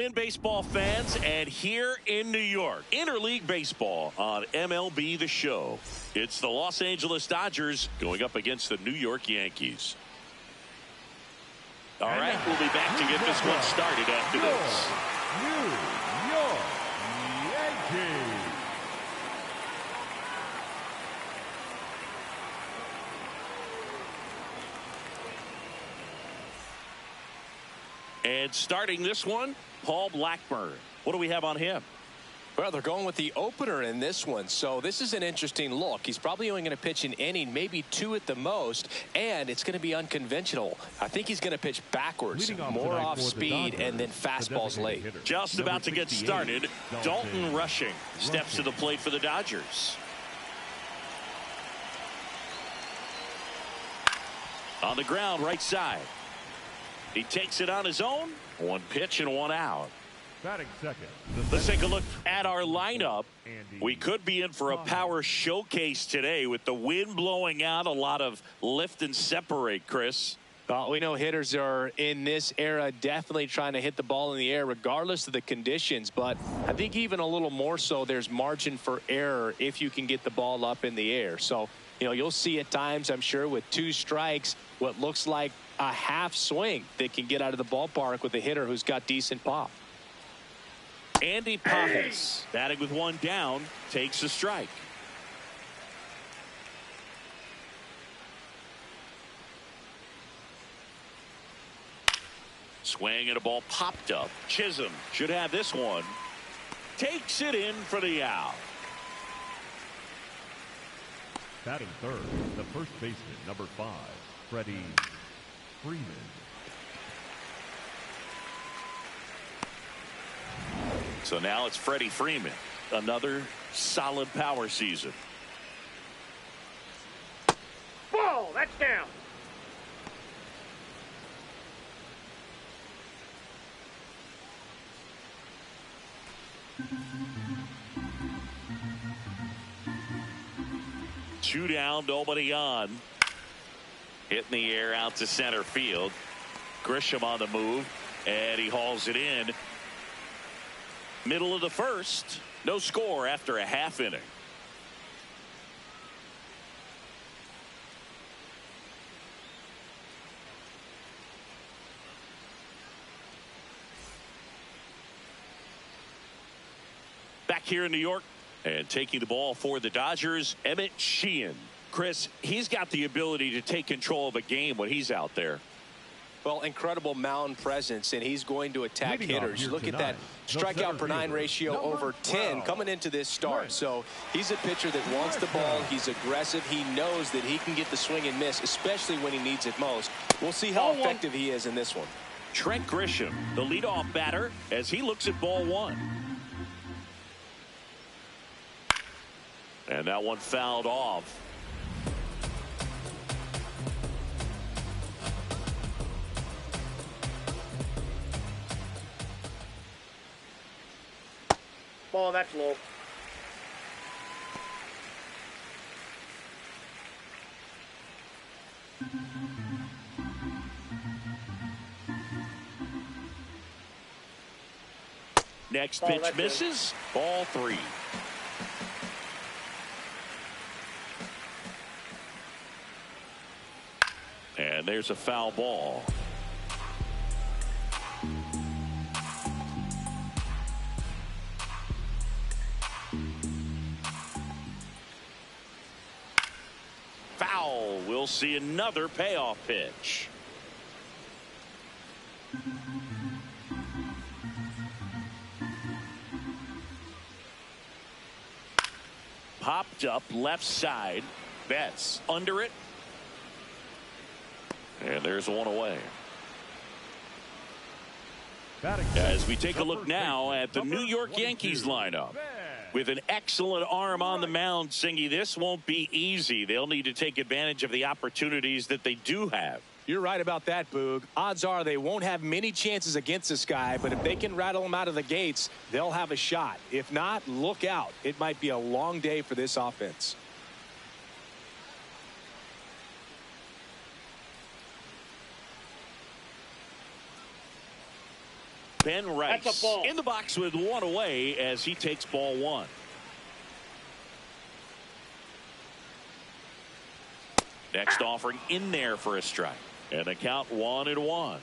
In baseball fans, and here in New York, interleague baseball on MLB The Show. It's the Los Angeles Dodgers going up against the New York Yankees. All right, we'll be back to get this one started after this. New York Yankees. And starting this one, Paul Blackburn. What do we have on him? Well, they're going with the opener in this one, so this is an interesting look. He's probably only going to pitch an inning, maybe two at the most, and it's going to be unconventional. I think he's going to pitch backwards, more off speed, and then fastballs late. Just about to get started, Dalton Rushing steps to the plate for the Dodgers. On the ground, right side. He takes it on his own. One pitch and one out. Batting second. Let's take a look at our lineup. We could be in for a power showcase today with the wind blowing out, a lot of lift and separate, Chris. Well, we know hitters are in this era definitely trying to hit the ball in the air regardless of the conditions, but I think even a little more so there's margin for error if you can get the ball up in the air. So, you know, you'll see at times, I'm sure, with two strikes, what looks like a half swing that can get out of the ballpark with a hitter who's got decent pop. Andy Pajes, batting with one down, takes a strike. Swing and a ball popped up. Chisholm should have this one. Takes it in for the out. Batting third, the first baseman, number 5, Freddie Freeman. So now it's Freddie Freeman. Another solid power season. Ball, that's down. Two down, nobody on. Hitting the air out to center field. Grisham on the move, and he hauls it in. Middle of the first. No score after a half inning. Back here in New York, and taking the ball for the Dodgers, Emmett Sheehan. Chris, he's got the ability to take control of a game when he's out there. Well, incredible mound presence, and he's going to attack hitters. Look at that strikeout per 9 ratio over 10 coming into this start. So he's a pitcher that wants the ball. He's aggressive. He knows that he can get the swing and miss, especially when he needs it most. We'll see how effective he is in this one. Trent Grisham, the leadoff batter, as he looks at ball one. And that one fouled off. Ball, that's low. Next pitch misses. Ball 3. And there's a foul ball. Foul. We'll see another payoff pitch. Popped up left side. Betts under it. And there's one away. As we take a look now at the New York Yankees lineup. With an excellent arm on the mound, Singy, this won't be easy. They'll need to take advantage of the opportunities that they do have. You're right about that, Boog. Odds are they won't have many chances against this guy, but if they can rattle him out of the gates, they'll have a shot. If not, look out. It might be a long day for this offense. Ben Rice That's a ball. in the box with one away as he takes ball one. Next offering in there for a strike. And the count 1-1.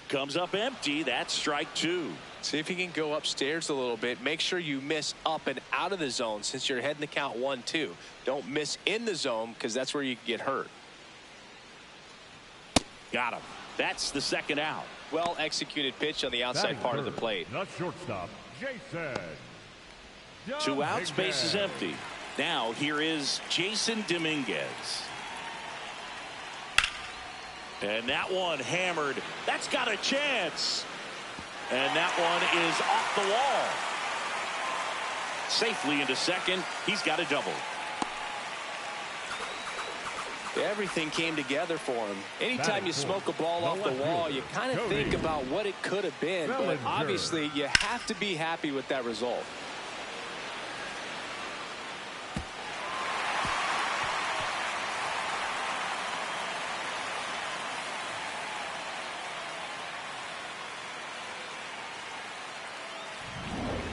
Comes up empty. That's strike two. See if you can go upstairs a little bit. Make sure you miss up and out of the zone since you're heading the count 1-2. Don't miss in the zone because that's where you can get hurt. Got him. That's the second out. Well executed pitch on the outside part of the plate. Not shortstop, Jason. Two outs, base is empty. Now here is Jason Dominguez. And that one hammered. That's got a chance. And that one is off the wall. Safely into second. He's got a double. Everything came together for him. Anytime you smoke a ball off the wall, you kind of think about what it could have been. But obviously, you have to be happy with that result.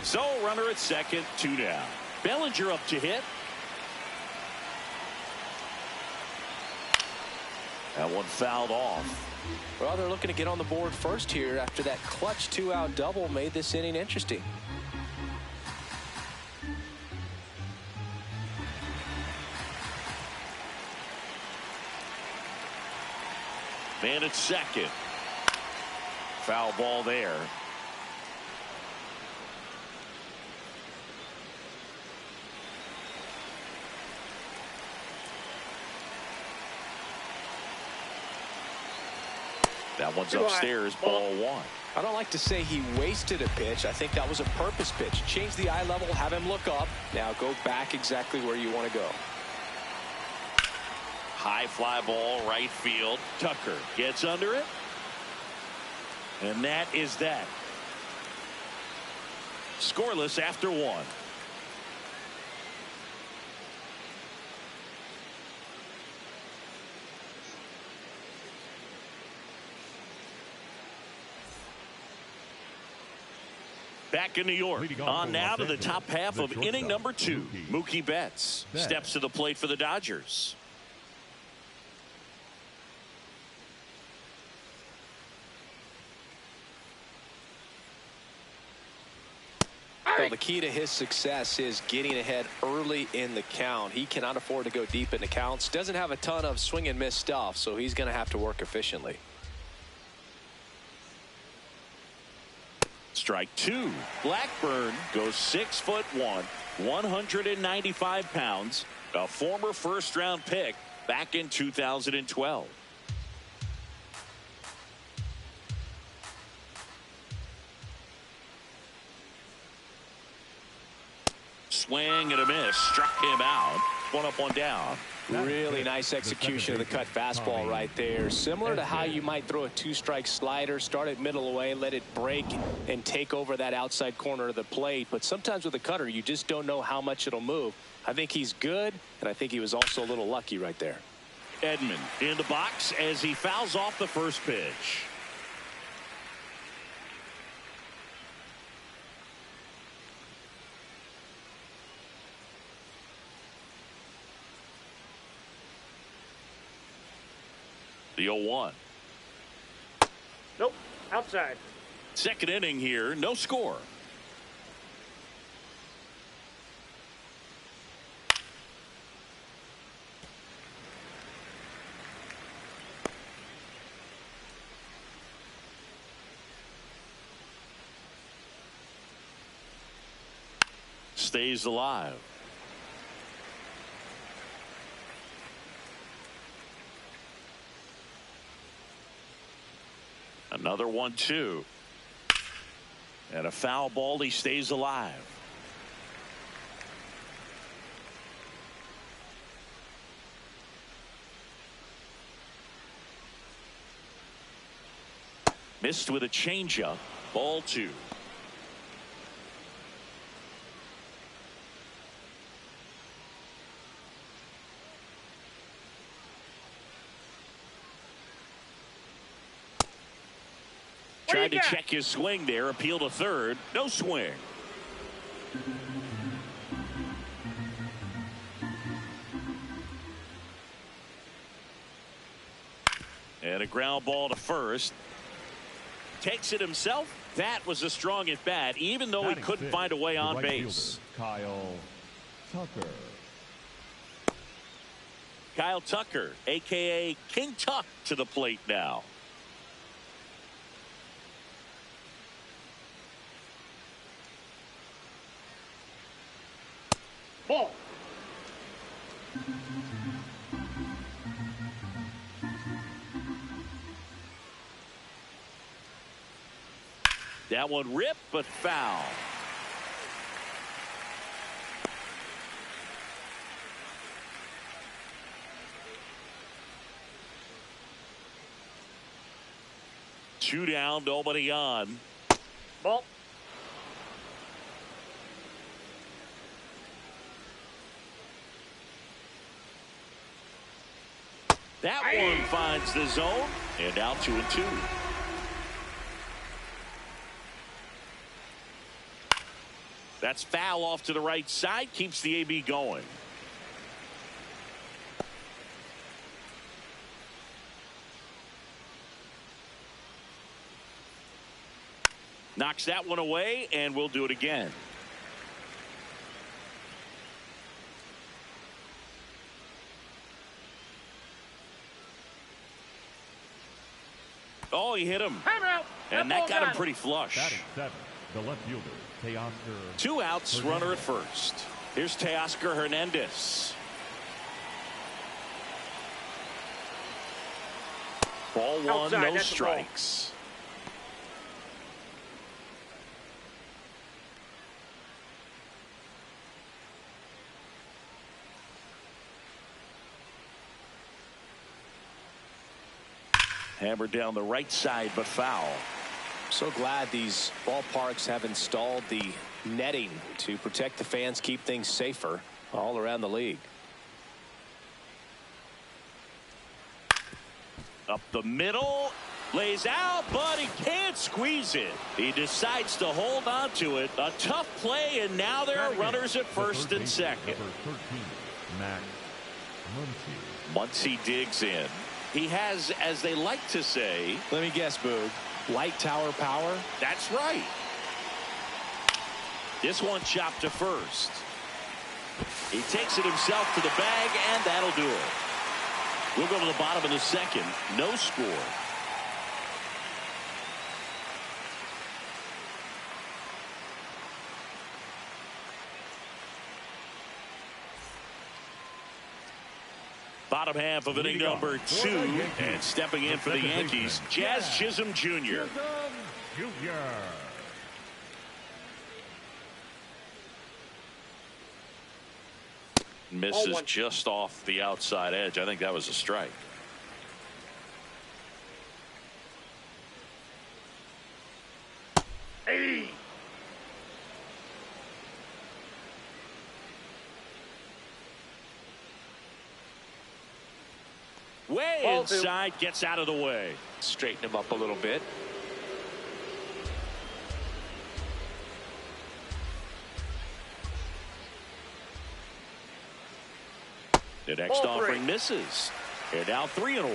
So runner at second, 2 down. Bellinger up to hit. That one fouled off. Well, they're looking to get on the board first here after that clutch 2-out double made this inning interesting. Man at second. Foul ball there. That one's upstairs, ball one. I don't like to say he wasted a pitch. I think that was a purpose pitch. Change the eye level, have him look up. Now go back exactly where you want to go. High fly ball, right field. Tucker gets under it. And that is that. Scoreless after one. Back in New York. On now to the top half of inning number 2. Mookie Betts steps to the plate for the Dodgers. Well, the key to his success is getting ahead early in the count. He cannot afford to go deep in the counts. Doesn't have a ton of swing and miss stuff, so he's going to have to work efficiently. Strike two. Blackburn goes 6'1", 195 pounds, a former first-round pick back in 2012. Swing and a miss. Struck him out. One up, one down. Really nice execution of the cut fastball right there. Similar to how you might throw a two-strike slider, start it middle away, let it break and take over that outside corner of the plate. But sometimes with a cutter, you just don't know how much it'll move. I think he's good, and I think he was also a little lucky right there. Edman in the box as he fouls off the first pitch. The 0-1. Nope. Outside. Second inning here. No score. Stays alive. Another 1-2. And a foul ball. He stays alive. Missed with a changeup. Ball two. Tried to check his swing there. Appeal to third. No swing. And a ground ball to first. Takes it himself. That was a strong at bat, even though he couldn't find a way on base. Kyle Tucker. Kyle Tucker, a.k.a. King Tuck, to the plate now. Ball. That one ripped, but foul. Two down, nobody on. Ball. That one finds the zone, and now 2-2. That's foul off to the right side, keeps the AB going. Knocks that one away, and we'll do it again. Oh, he hit him. And that got him pretty flush. Batting seven, the left fielder, Teoscar. 2 outs, runner at first. Here's Teoscar Hernandez. Ball one, Outside, no that's a ball. strikes. Hammered down the right side, but foul. So glad these ballparks have installed the netting to protect the fans, keep things safer all around the league. Up the middle, lays out, but he can't squeeze it. He decides to hold on to it. A tough play, and now there are runners at first and second. Number 13, Max Muncy. Muncy digs in. He has, as they like to say, Let me guess, Boog. Light tower power? That's right. This one chopped to first. He takes it himself to the bag, and that'll do it. We'll go to the bottom of the second. No score. Bottom half of inning number 2, and stepping in for the Yankees, Jazz Chisholm Jr. Misses just off the outside edge. I think that was a strike. Hey. Way Ball inside, gets out of the way. Straighten him up a little bit. The next Ball offering three. misses. They're now 3-1.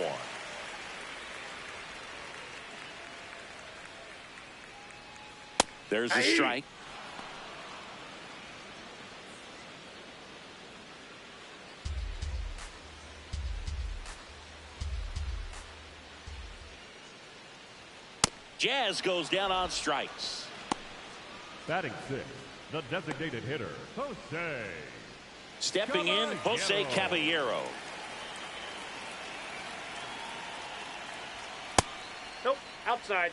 There's a strike. Jazz goes down on strikes. Batting 6, the designated hitter, Jose. Stepping in, Jose Caballero. Nope. Outside.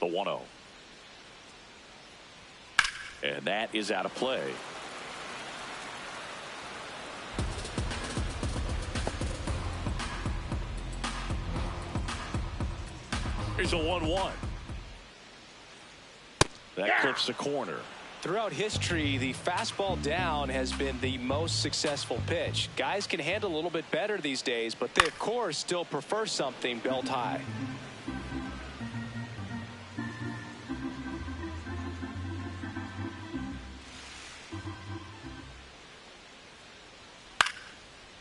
The 1-0. And that is out of play. Here's a 1-1. That clips the corner. Throughout history, the fastball down has been the most successful pitch. Guys can handle a little bit better these days, but they, of course, still prefer something belt high.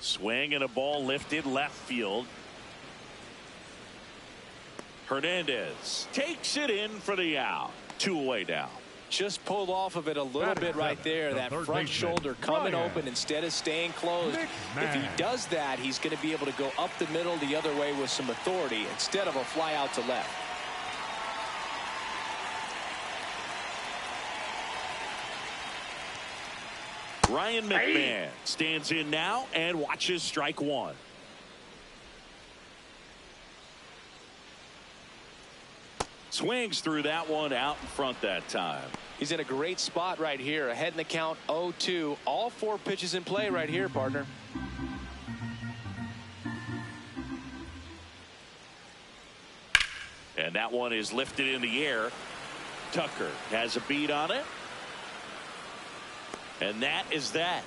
Swing and a ball lifted left field. Hernandez takes it in for the out. 2 away now. Just pulled off of it a little bit right there. That front shoulder coming open instead of staying closed. If he does that, he's going to be able to go up the middle the other way with some authority instead of a fly out to left. Ryan McMahon stands in now and watches strike one. Swings through that one out in front that time. He's in a great spot right here. Ahead in the count 0-2. All 4 pitches in play right here, partner. And that one is lifted in the air. Tucker has a beat on it. And that is that.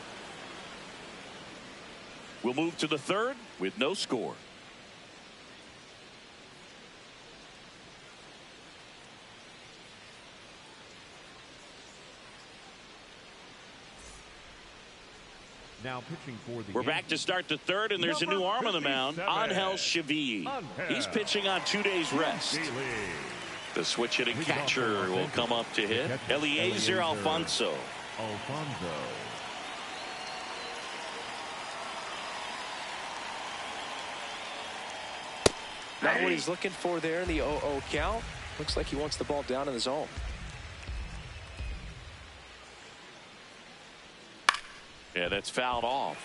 We'll move to the third with no score. Now pitching for the We're back to start the third, and there's a new arm on the mound. Angel Chevy. He's pitching on 2 days rest. The switch hitting catcher will come up to hit. Eliezer Alfonso. Not what he's looking for there in the 0-0 count. Looks like he wants the ball down in the zone. Yeah, that's fouled off.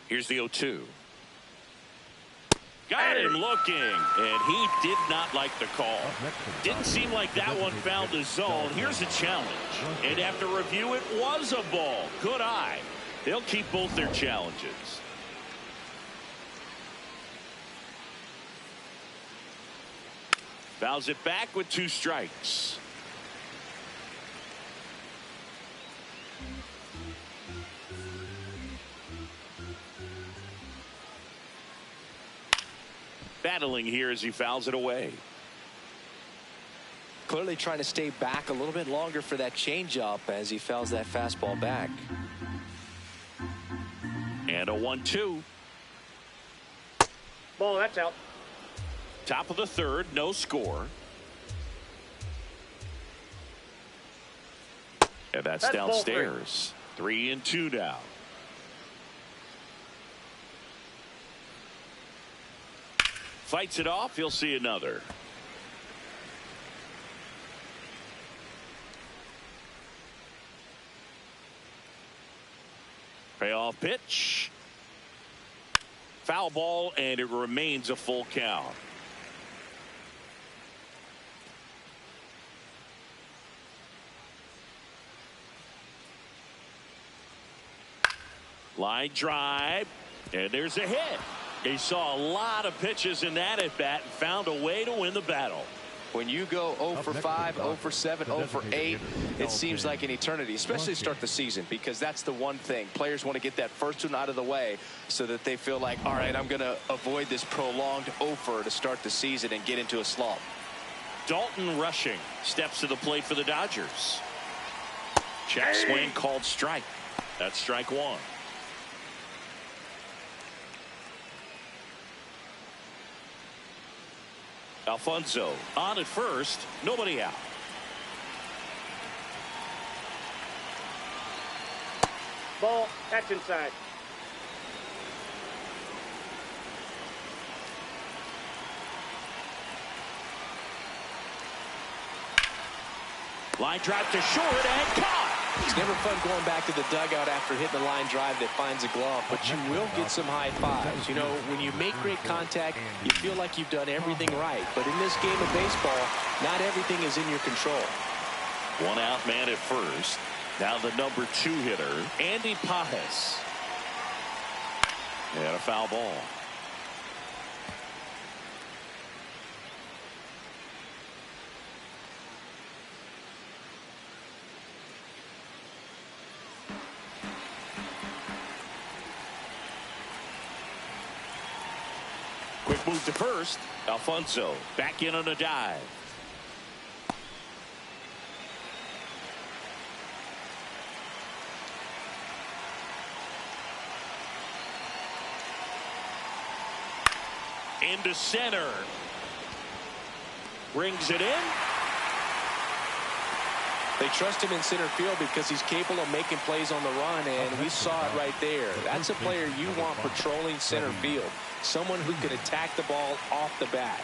Here's the 0-2. Got him looking, and he did not like the call. Didn't seem like that one found the zone. Here's a challenge. And after review, it was a ball. Good eye. They'll keep both their challenges. Fouls it back with 2 strikes. Battling here as he fouls it away. Clearly trying to stay back a little bit longer for that changeup as he fouls that fastball back. And a 1-2. Ball, that's out. Top of the third, no score. And that's downstairs. 3-2 now. Fights it off. He'll see another. Payoff pitch. Foul ball, and it remains a full count. Line drive, and there's a hit. He saw a lot of pitches in that at bat and found a way to win the battle. When you go 0 for 5, 0 for 7, 0 for 8, it seems like an eternity, especially to start the season, because that's the one thing. Players want to get that first one out of the way so that they feel like, all right, I'm going to avoid this prolonged 0-fer to start the season and get into a slump. Dalton Rushing steps to the plate for the Dodgers. Check swing called strike. That's strike one. Alfonso on at first, nobody out. Ball, that's inside. Line drive to short and caught. It's never fun going back to the dugout after hitting a line drive that finds a glove, but you will get some high fives. You know, when you make great contact, you feel like you've done everything right. But in this game of baseball, not everything is in your control. One out man at first. Now the number 2 hitter, Andy Pajes. And a foul ball. Quick move to first. Alfonso back in on a dive. Into center. Brings it in. They trust him in center field because he's capable of making plays on the run, and we saw it right there. That's a player you want patrolling center field. Someone who can attack the ball off the bat.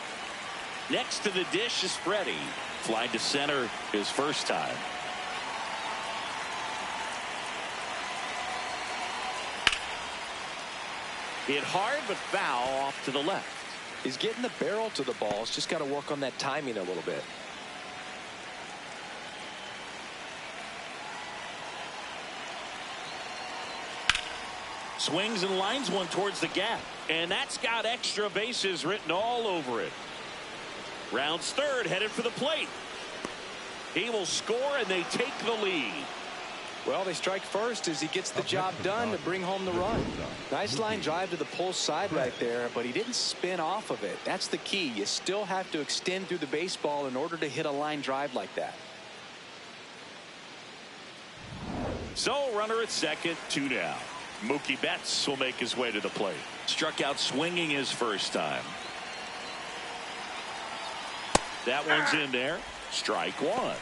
Next to the dish is Freddie. Flying to center his first time. Hit hard but foul off to the left. He's getting the barrel to the ball. He's just got to work on that timing a little bit. Swings and lines one towards the gap. And that's got extra bases written all over it. Rounds third, headed for the plate. He will score, and they take the lead. Well, they strike first as he gets the job done to bring home the run. Nice line drive to the pull side right there, but he didn't spin off of it. That's the key. You still have to extend through the baseball in order to hit a line drive like that. So, runner at second, 2 down. Mookie Betts will make his way to the plate. Struck out swinging his first time. That one's in there. Strike one.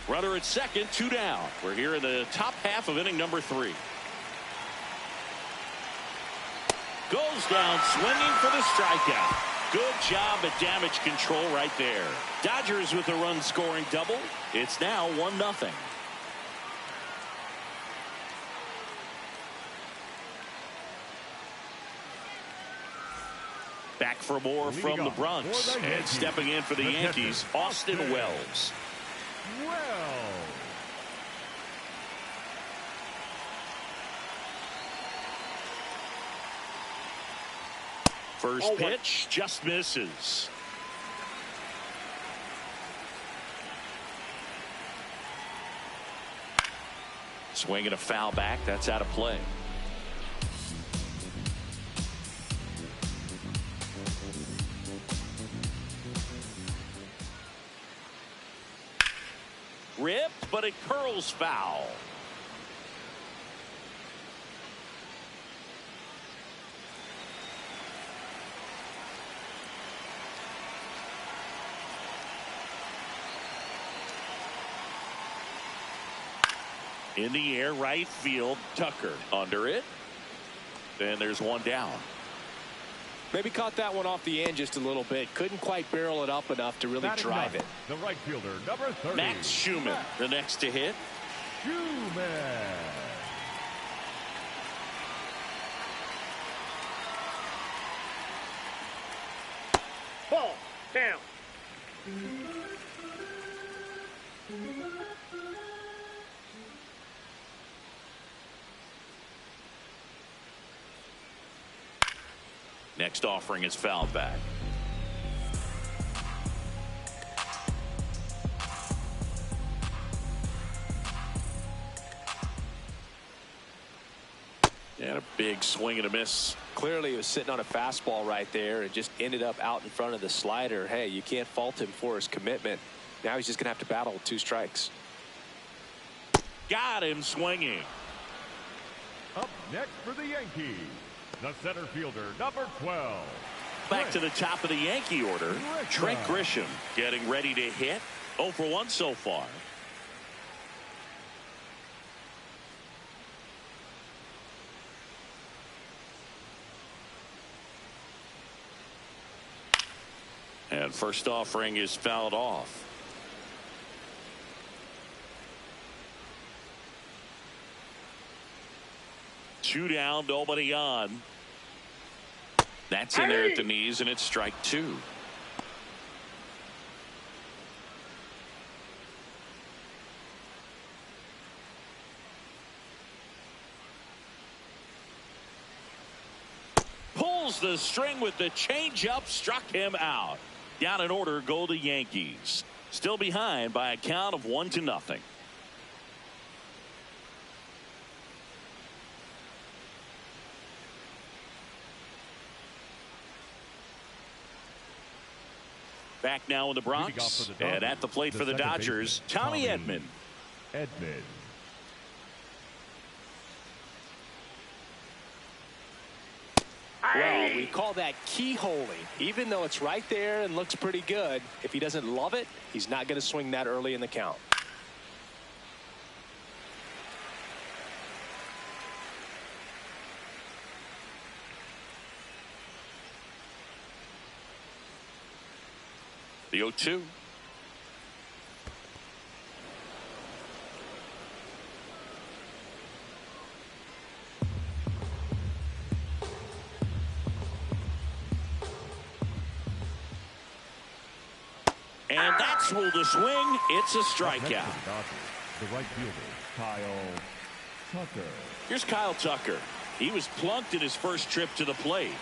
Runner at second, 2 down. We're here in the top half of inning number 3. Goes down swinging for the strikeout. Good job at damage control right there. Dodgers with a run scoring double. It's now 1-0. Back for more from the Bronx. And stepping in for the Yankees, Austin Wells. First pitch just misses. Swinging a foul back. That's out of play. Ripped, but it curls foul. In the air, right field, Tucker under it. And there's one down. Maybe caught that one off the end just a little bit. Couldn't quite barrel it up enough to really drive it. The right fielder, number 30. Max Schumann, the next to hit. Schumann. Ball down. Next offering is fouled back. And a big swing and a miss. Clearly he was sitting on a fastball right there and just ended up out in front of the slider. Hey, you can't fault him for his commitment. Now he's just going to have to battle with 2 strikes. Got him swinging. Up next for the Yankees, the center fielder, number 12. Back to the top of the Yankee order. Trent Grisham getting ready to hit. 0 for 1 so far. And first offering is fouled off. Two down, nobody on. That's in there at the knees, and it's strike 2. pulls the string with the changeup, struck him out. Down in order go the Yankees. Still behind by a count of 1-0. Back now in the Bronx, and at the plate for the Dodgers, Tommy Edman. Well, we call that keyholing. Even though it's right there and looks pretty good, if he doesn't love it, he's not going to swing that early in the count. The 0-2. And that's ruled a swing. It's a strikeout. The right fielder, Kyle Tucker. Here's Kyle Tucker. He was plunked in his first trip to the plate.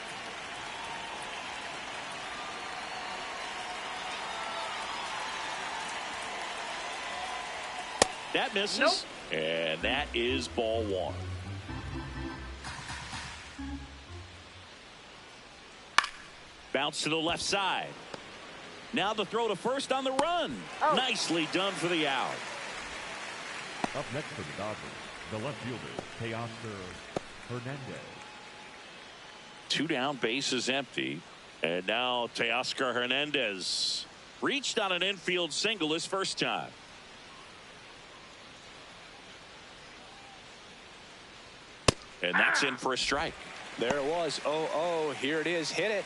That misses. Nope. And that is ball one. Bounce to the left side. Now the throw to first on the run. Oh. Nicely done for the out. Up next for the Dodgers, the left fielder, Teoscar Hernandez. 2 down, base is empty. And now Teoscar Hernandez reached on an infield single his first time. And that's in for a strike. There it was. 0-0. Here it is. Hit it.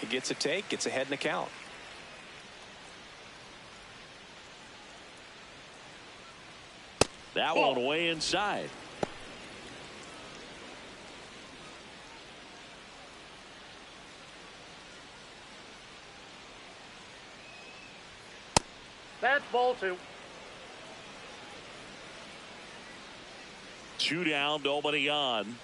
He gets a take. Gets ahead in the count. That one way inside. That's ball 2. 2 down, nobody on.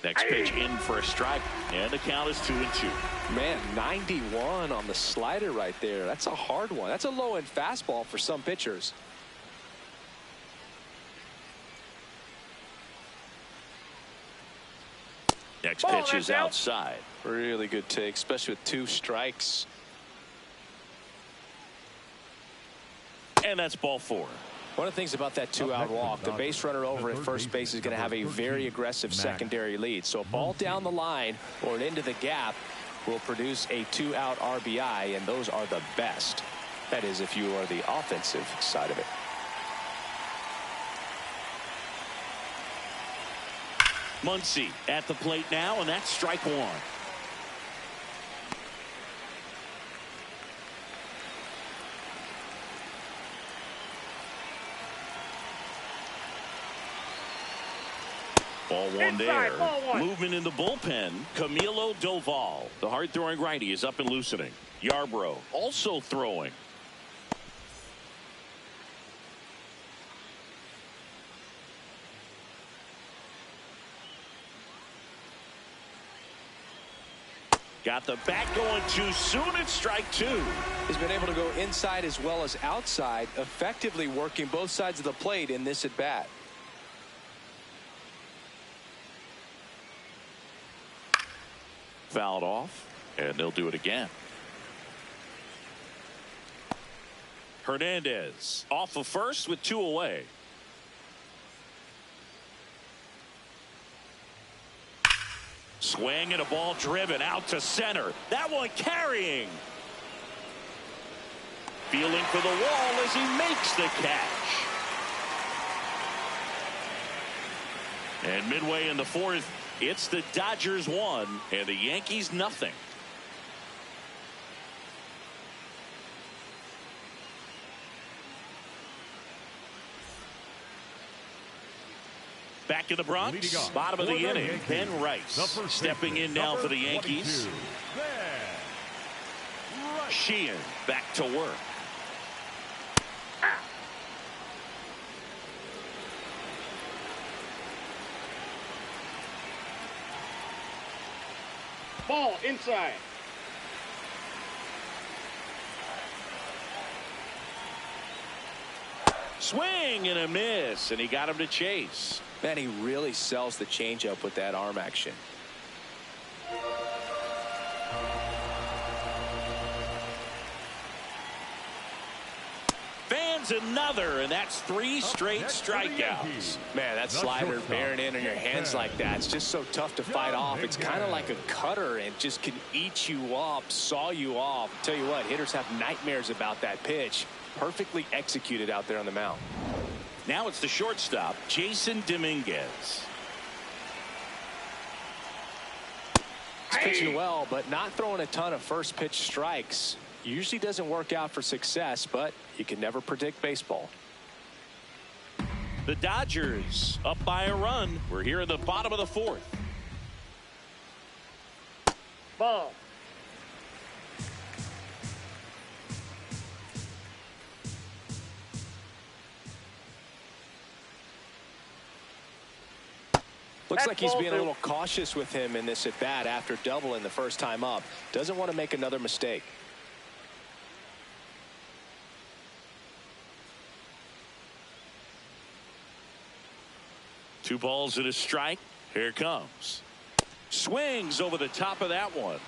Next pitch in for a strike, and the count is 2-2. Man, 91 on the slider right there. That's a hard one. That's a low-end fastball for some pitchers. Next pitch is outside. Really good take, especially with 2 strikes. And that's ball 4. One of the things about that 2-out walk, the base runner over at first base is going to have a very aggressive secondary lead. So a ball down the line or into the gap will produce a 2-out RBI, and those are the best. That is, if you are the offensive side of it. Muncy at the plate now, and that's strike 1. Ball 1 there. Ball 1. Movement in the bullpen. Camilo Doval, the hard-throwing righty, is up and loosening. Yarbrough also throwing. Got the bat going too soon. It's strike 2. He's been able to go inside as well as outside, effectively working both sides of the plate in this at bat. Fouled off, and they'll do it again. Hernandez off of first with 2 away. Swing and a ball driven out to center. That one carrying. Feeling for the wall as he makes the catch. And midway in the 4th, it's the Dodgers 1 and the Yankees nothing. Back in the Bronx, bottom of the inning, Ben Rice stepping in now for the Yankees. Sheehan back to work. Ball inside. Swing and a miss, and he got him to chase. Man, he really sells the changeup with that arm action. Fans another, and that's 3 straight strikeouts. Man, that slider bearing in on your hands like that, it's just so tough to fight off. It's kind of like a cutter and just can eat you up, saw you off. Tell you what, hitters have nightmares about that pitch. Perfectly executed out there on the mound. Now it's the shortstop, Jason Dominguez. He's pitching well, but not throwing a ton of first pitch strikes. Usually doesn't work out for success, but you can never predict baseball. The Dodgers up by a run. We're here in the bottom of the 4th. Ball. Looks like he's being a little cautious with him in this at bat after doubling the first time up. Doesn't want to make another mistake. Two balls and a strike. Here it comes. Swings over the top of that one.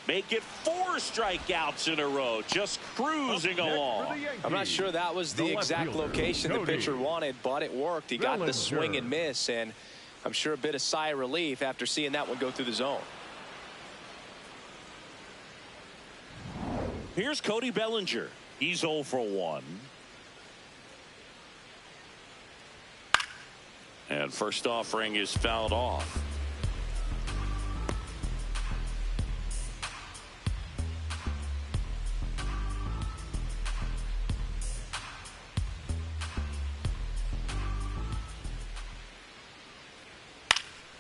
Make it 4 strikeouts in a row. Just cruising along. I'm not sure that was the exact location the pitcher wanted, but it worked. He got the swing and miss, and I'm sure a bit of sigh of relief after seeing that one go through the zone. Here's Cody Bellinger. He's 0 for 1. And first offering is fouled off.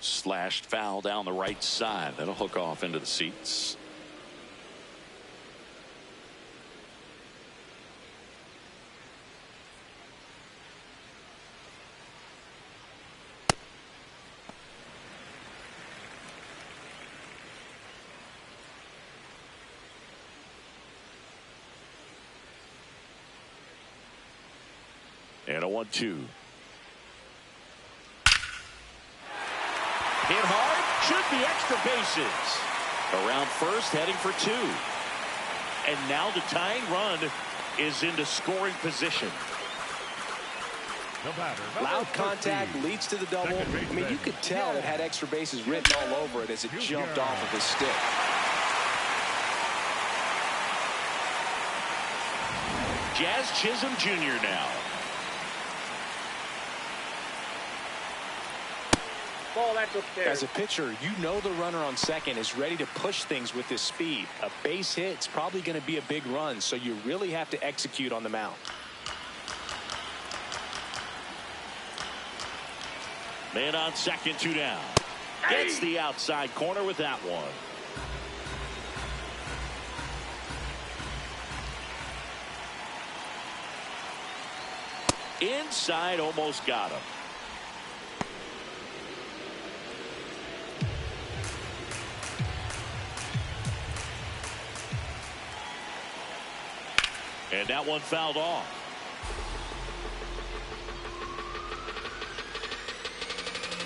Slashed foul down the right side. That'll hook off into the seats. And a 1-2. Hit hard, should be extra bases. Around first, heading for 2. And now the tying run is into scoring position. Loud contact leads to the double. I mean, you could tell it had extra bases written all over it as it jumped off of his stick. Jazz Chisholm Jr. now. Ball, that's upstairs. As a pitcher, you know the runner on second is ready to push things with his speed. A base hit's probably going to be a big run, so you really have to execute on the mound. Man on second, 2 down. Gets the outside corner with that one. Inside, almost got him. And that one fouled off.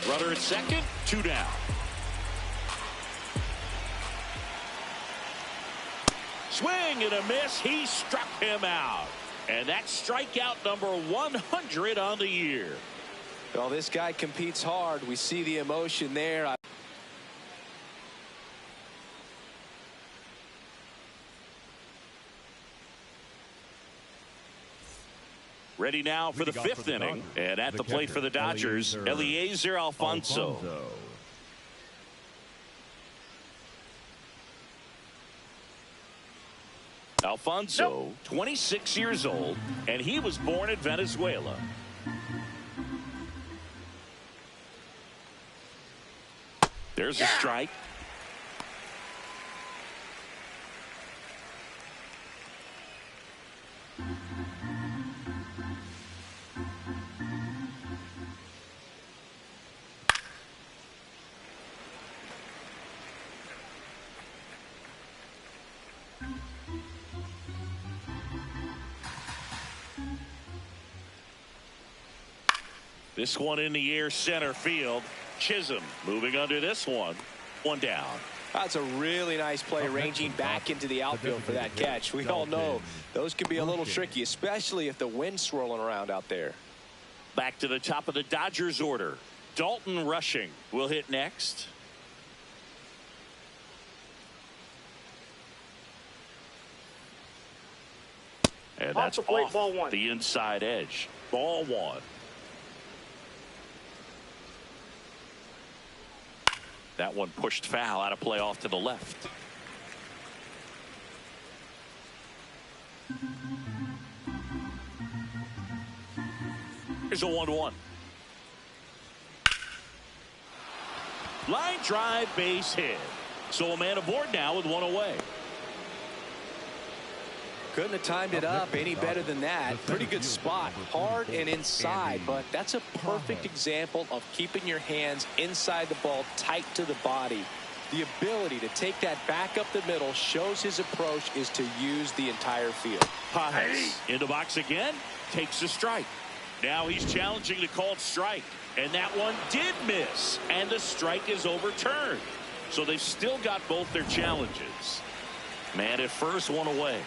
Runner at second, 2 down. Swing and a miss. He struck him out. And that's strikeout number 100 on the year. Well, this guy competes hard. We see the emotion there. Ready now for the 5th inning. And at the plate for the Dodgers, Eliezer Alfonso. Alfonso, 26 years old, and he was born in Venezuela. There's a strike. This one in the air, center field. Chisholm moving under this one. One down. That's a really nice play, ranging back into the outfield for that catch. We all know those can be a little tricky, especially if the wind's swirling around out there. Back to the top of the Dodgers order. Dalton Rushing will hit next. And that's off ball one. The inside edge. Ball one. That one pushed foul, out of play off to the left. Here's a 1-1. Line drive, base hit. So a man aboard now with one away. Couldn't have timed it up any better than that. Pretty good spot, hard and inside, but that's a perfect example of keeping your hands inside the ball, tight to the body. The ability to take that back up the middle shows his approach is to use the entire field. Pages in the box again, takes a strike. Now he's challenging the called strike, and that one did miss, and the strike is overturned. So they've still got both their challenges. Man at first, one away.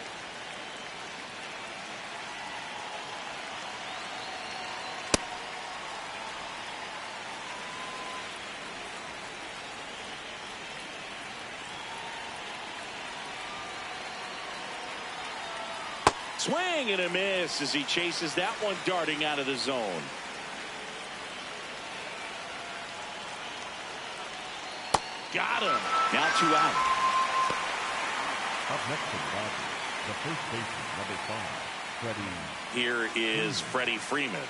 Swing and a miss as he chases that one darting out of the zone. Got him. Now 2 out. Up next to the Dodgers, the first baseman, number 5, Freddie. Here is Freddie Freeman.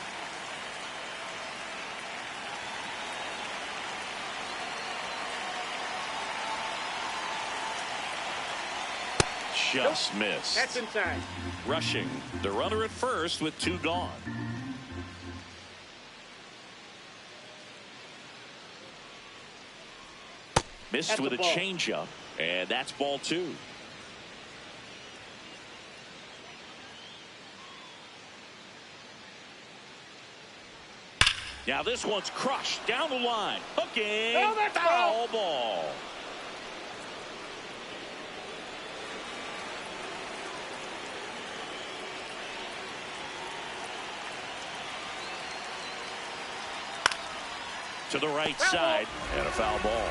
Just missed. That's inside. Rushing the runner at first with 2 gone. Missed That's with a a ball. changeup, and that's ball 2. Now this one's crushed down the line. Hooking. Oh, that's foul ball. To the right side, and a foul ball.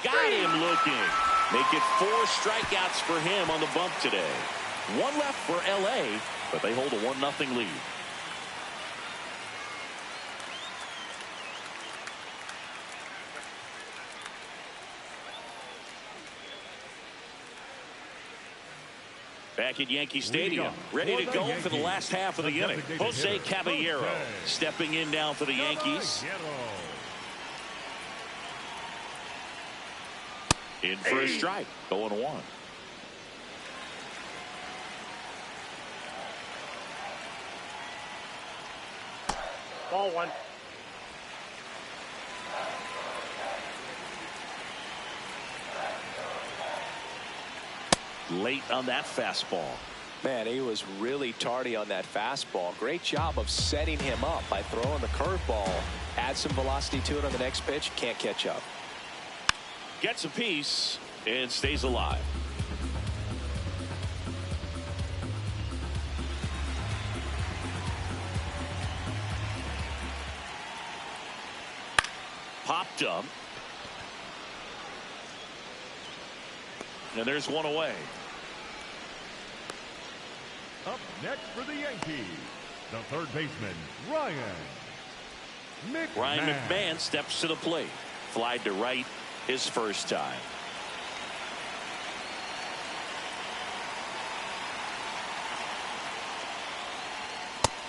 Got him looking. Make it 4 strikeouts for him on the bump today. 1 left for LA, but they hold a 1-0 lead. Back at Yankee Stadium, ready to go for the last half of the inning. Jose Caballero stepping in now for the Yankees. In for a strike, 0-1. Ball one. Late on that fastball. Man, he was really tardy on that fastball. Great job of setting him up by throwing the curveball. Add some velocity to it on the next pitch. Can't catch up. Gets a piece and stays alive. Popped up. And there's one away. Up next for the Yankees, the third baseman, Ryan McMahon. Ryan McMahon steps to the plate. Flied to right his first time.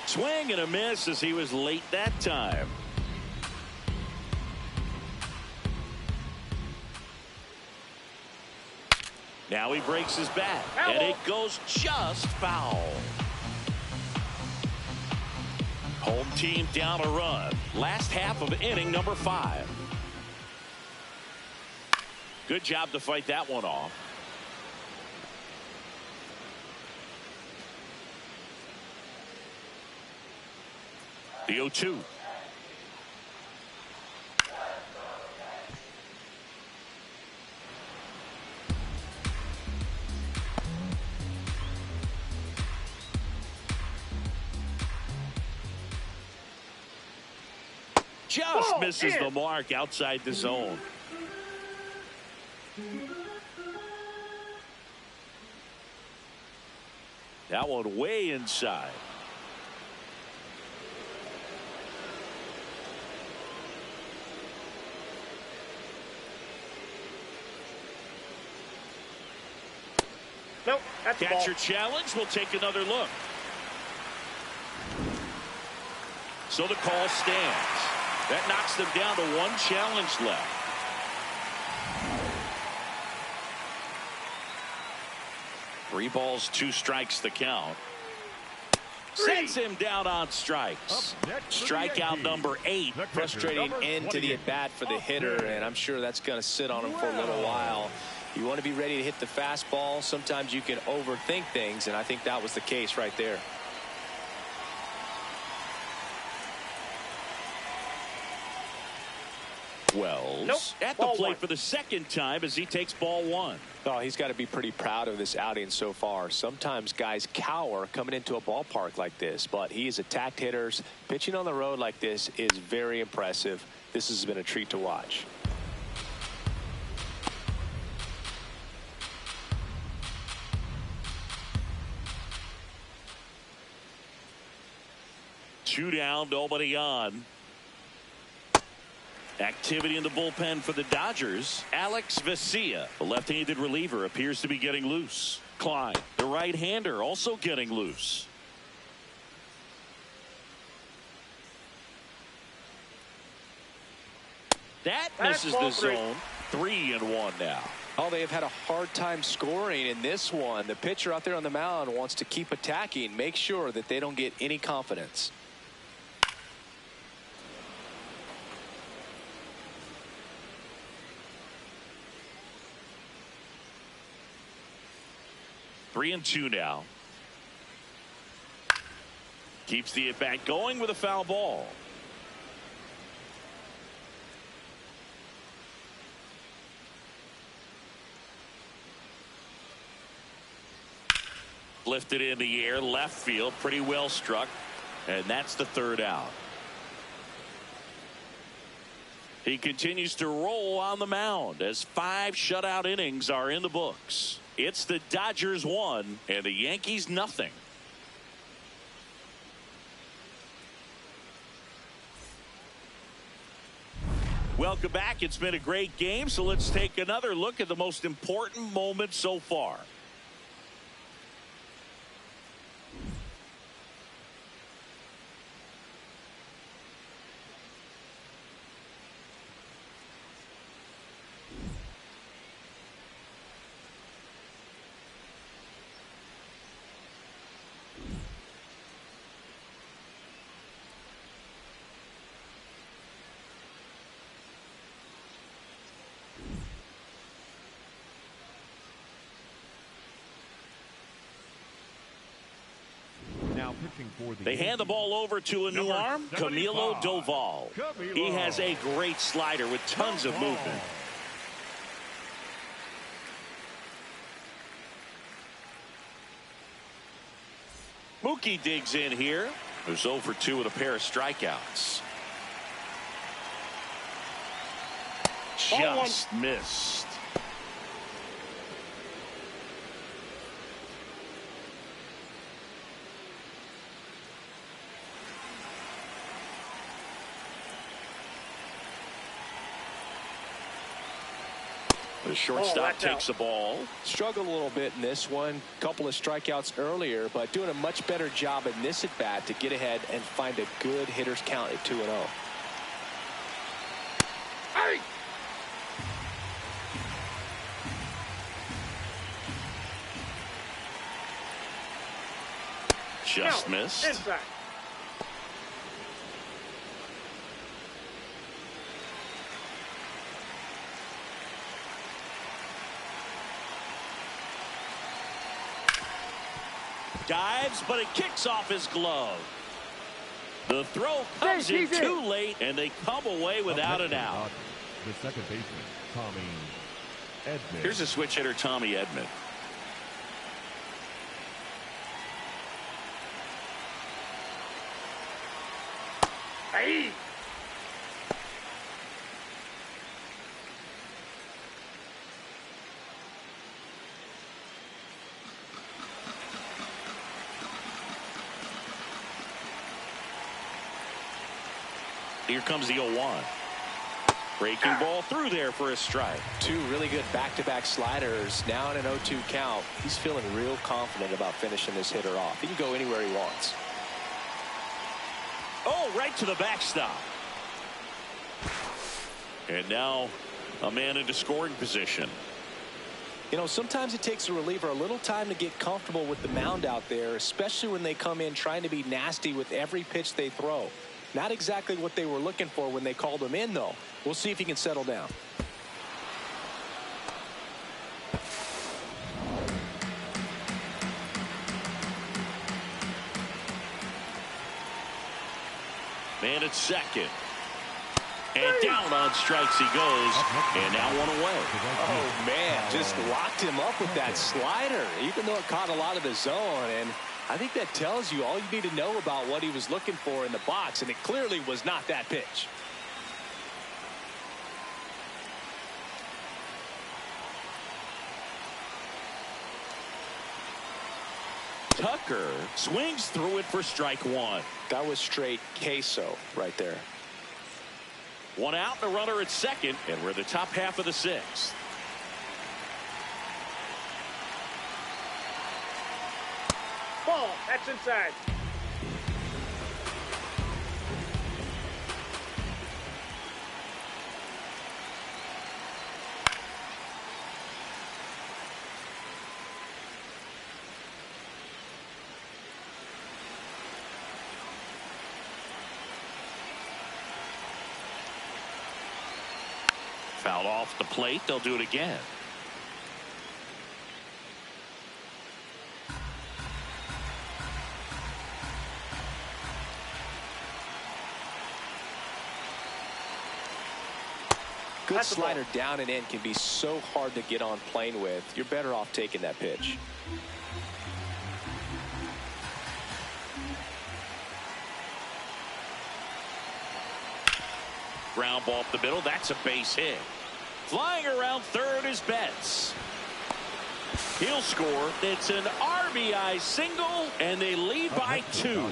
Swing and a miss as he was late that time. Now he breaks his bat, and it goes just foul. Home team down a run. Last half of inning number 5. Good job to fight that one off. The 0-2. Just misses the mark outside the zone. That one way inside. Nope, that's the ball. Catcher challenge. We'll take another look. So the call stands. That knocks them down to 1 challenge left. Three balls, 2 strikes the count. Sends him down on strikes. Strikeout number 8. Frustrating end to the at bat for the hitter, and I'm sure that's going to sit on him for a little while. You want to be ready to hit the fastball. Sometimes you can overthink things, and I think that was the case right there. Wells at the plate for the second time as he takes ball 1. Oh, he's got to be pretty proud of this outing so far. Sometimes guys cower coming into a ballpark like this, but he's attacked hitters. Pitching on the road like this is very impressive. This has been a treat to watch. Two down, nobody on. Activity in the bullpen for the Dodgers. Alex Vesia, the left-handed reliever, appears to be getting loose. Klein, the right-hander, also getting loose. That misses the zone. 3-1 now. Oh, they have had a hard time scoring in this one. The pitcher out there on the mound wants to keep attacking, make sure that they don't get any confidence. Three and 2 now. Keeps the at bat going with a foul ball. Lifted in the air, left field, pretty well struck, and that's the 3rd out. He continues to roll on the mound as 5 shutout innings are in the books. It's the Dodgers 1 and the Yankees nothing. Welcome back. It's been a great game, so let's take another look at the most important moment so far. They hand the ball over to a new arm, Camilo Doval. He has a great slider with tons of movement. Mookie digs in here. There's 0 for 2 with a pair of strikeouts. Just missed. The shortstop takes the ball. Struggled a little bit in this one. Couple of strikeouts earlier, but doing a much better job in this at bat to get ahead and find a good hitter's count at 2-0. Hey! Just missed. Inside. Dives, but it kicks off his glove. The throw comes in too late, and they come away without an out. The second baseman, Tommy Edman. Here's a switch hitter, Tommy Edman. Hey! Here comes the 0-1. Breaking ball through there for a strike. Two really good back-to-back sliders. Now in an 0-2 count. He's feeling real confident about finishing this hitter off. He can go anywhere he wants. Oh, right to the backstop. And now a man into scoring position. You know, sometimes it takes a reliever a little time to get comfortable with the mound out there, especially when they come in trying to be nasty with every pitch they throw. Not exactly what they were looking for when they called him in, though. We'll see if he can settle down. Man at second. And down on strikes he goes. And now one away. Oh, man, just locked him up with that slider, even though it caught a lot of the zone. And I think that tells you all you need to know about what he was looking for in the box, and it clearly was not that pitch. Tucker swings through it for strike one. That was straight queso right there. One out, and a runner at second, and we're the top half of the sixth. Ball. That's inside. Fouled off the plate. They'll do it again. Good slider down and in can be so hard to get on plane with. You're better off taking that pitch. Ground ball up the middle. That's a base hit. Flying around third is Betts. He'll score. It's an RBI single, and they lead by 2.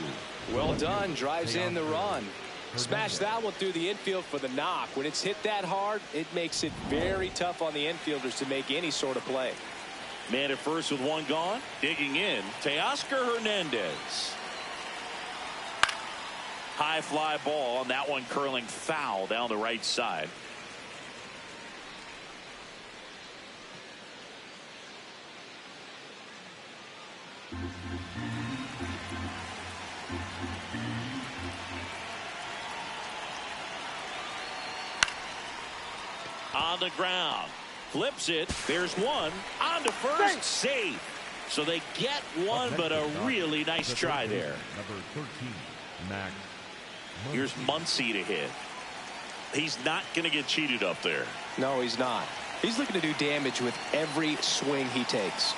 Well done. Drives in the run. Smash that one through the infield for the knock. When it's hit that hard, it makes it very tough on the infielders to make any sort of play. Man at first with one gone. Digging in, Teoscar Hernandez. High fly ball, and that one curling foul down the right side. On the ground, flips it. There's one on to first, safe. So they get one, but a really nice try there. Number 13, Max. Here's Muncy to hit. He's not going to get cheated up there. No, he's not. He's looking to do damage with every swing he takes.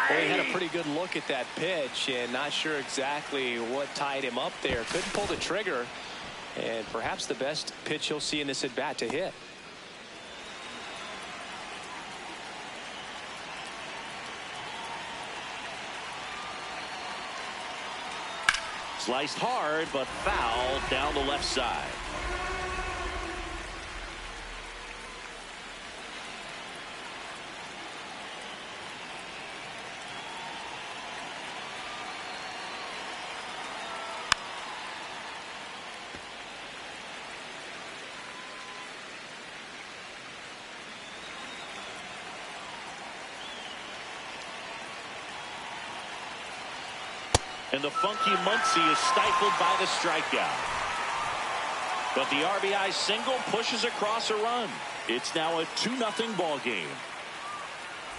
Well, he had a pretty good look at that pitch and not sure exactly what tied him up there. Couldn't pull the trigger, and perhaps the best pitch he'll see in this at bat to hit. Sliced hard, but fouled down the left side. And the funky Muncy is stifled by the strikeout. But the RBI single pushes across a run. It's now a 2-0 ball game.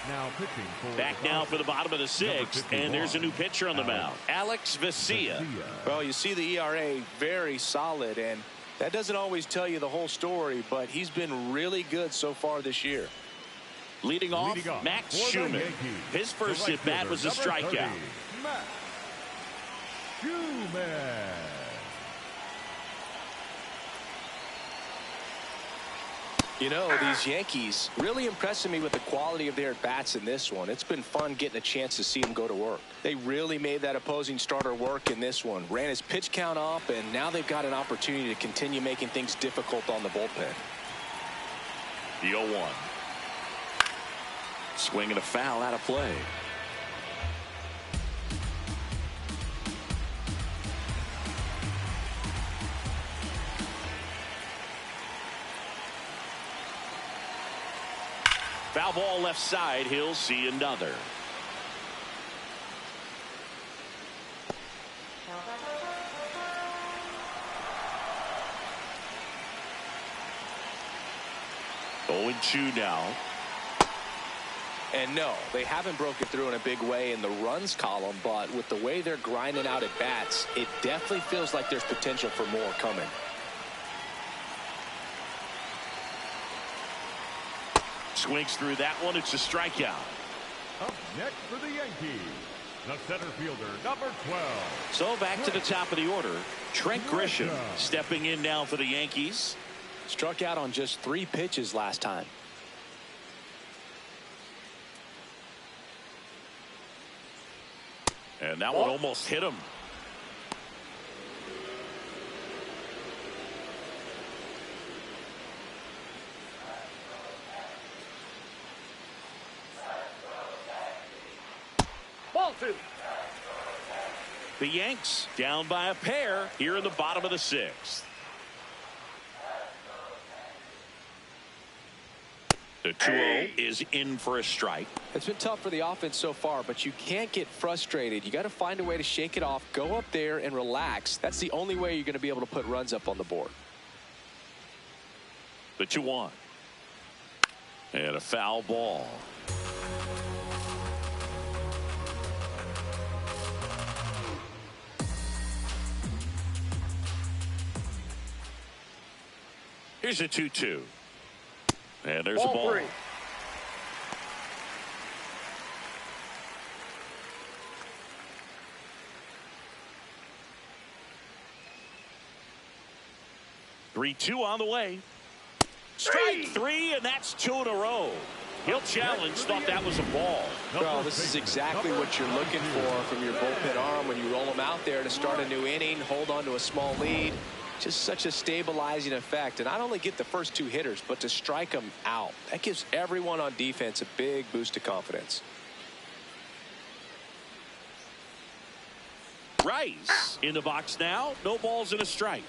Now pitching for Back now for the bottom of the sixth, and there's a new pitcher on the mound, Alex Vesia. Well, you see the ERA very solid, and that doesn't always tell you the whole story, but he's been really good so far this year. Leading off Max Schumann. His first at bat was a strikeout. Max Schumann. You know, these Yankees really impressing me with the quality of their at-bats in this one. It's been fun getting a chance to see them go to work. They really made that opposing starter work in this one. Ran his pitch count up, and now they've got an opportunity to continue making things difficult on the bullpen. The 0-1. Swinging a foul out of play. Foul ball left side. He'll see another. Oh, 0-2 now. And no, they haven't broken through in a big way in the runs column, but with the way they're grinding out at bats, it definitely feels like there's potential for more coming. Swings through that one. It's a strikeout. Up next for the Yankees, the center fielder, number 12. So back to the top of the order. Trent Grisham stepping in now for the Yankees. Struck out on just 3 pitches last time. And that one almost hit him. Ball 2. The Yanks down by a pair here in the bottom of the sixth. The 2-0 is in for a strike. It's been tough for the offense so far, but you can't get frustrated. You got to find a way to shake it off, go up there and relax. That's the only way you're going to be able to put runs up on the board. The 2-1. And a foul ball. Here's a 2-2. And there's a ball. 3. Three, 2 on the way. Strike 3, and that's 2 in a row. He'll challenge. Thought that was a ball. Well, this is exactly what you're looking for from your bullpen arm when you roll them out there to start a new inning, hold on to a small lead. Just such a stabilizing effect, and not only get the first 2 hitters, but to strike them out. That gives everyone on defense a big boost of confidence. Rice in the box now. No balls and a strike.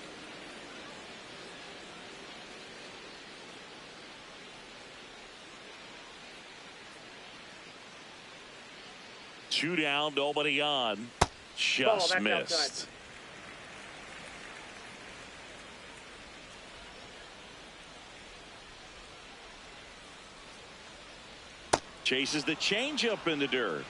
Two down, nobody on. Just missed. Outside. Chases the changeup in the dirt.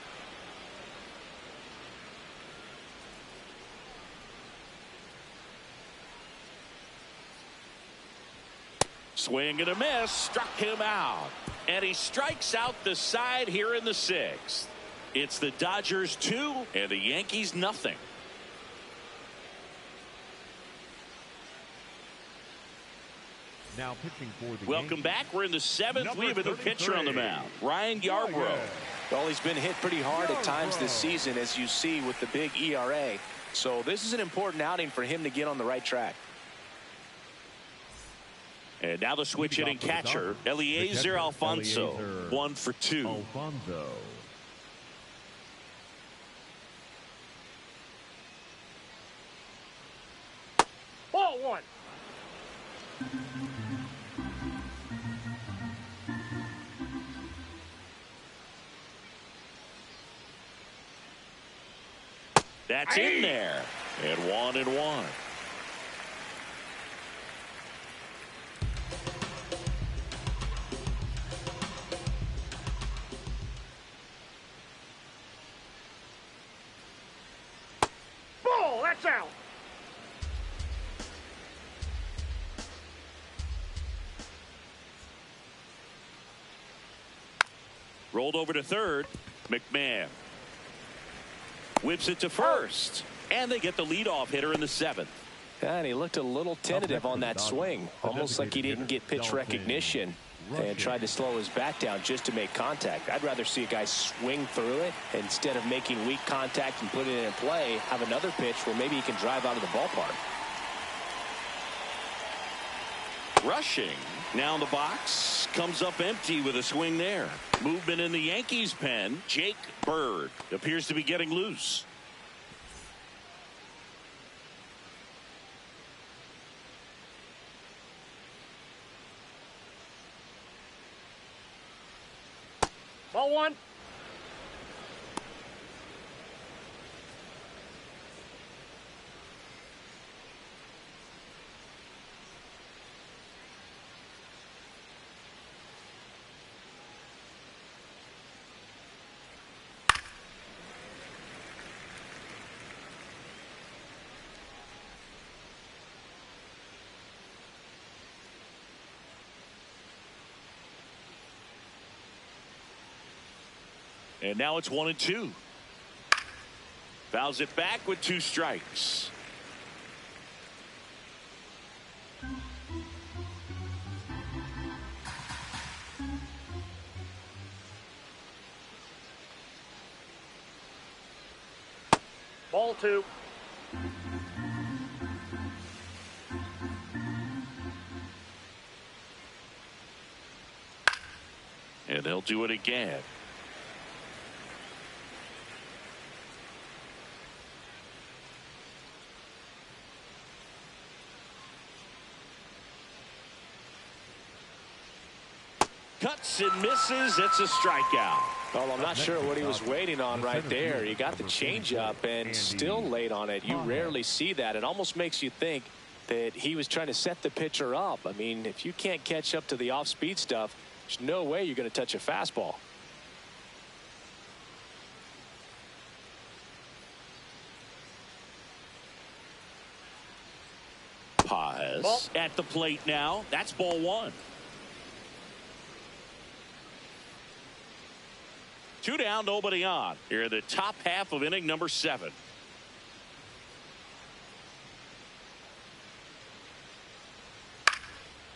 Swing and a miss. Struck him out. And he strikes out the side here in the sixth. It's the Dodgers 2 and the Yankees nothing. Now pitching for the Welcome Yankees. back. We're in the 7th. We have a new pitcher on the mound, Ryan Yarbrough. Well, he's been hit pretty hard at times this season, as you see with the big ERA. So this is an important outing for him to get on the right track. And now the switch hitting catcher, Eliezer Alfonso. 1 for 2. Alfonso. Ball 1. That's in there. And 1-1. That's out. Rolled over to third. McMahon whips it to first. And they get the leadoff hitter in the seventh. And he looked a little tentative on that swing. Almost like he didn't get pitch recognition and tried to slow his bat down just to make contact. I'd rather see a guy swing through it instead of making weak contact and putting it in play. Have another pitch where maybe he can drive out of the ballpark. Rushing now in the box, comes up empty with a swing there. Movement in the Yankees pen. Jake Bird appears to be getting loose. Ball one. And now it's 1-2. Fouls it back with 2 strikes. Ball two. And they'll do it again. Cuts and misses. It's a strikeout. Well, I'm not sure what he was waiting on right there. He got the changeup and still laid on it. You rarely see that. It almost makes you think that he was trying to set the pitcher up. I mean, if you can't catch up to the off-speed stuff, there's no way you're going to touch a fastball. Paz at the plate now. That's ball one. 2 down, nobody on. Here in the top half of inning number 7.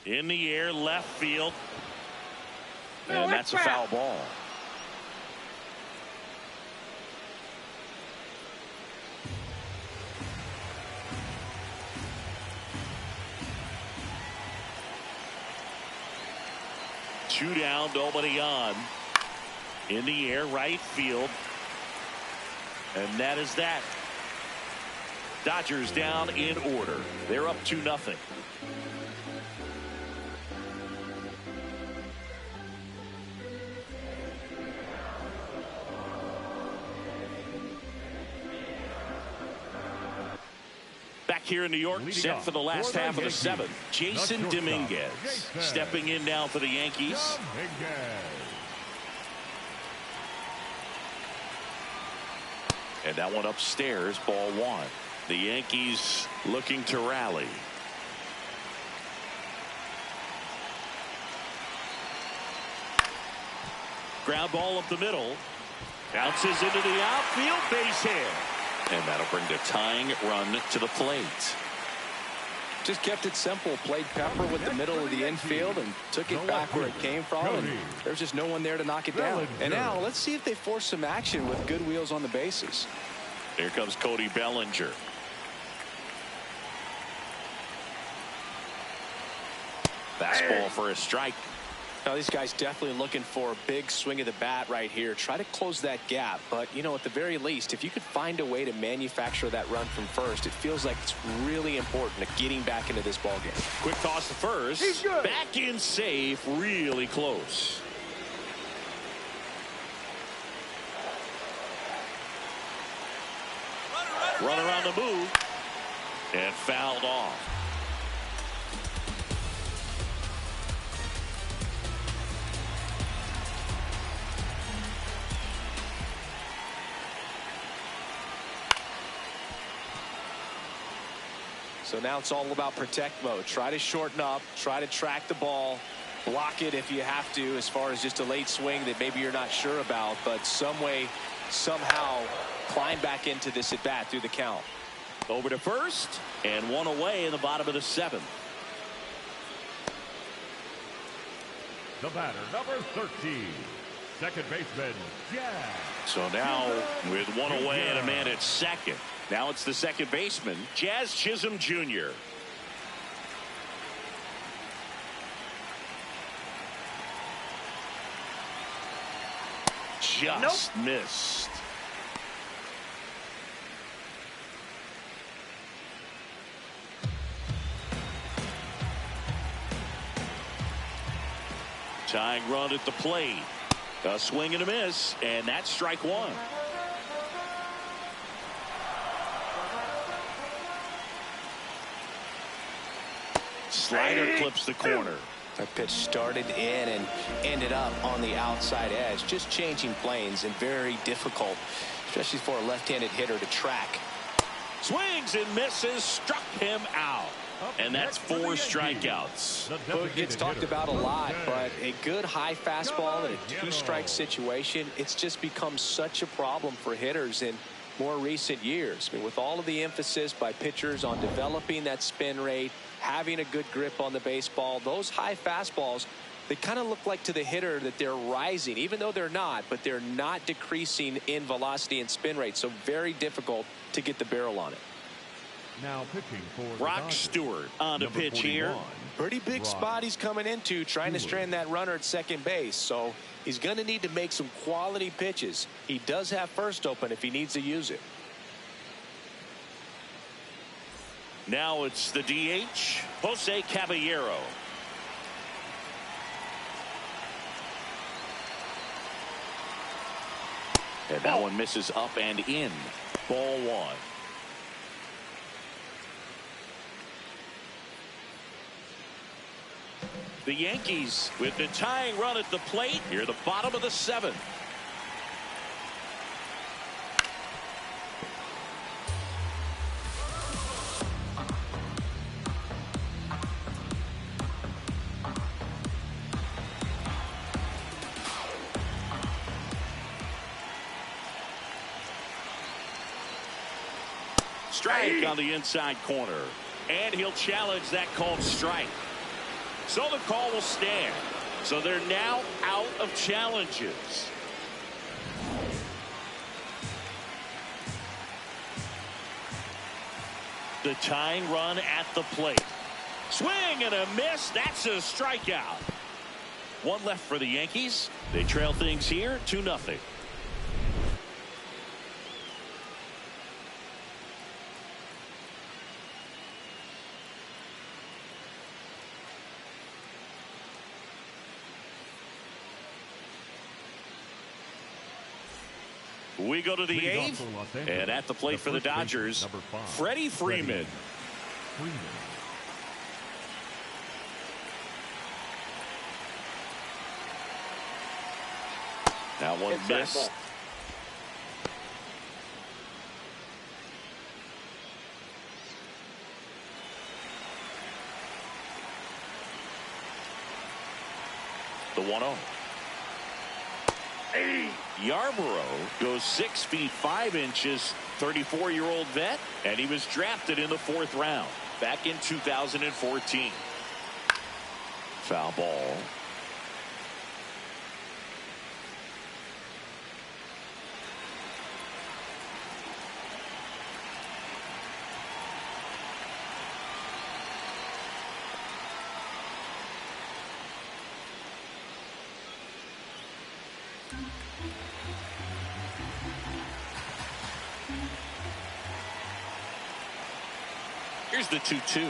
In the air, left field. And that's a foul ball. Two down, nobody on. In the air, right field. And that is that. Dodgers down in order. They're up 2-0. Back here in New York, set for the last half of the 7th. Jason Dominguez stepping in now for the Yankees. And that one upstairs, ball one. The Yankees looking to rally. Ground ball up the middle. Bounces into the outfield, base hit. And that'll bring the tying run to the plate. Just kept it simple. Played Pepper with the middle of the infield and took it back where it came from. And there's just no one there to knock it down. And now let's see if they force some action with good wheels on the bases. Here comes Cody Bellinger. Fastball for a strike. Now these guys definitely looking for a big swing of the bat right here. Try to close that gap. But, you know, at the very least, if you could find a way to manufacture that run from first, it feels like it's really important to getting back into this ball game. Quick toss to first. Back in safe. Really close. Runner on the move. And fouled off. So now it's all about protect mode. Try to shorten up, try to track the ball, block it if you have to, as far as just a late swing that maybe you're not sure about, but some way, somehow climb back into this at bat through the count. Over to first, and one away in the bottom of the 7th. The batter, number 13, second baseman, Jazz. So now with one away and a man at second. Now it's the second baseman, Jazz Chisholm Jr. Just missed. Tying run at the plate. A swing and a miss, and that's strike one. Slider clips the corner. That pitch started in and ended up on the outside edge, just changing planes, and very difficult, especially for a left-handed hitter, to track. Swings and misses, struck him out. And that's 4 strikeouts. It gets talked about a lot, but a good high fastball in a 2-strike situation, it's just become such a problem for hitters in more recent years. I mean, with all of the emphasis by pitchers on developing that spin rate, having a good grip on the baseball, those high fastballs, they kind of look like to the hitter that they're rising, even though they're not, but they're not decreasing in velocity and spin rate. So very difficult to get the barrel on it. Now pitching for Brock Stewart on the pitch here. Pretty big spot he's coming into, trying to strand that runner at second base. So he's going to need to make some quality pitches. He does have first open if he needs to use it. Now it's the DH, Jose Caballero. And that one misses up and in. Ball 1. The Yankees with the tying run at the plate here, the bottom of the 7th. Strike on the inside corner, and he'll challenge that called strike. So the call will stand. So they're now out of challenges. The tying run at the plate. Swing and a miss. That's a strikeout. One left for the Yankees. They trail things here 2-0. We go to the 8th, and at the plate for the Dodgers, Freddie Freeman. That one missed. The 1-0. Yarborough goes 6 feet 5 inches, 34-year-old vet, and he was drafted in the 4th round back in 2014. Foul ball. Here's the 2-2.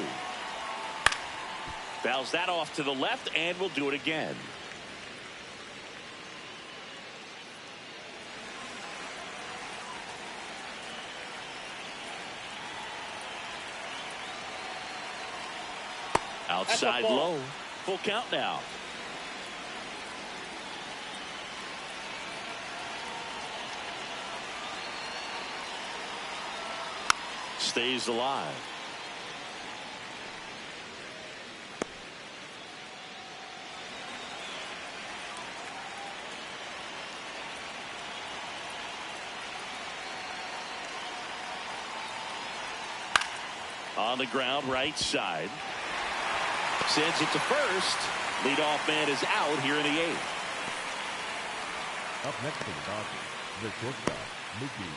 Fouls that off to the left, and we'll do it again. Outside low. Full count now. Stays alive. On the ground, right side. Sends it to first. Leadoff man is out here in the 8th. Up next for the Dodgers, the shortstop, Mookie.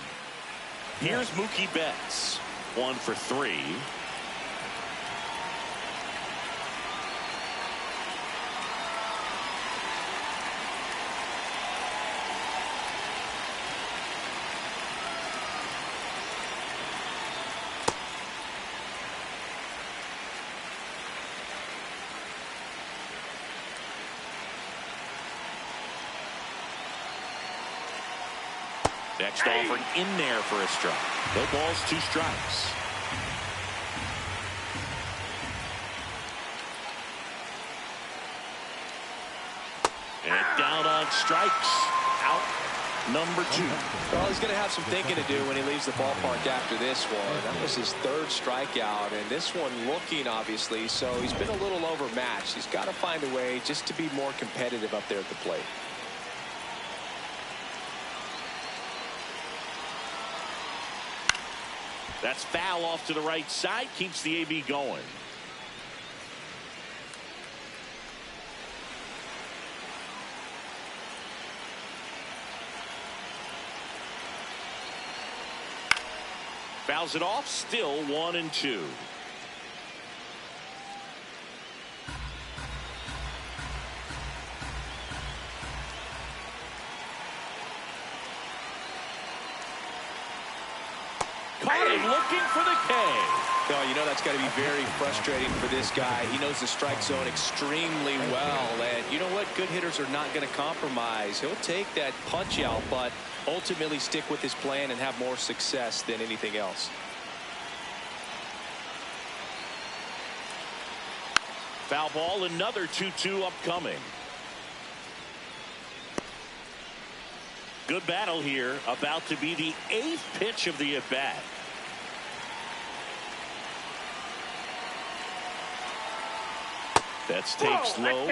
Here's Mookie Betts. 1 for 3. Next offering in there for a strike. No balls, 2 strikes. And down on strikes. Out number 2. Well, he's going to have some thinking to do when he leaves the ballpark after this one. That was his 3rd strikeout, and this one looking, obviously, so he's been a little overmatched. He's got to find a way just to be more competitive up there at the plate. That's foul off to the right side. Keeps the AB going. Fouls it off. Still 1-2. Caught him looking for the K. No, you know that's got to be very frustrating for this guy. He knows the strike zone extremely well, and you know what? Good hitters are not going to compromise. He'll take that punch out, but ultimately stick with his plan and have more success than anything else. Foul ball, another 2-2 upcoming. Good battle here. About to be the 8th pitch of the at-bat. That's takes low.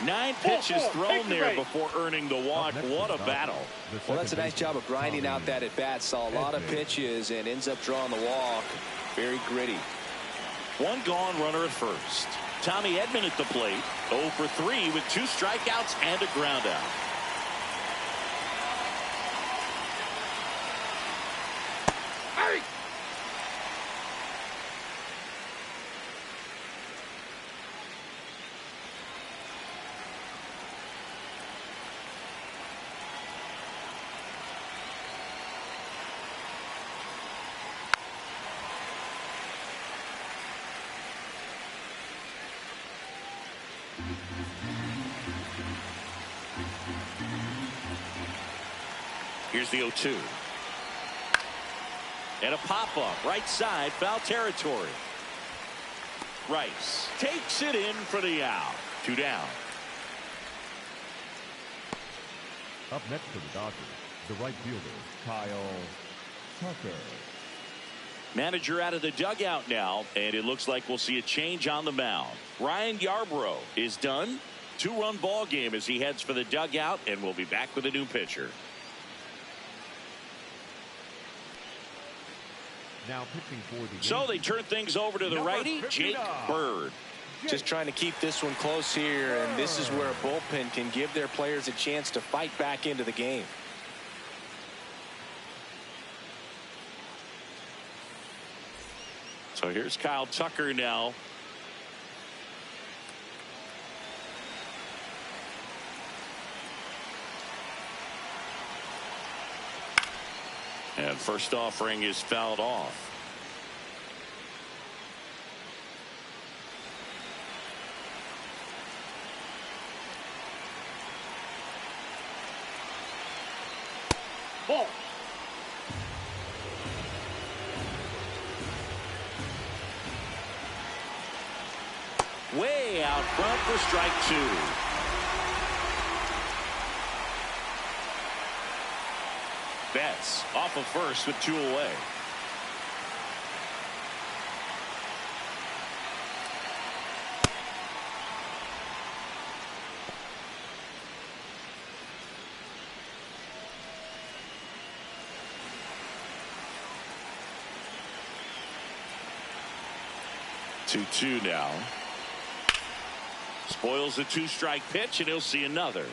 9 pitches thrown there before earning the walk. What a battle. Well, that's a nice job of grinding out that at-bat. Saw a lot of pitches and ends up drawing the walk. Very gritty. 1 gone, runner at first. Tommy Edman at the plate. 0 for 3 with 2 strikeouts and a ground out. Here's the 0-2. And a pop-up right side, foul territory. Rice takes it in for the out. 2 down. Up next for the Dodgers, the right fielder, Kyle Tucker. Manager out of the dugout now, and it looks like we'll see a change on the mound. Ryan Yarbrough is done. 2-run ball game as he heads for the dugout, and we'll be back with a new pitcher. Now pitching for the So they turn things over to the righty, Jake Bird. Just trying to keep this one close here, and this is where a bullpen can give their players a chance to fight back into the game. So here's Kyle Tucker now. And first offering is fouled off. Ball. Way out front for strike 2. Betts off of first with 2 away. 2-2 now. Spoils the 2-strike pitch, and he'll see another.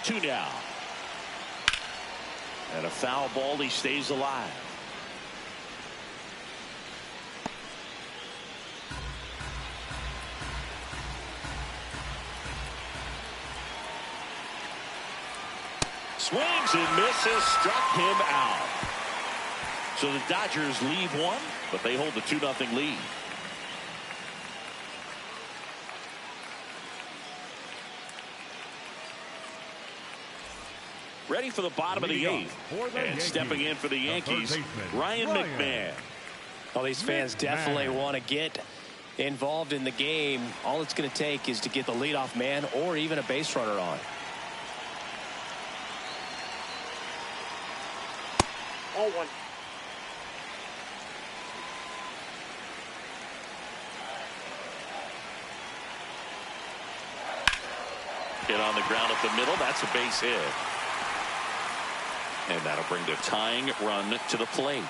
Two now. And a foul ball. He stays alive. Swings and misses, struck him out. So the Dodgers leave one, but they hold the 2-0 lead. Ready for the bottom of the 8th. And stepping in for the Yankees, Ryan McMahon. Well, these fans definitely want to get involved in the game. All it's going to take is to get the leadoff man or even a base runner on. 0-1. Hit on the ground up the middle. That's a base hit. And that'll bring the tying run to the plate.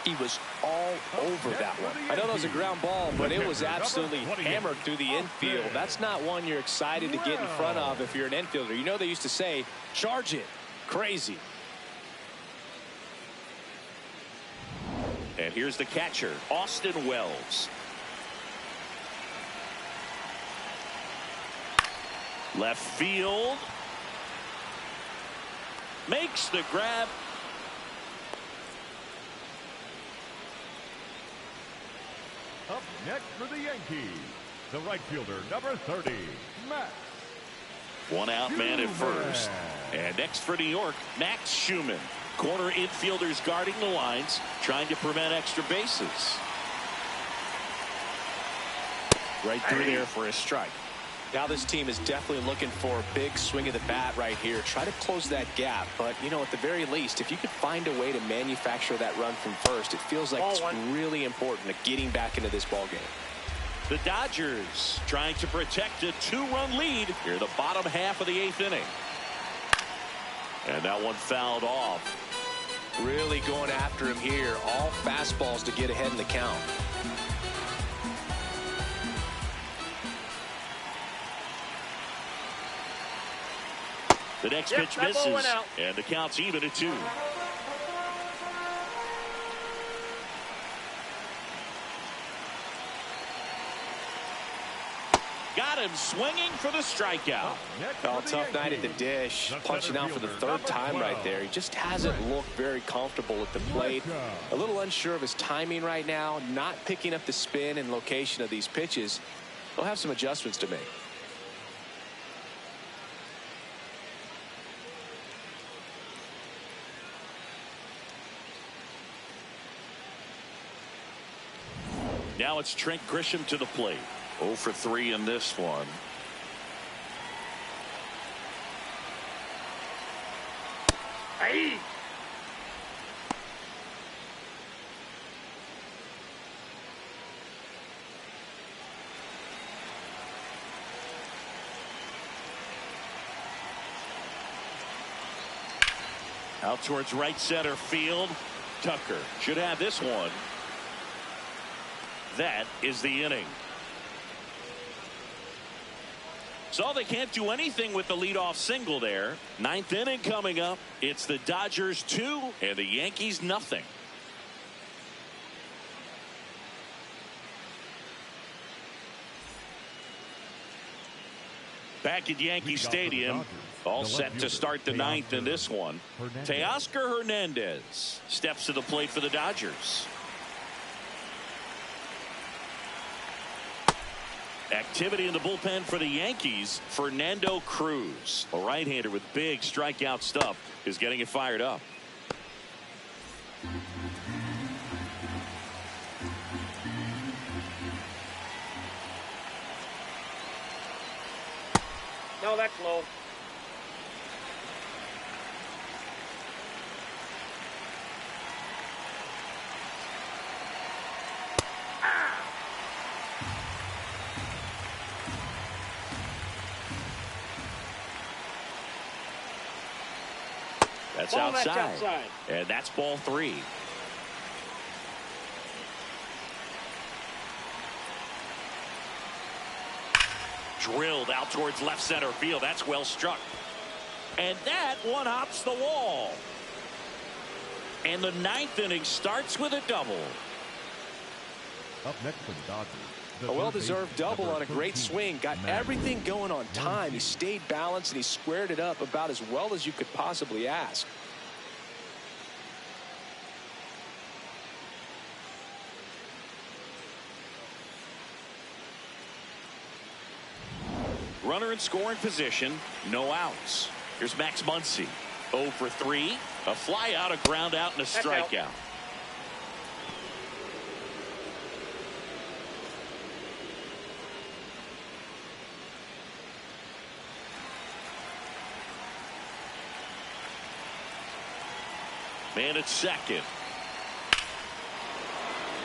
He was all over that one. I know that was a ground ball, but it was absolutely hammered through the infield. That's not one you're excited to get in front of if you're an infielder. You know, they used to say, charge it. Crazy. And here's the catcher, Austin Wells. Left field. Makes the grab. Up next for the Yankees, the right fielder, number 30, Max. One out man at first. And next for New York, Max Schumann. Corner infielders guarding the lines, trying to prevent extra bases. Right through there for a strike. Now this team is definitely looking for a big swing of the bat right here. Try to close that gap. But, you know, at the very least, if you could find a way to manufacture that run from first, it feels like it's really important to getting back into this ball game. The Dodgers trying to protect a 2-run lead here in the bottom half of the 8th inning. And that one fouled off. Really going after him here. All fastballs to get ahead in the count. The next pitch misses, and the count's even at 2. Got him swinging for the strikeout. Oh, tough night at the dish. Punching out for the 3rd time right there. He just hasn't looked very comfortable at the plate. A little unsure of his timing right now. Not picking up the spin and location of these pitches. He'll have some adjustments to make. Now it's Trent Grisham to the plate. 0 for 3 in this one. Hey. Out towards right center field. Tucker should have this one. That is the inning. So they can't do anything with the leadoff single there. 9th inning coming up. It's the Dodgers 2 and the Yankees nothing. Back at Yankee Stadium, all set to start the 9th in this one. Teoscar Hernandez steps to the plate for the Dodgers. Activity in the bullpen for the Yankees. Fernando Cruz, a right-hander with big strikeout stuff, is getting it fired up. No, that's low. That's Ball, outside. that's outside. And that's ball 3. Drilled out towards left center field. That's well struck. And that one hops the wall. And the 9th inning starts with a double. Up next for the Dodgers. A well-deserved double on a great swing. Got everything going on time. He stayed balanced and he squared it up about as well as you could possibly ask. Runner in scoring position. No outs. Here's Max Muncy. 0 for 3. A fly out, a ground out, and a strikeout. Man at second.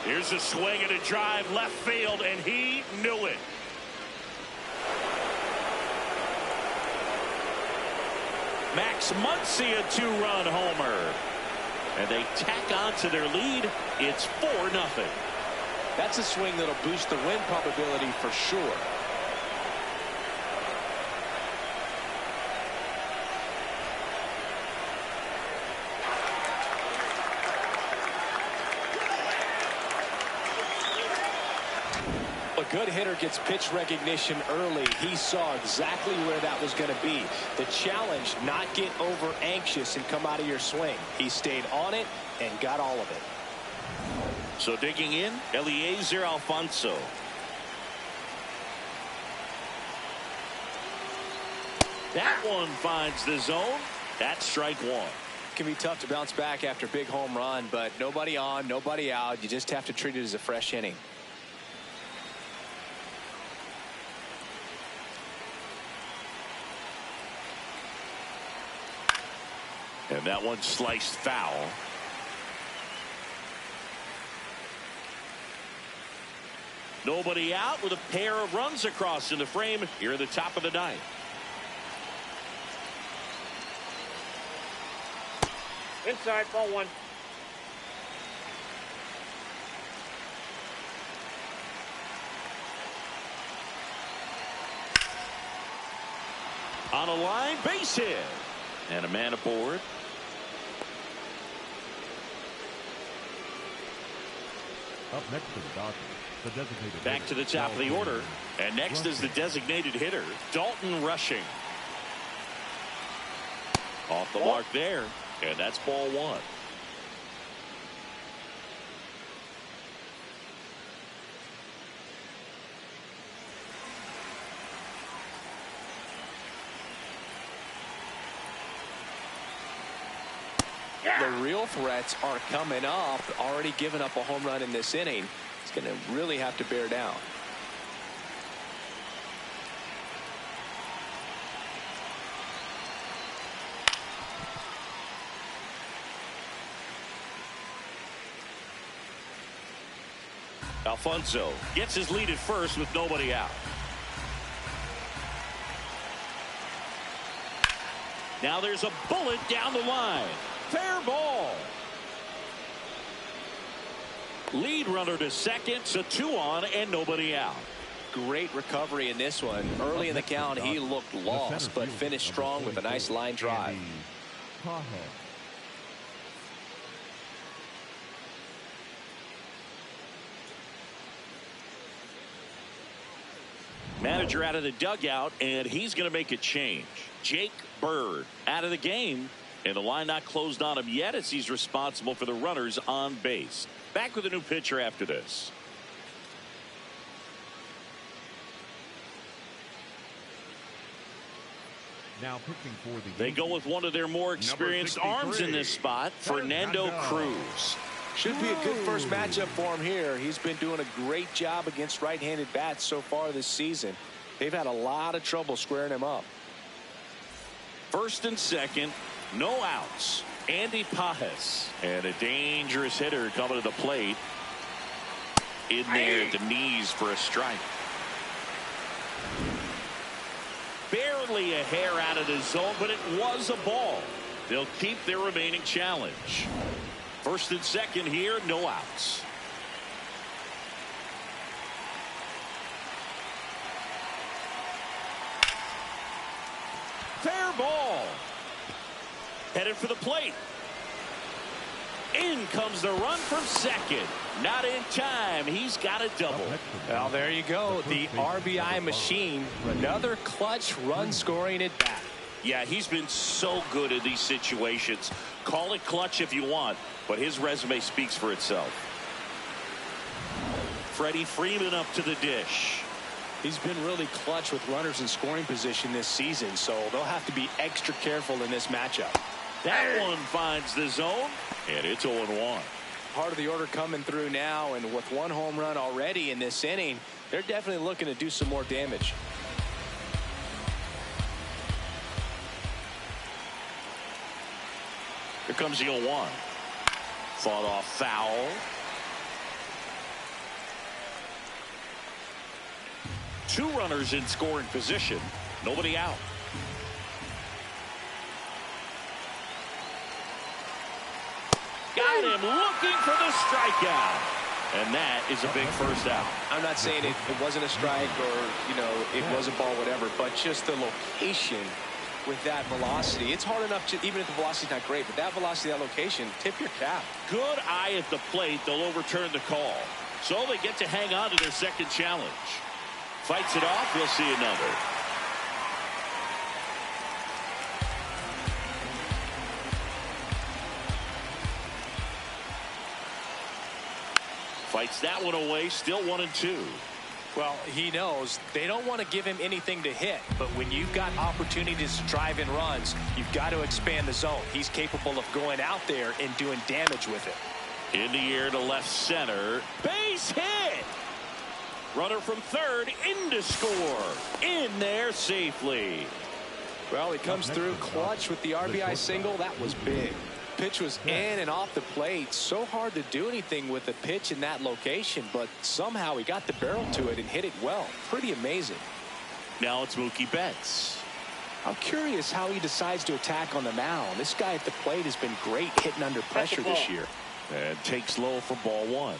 Here's a swing and a drive left field, and he knew it. Max Muncy, a 2-run homer. And they tack on to their lead. It's 4-0. That's a swing that'll boost the win probability for sure. A good hitter gets pitch recognition early. He saw exactly where that was going to be. The challenge, not get over anxious and come out of your swing. He stayed on it and got all of it. So digging in, Eliezer Alfonso. That one finds the zone. That's strike 1. It can be tough to bounce back after a big home run, but nobody on, nobody out. You just have to treat it as a fresh inning. And that one sliced foul. Nobody out with a pair of runs across in the frame here at the top of the 9th. Inside, ball 1. On a line, base hit. And a man aboard. Up next to the Dodgers, the designated Back hitter, to the top of the Dalton order. And next is the designated hitter, Dalton Rushing. Off the mark there. And that's ball 1. The real threats are coming up. Already given up a home run in this inning. It's going to really have to bear down. Alfonso gets his lead at first with nobody out. Now there's a bullet down the line. Fair ball. Lead runner to second, so 2 on and nobody out. Great recovery in this one. Early in the count, he looked lost, but finished strong with a nice line drive. Manager out of the dugout, and he's going to make a change. Jake Bird out of the game, and the line not closed on him yet as he's responsible for the runners on base. Back with a new pitcher after this. Now pitching for the They go with one of their more experienced arms in this spot, Fernando Cruz. Should be a good first matchup for him here. He's been doing a great job against right-handed bats so far this season. They've had a lot of trouble squaring him up. First and second, no outs. Andy Pajes, and a dangerous hitter coming to the plate. In there at the knees for a strike. Barely a hair out of the zone, but it was a ball. They'll keep their remaining challenge. First and second here, no outs. Fair ball. Headed for the plate. In comes the run from second. Not in time. He's got a double. Well, there you go. The RBI machine. Another clutch run scoring at bat. Yeah, he's been so good in these situations. Call it clutch if you want, but his resume speaks for itself. Freddie Freeman up to the dish. He's been really clutch with runners in scoring position this season, so they'll have to be extra careful in this matchup. That one finds the zone, and it's 0-1. Part of the order coming through now, and with one home run already in this inning, they're definitely looking to do some more damage. Here comes the 0-1. Fought off foul. Two runners in scoring position. Nobody out. Got him looking for the strikeout. And that is a big first out. I'm not saying it wasn't a strike or, it was a ball, whatever, but just the location with that velocity. It's hard enough, even if the velocity's not great, but that velocity, that location, tip your cap. Good eye at the plate. They'll overturn the call. So they get to hang on to their second challenge. Fights it off. We'll see another. Fights that one away. Still 1-2. Well, he knows they don't want to give him anything to hit, but when you've got opportunities to drive in runs, you've got to expand the zone. He's capable of going out there and doing damage with it. In the air to left center. Base hit. Runner from third in to score. In there safely. Well, he comes through clutch with the RBI single. That was big. Pitch was in and off the plate. So hard to do anything with the pitch in that location, but somehow he got the barrel to it and hit it well. Pretty amazing. Now it's Mookie Betts. I'm curious how he decides to attack on the mound. This guy at the plate has been great hitting under pressure this year. And takes low for ball one.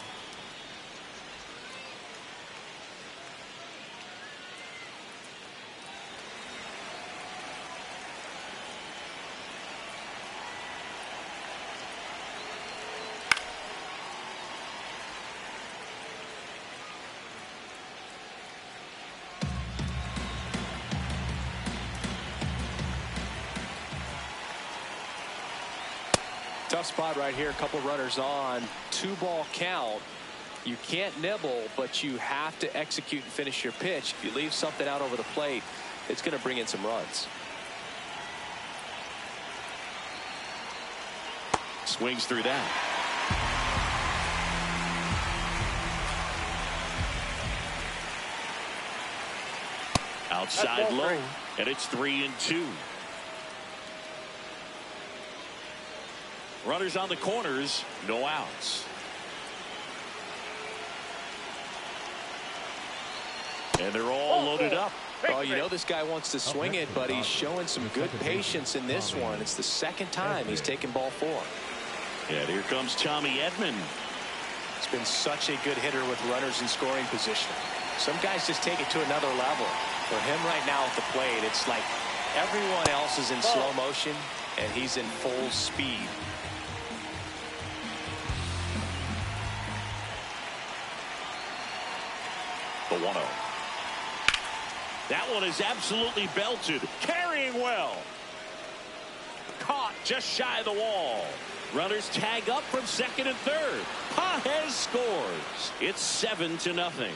Tough spot right here. A couple runners on. 2-ball count. You can't nibble, but you have to execute and finish your pitch. If you leave something out over the plate, it's going to bring in some runs. Swings through that. Outside low, and it's 3-2. Runners on the corners, no outs. And they're all loaded up. Oh, this guy wants to swing it, but he's showing some good patience in this one. It's the second time he's taken ball 4. And here comes Tommy Edman. He's been such a good hitter with runners in scoring position. Some guys just take it to another level. For him right now at the plate, it's like everyone else is in slow motion, and he's in full speed. The 1-0. That one is absolutely belted. Carrying well. Caught just shy of the wall. Runners tag up from second and third. Pages scores. It's 7-0.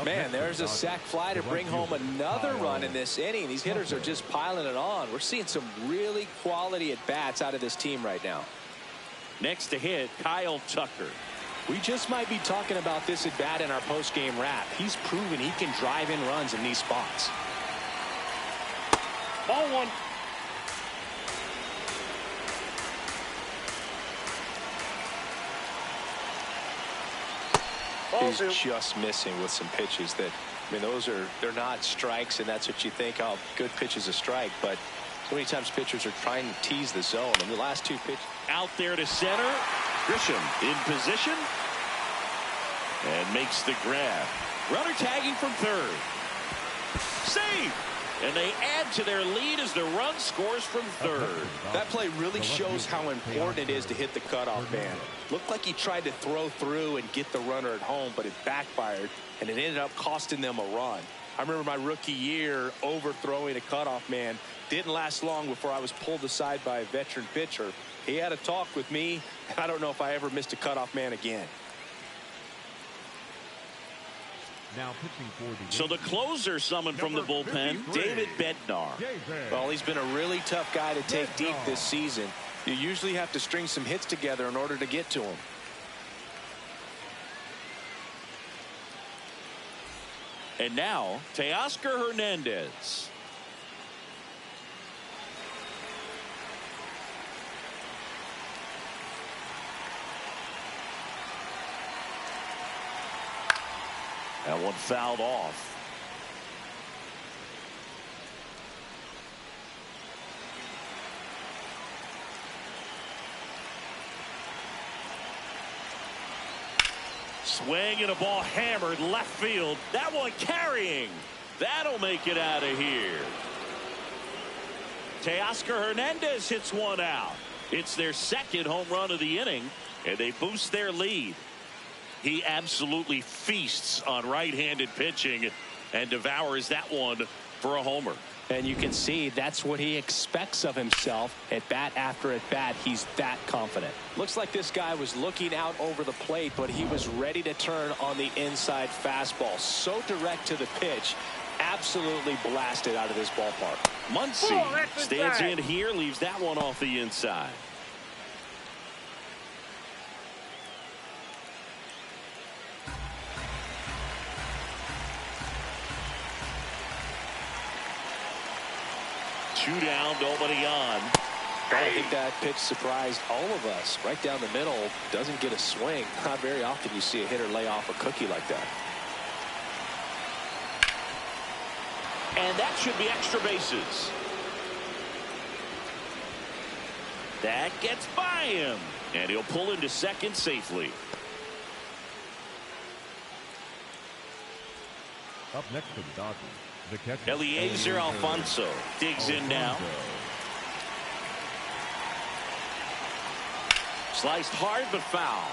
Man, there's a sac fly to bring home another run in this inning. These hitters are just piling it on. We're seeing some really quality at-bats out of this team right now. Next to hit, Kyle Tucker. We just might be talking about this at bat in our post-game wrap. He's proven he can drive in runs in these spots. Ball 1. He's just missing with some pitches that, they're not strikes, and that's what you think. Oh, good pitch is a strike, but How many times pitchers are trying to tease the zone? And the last two pitches. Out there to center. Grisham in position. And makes the grab. Runner tagging from third. Save. And they add to their lead as the run scores from third. That play really shows how important it is to hit the cutoff man. Looked like he tried to throw through and get the runner at home, but it backfired, and it ended up costing them a run. I remember my rookie year overthrowing a cutoff man. Didn't last long before I was pulled aside by a veteran pitcher. He had a talk with me, and I don't know if I ever missed a cutoff man again. Now pitching for the So the closer summoned from the bullpen, David Bednar. Well, he's been a really tough guy to take deep this season. You usually have to string some hits together in order to get to him. And now, Teoscar Hernandez. That one fouled off. Swing and a ball hammered left field. That one carrying. That'll make it out of here. Teoscar Hernandez hits one out. It's their second home run of the inning, and they boost their lead. He absolutely feasts on right-handed pitching and devours that one for a homer. And you can see that's what he expects of himself at bat after at bat. He's that confident. Looks like this guy was looking out over the plate, but he was ready to turn on the inside fastball. So direct to the pitch. Absolutely blasted out of this ballpark. Muncy stands in here, leaves that one off the inside. Two down, nobody on. I think that pitch surprised all of us. Right down the middle, doesn't get a swing. Not very often you see a hitter lay off a cookie like that. And that should be extra bases. That gets by him. And he'll pull into second safely. Up next to the Dodgers, the catcher, Eliezer Alfonso digs in now. Sliced hard but foul.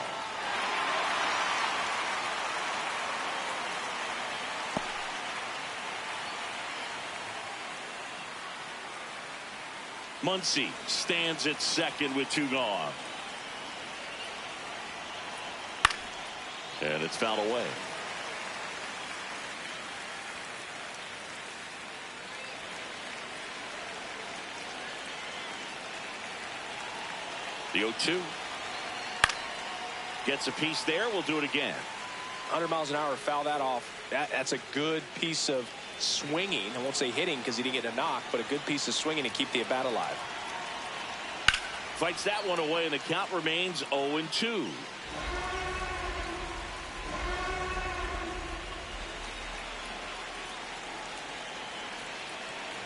Muncy stands at second with two gone. And it's fouled away. The 0-2. Gets a piece there. We'll do it again. 100 miles an hour, foul that off. That's a good piece of swinging. I won't say hitting because he didn't get a knock, but a good piece of swinging to keep the at bat alive. Fights that one away, and the count remains 0-2.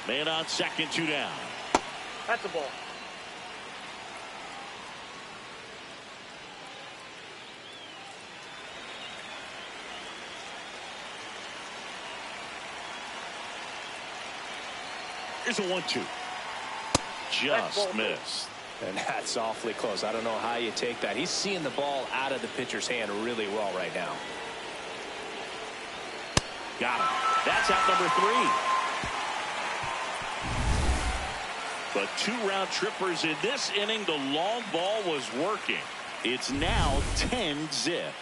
Man on second, two down. That's a ball. Here's a 1-2. Just missed. And that's awfully close. I don't know how you take that. He's seeing the ball out of the pitcher's hand really well right now. Got him. That's out number 3. But two round trippers in this inning. The long ball was working. It's now 10-zip.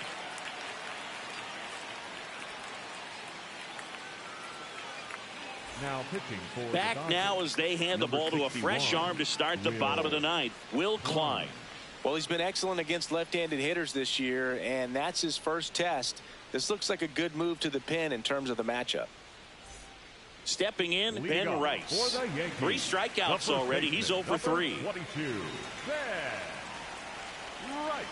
Now pitching for Back now as they hand the ball to a fresh arm to start the bottom of the ninth. Will Klein. Well, he's been excellent against left-handed hitters this year, and that's his first test. This looks like a good move to the pen in terms of the matchup. Stepping in, Ben Rice. 3 strikeouts already. He's 0 for 3. 22. Ben Rice.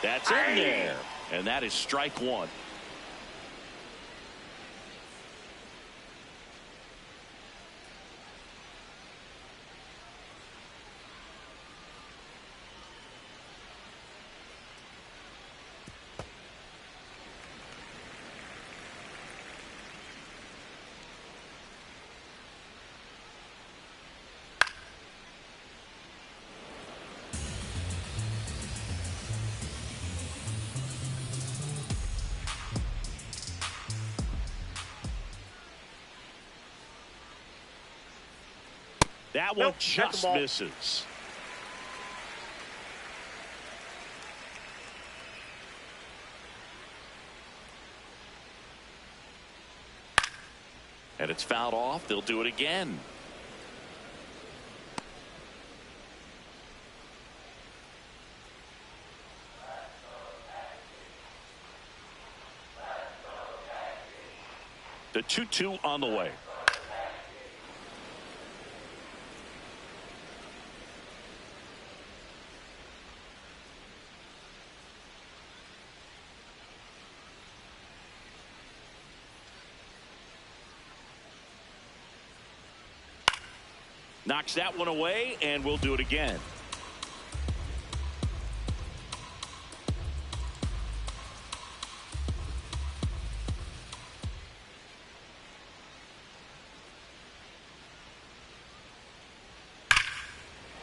That's in there. And that is strike 1. That one Nope, that's the just ball. misses. And it's fouled off. They'll do it again. The 2-2 on the way. Knocks that one away, and we'll do it again.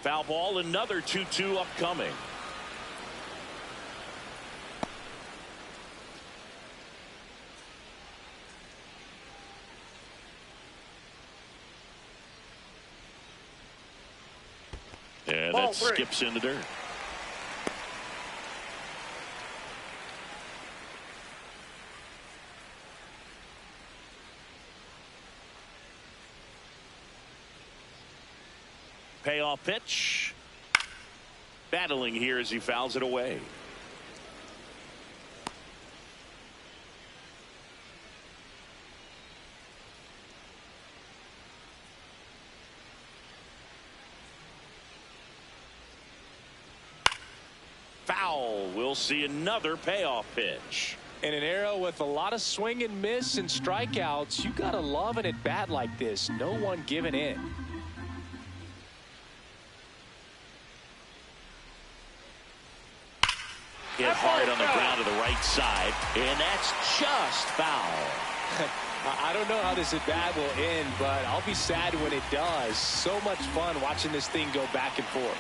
Foul ball, another 2-2 upcoming. And that skips in the dirt. Payoff pitch. Battling here as he fouls it away. Foul. We'll see another payoff pitch. In an era with a lot of swing and miss and strikeouts, you gotta love an at bat like this. No one giving in. Hit hard on the ground to the right side, and that's just foul. I don't know how this at bat will end, but I'll be sad when it does. So much fun watching this thing go back and forth.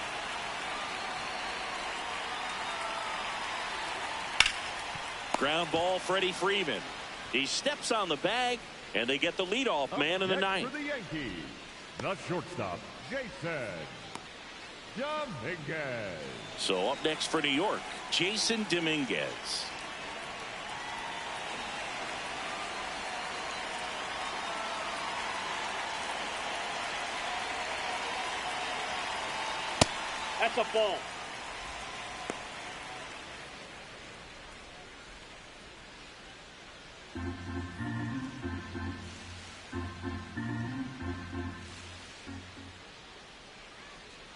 Ground ball, Freddie Freeman. He steps on the bag, and they get the leadoff man in the ninth. For the Yankees, the shortstop, Jason Dominguez. So up next for New York, Jason Dominguez. That's a ball.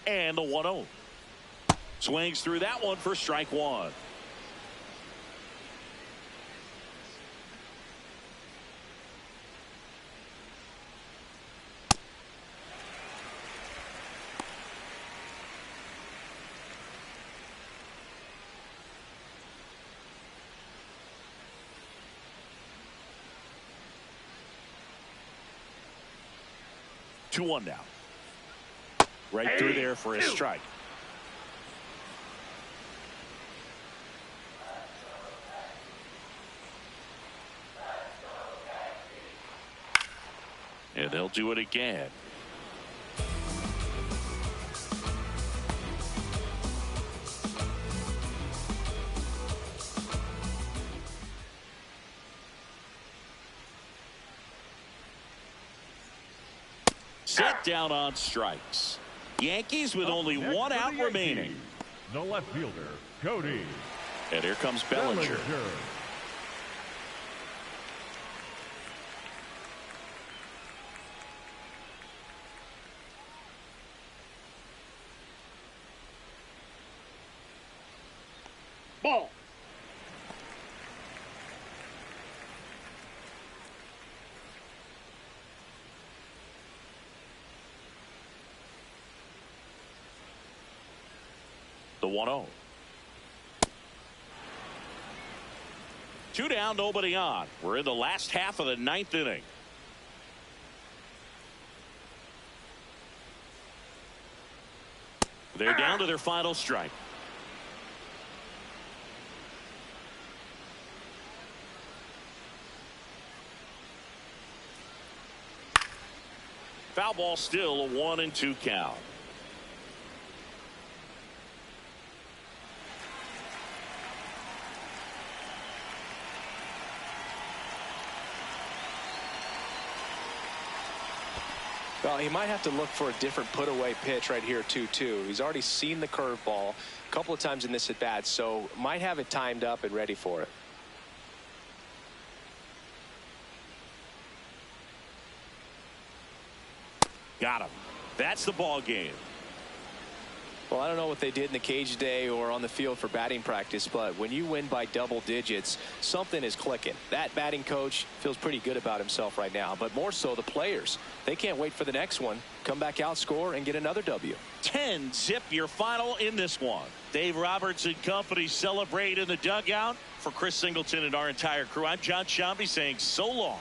And the 1-0. Swings through that one for strike one. Two one now. Right through there for a strike. And they'll do it again. Set down on strikes. Yankees with only one out remaining. The left fielder, Cody. And here comes Bellinger. Ball. The 1-0. Two down, nobody on. We're in the last half of the ninth inning. They're down to their final strike. Foul ball, still a 1-2 count. Well, he might have to look for a different put-away pitch right here, 2-2. He's already seen the curveball a couple of times in this at-bat, so might have it timed up and ready for it. Got him. That's the ball game. Well, I don't know what they did in the cage today or on the field for batting practice, but when you win by double digits, something is clicking. That batting coach feels pretty good about himself right now, but more so the players. They can't wait for the next one. Come back out, score, and get another W. 10-zip your final in this one. Dave Roberts and company celebrate in the dugout. For Chris Singleton and our entire crew, I'm John Shambi saying so long.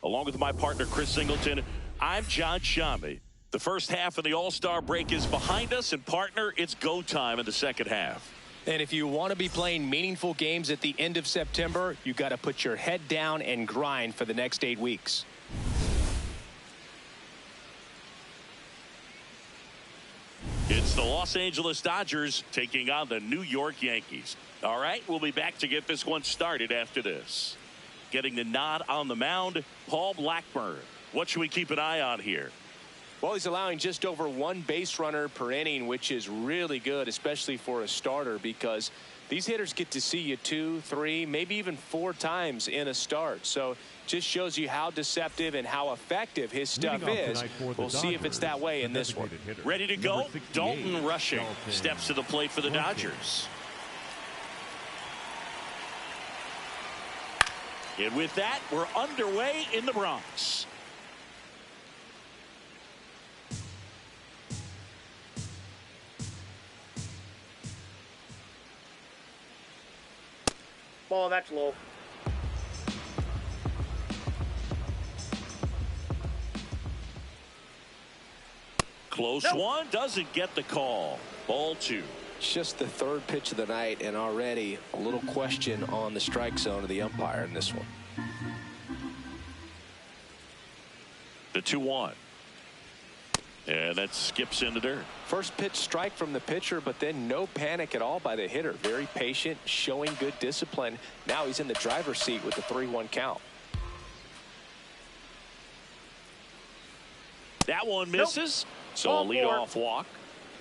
Along with my partner, Chris Singleton, I'm John Shammy. The first half of the All-Star break is behind us, and partner, it's go time in the second half. And if you want to be playing meaningful games at the end of September, you got to put your head down and grind for the next 8 weeks. It's the Los Angeles Dodgers taking on the New York Yankees. All right, we'll be back to get this one started after this. Getting the nod on the mound, Paul Blackburn. What should we keep an eye on here? Well, he's allowing just over 1 base runner per inning, which is really good, especially for a starter, because these hitters get to see you 2, 3, maybe even 4 times in a start. So just shows you how deceptive and how effective his stuff is. We'll see if it's that way in this one. Ready to go? Dalton Rushing steps to the plate for the Dodgers. And with that, we're underway in the Bronx. Ball, that's low. Close one, doesn't get the call. Ball 2. It's just the 3rd pitch of the night, and already a little question on the strike zone of the umpire in this one. The 2-1. And that skips in the dirt. First pitch strike from the pitcher, but then no panic at all by the hitter. Very patient, showing good discipline. Now he's in the driver's seat with the 3-1 count. That one misses. So a leadoff walk.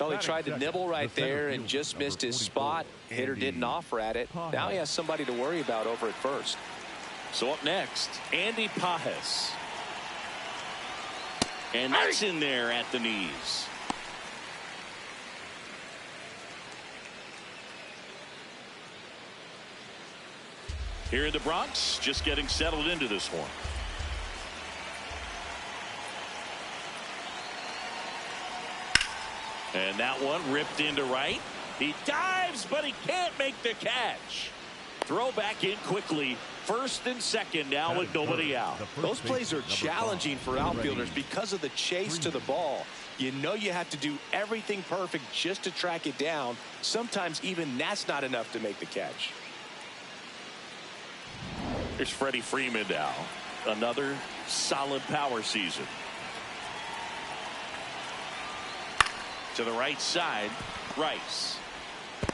Well, he tried to nibble right there and just missed his spot. Hitter didn't offer at it. Now he has somebody to worry about over at first. So up next, Andy Pajes. And that's in there at the knees. Here in the Bronx, just getting settled into this one. And that one ripped into right. He dives, but he can't make the catch. Throw back in quickly. 1st and 2nd now with nobody out. Those plays are challenging for outfielders because of the chase to the ball. You know you have to do everything perfect just to track it down. Sometimes even that's not enough to make the catch. Here's Freddie Freeman now. Another solid power season. To the right side, Rice.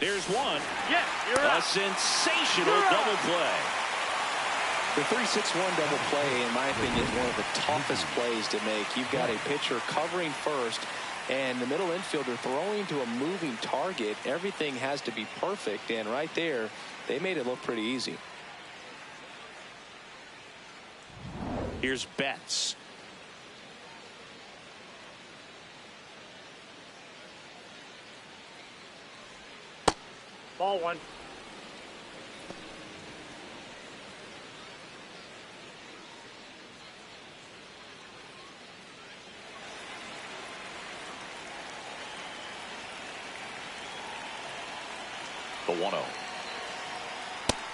There's one. Yeah, you're A up. sensational double play. The 3-6-1 double play, in my opinion, is one of the toughest plays to make. You've got a pitcher covering first and the middle infielder throwing to a moving target. Everything has to be perfect, and right there, they made it look pretty easy. Here's Betts. Ball 1. The 1-0.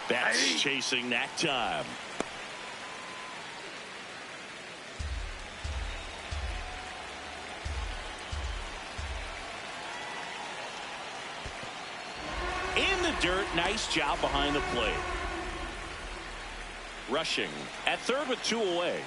Betts chasing that time. In the dirt, nice job behind the plate. Rushing at 3rd with 2 away.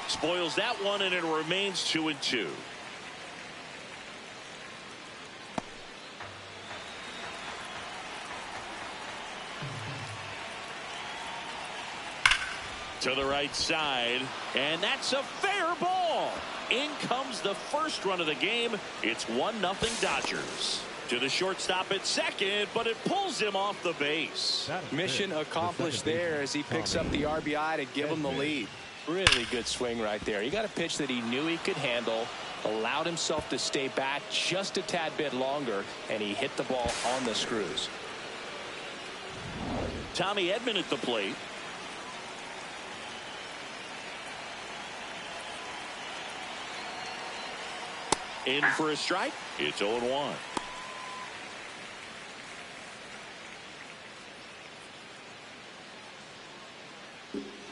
Spoils that one, and it remains 2-2. To the right side, and that's a fair ball. In comes the first run of the game. It's 1-0 Dodgers. To the shortstop at second, but it pulls him off the base. Mission accomplished there as he picks up the RBI to give him the lead. Really good swing right there. He got a pitch that he knew he could handle, allowed himself to stay back just a tad bit longer, and he hit the ball on the screws. Tommy Edman at the plate. In for a strike. It's 0-1.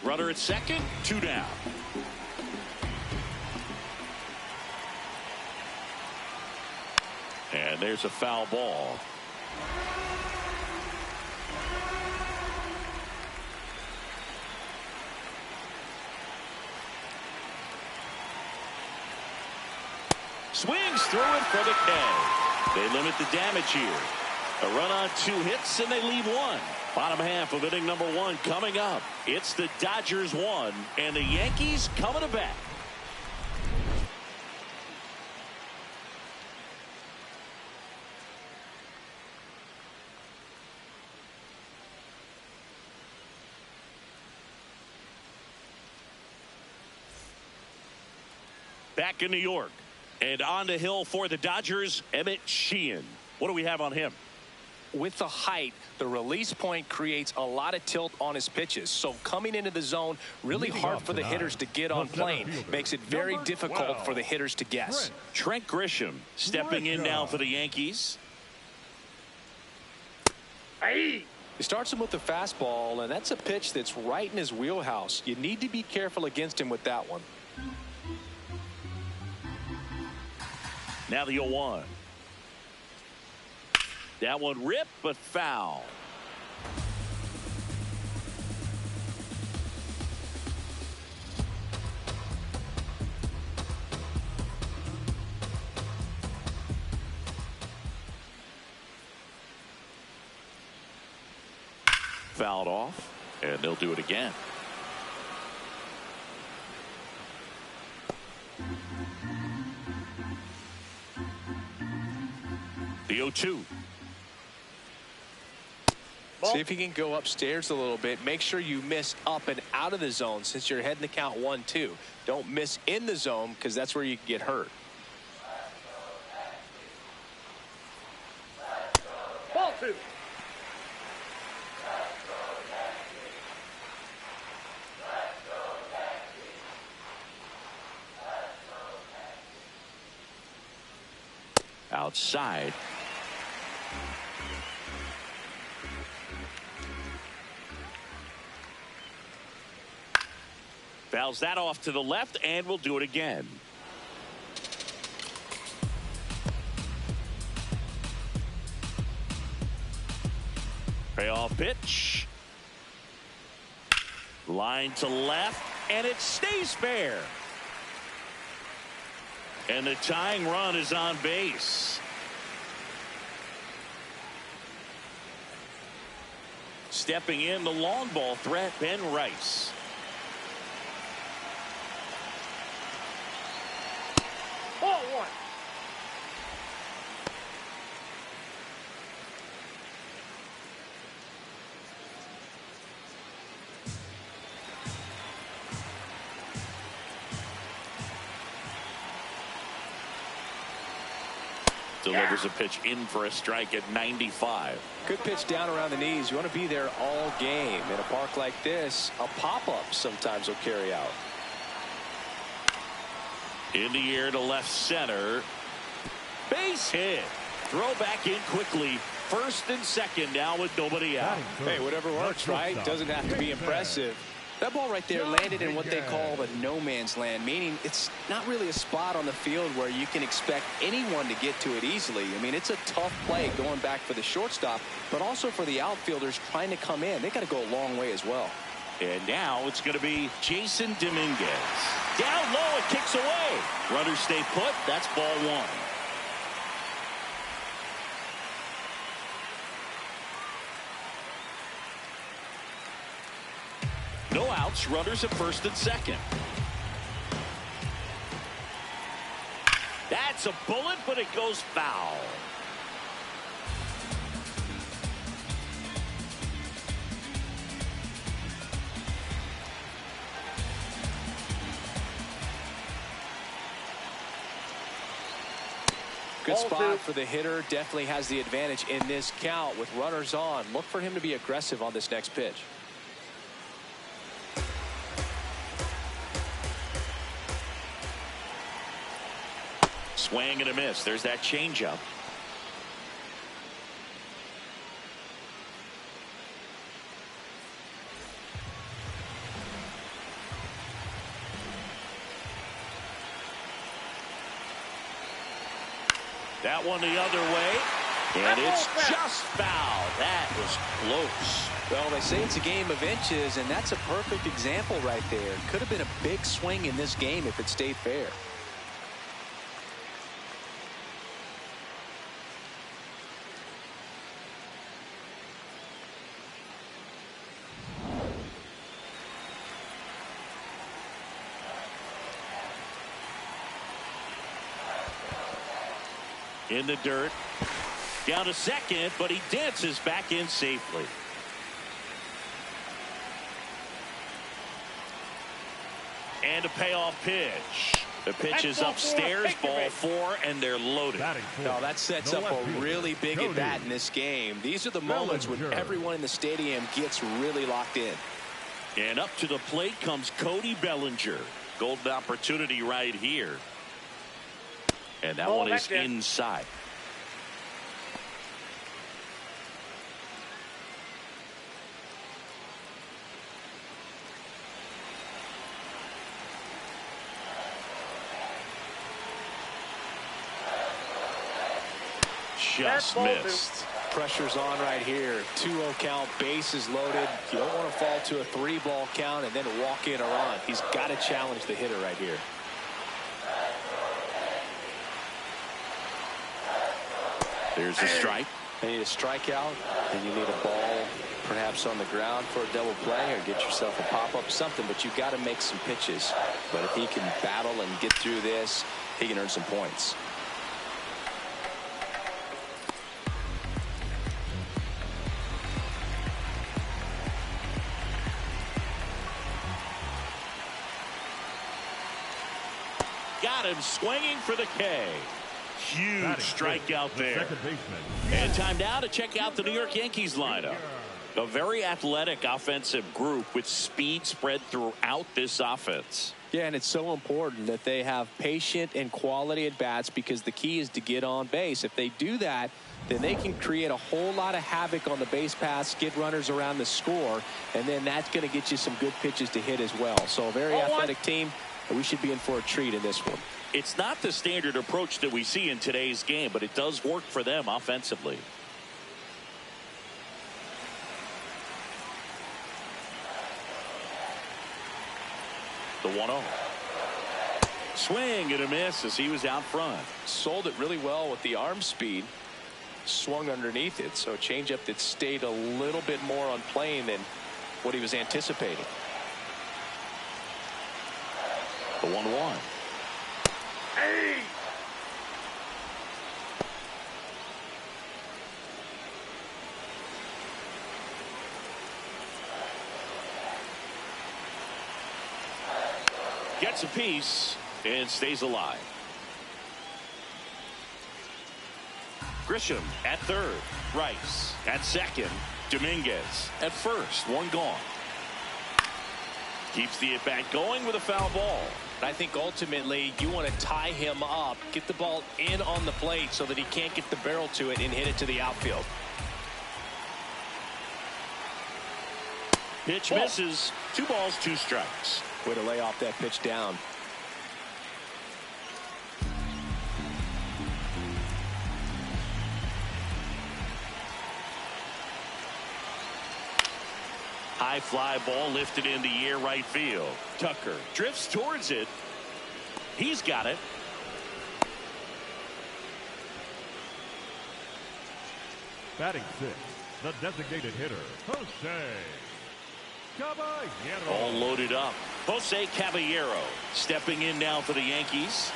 Runner at second, 2 down. And there's a foul ball. Swings through it for the K. They limit the damage here. A run on 2 hits and they leave 1. Bottom half of inning number 1 coming up. It's the Dodgers 1 and the Yankees coming to bat. Back in New York. And on the hill for the Dodgers, Emmett Sheehan. What do we have on him? With the height, the release point creates a lot of tilt on his pitches. So coming into the zone, really hard for the hitters to get on plane. Makes it very difficult for the hitters to guess. Trent Grisham stepping in now for the Yankees. He starts him with the fastball, and that's a pitch that's right in his wheelhouse. You need to be careful against him with that one. Now the 0-1. That one ripped, but foul. Fouled off, and they'll do it again. The 0-2. See if you can go upstairs a little bit. Make sure you miss up and out of the zone since you're heading the count 1-2. Don't miss in the zone because that's where you can get hurt. Ball 2. Outside. Fouls that off to the left, and we'll do it again. Payoff pitch. Line to left, and it stays fair. And the tying run is on base. Stepping in, the long ball threat, Ben Rice. Ball 1. Delivers a pitch in for a strike at 95. Good pitch down around the knees. You want to be there all game. In a park like this, a pop-up sometimes will carry out. In the air to left center. Base hit. Throw back in quickly. First and second now with nobody out. Hey, whatever works, right? Doesn't have to be impressive. That ball right there landed in what they call the no man's land, meaning it's not really a spot on the field where you can expect anyone to get to it easily. I mean, it's a tough play going back for the shortstop, but also for the outfielders trying to come in. They got to go a long way as well. And now it's going to be Jason Dominguez. Down low, it kicks away. Runners stay put. That's ball 1. No outs, runners at first and second. That's a bullet, but it goes foul. Good spot for the hitter. Definitely has the advantage in this count with runners on. Look for him to be aggressive on this next pitch. Swing and a miss. There's that changeup. That one the other way. And it's just foul. That was close. Well, they say it's a game of inches, and that's a perfect example right there. Could have been a big swing in this game if it stayed fair. In the dirt. Down to second, but he dances back in safely. And a payoff pitch. The pitch is upstairs, ball 4, and they're loaded. No, that sets up a really big at bat in this game. These are the moments when everyone in the stadium gets really locked in. And up to the plate comes Cody Bellinger. Golden opportunity right here. And that one is inside. Just missed. Pressure's on right here. 2-0 count, bases loaded. You don't want to fall to a 3-ball count and then walk in a run. He's got to challenge the hitter right here. There's a strike. You need a strikeout, and you need a ball perhaps on the ground for a double play, or get yourself a pop-up, something, but you've got to make some pitches. But if he can battle and get through this, he can earn some points. Got him swinging for the K. Huge strikeout there. And time now to check out the New York Yankees lineup. A very athletic offensive group with speed spread throughout this offense. Yeah, and it's so important that they have patient and quality at bats, because the key is to get on base. If they do that, then they can create a whole lot of havoc on the base paths, get runners around the score, and then that's going to get you some good pitches to hit as well. So a very athletic team. We should be in for a treat in this one. It's not the standard approach that we see in today's game, but it does work for them offensively. The 1-0. Swing and a miss as he was out front. Sold it really well with the arm speed. Swung underneath it, so changeup that stayed a little bit more on plane than what he was anticipating. The 1-1. Hey! Gets a piece and stays alive. Grisham at third. Rice at second. Dominguez at first. One gone. Keeps the at-bat going with a foul ball. I think ultimately you want to tie him up, get the ball in on the plate so that he can't get the barrel to it and hit it to the outfield. Pitch misses. 2 balls, 2 strikes. Way to lay off that pitch down. High fly ball lifted in the air right field. Tucker drifts towards it. He's got it. Batting 6, the designated hitter, Jose Caballero. All loaded up. Jose Caballero stepping in now for the Yankees.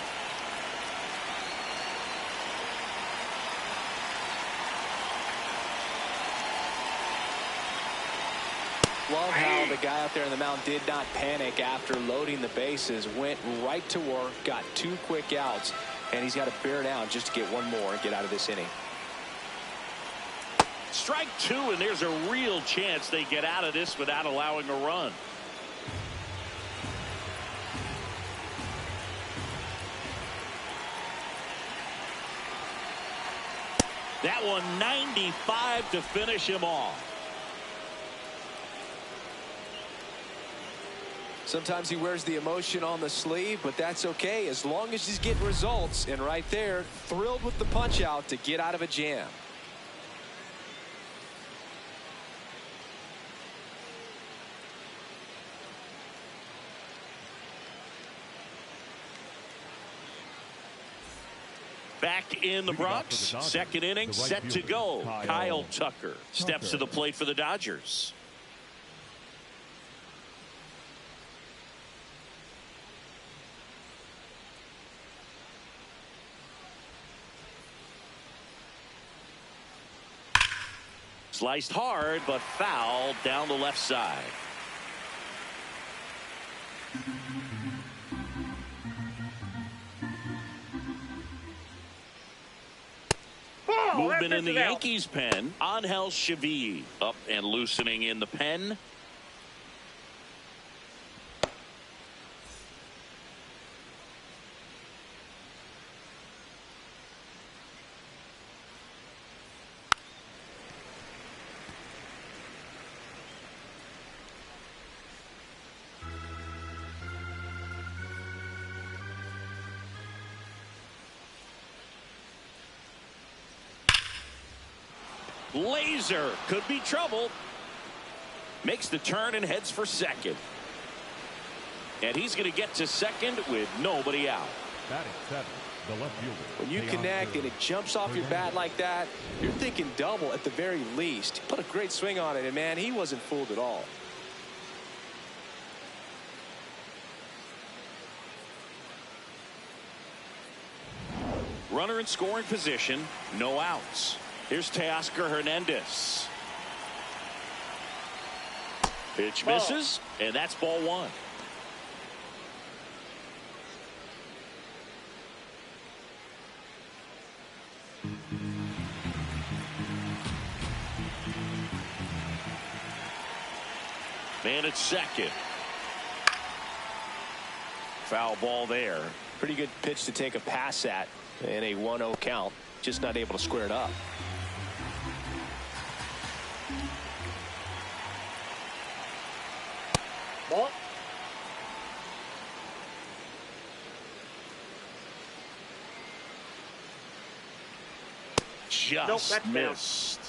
Love how the guy out there in the mound did not panic after loading the bases. Went right to work, got 2 quick outs, and he's got to bear down just to get one more and get out of this inning. Strike 2, and there's a real chance they get out of this without allowing a run. That one 95 to finish him off. Sometimes he wears the emotion on the sleeve, but that's okay as long as he's getting results. And right there, thrilled with the punch out to get out of a jam. Back in the Bronx, second inning set to go. Kyle Tucker steps to the plate for the Dodgers. Sliced hard, but foul down the left side. Movement in the Yankees pen. Angel Chevy up and loosening in the pen. Laser could be trouble. Makes the turn and heads for second. And he's going to get to second with nobody out. Batting seven, the left fielder. When you connect and it jumps off your bat like that, you're thinking double at the very least. Put a great swing on it, and man, he wasn't fooled at all. Runner in scoring position, no outs. Here's Teoscar Hernandez. Pitch misses, and that's ball one. Man at second. Foul ball there. Pretty good pitch to take a pass at in a 1-0 count. Just not able to square it up. Ball. Just missed.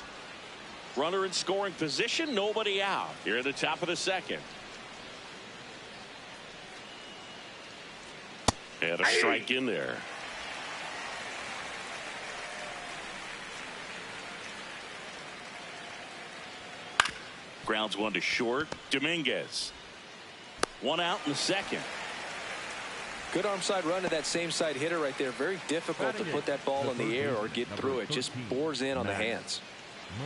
Runner in scoring position, nobody out. Here at the top of the second. And a strike in there. Grounds one to short. Dominguez. One out in the second. Good arm side run to that same side hitter right there. Very difficult to put that ball in the air or get through it. Just bores in on the hands.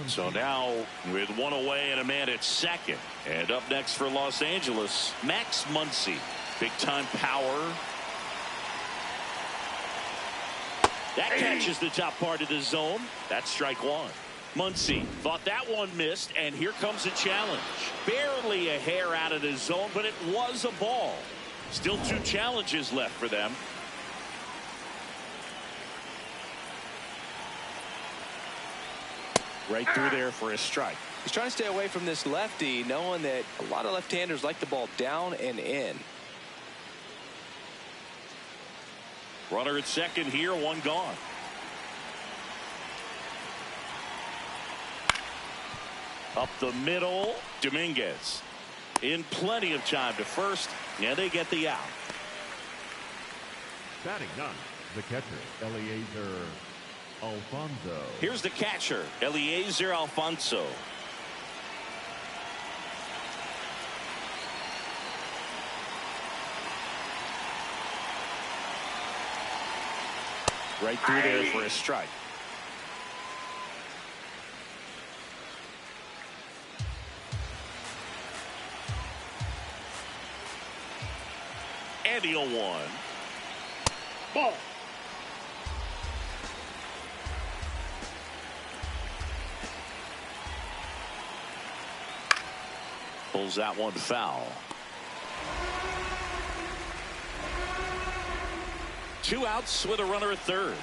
So now with one away and a man at second. And up next for Los Angeles, Max Muncy. Big time power. That catches the top part of the zone. That's strike one. Muncy thought that one missed, and here comes a challenge. Barely a hair out of the zone, but it was a ball. Still two challenges left for them. Right through there for a strike. He's trying to stay away from this lefty, knowing that a lot of left-handers like the ball down and in. Runner at second here, one gone. Up the middle, Dominguez. In plenty of time to first, and they get the out. Batting none, the catcher, Eliezer Alfonso. Here's the catcher, Eliezer Alfonso. Right through there for a strike. And the 0-1. Ball. Pulls that one foul. 2 outs with a runner at third.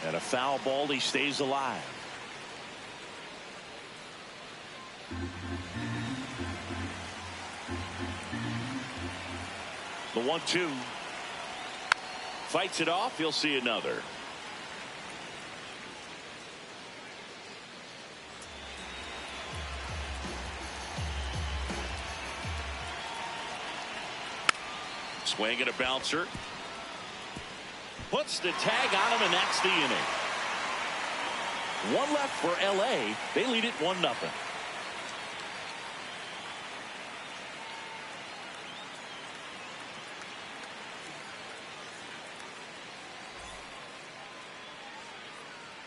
And a foul ball, he stays alive. The 1-2. Fights it off. You'll see another. Swing and a bouncer. Puts the tag on him, and that's the inning. One left for LA. They lead it 1-0.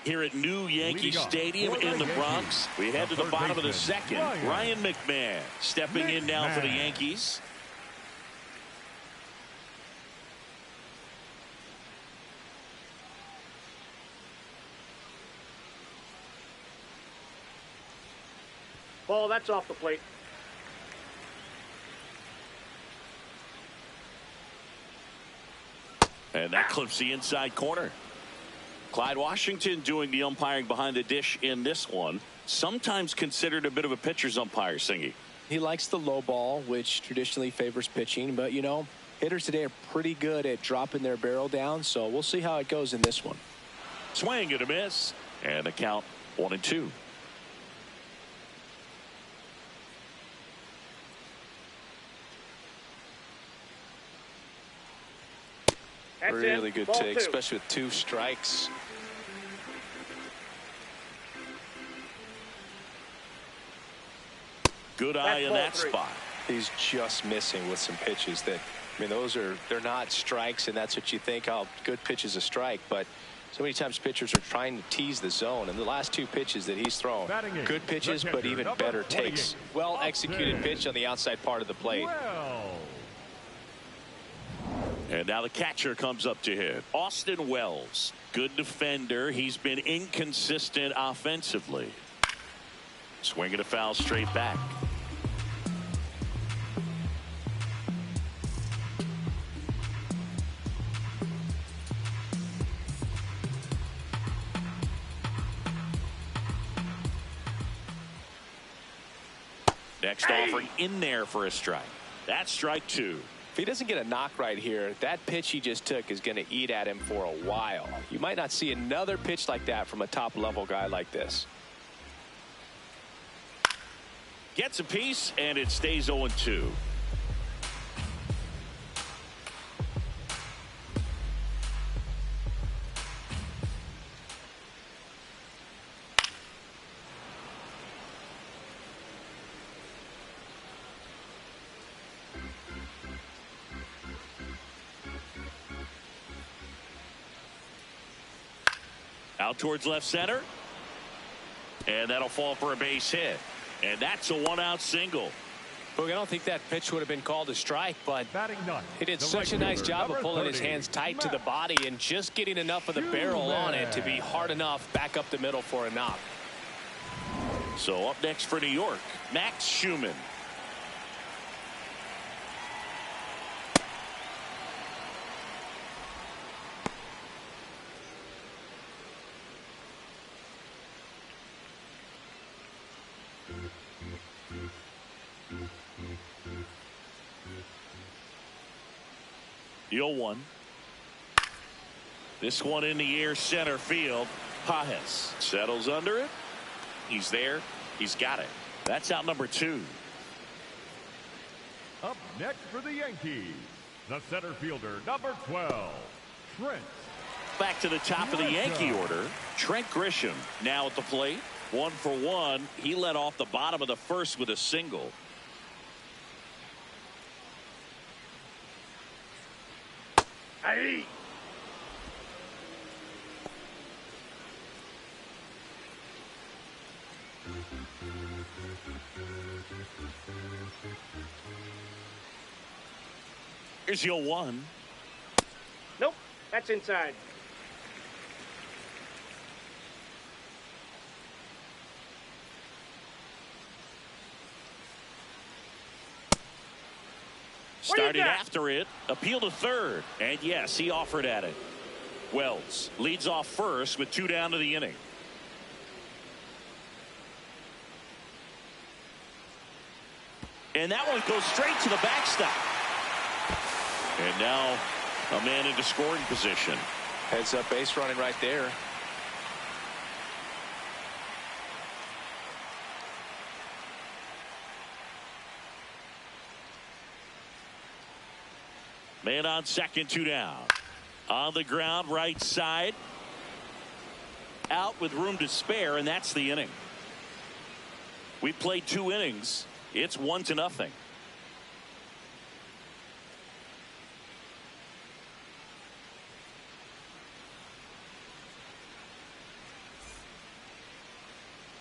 Here at New Yankee Stadium in the Bronx, we head to the bottom of the second. Ryan McMahon stepping in now for the Yankees. Ball, that's off the plate. And that clips the inside corner. Clyde Washington doing the umpiring behind the dish in this one. Sometimes considered a bit of a pitcher's umpire, Singy. He likes the low ball, which traditionally favors pitching. But, you know, hitters today are pretty good at dropping their barrel down. So we'll see how it goes in this one. Swing and a miss. And the count 1-2. That's really it. good Ball take, two. especially with 2 strikes. Good eye in that spot. He's just missing with some pitches that, I mean, they're not strikes, and that's what you think. Oh, good pitch is a strike, but so many times pitchers are trying to tease the zone, and the last 2 pitches that he's thrown, good pitches, but even better takes. Well executed pitch on the outside part of the plate. And now the catcher comes up to hit. Austin Wells, good defender. He's been inconsistent offensively. Swinging a foul straight back. Next offering in there for a strike. That's strike 2. If he doesn't get a knock right here, that pitch he just took is going to eat at him for a while. You might not see another pitch like that from a top-level guy like this. Gets a piece, and it stays 0-2. Out towards left center. And that'll fall for a base hit. And that's a 1-out single. Look, I don't think that pitch would have been called a strike, but he did such a nice job of pulling his hands tight to the body and just getting enough of the barrel on it to be hard enough back up the middle for a knock. So up next for New York, Max Schumann. The 0-1. This one in the air, center field. Pajes settles under it. He's there. He's got it. That's out number 2. Up next for the Yankees, the center fielder, number 12, Trent. Back to the top of the Yankee order. Trent Grisham now at the plate. 1 for 1. He led off the bottom of the first with a single. Hey. Here's your 1. Nope, that's inside. Started after it, appeal to third, and yes, he offered at it. Wells leads off first with 2 down to the inning. And that one goes straight to the backstop. And now a man into scoring position. Heads up base running right there. Man on second, 2 down. On the ground, right side. Out with room to spare, and that's the inning. We played 2 innings. It's 1-0.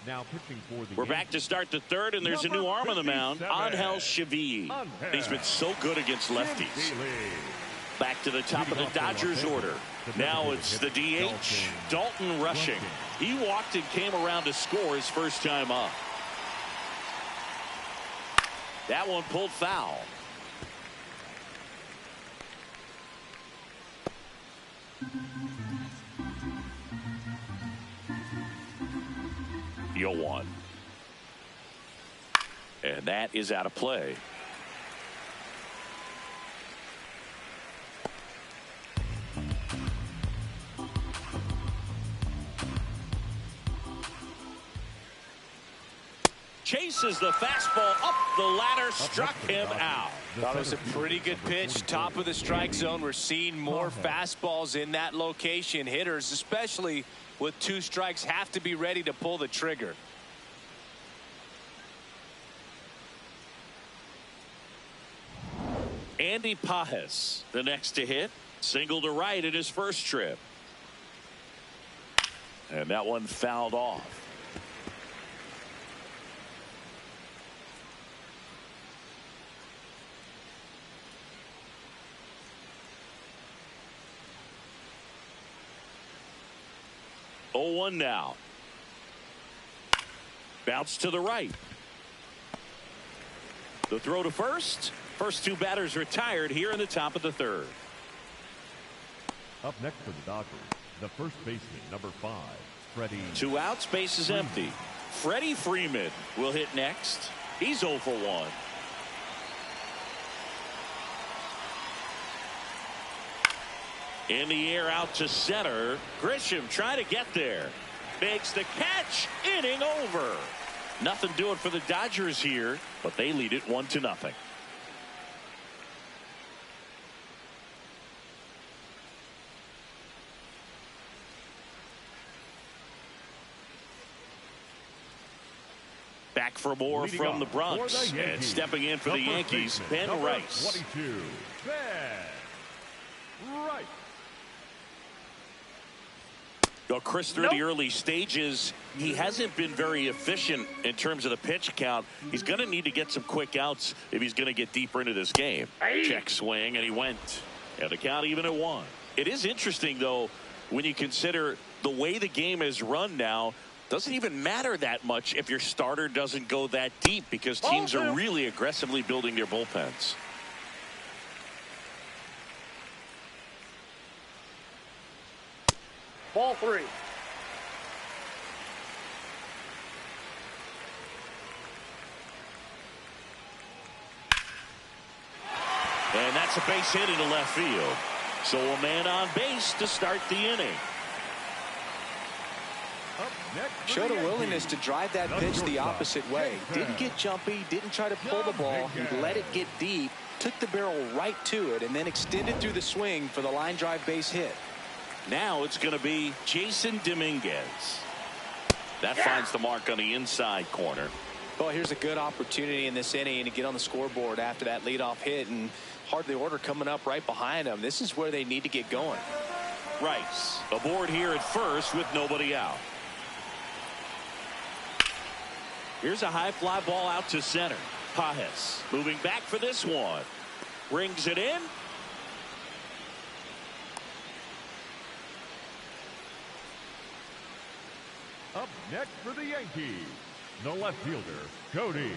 Now pitching for the We're back to start the third, and there's a new arm on the mound. Angel Chevy. He's been so good against lefties. Back to the top of the Dodgers order. Now it's the DH, Dalton Rushing. He walked and came around to score his first time up. That one pulled foul. You'll one. And that is out of play. Chases the fastball up the ladder, struck him out. That was a pretty good pitch, top of the strike zone. We're seeing more fastballs in that location. Hitters, especially with 2 strikes, have to be ready to pull the trigger. Andy Pajes, the next to hit, single to right in his first trip. And that one fouled off. Oh, 1 now. Bounce to the right. The throw to first. First 2 batters retired here in the top of the third. Up next for the Dodgers, the first baseman, number 5, Freddie. 2 outs, base is empty. Freddie Freeman will hit next. He's 0 for 1. In the air out to center. Grisham trying to get there. Makes the catch. Inning over. Nothing doing for the Dodgers here, but they lead it 1-0. Back for more Leading from the off Bronx. for the And stepping in for the Yankees, Ben number Rice. 22, Ben Rice. Well, Chris, through the early stages, he hasn't been very efficient in terms of the pitch count. He's going to need to get some quick outs if he's going to get deeper into this game. Check swing, and he went. And the count even at 1. It is interesting, though, when you consider the way the game is run now. Doesn't even matter that much if your starter doesn't go that deep, because teams are really aggressively building their bullpens. Ball 3. And that's a base hit into left field. So a man on base to start the inning. Showed a willingness to drive that pitch the opposite way. Didn't get jumpy, didn't try to pull the ball. He let it get deep, took the barrel right to it, and then extended through the swing for the line drive base hit. Now it's going to be Jason Dominguez. That finds the mark on the inside corner. Well, here's a good opportunity in this inning to get on the scoreboard after that leadoff hit, and hardly order coming up right behind them. This is where they need to get going. Rice aboard here at first with nobody out. Here's a high fly ball out to center. Pajes moving back for this one. Brings it in. Up next for the Yankees, the left fielder, Cody.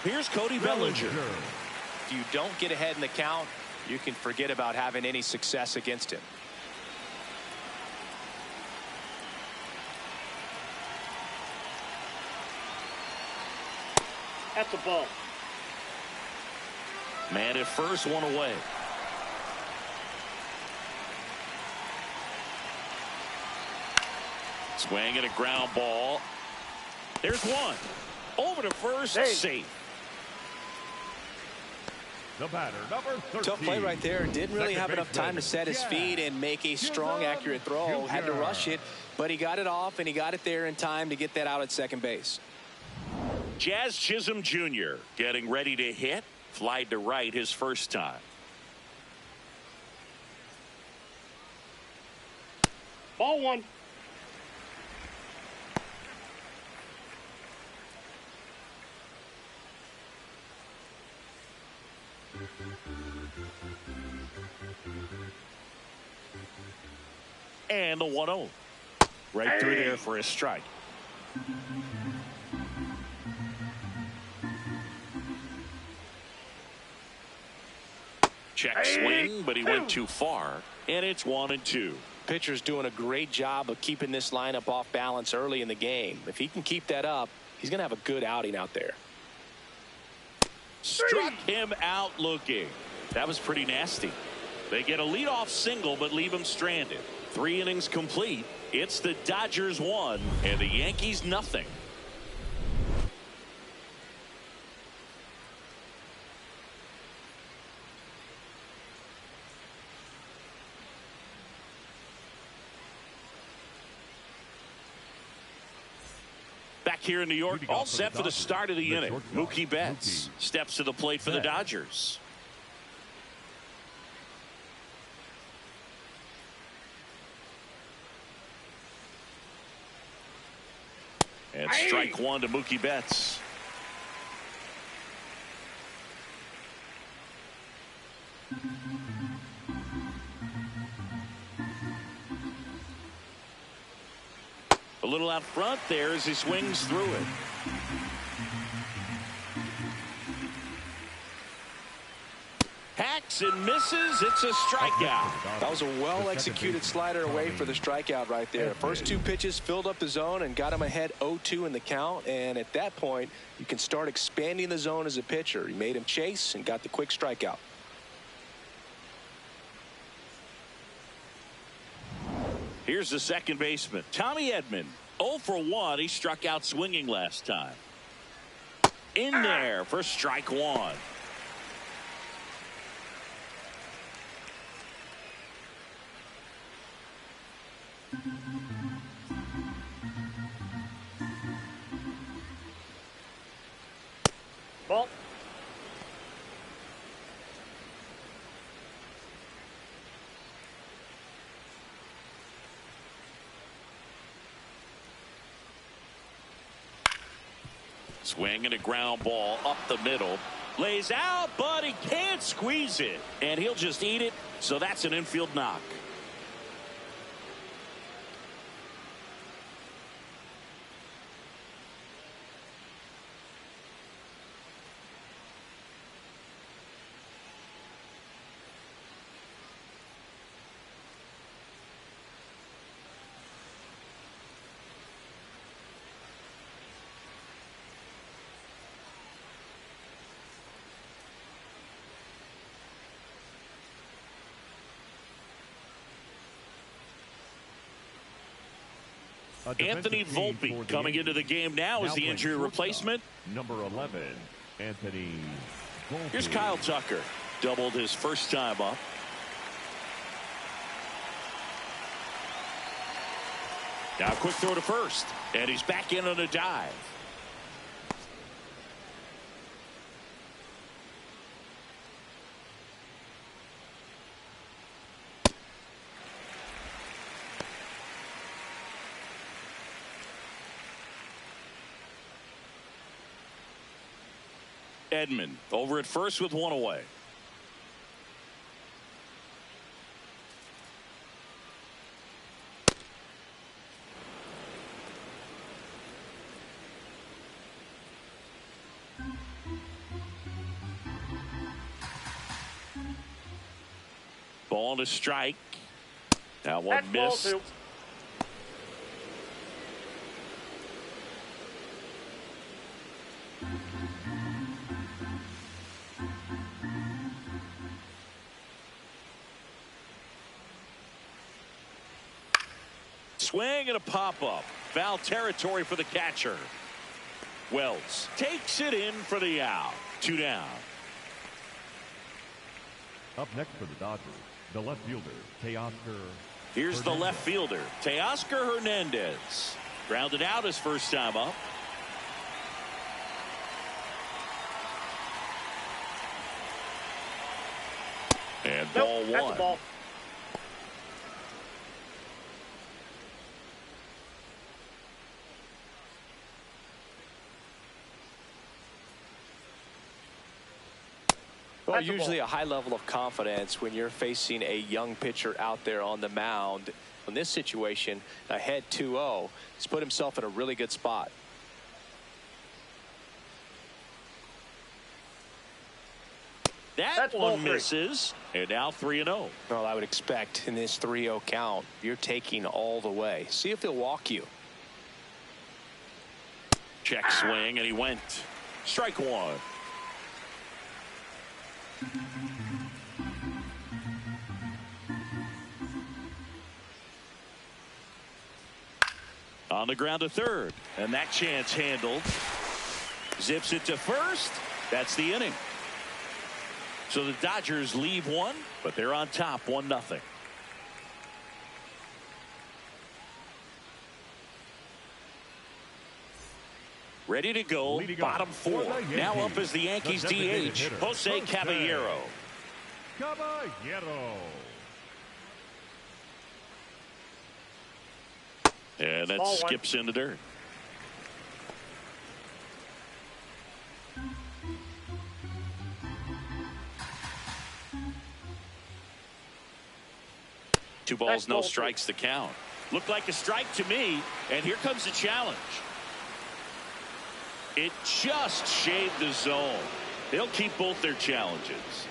Here's Cody Bellinger. If you don't get ahead in the count, you can forget about having any success against him. That's a ball. Man at first, one away. Swing and a ground ball. There's one. Over to first, hey. safe. The batter, number 13. Tough play right there. Didn't really Second have enough baseman, time to set his feet and make a strong, accurate throw. Had to rush it, but he got it off, and he got it there in time to get that out at second base. Jazz Chisholm Jr. getting ready to hit. Flied to right his first time. Ball one. And the 1-0. Right through there for a strike. Check swing, but he went too far. And it's 1-2. Pitcher's doing a great job of keeping this lineup off balance early in the game. If he can keep that up, he's going to have a good outing out there. Struck him out looking. That was pretty nasty. They get a leadoff single, but leave him stranded. 3 innings complete. It's the Dodgers 1 and the Yankees nothing. Back here in New York, all set for the start of the inning. Mookie Betts steps to the plate for the Dodgers. And strike one to Mookie Betts. A little out front there as he swings through it. Hacks and misses. It's a strikeout. That was a well-executed slider away for the strikeout right there. First 2 pitches filled up the zone and got him ahead 0-2 in the count. And at that point, you can start expanding the zone as a pitcher. He made him chase and got the quick strikeout. Here's the second baseman, Tommy Edman. 0 for 1. He struck out swinging last time. In there for strike one. Ball. Swing and a ground ball up the middle. Lays out, but he can't squeeze it. And he'll just eat it. So that's an infield knock. Anthony Volpe coming into the game now as the injury replacement. Number 11, Anthony Volpe. Here's Kyle Tucker. Doubled his first time up. Now a quick throw to first. And he's back in on a dive. Edman over at first with 1 away. Ball to strike. That one missed. Swing and a pop-up. Foul territory for the catcher. Wells takes it in for the out. 2 down. Up next for the Dodgers, the left fielder, Teoscar. Here's the left fielder, Teoscar Hernandez. Grounded out his first time up. And ball one. That's a ball. Well, usually a high level of confidence when you're facing a young pitcher out there on the mound. In this situation, ahead 2-0, he's put himself in a really good spot. That one misses, and now 3-0. Well, I would expect in this 3-0 count, you're taking all the way. See if he'll walk you. Check swing, and he went. Strike one. On the ground to third, and that chance handled. Zips it to first. That's the inning. So the Dodgers leave one, but they're on top 1-0. Ready to go, bottom 4. Now up is the Yankees DH, Jose Caballero. And that skips in the dirt. Two balls, no strikes to count. Looked like a strike to me, and here comes the challenge. It just shaved the zone. They'll keep both their challenges.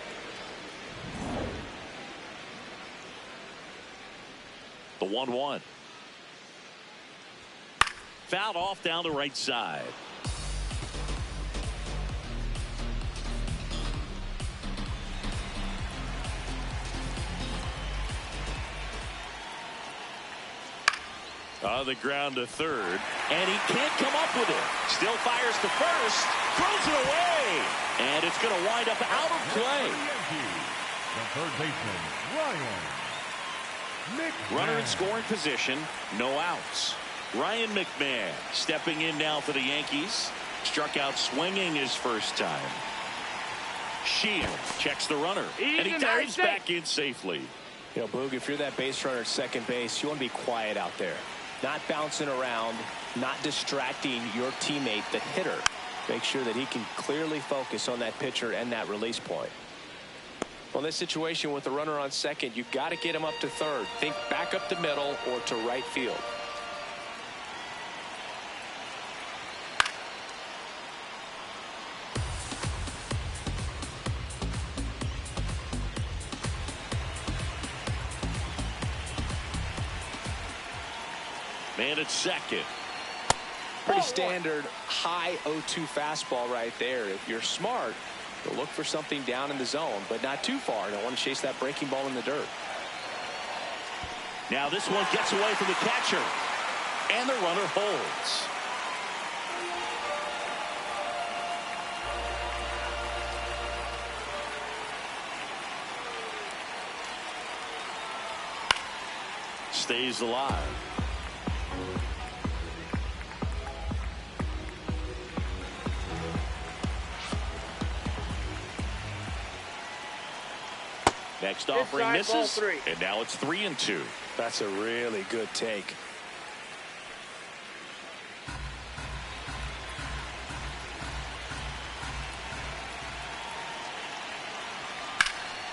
The 1-1. Fouled off down the right side. On the ground to third, and he can't come up with it. Still fires to first, throws it away, and it's going to wind up out of play. The third baseman, Ryan McMahon. Runner in scoring position, no outs. Ryan McMahon stepping in now for the Yankees. Struck out swinging his first time. Shield checks the runner, and he dives back in safely. You know, Boog, if you're that base runner at second base, you want to be quiet out there. Not bouncing around, not distracting your teammate, the hitter. Make sure that he can clearly focus on that pitcher and that release point. Well, in this situation with the runner on second, you've got to get him up to third. Think back up the middle or to right field. Man at second. Pretty standard high 0-2 fastball right there. If you're smart, you'll look for something down in the zone, but not too far. Don't want to chase that breaking ball in the dirt. Now this one gets away from the catcher, and the runner holds. Stays alive. Next offering misses, and now it's 3-2. That's a really good take.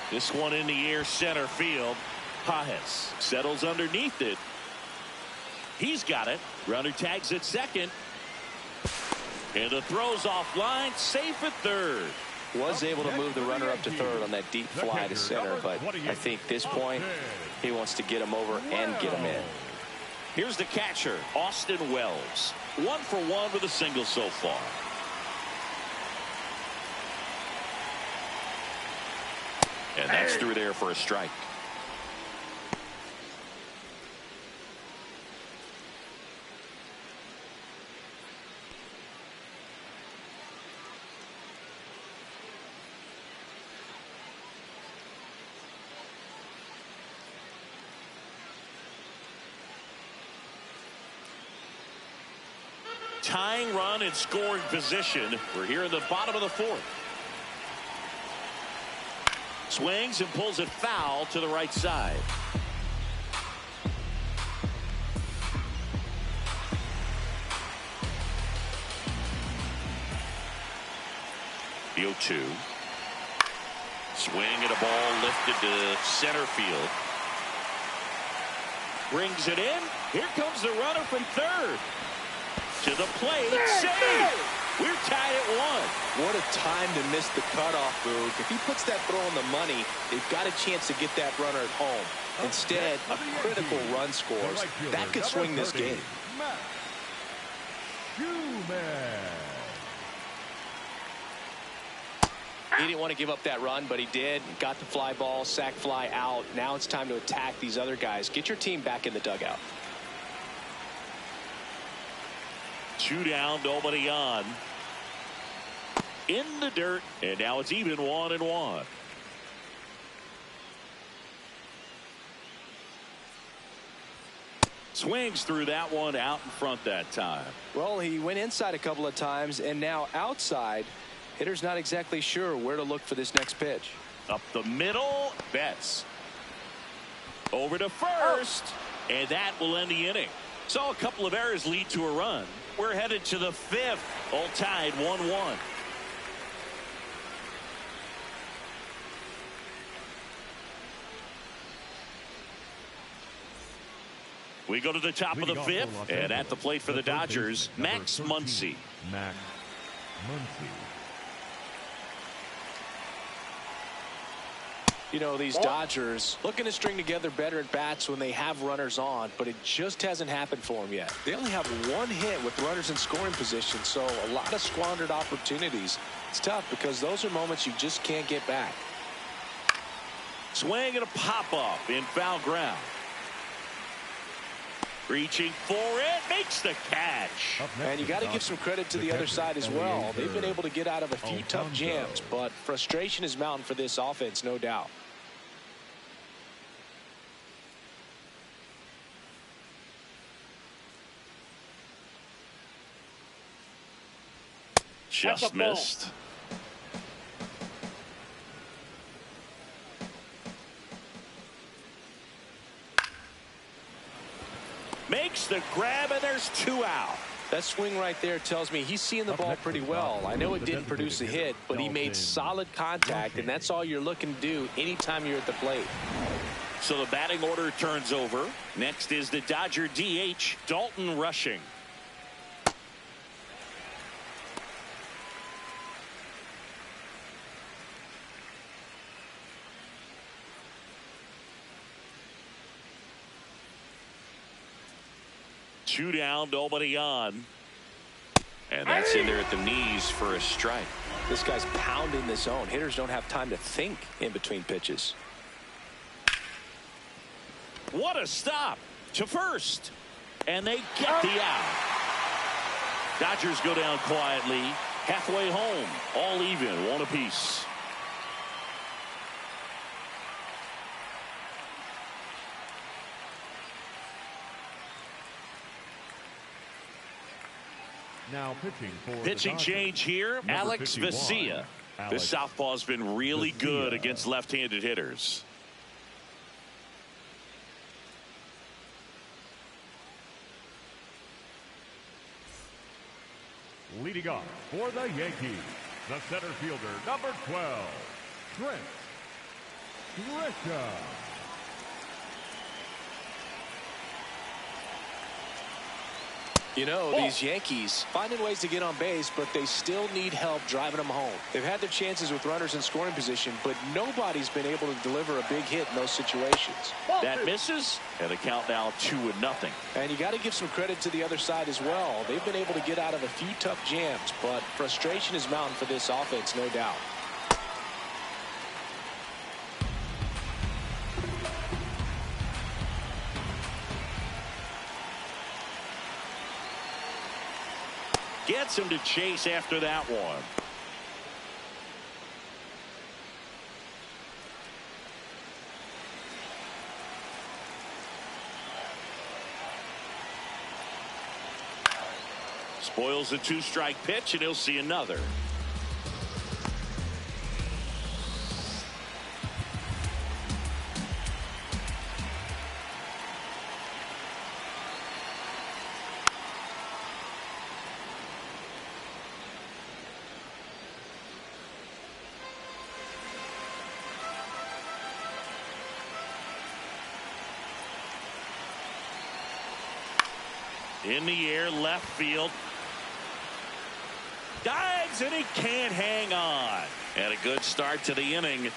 This one in the air, center field. Pajes settles underneath it. He's got it. Runner tags at second. And the throw's offline, safe at third. Was able to move the runner up to third on that deep fly to center, but I think this point he wants to get him over and get him in. Here's the catcher, Austin Wells. 1 for 1 with a single so far. And that's through there for a strike. Tying run in scoring position. We're here in the bottom of the fourth. Swings and pulls it foul to the right side. The 0-2. Swing and a ball lifted to center field. Brings it in. Here comes the runner from third. To the plate. Save. We're tied at 1. What a time to miss the cutoff, Boog. If he puts that throw on the money, they've got a chance to get that runner at home. Instead, a critical run scores. That could swing this game. He didn't want to give up that run, but he did. Got the fly ball, sac fly out. Now it's time to attack these other guys. Get your team back in the dugout. 2 down, nobody on. In the dirt, and now it's even 1-1. Swings through that one out in front that time. Well, he went inside a couple of times, and now outside. Hitter's not exactly sure where to look for this next pitch. Up the middle, Betts. Over to first, and that will end the inning. So a couple of errors lead to a run. We're headed to the 5th, all tied 1-1. We go to the top of the 5th, and at the plate for the Dodgers, Max Muncy. Max Muncy. You know, these Dodgers looking to string together better at bats when they have runners on, but it just hasn't happened for them yet. They only have 1 hit with runners in scoring position, so a lot of squandered opportunities. It's tough because those are moments you just can't get back. Swing and a pop-up in foul ground. Reaching for it, makes the catch. And you got to give some credit to the other side as well. They've been able to get out of a few tough jams, but frustration is mounting for this offense, no doubt. Just missed. Makes the grab, and there's 2 out. That swing right there tells me he's seeing the ball pretty well. I know it didn't produce a hit, but he made solid contact, and that's all you're looking to do anytime you're at the plate. So the batting order turns over. Next is the Dodger DH, Dalton Rushing. Two down, nobody on. And that's in there at the knees for a strike. This guy's pounding the zone. Hitters don't have time to think in between pitches. What a stop to first. And they get the out. Dodgers go down quietly. Halfway home. All even. 1 apiece. Now pitching for pitching change here. Alex Vesia. The southpaw's been really good against left-handed hitters. Leading off for the Yankees, the center fielder, number 12, Trent Grisham. You know, these Yankees finding ways to get on base, but they still need help driving them home. They've had their chances with runners in scoring position, but nobody's been able to deliver a big hit in those situations. That misses, and the count now 2-0. And you got to give some credit to the other side as well. They've been able to get out of a few tough jams, but frustration is mounting for this offense, no doubt. gets him to chase after that one. Spoils the 2-strike pitch, and he'll see another. In the air, left field. Dives, and he can't hang on. And a good start to the inning.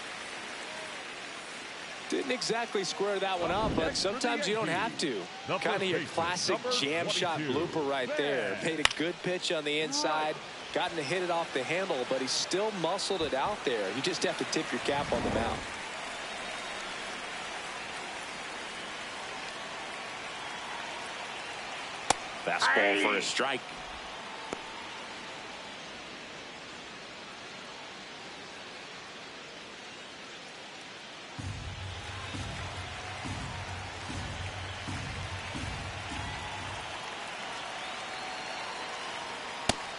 Didn't exactly square that one up, but sometimes you don't have to. Kind of your classic jam shot blooper right there. Paid a good pitch on the inside. Gotten to hit it off the handle, but he still muscled it out there. You just have to tip your cap on the mound. Fastball for a strike.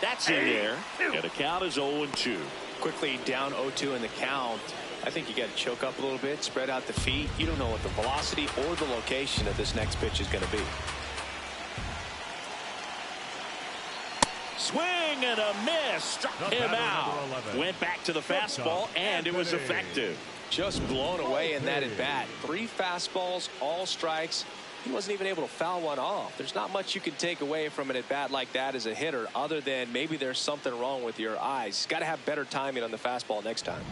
That's in there. And the count is 0-2. Quickly down 0-2 in the count. I think you got to choke up a little bit, spread out the feet. You don't know what the velocity or the location of this next pitch is going to be. Swing and a miss. Struck him out. Went back to the fastball, and it was effective. Just blown away in that at bat. 3 fastballs, all strikes. He wasn't even able to foul one off. There's not much you can take away from an at bat like that as a hitter, other than maybe there's something wrong with your eyes. Got to have better timing on the fastball next time.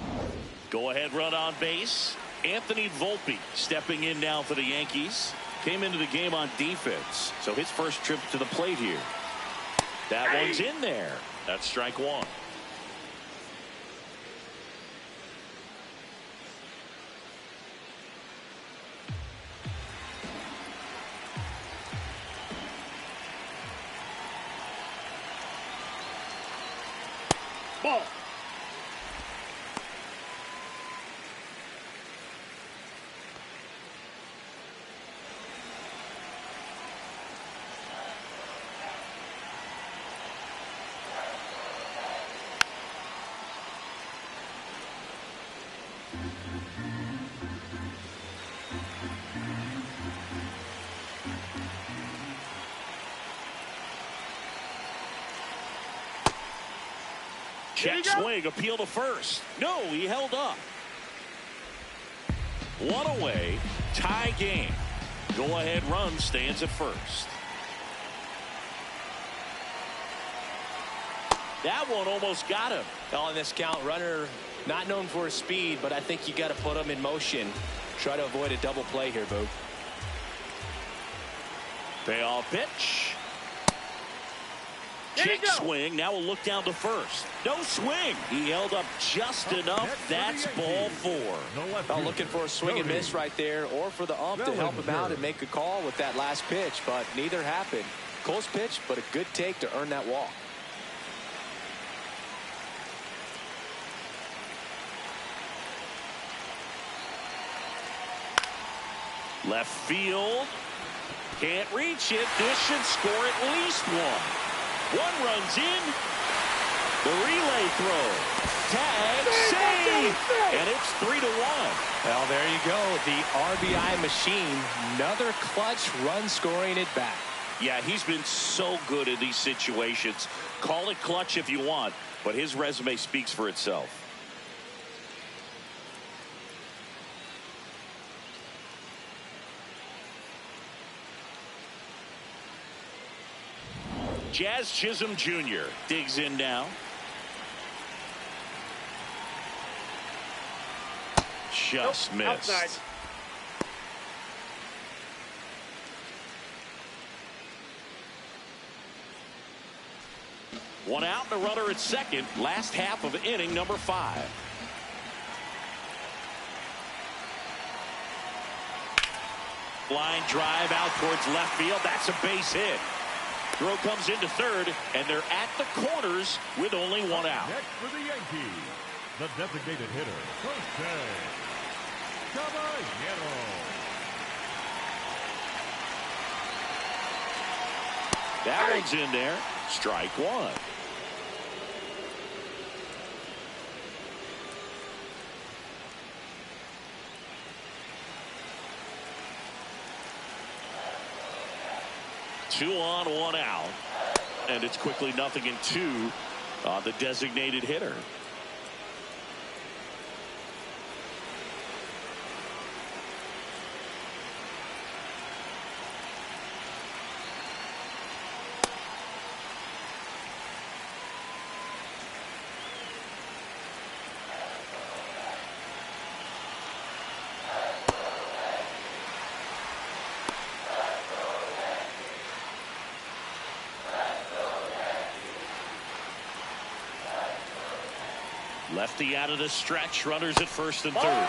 Go ahead run on base. Anthony Volpe stepping in now for the Yankees. Came into the game on defense, so his first trip to the plate here. That one's in there. That's strike one. Ball. Check swing, appeal to first. No, he held up. One away, tie game. Go ahead run stands at first. That one almost got him. On this count, runner not known for his speed, but I think you got to put him in motion. Try to avoid a double play here, Boog. Payoff pitch. Kick swing. Now we'll look down to first. No swing. He held up just enough. That's ball 4. Well, looking for a swing and miss right there, or for the ump to help him out and make a call with that last pitch, but neither happened. Close pitch, but a good take to earn that walk. Left field. Can't reach it. This should score at least one. One runs in. The relay throw. Tag. Save. And it's 3-1. Well, there you go. The RBI machine. Another clutch run scoring at bat. Yeah, he's been so good in these situations. Call it clutch if you want, but his resume speaks for itself. Jazz Chisholm Jr. digs in now. Just missed. Outside. One out and a runner at second. Last half of inning number 5. Line drive out towards left field. That's a base hit. Throw comes into third, and they're at the corners with only one out. Next for the Yankees, the designated hitter, first base, Caballero. That one's in there. Strike one. Two on, one out. And it's quickly 0-2 on the designated hitter. Lefty out of the stretch. Runners at first and third.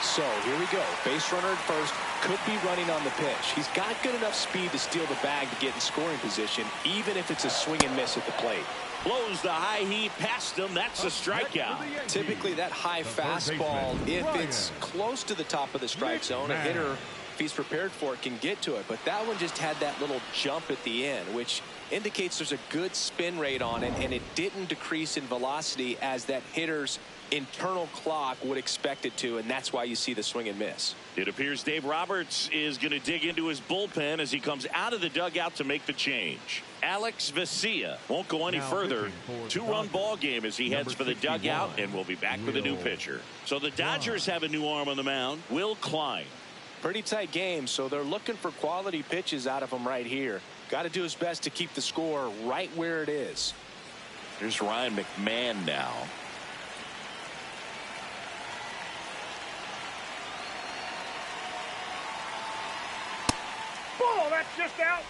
So here we go. Base runner at first. Could be running on the pitch. He's got good enough speed to steal the bag to get in scoring position, even if it's a swing and miss at the plate. Blows the high heat past him. That's a strikeout. Typically that high fastball, if it's close to the top of the strike zone, a hitter, if he's prepared for it, can get to it. But that one just had that little jump at the end, which indicates there's a good spin rate on it, and it didn't decrease in velocity as that hitter's internal clock would expect it to, and that's why you see the swing and miss. It appears Dave Roberts is going to dig into his bullpen as he comes out of the dugout to make the change. Alex Vesia won't go any further. Two-run ball game as he heads for the dugout, and we'll be back with a new pitcher. So the Dodgers have a new arm on the mound, Will Klein. Pretty tight game, so they're looking for quality pitches out of him right here. Got to do his best to keep the score right where it is. Here's Ryan McMahon now. Ball, that's just out.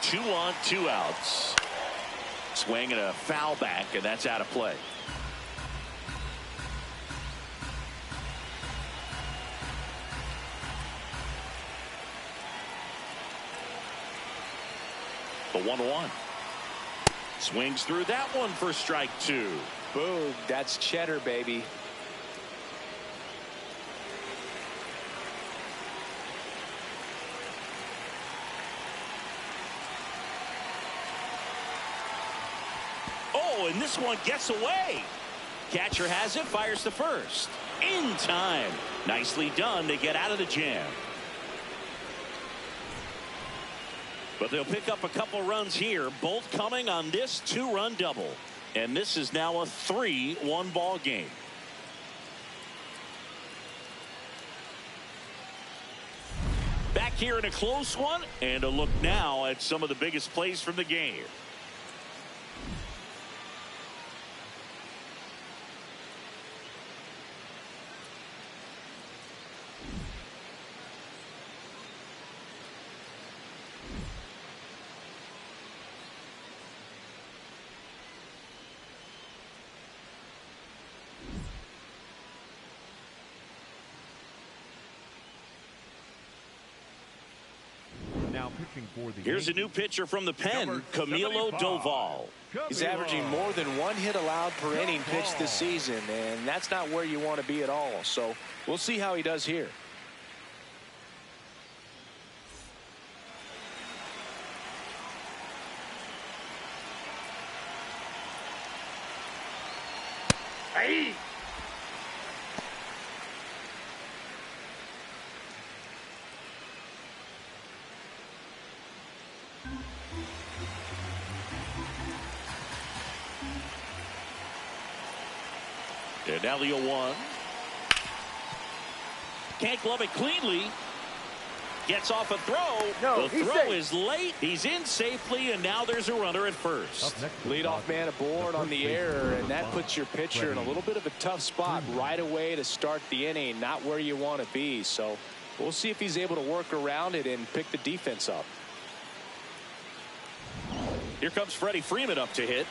Two on, two outs. Swing and a foul back, and that's out of play. The 1-1. Swings through that one for strike two. Boom, that's cheddar, baby. Oh, and this one gets away. Catcher has it, fires to first. In time. Nicely done to get out of the jam. But they'll pick up a couple runs here, both coming on this two-run double. And this is now a 3-1 ball game. Back here in a close one, and a look now at some of the biggest plays from the game. Here's a new pitcher from the pen, Camilo Doval. He's averaging more than one hit allowed per inning pitched this season, and that's not where you want to be at all. So we'll see how he does here. Hey! And now the 0-1. Can't glove it cleanly. Gets off a throw. The throw is late. He's in safely, and now there's a runner at first. Leadoff man aboard on the error, and that puts your pitcher in a little bit of a tough spot right away to start the inning. Not where you want to be. So we'll see if he's able to work around it and pick the defense up. Here comes Freddie Freeman up to hit.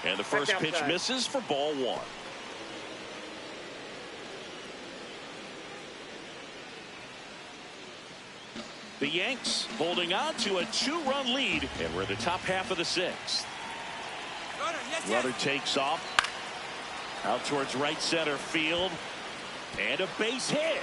And the first pitch misses for ball one. The Yanks holding on to a 2-run lead, and we're in the top half of the sixth. Runner takes off out towards right center field, and a base hit.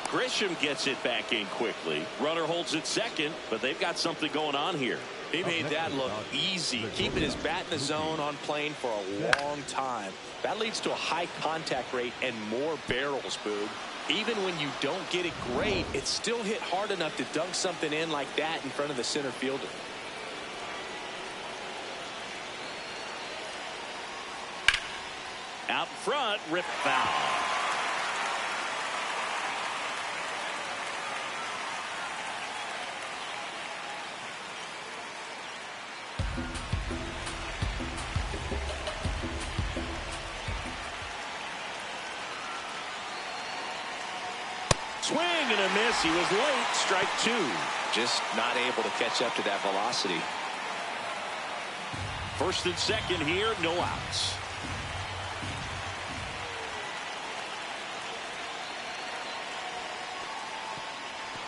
Grisham gets it back in quickly. Runner holds it second, but they've got something going on here. He made that look easy, keeping his bat in the zone on plane for a long time. That leads to a high contact rate and more barrels, Boog. Even when you don't get it great, it's still hit hard enough to dunk something in like that in front of the center fielder. Out front, rip foul. Swing and a miss. He was late. Strike two. Just not able to catch up to that velocity. First and second here, no outs.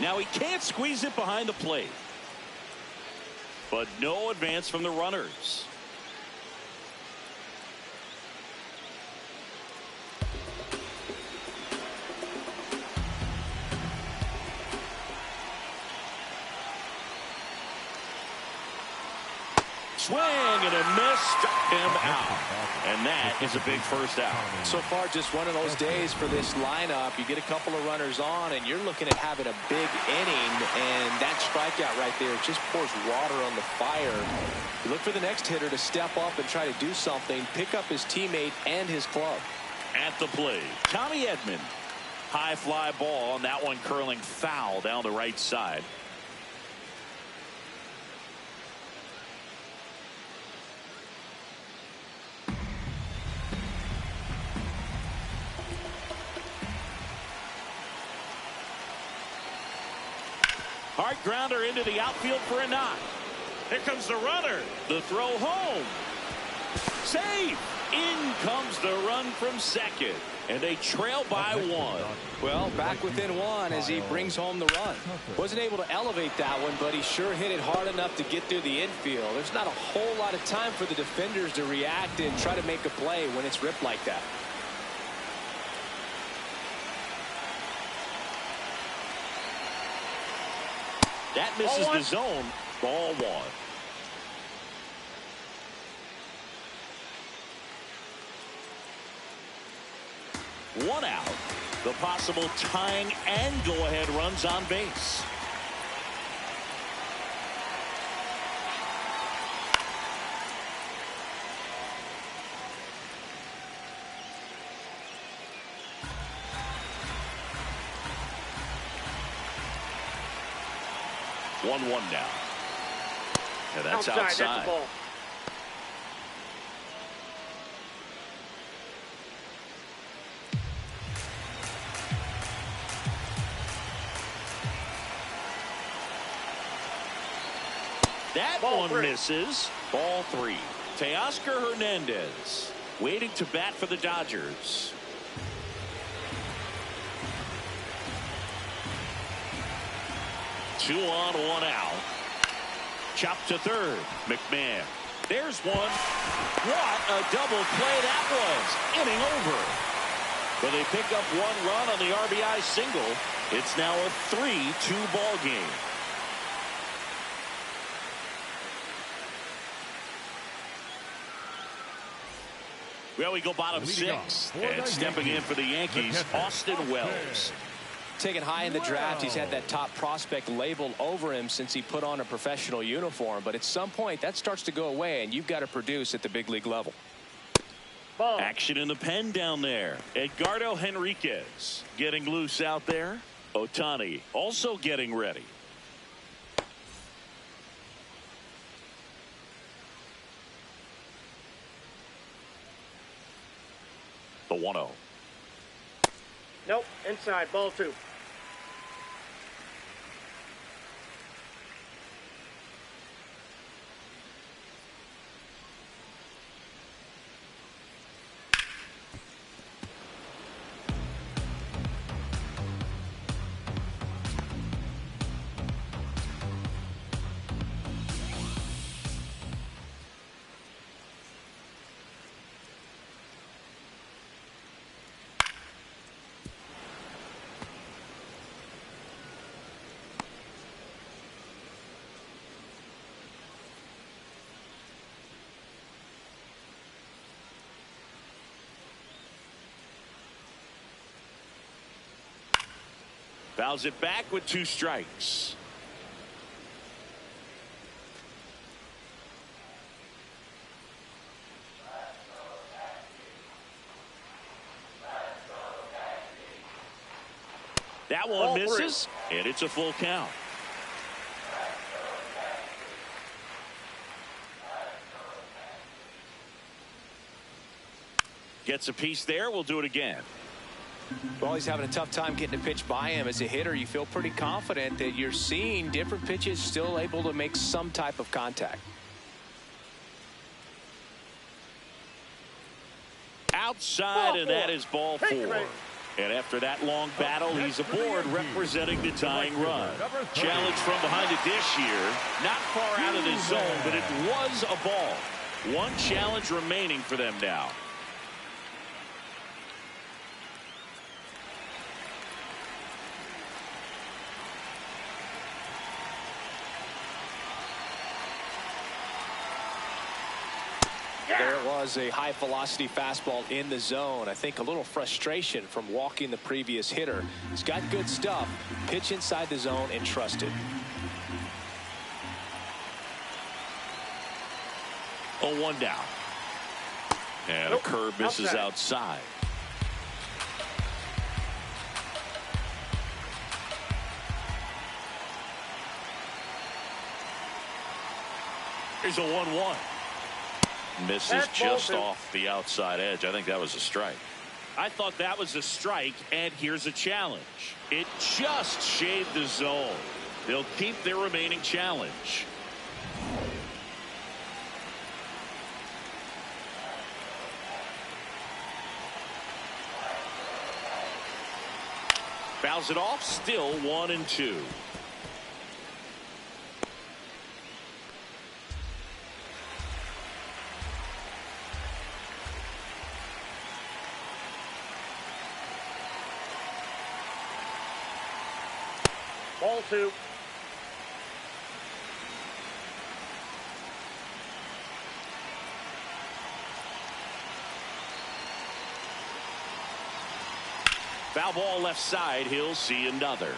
Now he can't squeeze it behind the plate. But no advance from the runners. Swing and a miss, struck him out. And that is a big first out. So far, just one of those days for this lineup. You get a couple of runners on, and you're looking at having a big inning, and that strikeout right there just pours water on the fire. You look for the next hitter to step up and try to do something, pick up his teammate and his club. At the plate, Tommy Edman. High fly ball, and that one curling foul down the right side. Hard grounder into the outfield for a knock. Here comes the runner. The throw home. Save. In comes the run from second. And they trail by one. Well, back within one as he brings home the run. Wasn't able to elevate that one, but he sure hit it hard enough to get through the infield. There's not a whole lot of time for the defenders to react and try to make a play when it's ripped like that. That misses the zone. Ball one. One out. The possible tying and go-ahead runs on base. One now. And that's outside. That's a ball. That Ball one three. misses. Ball three. Teoscar Hernandez waiting to bat for the Dodgers. Two on, one out. Chopped to third. McMahon. There's one. What a double play that was. Inning over. But they pick up one run on the RBI single. It's now a 3-2 ball game. Well, we go bottom six. And stepping in for the Yankees, Austin Wells. Taken high in the draft, he's had that top prospect label over him since he put on a professional uniform. But at some point, that starts to go away, and you've got to produce at the big league level. Ball. Action in the pen down there. Edgardo Henriquez getting loose out there. Ohtani also getting ready. The 1-0. Nope. Inside. Ball two. Fouls it back with 2 strikes. That one misses, and it's a full count. Gets a piece there. We'll do it again. Well, he's having a tough time getting a pitch by him. As a hitter, you feel pretty confident that you're seeing different pitches still able to make some type of contact. Outside, and that is ball 4. And after that long battle, he's aboard representing the tying run. Challenge from behind the dish here. Not far out of the zone, but it was a ball. 1 challenge remaining for them now. There was a high velocity fastball in the zone. I think a little frustration from walking the previous hitter. He's got good stuff. Pitch inside the zone and trust it. 0-1 down. And a curve misses outside. Here's a 1-1. Misses just off the outside edge. I think that was a strike. I thought that was a strike, and here's a challenge. It just shaved the zone. They'll keep their remaining challenge. Fouls it off. Still 1-2. Ball 2. Foul ball left side. He'll see another.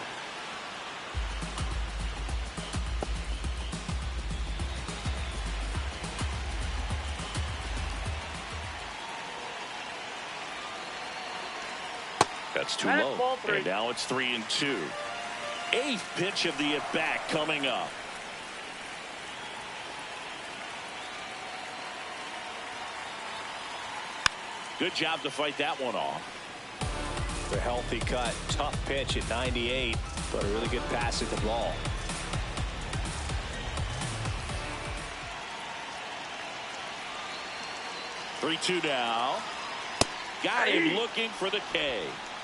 That's too low. And now it's 3-2. 8th pitch of the at-bat coming up. Good job to fight that one off. A healthy cut. Tough pitch at 98, but a really good pass at the ball. Three-two now. Got him looking for the K.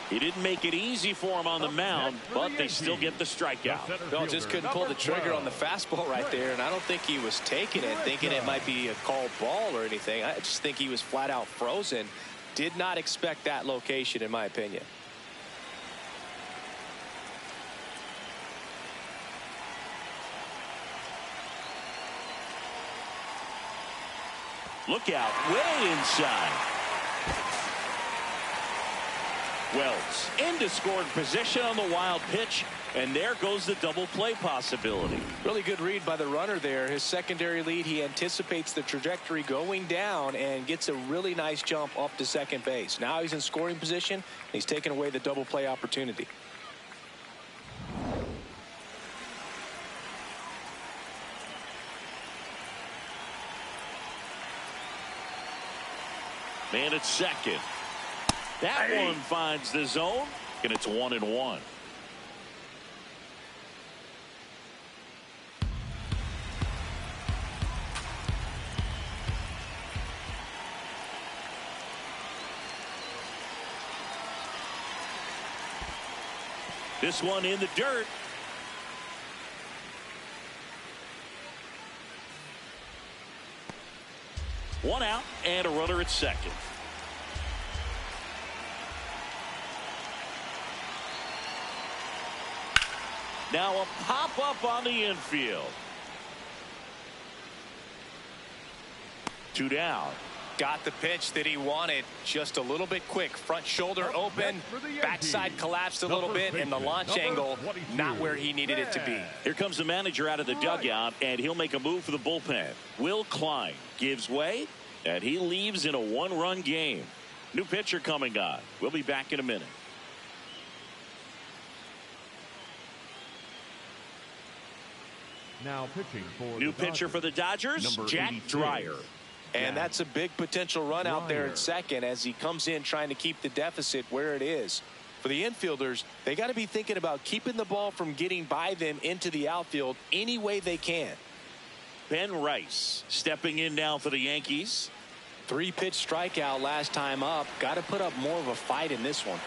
He didn't make it easy for him on the mound, but they still get the strikeout. Bill just couldn't pull the trigger on the fastball right there, and I don't think he was taking it, thinking it might be a called ball or anything. I just think he was flat out frozen. Did not expect that location, in my opinion. Look out, way inside. Wells into scoring position on the wild pitch, and there goes the double play possibility. Really good read by the runner there. His secondary lead, he anticipates the trajectory going down and gets a really nice jump up to second base. Now he's in scoring position, and he's taking away the double play opportunity. Man at second. That one finds the zone, and it's 1-1. This one in the dirt. One out and a runner at second. Now a pop-up on the infield. 2 down. Got the pitch that he wanted, just a little bit quick. Front shoulder open, backside collapsed a little bit, and the launch angle not where he needed it to be. Here comes the manager out of the dugout, and he'll make a move for the bullpen. Will Klein gives way, and he leaves in a one-run game. New pitcher coming on. We'll be back in a minute. Now pitching for New pitcher for the Dodgers, Jack Dreyer. And that's a big potential run out there at second as he comes in trying to keep the deficit where it is. For the infielders, they got to be thinking about keeping the ball from getting by them into the outfield any way they can. Ben Rice stepping in now for the Yankees. 3-pitch strikeout last time up. Got to put up more of a fight in this one.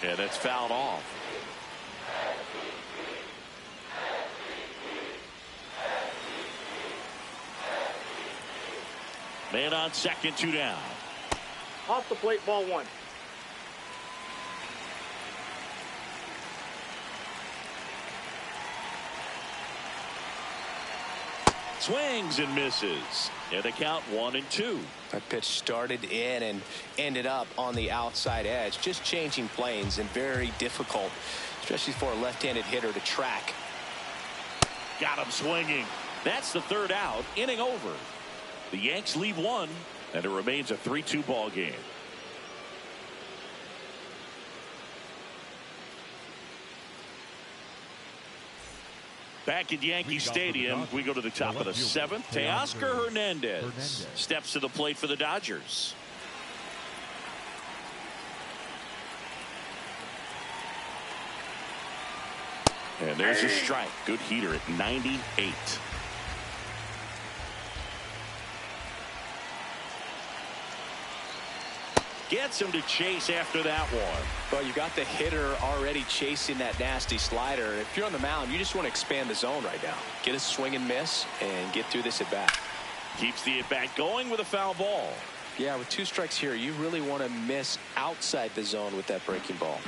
Yeah, that's fouled off. Man on second, 2 down. Off the plate, ball 1. Swings and misses. And the count 1-2. That pitch started in and ended up on the outside edge. Just changing planes and very difficult, especially for a left-handed hitter to track. Got him swinging. That's the 3rd out. Inning over. The Yanks leave 1, and it remains a 3-2 ball game. Back at Yankee Stadium, we go to the top of the 7th. Teoscar Hernandez steps to the plate for the Dodgers. And there's a strike. Good heater at 98. Gets him to chase after that one. Well, you got the hitter already chasing that nasty slider. If you're on the mound, you just want to expand the zone right now. Get a swing and miss and get through this at bat. Keeps the at bat going with a foul ball. Yeah, with 2 strikes here, you really want to miss outside the zone with that breaking ball.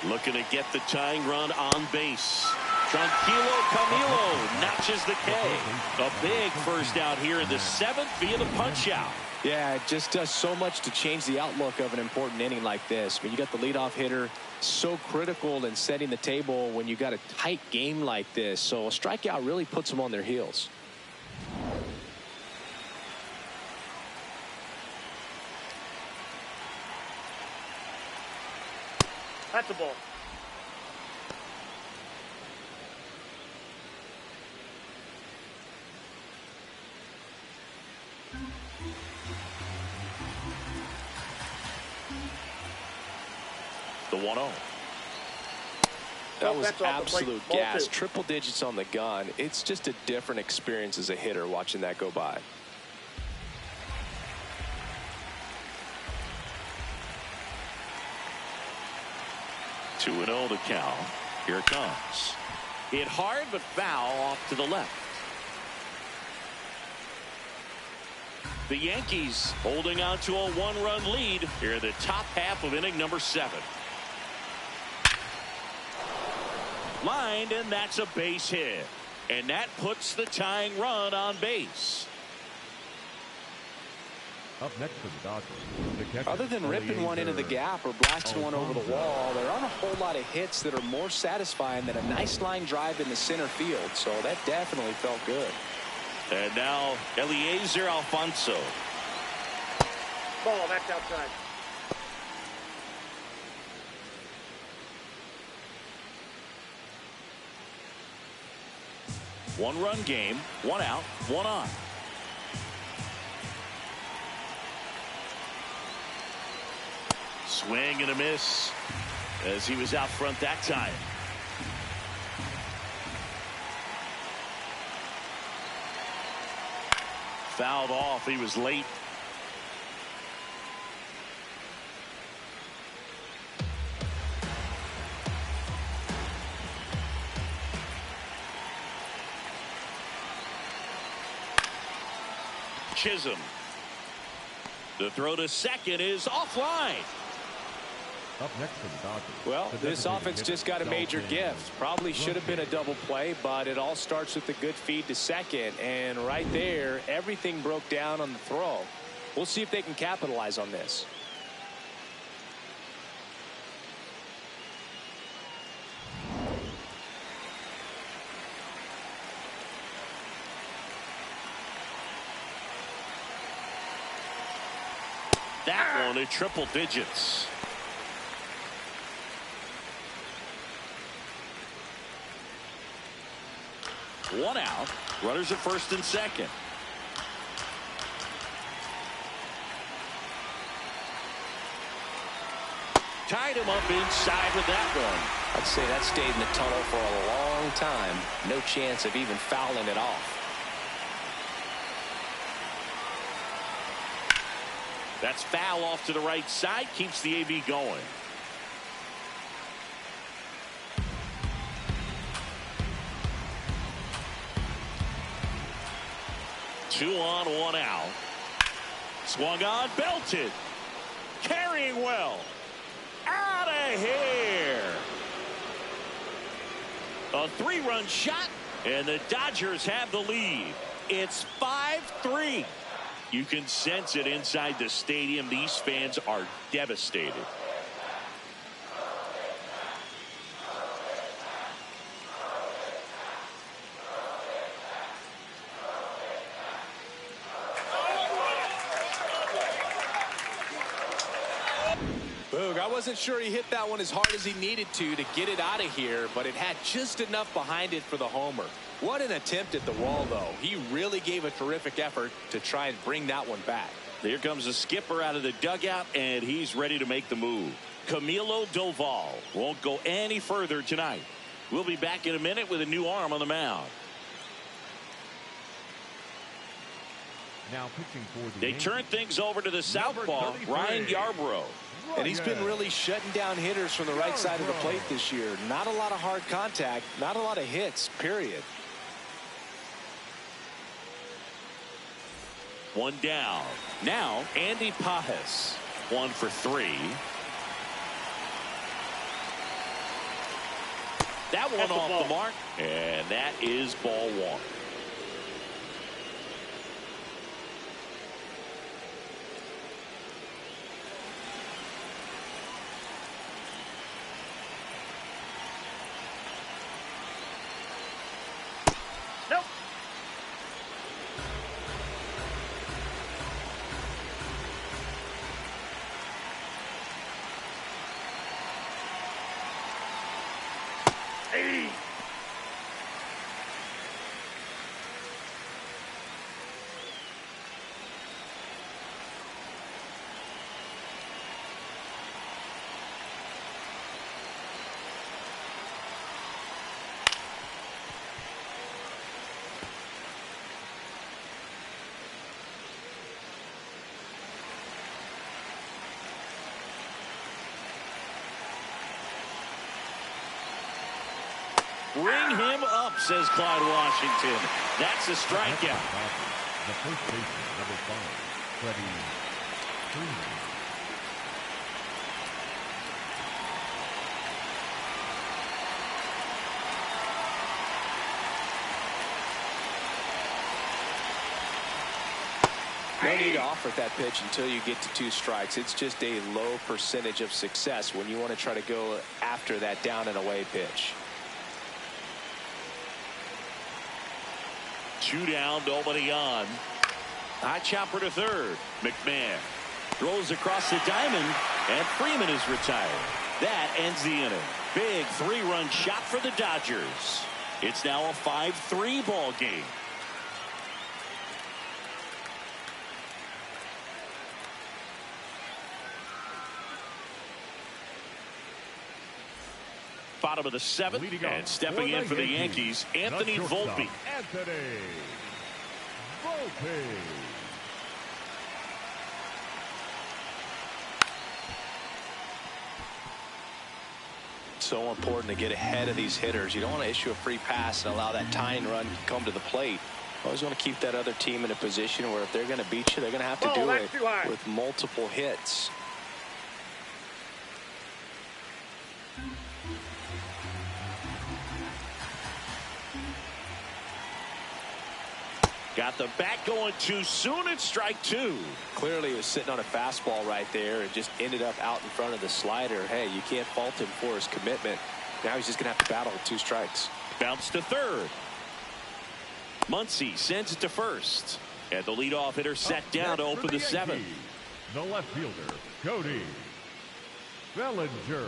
Looking to get the tying run on base. Tranquilo Camilo notches the K. A big first out here in the 7th via the punch out. Yeah, it just does so much to change the outlook of an important inning like this. When you got the leadoff hitter, so critical in setting the table when you got a tight game like this. So a strikeout really puts them on their heels. That's a ball. The 1-0. That was That's off the plate. absolute Ball gas. 2. Triple digits on the gun. It's just a different experience as a hitter watching that go by. Two 2-0 the count. Here it comes. Hit hard but foul off to the left. The Yankees holding on to a 1-run lead here in the top half of inning number 7. Lined, and that's a base hit. And that puts the tying run on base. Up next for the Dodgers, the catcher, Other than ripping one into the gap or blasting one over the wall, there aren't a whole lot of hits that are more satisfying than a nice line drive in the center field. So that definitely felt good. And now Eliezer Alfonso. Ball, that's outside. One-run game, 1 out, 1 on. Swing and a miss as he was out front that time. Fouled off. He was late. Chisholm. The throw to second is offline. Up next for the Dodgers. Well, the this designated offense hitter, just got a major Dalton gift. Probably should have been a double play, but it all starts with a good feed to second. And right there, everything broke down on the throw. We'll see if they can capitalize on this. That one at triple digits. One out. Runners at first and second. Tied him up inside with that one. I'd say that stayed in the tunnel for a long time. No chance of even fouling it off. That's foul off to the right side. Keeps the AB going. Two on, one out. Swung on, belted. Carrying well. Out of here. A three-run shot, and the Dodgers have the lead. It's 5-3. You can sense it inside the stadium. These fans are devastated. Boog, I wasn't sure he hit that one as hard as he needed to get it out of here, but it had just enough behind it for the homer. What an attempt at the wall, though. He really gave a terrific effort to try and bring that one back. Here comes the skipper out of the dugout, and he's ready to make the move. Camilo Doval won't go any further tonight. We'll be back in a minute with a new arm on the mound. Now pitching for the They Yankees. turn things over to the southpaw, Ryan Yarbrough. And he's been really shutting down hitters from the right side of the plate this year. Not a lot of hard contact, not a lot of hits, period. One down. Now Andy Pajes, 1 for 3. That one off the mark, and that is ball one. Nope. Hey. Ring him up, says Clyde Washington. That's a strikeout. The first baseman, number 5, Freddie Freeman. No need to offer that pitch until you get to 2 strikes. It's just a low percentage of success when you want to try to go after that down and away pitch. 2 down, nobody on. High chopper to third. McMahon throws across the diamond, and Freeman is retired. That ends the inning. Big 3-run shot for the Dodgers. It's now a 5-3 ball game. Bottom of the 7th, and stepping in for the Yankees, Anthony Volpe. Anthony Volpe. So important to get ahead of these hitters. You don't want to issue a free pass and allow that tying run to come to the plate. Always want to keep that other team in a position where if they're going to beat you, they're going to have to do it with multiple hits. Got the bat going too soon. It's strike two. Clearly he was sitting on a fastball right there and just ended up out in front of the slider. Hey, you can't fault him for his commitment. Now he's just going to have to battle with 2 strikes. Bounce to third. Muncy sends it to first. And the leadoff hitter set down to open the 7th. The left fielder, Cody Bellinger.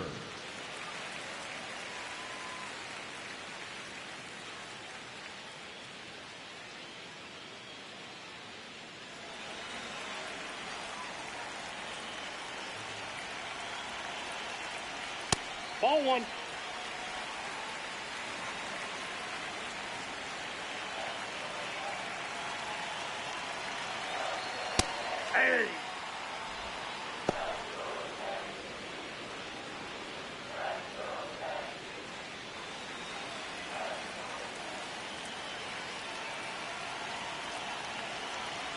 Ball 1. Hey.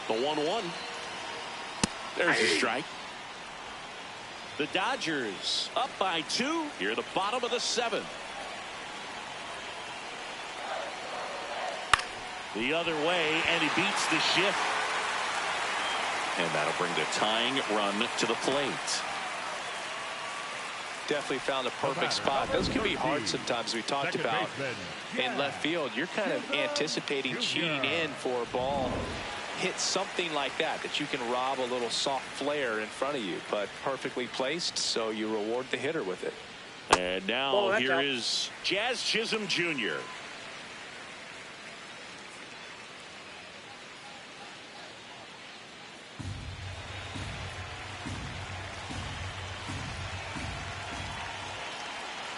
The 1-1. There's a strike. The Dodgers up by 2 here at the bottom of the 7th. The other way, and he beats the shift. And that'll bring the tying run to the plate. Definitely found a perfect spot. Those can be hard sometimes. We talked about in left field. You're kind of anticipating cheating in for a ball. Hit something like that you can rob a little soft flare in front of you, but perfectly placed, so you reward the hitter with it. And now here is Jazz Chisholm Jr.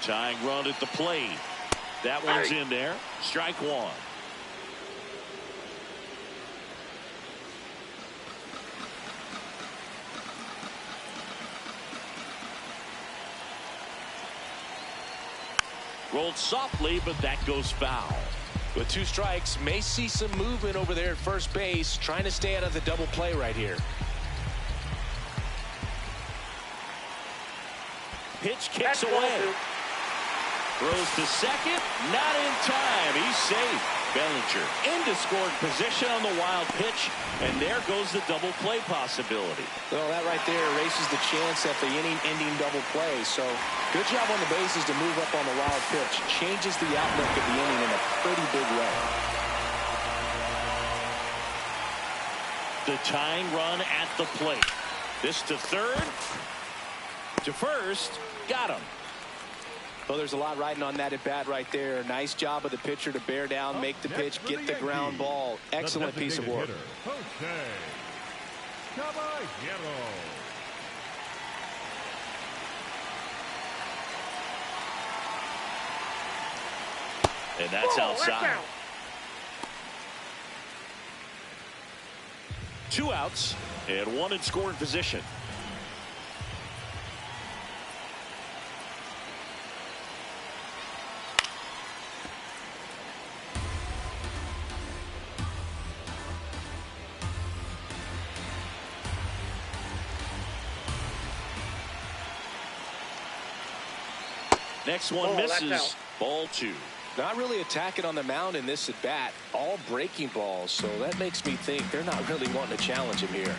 Tying run at the plate. That one's in there. Strike 1. Rolled softly, but that goes foul. With 2 strikes, may see some movement over there at first base, trying to stay out of the double play right here. Pitch kicks away. Throws to second, not in time. He's safe. Bellinger into scoring position on the wild pitch, and there goes the double play possibility. Well, that right there erases the chance at the inning-ending double play. So good job on the bases to move up on the wild pitch. Changes the outlook of the inning in a pretty big way. The tying run at the plate. This to third, to first, got him. Well, there's a lot riding on that at bat right there. Nice job of the pitcher to bear down, make the pitch, get the ground ball. Excellent piece of work. And that's outside. 2 outs and 1 in scoring position. Next one misses. Ball 2. Not really attacking on the mound in this at bat. All breaking balls. So that makes me think they're not really wanting to challenge him here.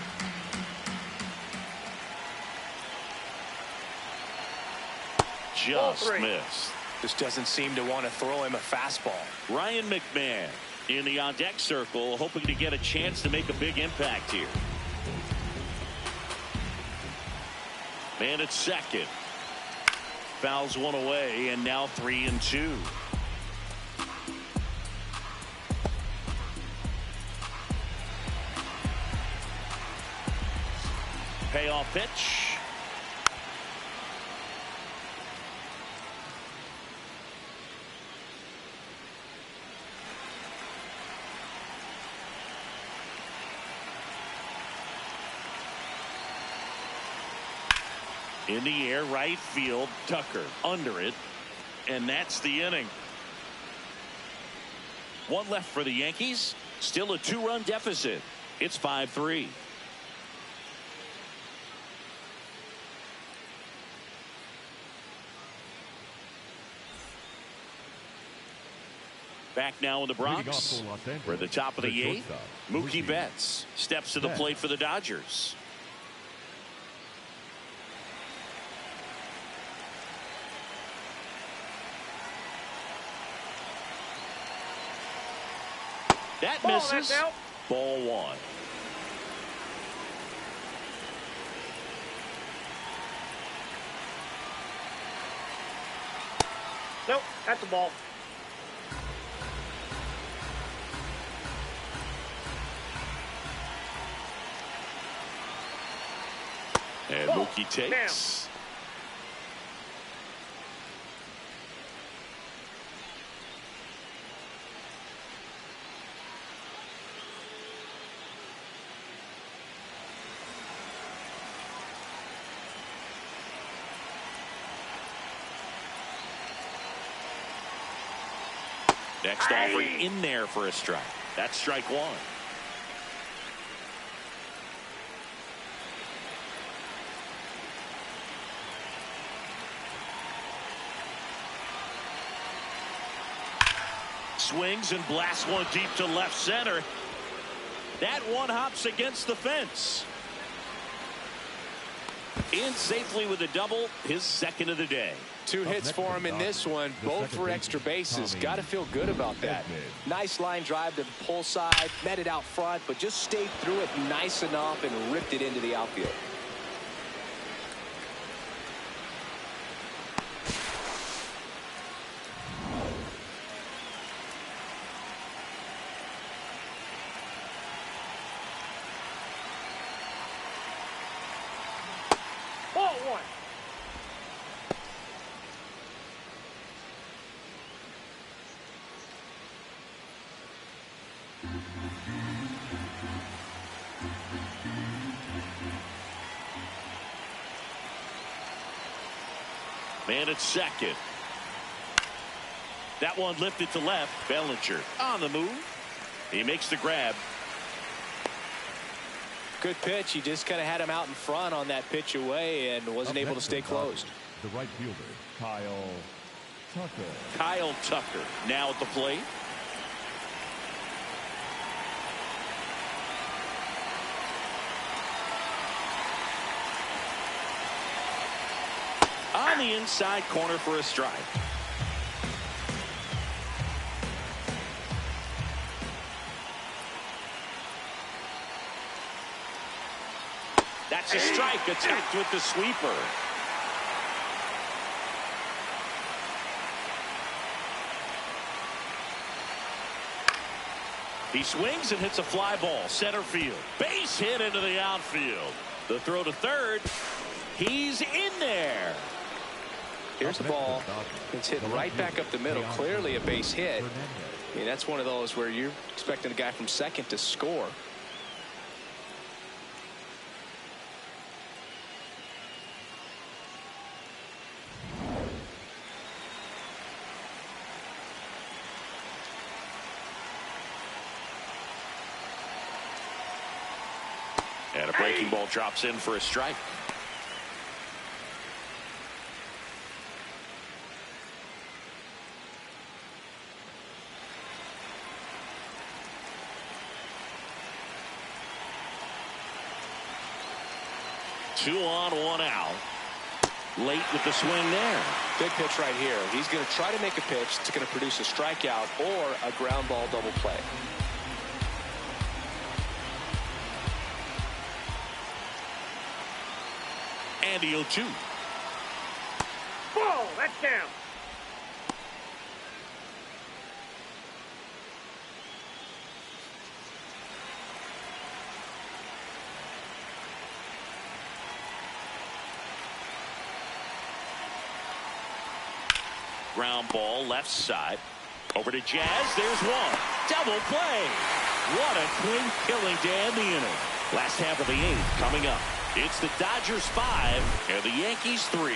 Just missed. Just doesn't seem to want to throw him a fastball. Ryan McMahon in the on deck circle, hoping to get a chance to make a big impact here. Man at second. Fouls one away, and now 3-2. Payoff pitch. In the air, right field, Tucker under it, and that's the inning. 1 left for the Yankees. Still a 2-run deficit. It's 5-3. Back now in the Leading off Bronx. for Los Angeles, We're at the top of the the 8th. shortstop, Mookie Betts steps to the plate for the Dodgers. That Ball, misses. that's out. Ball 1. Nope, that's a ball. And Ball. Mookie takes. Next offering in there for a strike. That's strike 1. Swings and blasts one deep to left center. That one hops against the fence. In safely with a double, his second of the day. 2 hits for him in this one, both for extra bases. Got to feel good about that. Nice line drive to the pull side, met it out front, but just stayed through it nice enough and ripped it into the outfield. Ball 1. Man at second. That one lifted to left. Bellinger on the move. He makes the grab. Good pitch. He just kind of had him out in front on that pitch away and wasn't able to stay closed. The right fielder, Kyle Tucker. Kyle Tucker now at the plate. On the inside corner for a strike. That's a strike, attacked with the sweeper. He swings and hits a fly ball, center field. Base hit into the outfield. The throw to third. He's in there. Here's the ball. It's hit right back up the middle. Clearly a base hit. I mean, that's one of those where you're expecting the guy from second to score. And a breaking ball drops in for a strike. Two on, one out. Late with the swing there. Big pitch right here. He's going to try to make a pitch that's going to produce a strikeout or a ground ball double play. And the 0-2. Ball, that's down. Ground ball left side. Over to Jazz. There's one. Double play. What a clean killing to end the inning. Last half of the 8th coming up. It's the Dodgers 5 and the Yankees 3.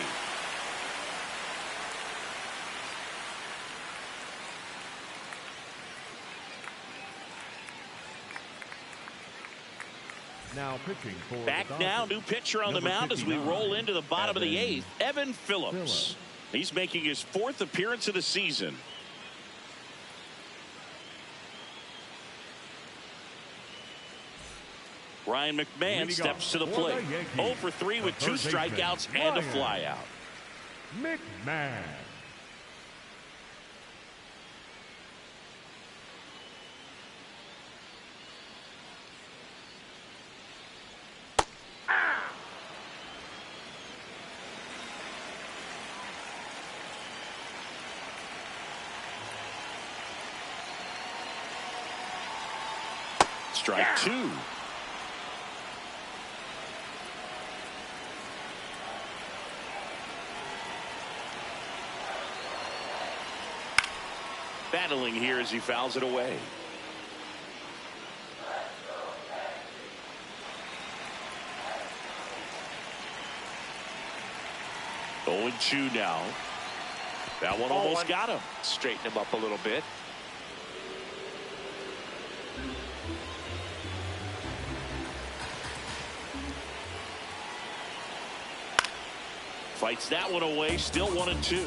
Now pitching for Back the now, Dodgers. new pitcher on the Number mound as we 59, roll into the bottom of the Evan 8th. Evan Phillips. He's making his 4th appearance of the season. Ryan McMahon steps to the plate. 0 for 3 with 2 strikeouts and a flyout. McMahon. Strike 2. Battling here as he fouls it away. Oh, and 2 now. That one almost got him. Straighten him up a little bit. Fights that one away. Still 1 and 2.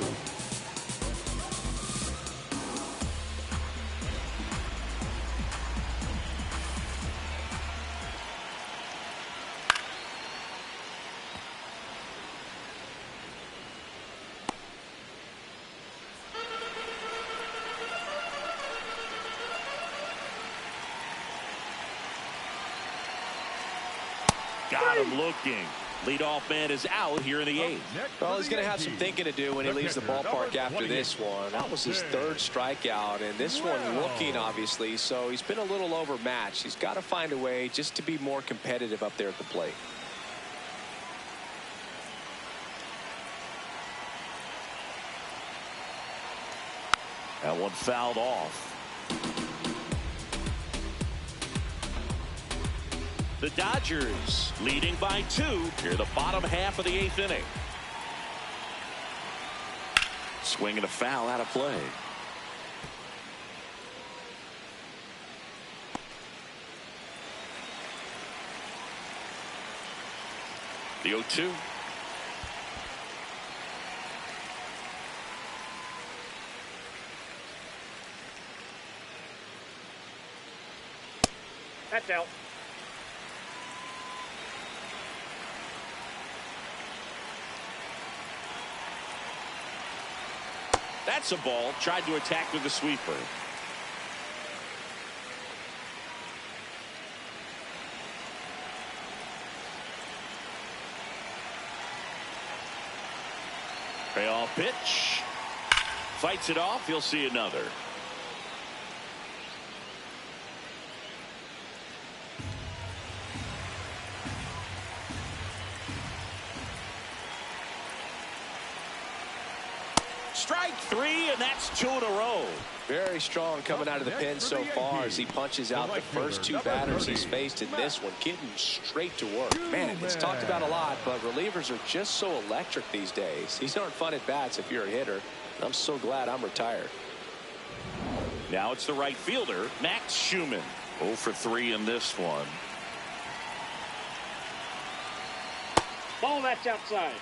Got him looking. Leadoff man is out here in the 8th. Well, he's going to have some thinking to do when he leaves the ballpark after this one. That was his 3rd strikeout, and this one looking, obviously, so he's been a little overmatched. He's got to find a way just to be more competitive up there at the plate. That one fouled off. The Dodgers leading by 2 here the bottom half of the 8th inning. Swing and a foul out of play. The 0-2. That's out. That's a ball. Tried to attack with the sweeper. Payoff pitch. Fights it off. You'll see another. Strike 3, and that's 2 in a row. Very strong coming out of the pen so far as he punches out the first 2 batters he's faced in this one, getting straight to work. Man, it's talked about a lot, but relievers are just so electric these days. These aren't fun at bats if you're a hitter. I'm so glad I'm retired. Now it's the right fielder, Max Schumann. 0 for 3 in this one. Ball, that's outside.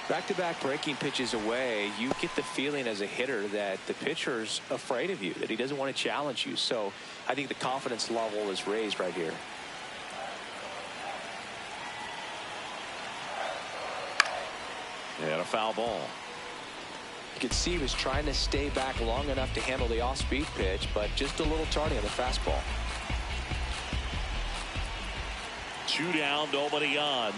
Back-to-back breaking pitches away, you get the feeling as a hitter that the pitcher's afraid of you, that he doesn't want to challenge you. So I think the confidence level is raised right here. And a foul ball. You could see he was trying to stay back long enough to handle the off-speed pitch, but just a little tardy on the fastball. 2 down, nobody on.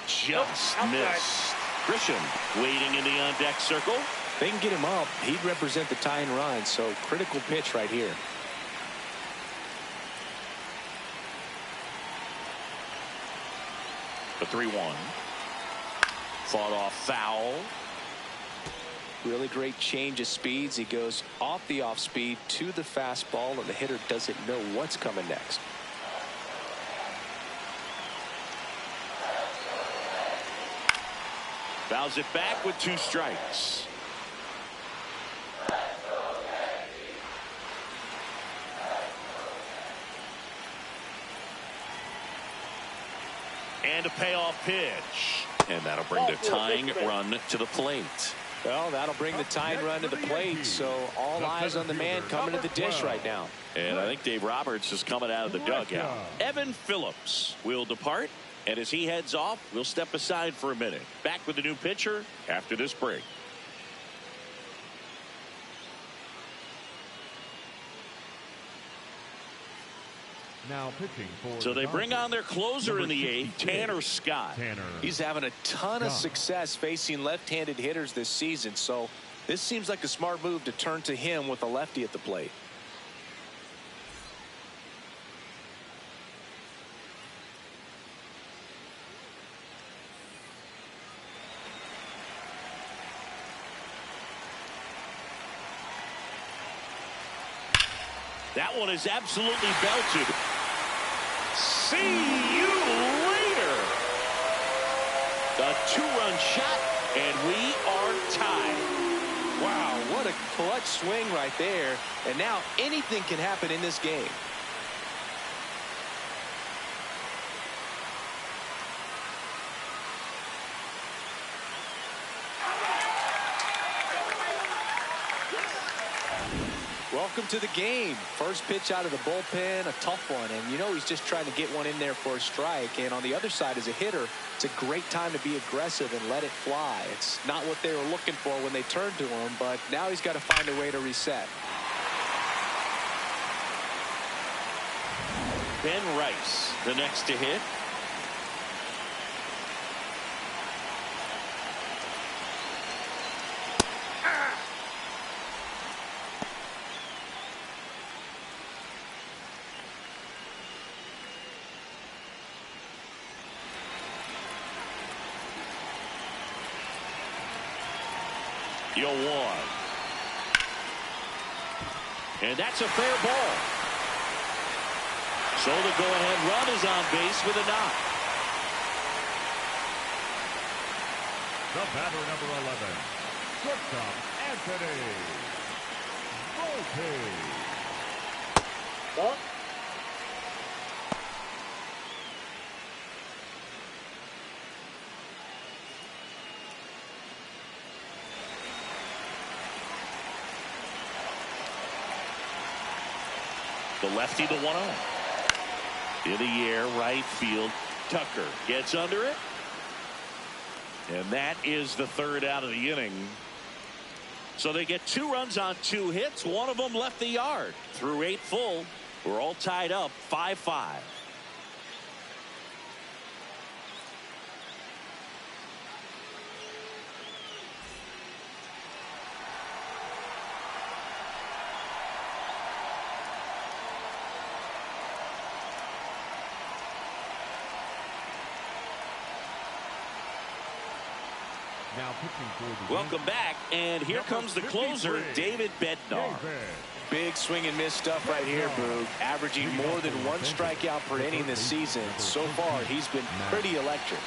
Just missed. Grisham waiting in the on-deck circle. If they can get him up, he'd represent the tying run, so critical pitch right here. The 3-1. Fought off foul. Really great change of speeds. He goes off the off-speed to the fastball, and the hitter doesn't know what's coming next. Fouls it back with 2 strikes. a payoff pitch. And that'll bring the tying run to the plate. Well, that'll bring the tying run to the plate, so all eyes on the man coming to the dish right now. And I think Dave Roberts is coming out of the dugout. Evan Phillips will depart, and as he heads off, we'll step aside for a minute. Back with the new pitcher after this break. Now pitching for so they bring on their closer in the eighth, Tanner Scott. He's having a ton of success facing left-handed hitters this season, so this seems like a smart move to turn to him with a lefty at the plate. That one is absolutely belted. See you later. A two-run shot, and we are tied. Wow, what a clutch swing right there. And now anything can happen in this game. Welcome to the game. First pitch out of the bullpen, a tough one, and you know he's just trying to get one in there for a strike. And on the other side, as a hitter, it's a great time to be aggressive and let it fly. It's not what they were looking for when they turned to him, but now he's got to find a way to reset. Ben Rice, the next to hit. You'll one. And that's a fair ball. So the go-ahead run is on base with a knock. The batter, number 11, shortstop Anthony Volpe. Ball. The lefty, the 1-0. In the air, right field. Tucker gets under it. And that is the third out of the inning. So they get 2 runs on 2 hits. One of them left the yard. Through 8 full, we're all tied up 5-5. Now pitching for the Welcome back, and here comes the closer, David Bednar. Big swing and miss stuff right here, Boog. Averaging more than 1 strikeout per inning this season. So far, he's been pretty electric.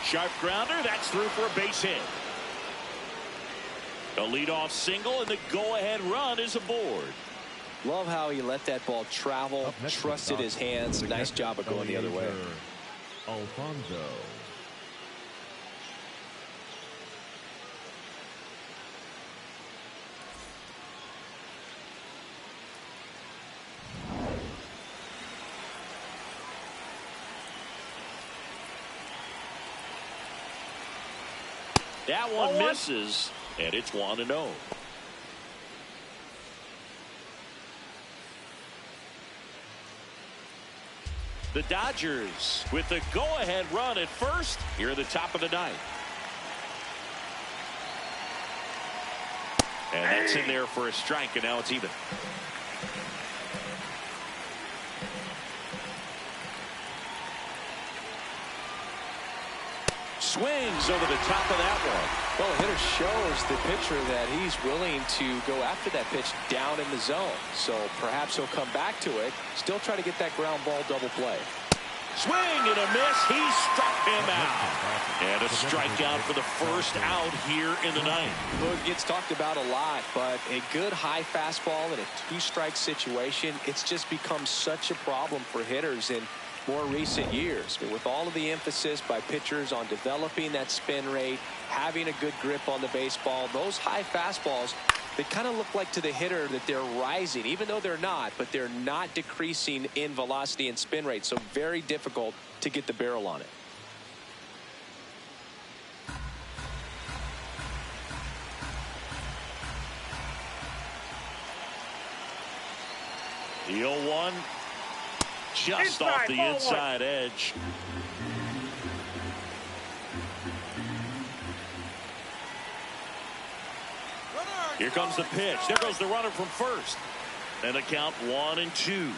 Sharp grounder, that's through for a base hit. A leadoff single, and the go-ahead run is aboard. Love how he let that ball travel, trusted his hands. Nice job of going the other way. Alfonso. That one misses, and it's 1-0. The Dodgers with the go-ahead run at first here at the top of the 9th. And that's in there for a strike, and now it's even. Swings over the top of that one. Well, the hitter shows the pitcher that he's willing to go after that pitch down in the zone. So perhaps he'll come back to it, still try to get that ground ball double play. Swing and a miss. He struck him out. And a strikeout for the first out here in the ninth. Well, it gets talked about a lot, but a good high fastball in a two-strike situation, it's just become such a problem for hitters in more recent years. But with all of the emphasis by pitchers on developing that spin rate, having a good grip on the baseball, those high fastballs, they kind of look like to the hitter that they're rising, even though they're not, but they're not decreasing in velocity and spin rate. So very difficult to get the barrel on it. The 0-1 just off the inside edge. Here comes the pitch. There goes the runner from first. And the count 1-2.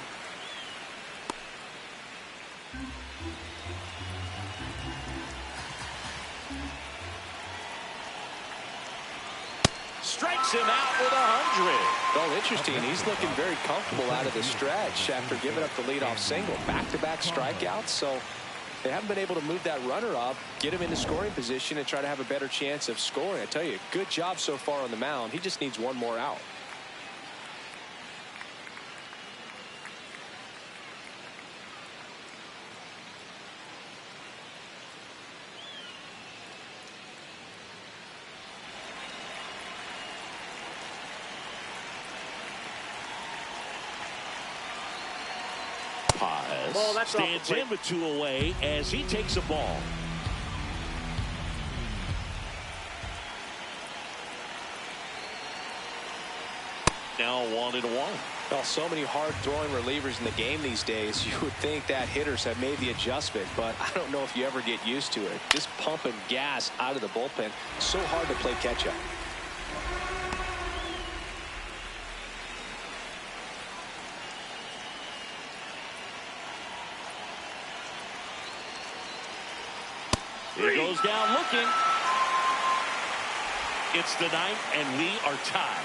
Strikes him out with 100. Well, interesting. He's looking very comfortable out of the stretch after giving up the leadoff single. Back-to-back strikeouts, so they haven't been able to move that runner up, get him into scoring position, and try to have a better chance of scoring. I tell you, good job so far on the mound. He just needs one more out. Stands in with 2 away as he takes a ball. Now 1-1. Well, so many hard-throwing relievers in the game these days, you would think that hitters have made the adjustment, but I don't know if you ever get used to it. Just pumping gas out of the bullpen, so hard to play catch-up. He goes down looking. It's the ninth, and we are tied.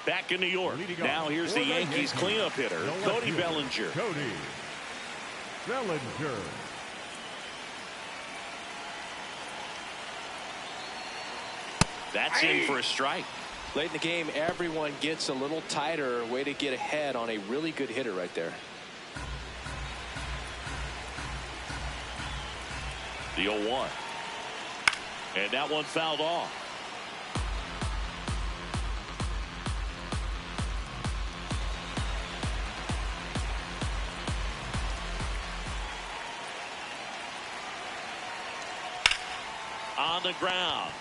Back in New York. Now here's the Yankees cleanup hitter, Cody Bellinger. Cody Bellinger. That's in for a strike. Late in the game, everyone gets a little tighter. Way to get ahead on a really good hitter right there. The 0-1. And that one fouled off. On the ground.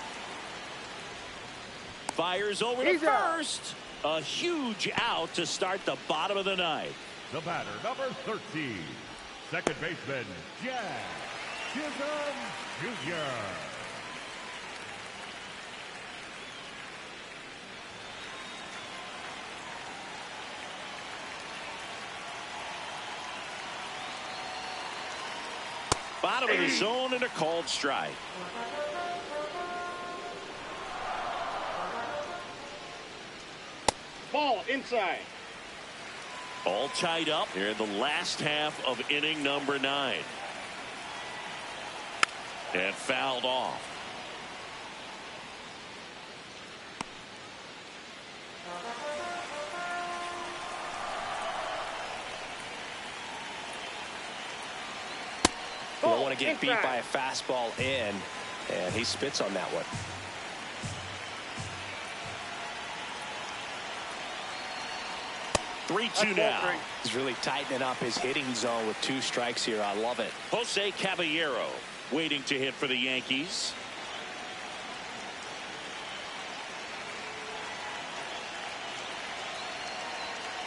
Fires over to first. A huge out to start the bottom of the ninth. The batter, number 13, second baseman, Jack Chisholm Jr. Bottom of the zone and a called strike. Ball inside. All tied up here in the last half of inning number 9. And fouled off. You don't want to get beat by a fastball in, and he spits on that one. Three-two now. He's really tightening up his hitting zone with 2 strikes here. I love it. Jose Caballero waiting to hit for the Yankees.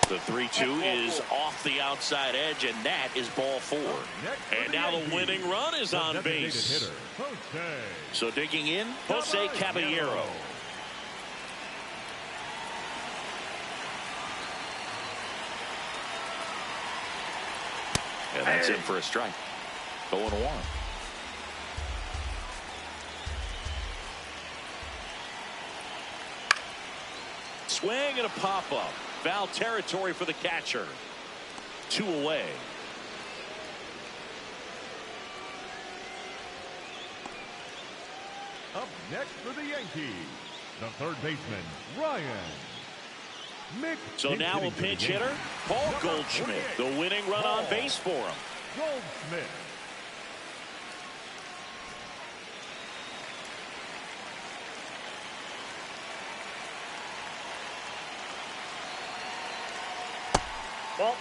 The 3-2 is off the outside edge, and that is ball 4. And now the winning run is on base. So digging in, Jose Caballero. And that's in for a strike. 0-1. Swing and a pop-up. Foul territory for the catcher. 2 away. Up next for the Yankees, the third baseman, Ryan. So now a pinch hitter, Paul Goldschmidt. The winning run on base for him. Goldschmidt. Ball.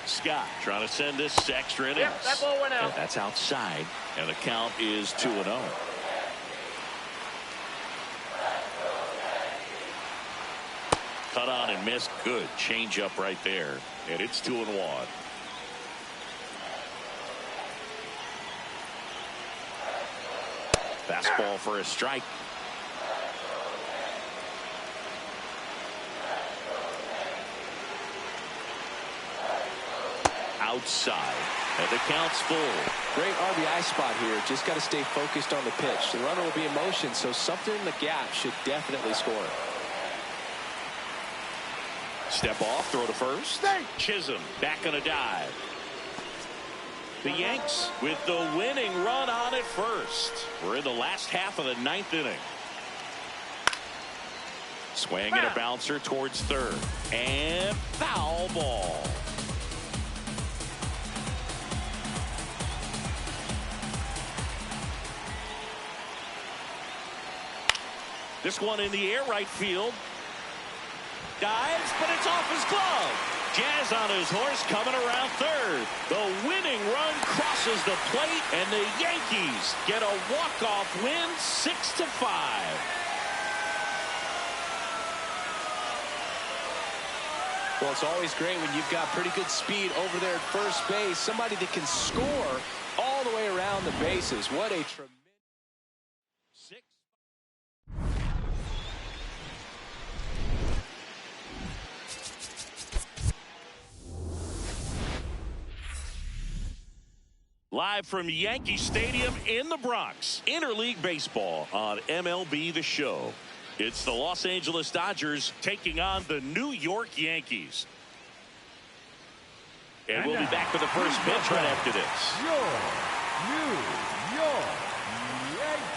Scott trying to send this to extra innings. Yep, that ball went out. And that's outside. And the count is 2-0. Cut on and missed. Good change up right there. And it's 2-1. Fastball for a strike. Outside. And the count's full. Great RBI spot here. Just got to stay focused on the pitch. The runner will be in motion, so something in the gap should definitely score. Step off, throw to first. Chisholm back on a dive. The Yanks with the winning run on at first. We're in the last half of the 9th inning. Swing and a bouncer towards third. And foul ball. This one in the air, right field. Dives, but it's off his glove. Jazz on his horse coming around third. The winning run crosses the plate, and the Yankees get a walk-off win, 6-5. Well, it's always great when you've got pretty good speed over there at first base. Somebody that can score all the way around the bases. What a tremendous... Live from Yankee Stadium in the Bronx, interleague baseball on MLB The Show. It's the Los Angeles Dodgers taking on the New York Yankees. And we'll be back with the first pitch right after this. Your New York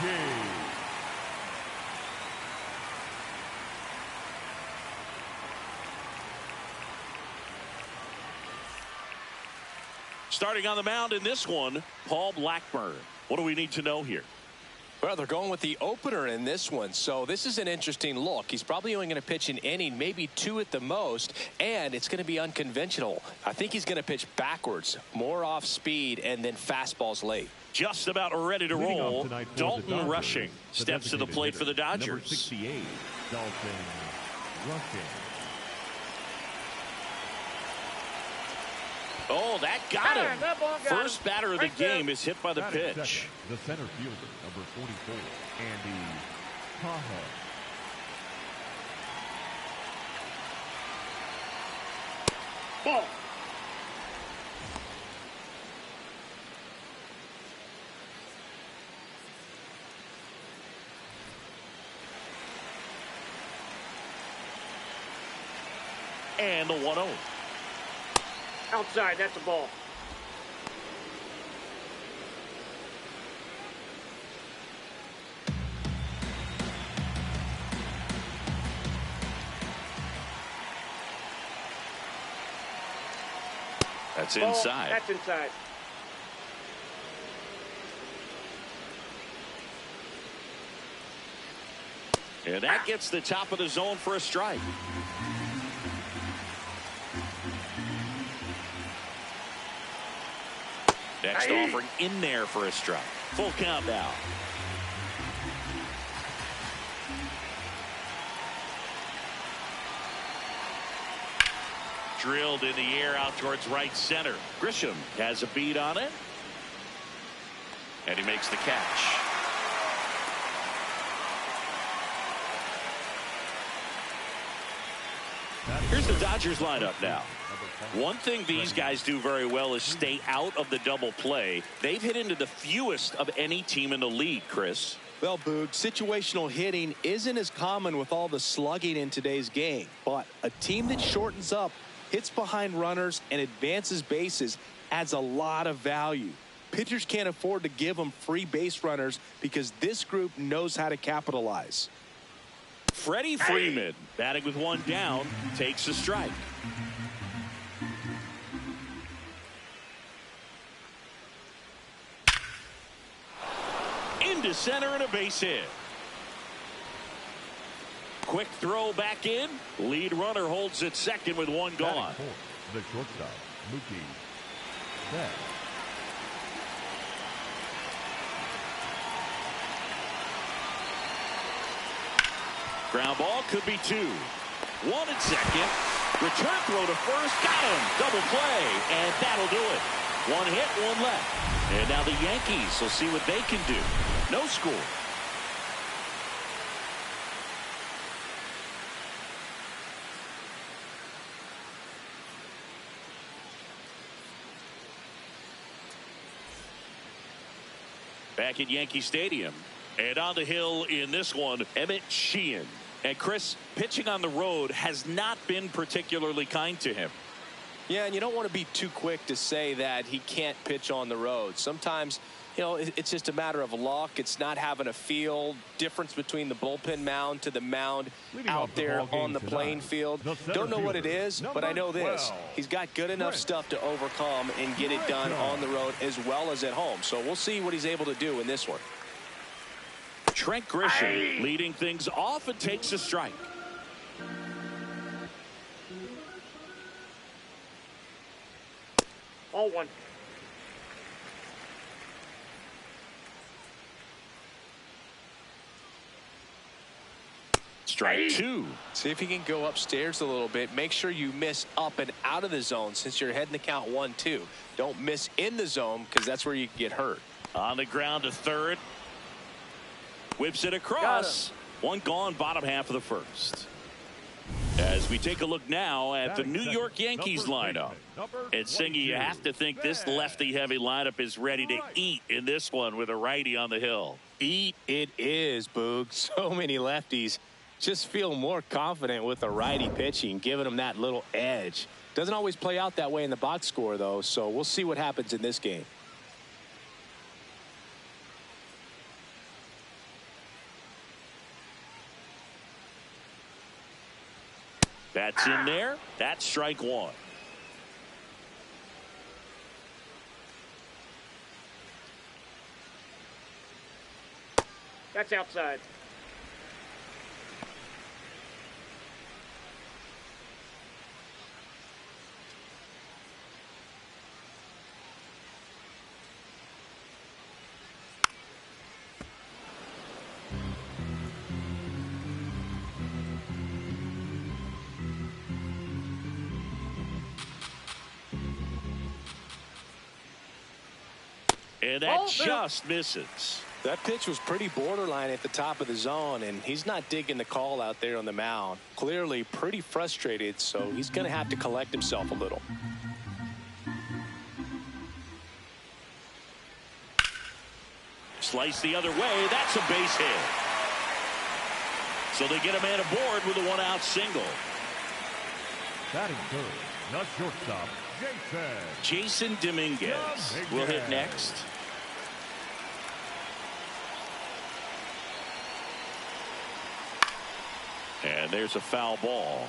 Yankees. Starting on the mound in this one, Paul Blackburn. What do we need to know here? Well, they're going with the opener in this one, so this is an interesting look. He's probably only going to pitch an inning, maybe 2 at the most, and it's going to be unconventional. I think he's going to pitch backwards, more off speed, and then fastballs late. Just about ready to roll. Dalton Rushing steps to the plate for the Dodgers. Number 68, Dalton Rushing. Oh, that got him. That ball got First him. batter of the Right there. game is hit by the pitch. Second, the center fielder, number 44, Andy Cajo. Ball. And the 1-0. Outside, that's a ball. That's Ball. inside. That's inside. And that gets the top of the zone for a strike. Next offering in there for a strike. Full count now. Drilled in the air out towards right center. Grisham has a beat on it. And he makes the catch. Here's the Dodgers lineup now. One thing these guys do very well is stay out of the double play. They've hit into the fewest of any team in the league, Chris. Well, Boog, situational hitting isn't as common with all the slugging in today's game, but a team that shortens up, hits behind runners, and advances bases adds a lot of value. Pitchers can't afford to give them free base runners because this group knows how to capitalize. Freddie Freeman, batting with one down, takes a strike. Into center and a base hit. Quick throw back in. Lead runner holds at second with one gone. The shortstop, Mookie Betts. Ground ball could be two. One at second. Return throw to first. Got him. Double play. And that'll do it. One hit, one left. And now the Yankees will see what they can do. No score. Back at Yankee Stadium. And on the hill in this one, Emmett Sheehan. And Chris, pitching on the road has not been particularly kind to him. Yeah, and you don't want to be too quick to say that he can't pitch on the road. Sometimes, you know, it's just a matter of luck. It's not having a feel. Difference between the bullpen mound to the mound out there on the playing field. Don't know what it is, but I know this. He's got good enough stuff to overcome and get it done on the road as well as at home. So we'll see what he's able to do in this one. Trent Grisham leading things off and takes a strike. All one. Strike two. See if he can go upstairs a little bit. Make sure you miss up and out of the zone since you're heading to count 1-2. Don't miss in the zone because that's where you can get hurt. On the ground to third. Whips it across. One gone, bottom half of the first. As we take a look now at the New York Yankees lineup. And Singy, you have to think this lefty-heavy lineup is ready to eat in this one with a righty on the hill. Eat it is, Boog. So many lefties just feel more confident with a righty pitching, giving them that little edge. Doesn't always play out that way in the box score, though, so we'll see what happens in this game. That's in there. That's strike one. That's outside. And that just misses. That pitch was pretty borderline at the top of the zone, and he's not digging the call out there on the mound. Clearly pretty frustrated, so he's going to have to collect himself a little. Slice the other way. That's a base hit. So they get a man aboard with a one-out single. Batting third, the shortstop, Jason Dominguez will hit next. And there's a foul ball.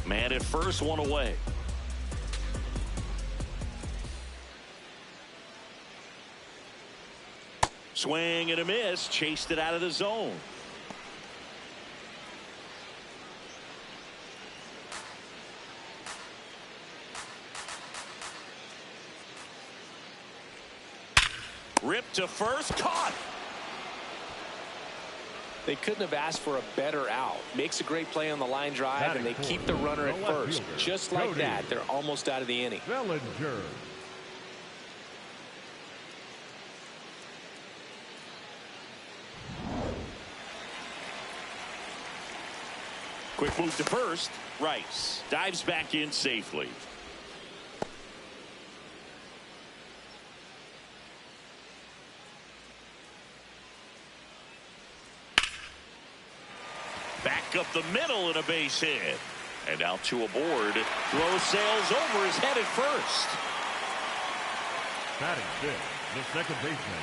Man at first, one away. Swing and a miss. Chased it out of the zone. Ripped to first. Caught. They couldn't have asked for a better out. Makes a great play on the line drive, and they keep the runner at first. Just like that, they're almost out of the inning. Quick move to first. Rice dives back in safely. Back up the middle and a base hit. And out to a board. Throw sails over his head at first. Batting fifth, the second baseman,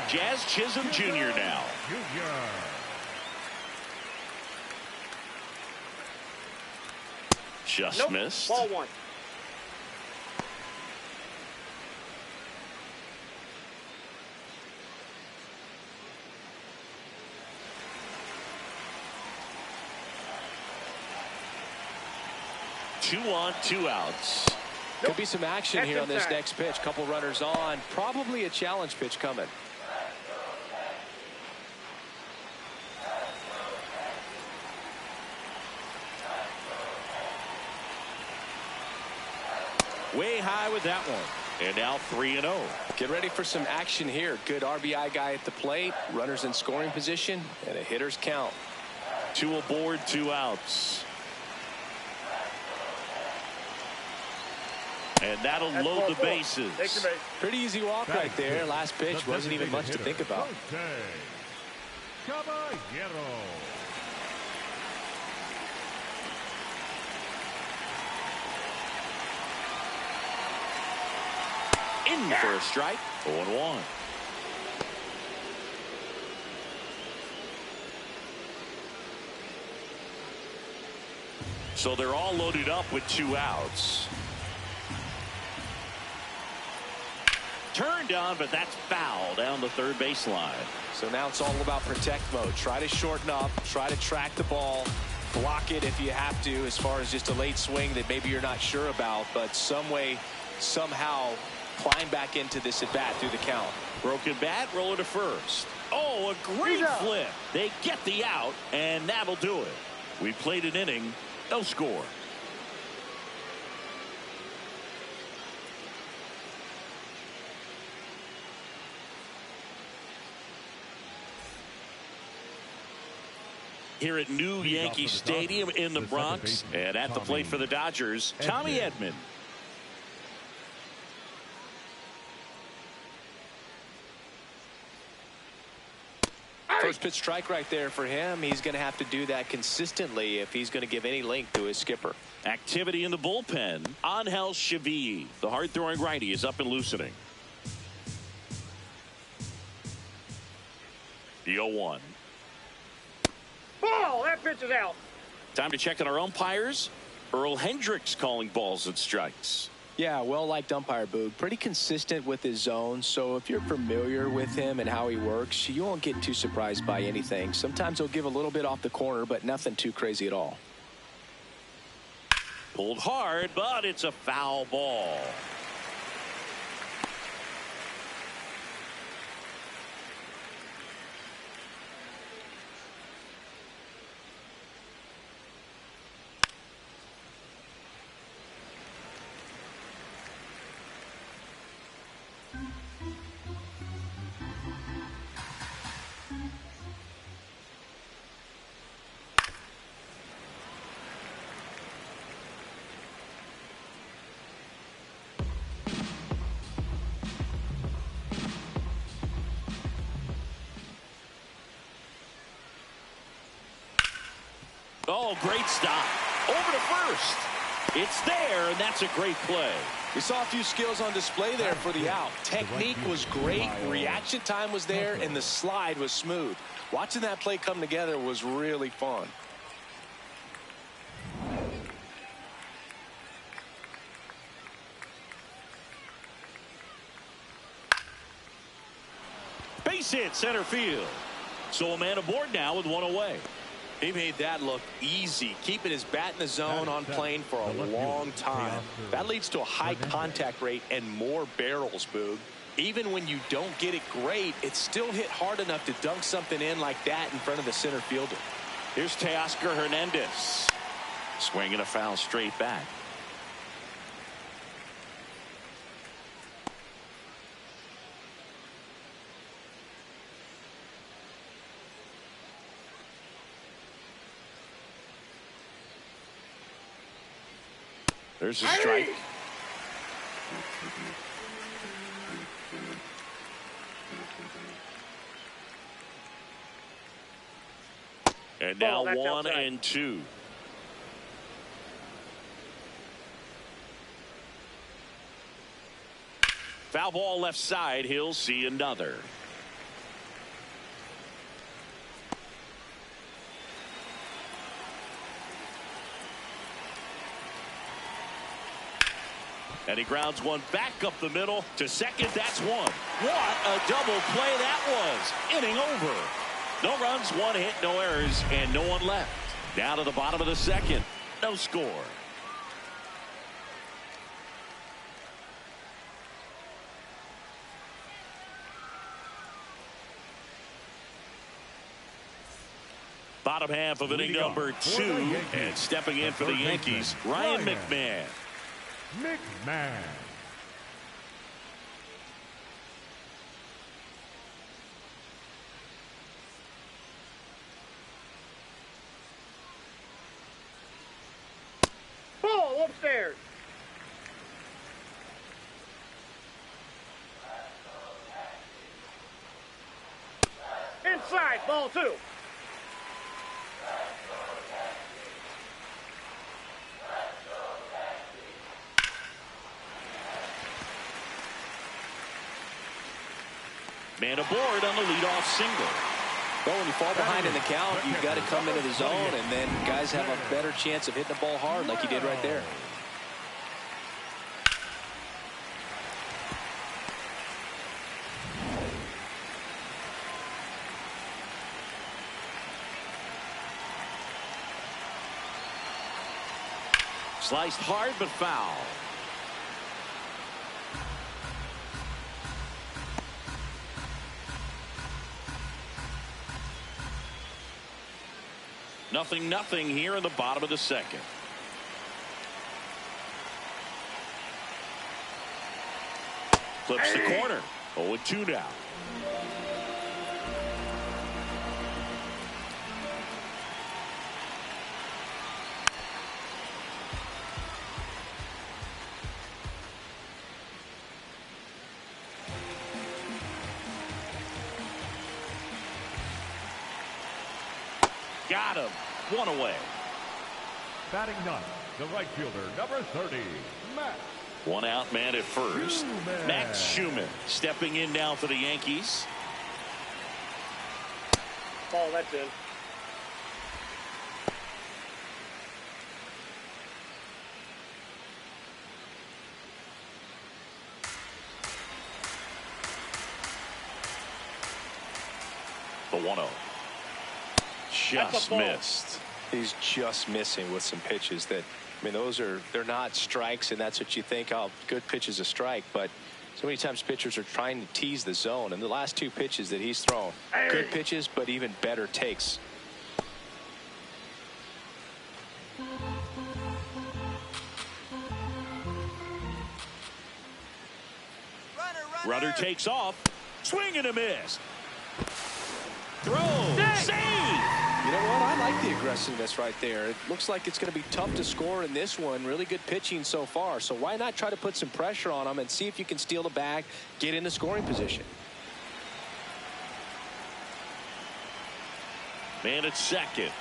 Jazz Chisholm Jr. now. Jr. Just missed. Ball one. Two on, two outs. Could be some action That's here on this inside. next pitch. Couple runners on. Probably a challenge pitch coming. Way high with that one. And now 3-0. Get ready for some action here. Good RBI guy at the plate. Runners in scoring position. And a hitter's count. Two aboard, two outs. And that'll That's load ball the four. bases. Take your base. Pretty easy walk Batting right there. fifth, Last the pitch wasn't even much to designated think hitter, about. Jose Caballero. In for a strike. 0-1. So they're all loaded up with two outs. Turned on, but that's foul down the third baseline. So now it's all about protect mode. Try to shorten up. Try to track the ball. Block it if you have to, as far as just a late swing that maybe you're not sure about. But some way, somehow, climb back into this at bat through the count. Broken bat, roller to first. Oh, a great He's out. flip. They get the out, and that'll do it. We played an inning, no score. Here at new Yankee Stadium in the Bronx, and at the plate for the Dodgers, Tommy Edman. First pitch strike right there for him. He's going to have to do that consistently if he's going to give any length to his skipper. Activity in the bullpen. Angel Chevy, the hard-throwing righty, is up and loosening. The 0-1. Ball. That pitch is out. Time to check on our umpires. Earl Hendricks calling balls and strikes. Yeah, well-liked umpire, Boog. Pretty consistent with his zone, so if you're familiar with him and how he works, you won't get too surprised by anything. Sometimes he'll give a little bit off the corner, but nothing too crazy at all. Pulled hard, but it's a foul ball. Oh, great stop. Over to first. It's there, and that's a great play. We saw a few skills on display there for the out. Technique was great, reaction time was there, and the slide was smooth. Watching that play come together was really fun. Base hit center field. So a man aboard now with one away. He made that look easy, keeping his bat in the zone on plane for a long time. That leads to a high contact rate and more barrels, Boog. Even when you don't get it great, it's still hit hard enough to dunk something in like that in front of the center fielder. Here's Teoscar Hernandez. Swinging a foul straight back. There's a strike. And now 1-2. Foul ball left side. He'll see another. And he grounds one back up the middle to second. That's one. What a double play that was. Inning over. No runs, one hit, no errors, and no one left. Down to the bottom of the second. No score. Bottom half of inning number 2. And stepping in for the Yankees, Ryan McMahon. Ball upstairs. Inside, ball 2. Man aboard on the leadoff single. Well, when you fall behind in the count, you've got to come into the zone, and then guys have a better chance of hitting the ball hard like he did right there. Sliced hard but foul. Nothing here in the bottom of the second. Flips the corner. 0-2 now. Got him. One away. Batting ninth, the right fielder, number 30, Max. One out man at first. Max Schumann stepping in now for the Yankees. Ball, that's in. The 1-0. Just missed. He's just missing with some pitches that, I mean, they're not strikes, and that's what you think, oh, good pitch is a strike, but so many times pitchers are trying to tease the zone, and the last 2 pitches that he's thrown, good pitches, but even better takes. Runner takes off. Swing and a miss. Throw. Save. You know what? I like the aggressiveness right there. It looks like it's going to be tough to score in this one. Really good pitching so far. So why not try to put some pressure on them and see if you can steal the bag, get in the scoring position. Man at second.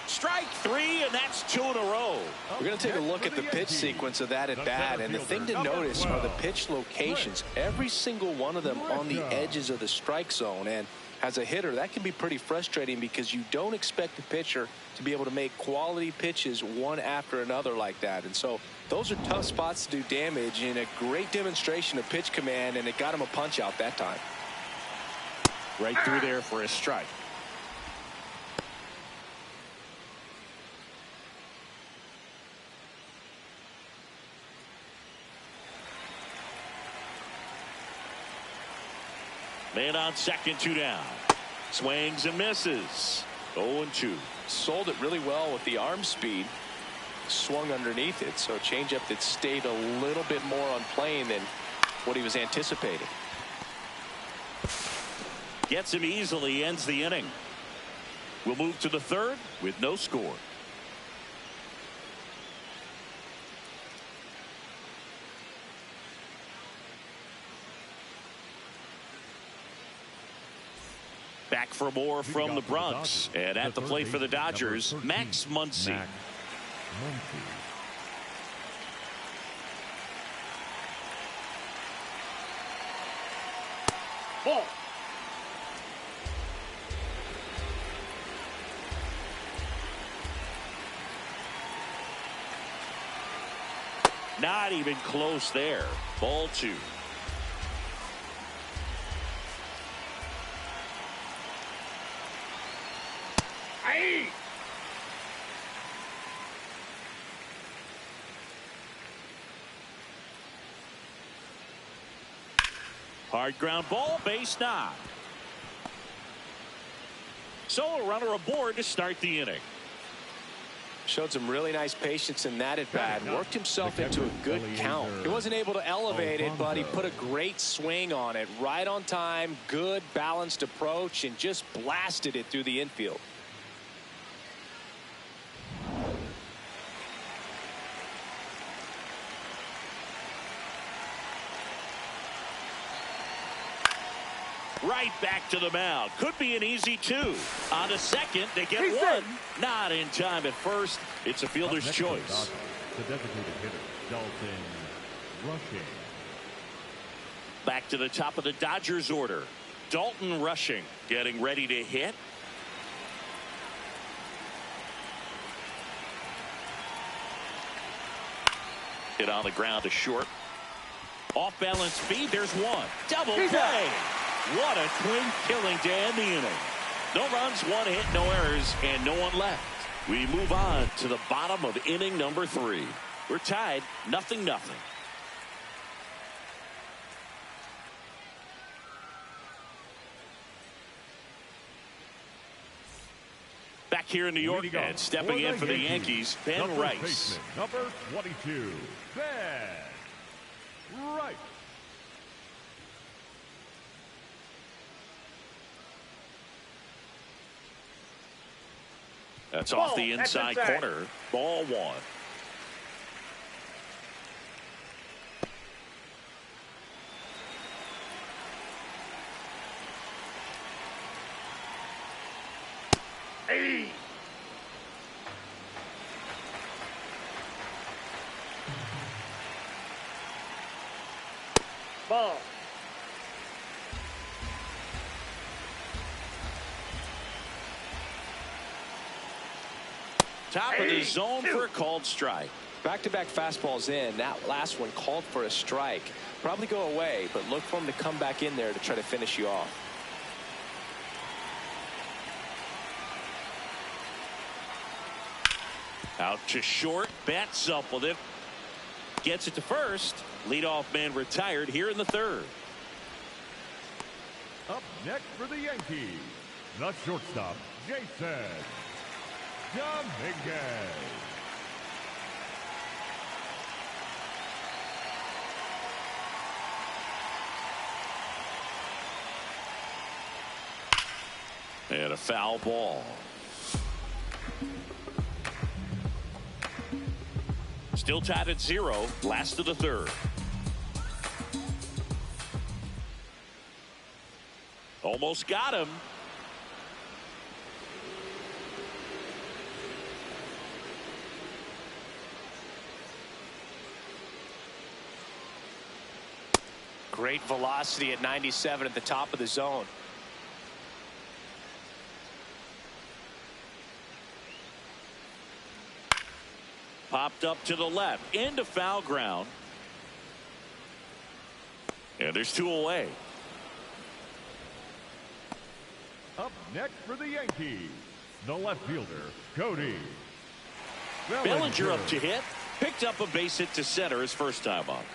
Strike 3, and that's 2 in a row. We're going to take a look at the pitch sequence of that at bat, and the thing to notice are the pitch locations. Every single one of them on the edges of the strike zone, and as a hitter, that can be pretty frustrating because you don't expect the pitcher to be able to make quality pitches one after another like that. And so those are tough spots to do damage, and a great demonstration of pitch command, and it got him a punch out that time. Right through there for a strike. Man on second, 2 down. Swings and misses. 0-2. Sold it really well with the arm speed. Swung underneath it. So a changeup that stayed a little bit more on plane than what he was anticipating. Gets him easily, ends the inning. We'll move to the third with no score. Back for more from the Bronx. And at the plate for the Dodgers, Max Muncy. Ball. Not even close there. Ball 2. Aye. Hard ground ball, base knock. So a runner aboard to start the inning. Showed some really nice patience in that at bat. Worked himself into a good count. He wasn't able to elevate it, but he put a great swing on it. Right on time, good balanced approach, and just blasted it through the infield. Right back to the mound. Could be an easy 2. On to second, they get He's one. in. Not in time at first. It's a fielder's choice. The designated hitter, Dalton Rushing. Back to the top of the Dodgers order. Dalton Rushing getting ready to hit. Hit on the ground to short. Off balance speed. There's one. Double play. What a twin killing to end the inning. No runs, 1 hit, no errors, and no one left. We move on to the bottom of inning number 3. We're tied 0-0. Back here in New York, and stepping in for the Yankees, Ben Rice. Number 22, Ben Rice. That's off the inside corner. Ball 1. Hey. Ball. Top of the zone for a called strike. Back-to-back fastballs in. That last one called for a strike. Probably go away, but look for him to come back in there to try to finish you off. Out to short. Bats up with it. Gets it to first. Leadoff man retired here in the 3rd. Up next for the Yankees, the shortstop, Jason Dominguez. And a foul ball. Still tied at 0. Last of the 3rd. Almost got him. Great velocity at 97 at the top of the zone. Popped up to the left into foul ground. And there's 2 away. Up next for the Yankees, the left fielder, Cody Bellinger up to hit. Picked up a base hit to center his first time up.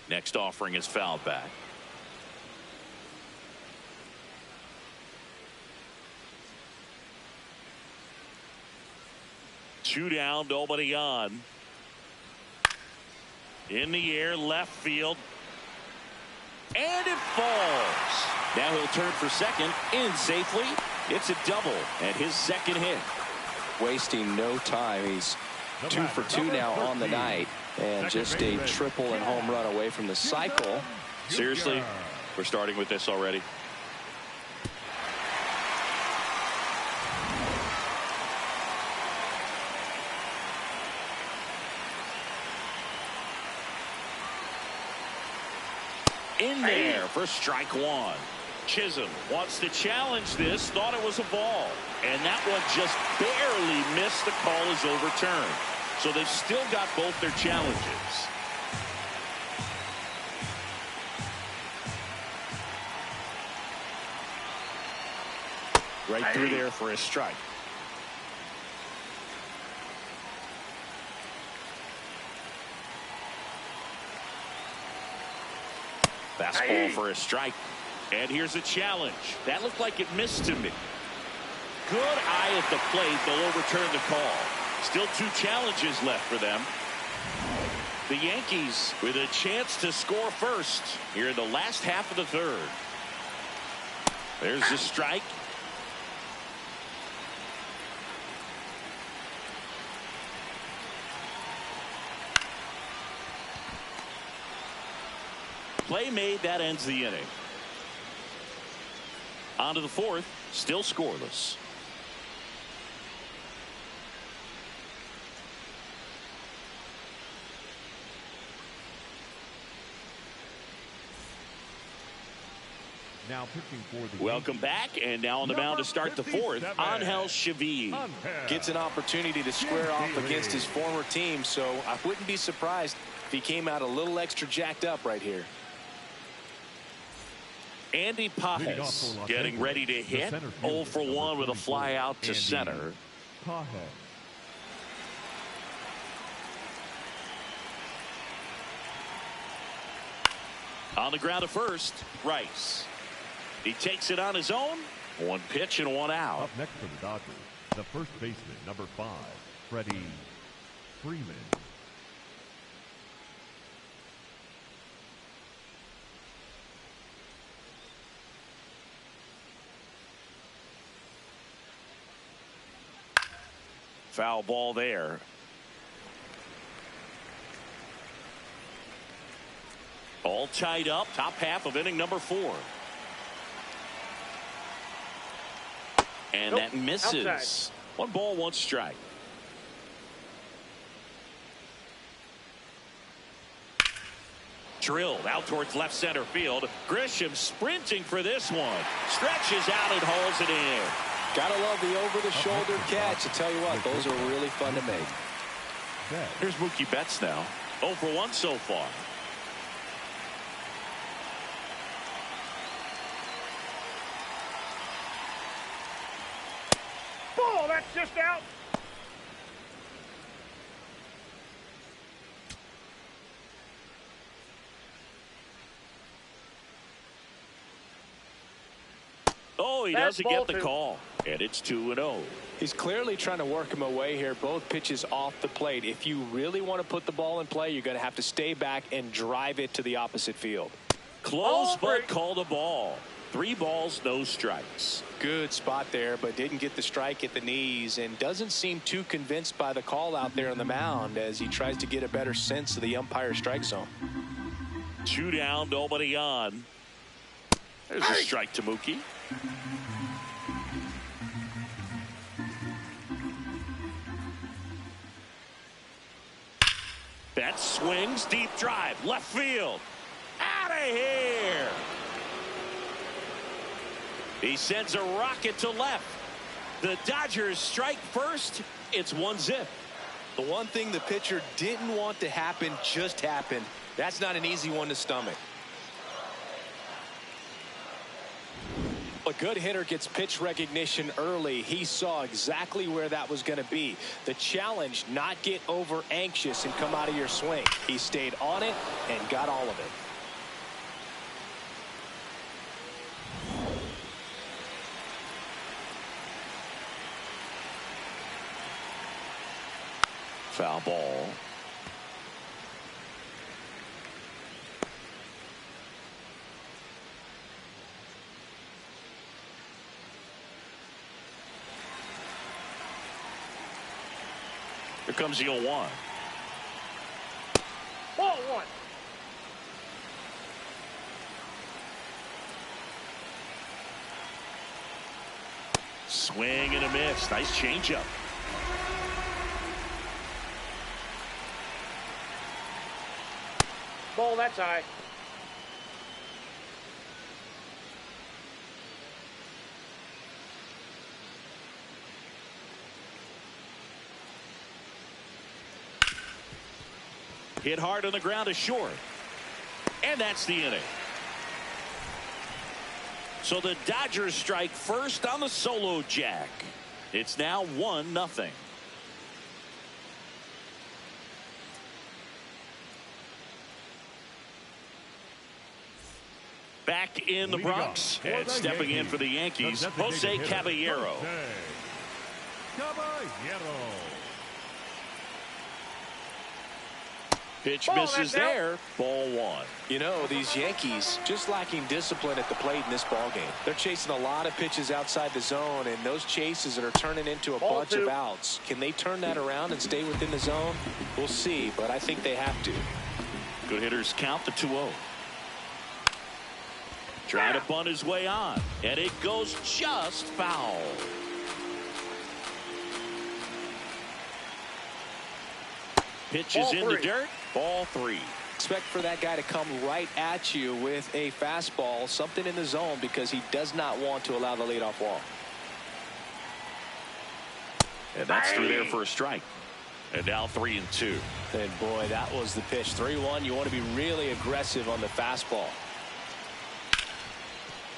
Next offering is fouled back. Two down, nobody on. In the air, left field. And it falls. Now he'll turn for second in safely. It's a double and his second hit. Wasting no time. He's 2 for 2 now on the night, and just a triple and home run away from the cycle. Seriously, we're starting with this already. In there for strike one. Chisholm wants to challenge this, thought it was a ball, and that one just barely missed. The call is overturned. So they've still got both their challenges. Right through there for a strike. Fastball for a strike. And here's a challenge. That looked like it missed to me. Good eye at the plate. They'll overturn the call. Still 2 challenges left for them. The Yankees with a chance to score first here in the last half of the third. There's the strike. Play made. That ends the inning. On to the fourth. Still scoreless. Now pitching for the Welcome back, and now on the mound to start the fourth, Angel Chevy. Gets an opportunity to square off against his former team, so I wouldn't be surprised if he came out a little extra jacked up right here. Andy Pajes getting ready to hit. 0 for 1 with a fly out to center. On the ground to first, Rice. He takes it on his own. 1 pitch and 1 out. Up next for the Dodgers, the first baseman, number 5, Freddie Freeman. Foul ball there. All tied up. Top half of inning number 4. And that misses. Outside. 1 ball, 1 strike. Drilled out towards left center field. Grisham sprinting for this one. Stretches out and hauls it in. Gotta love the over-the-shoulder catch. I tell you what, those are really fun to make. Here's Mookie Betts now. 0 for 1 so far. Ball, that's just out. Oh, he doesn't get the call. And it's 2-0. He's clearly trying to work him away here. Both pitches off the plate. If you really want to put the ball in play, you're going to have to stay back and drive it to the opposite field. Close, but called a ball. 3 balls, no strikes. Good spot there, but didn't get the strike at the knees, and doesn't seem too convinced by the call out there on the mound as he tries to get a better sense of the umpire's strike zone. 2 down, nobody on. There's a strike to Mookie. Betts swings, deep drive, left field. Out of here. He sends a rocket to left. The Dodgers strike first. It's 1-0. The one thing the pitcher didn't want to happen just happened. That's not an easy one to stomach. A good hitter gets pitch recognition early. He saw exactly where that was going to be. The challenge, not get over anxious and come out of your swing. He stayed on it and got all of it. Foul ball. comes the 0-1. Ball one. Swing and a miss. Nice changeup. Ball, that's high. Hit hard on the ground is short. And that's the inning. So the Dodgers strike first on the solo jack. It's now 1-0. Back in the Bronx and stepping in for the Yankees, Jose Caballero. Pitch misses there. Ball one. You know, these Yankees just lacking discipline at the plate in this ball game. They're chasing a lot of pitches outside the zone, and those chases are turning into a bunch of outs. Can they turn that around and stay within the zone? We'll see, but I think they have to. Good hitters count the 2-0. Trying to bunt his way on, and it goes just foul. Pitch is in the dirt. Ball three. Expect for that guy to come right at you with a fastball, something in the zone, because he does not want to allow the leadoff walk. And that's through there for a strike. And now 3-2. And boy, that was the pitch. 3-1. You want to be really aggressive on the fastball.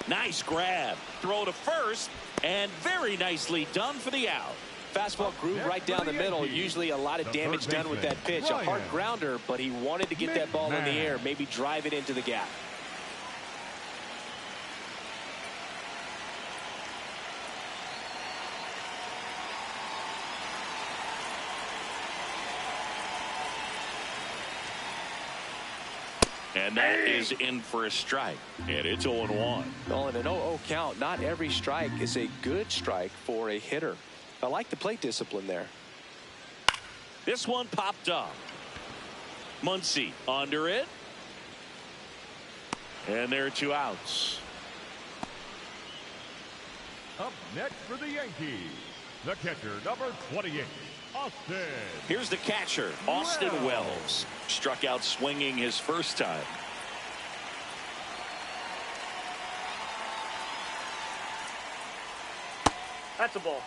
Nice grab. Throw to first, and very nicely done for the out. Fastball groove right down the middle. Usually a lot of damage done with that pitch. A hard grounder, but he wanted to get that ball in the air, maybe drive it into the gap. And that is in for a strike. And it's 0-1. Well, in an 0-0 count, not every strike is a good strike for a hitter. I like the plate discipline there. This one popped up. Muncy under it. And there are 2 outs. Up next for the Yankees, the catcher, number 28, Austin. Here's the catcher, Austin Wells. Struck out swinging his first time. That's a ball.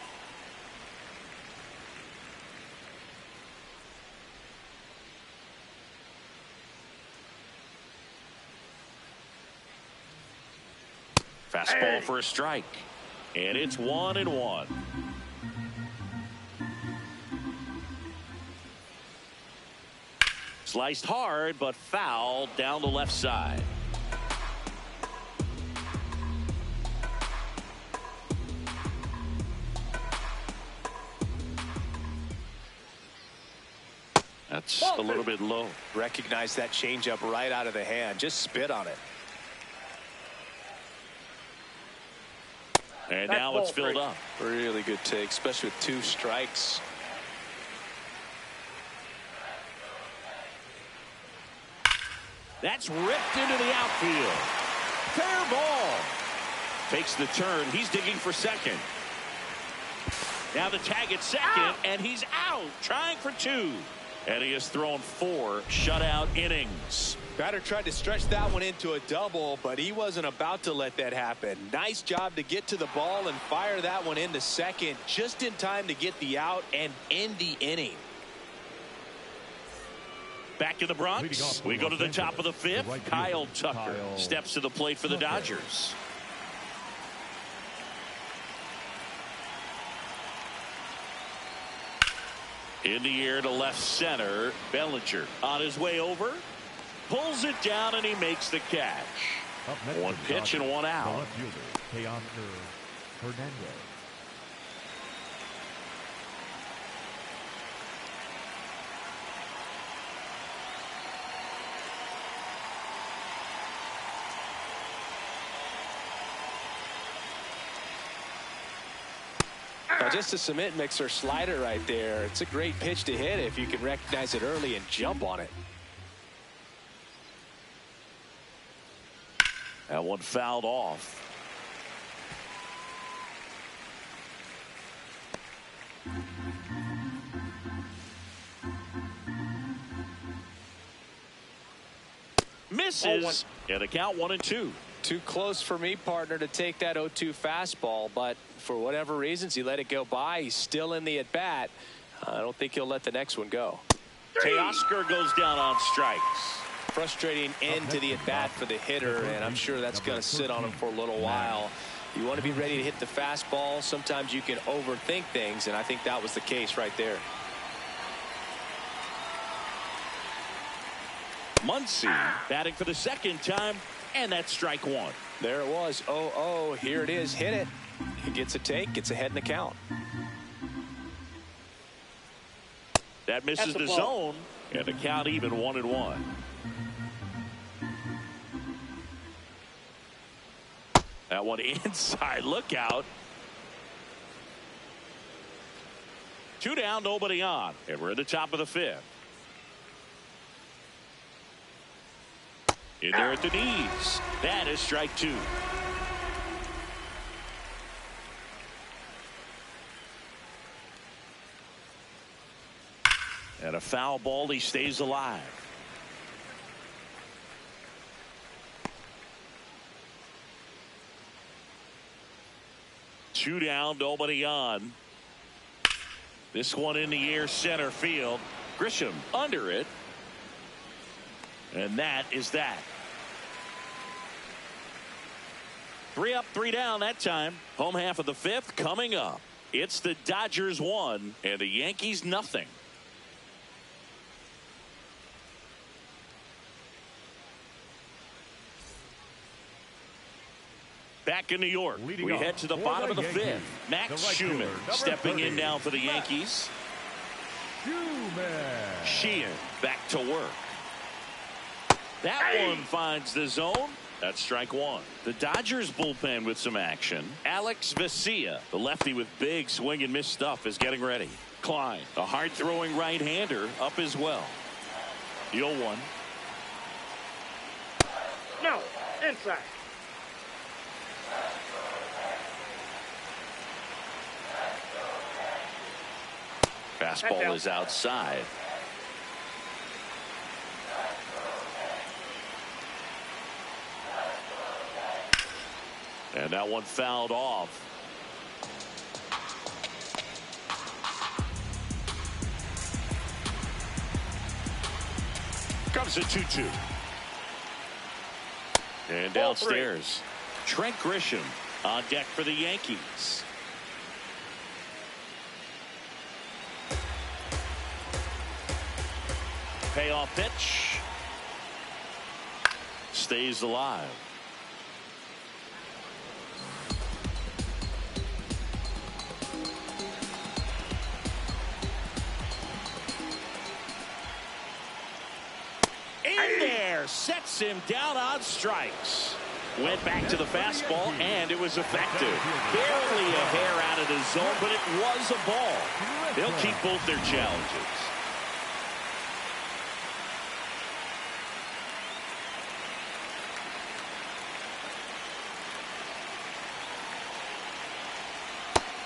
Fastball for a strike. And it's 1-1. Sliced hard, but foul down the left side. That's a little bit low. Recognize that changeup right out of the hand. Just spit on it. And now it's filled up. Really good take, especially with 2 strikes. That's ripped into the outfield. Fair ball. Takes the turn. He's digging for second. Now the tag at second, and he's out, trying for 2. And he has thrown 4 shutout innings. Batter tried to stretch that one into a double, but he wasn't about to let that happen. Nice job to get to the ball and fire that one into second just in time to get the out and end the inning. Back in the Bronx, we go to the top of the 5th. Kyle Tucker steps to the plate for the Dodgers. In the air to left center, Bellinger on his way over. Pulls it down, and he makes the catch. 1 pitch and 1 out. The left fielder, Teoscar Hernandez. Now, just a cement mixer slider right there. It's a great pitch to hit if you can recognize it early and jump on it. That one fouled off. Misses. And the count 1-2. Too close for me, partner, to take that 0-2 fastball, but for whatever reasons, he let it go by. He's still in the at-bat. I don't think he'll let the next one go. Teoscar goes down on strikes. Frustrating end to the at-bat for the hitter, and I'm sure that's going to sit on him for a little while. You want to be ready to hit the fastball. Sometimes you can overthink things, and I think that was the case right there. Muncy batting for the second time, and that's strike one. There it was. 0-0. Here it is. Hit it. He gets a take, gets ahead in the count. That misses the zone, and the count even 1-1. That one inside. Look out. 2 down, nobody on, and we're at the top of the 5th. In there at the knees. That is strike 2. And a foul ball. He stays alive. Two down, nobody on. This one in the air, center field. Grisham under it. And that is that. 3 up, 3 down that time. Home half of the 5th coming up. It's the Dodgers 1 and the Yankees nothing. Back in New York, we head to the bottom of the 5th. Max Schumann stepping in now for the Yankees. Sheehan back to work. That one finds the zone. That's strike 1. The Dodgers bullpen with some action. Alex Vesia, the lefty with big swing and miss stuff, is getting ready. Klein, a hard throwing right-hander, up as well. The 0-1. No, inside. Fastball is outside. And that one fouled off. Comes a 2-2. And downstairs, Trent Grisham on deck for the Yankees. Payoff pitch. Stays alive. Sets him down on strikes. Went back to the fastball, and it was effective. Barely a hair out of the zone, but it was a ball. They'll keep both their challenges.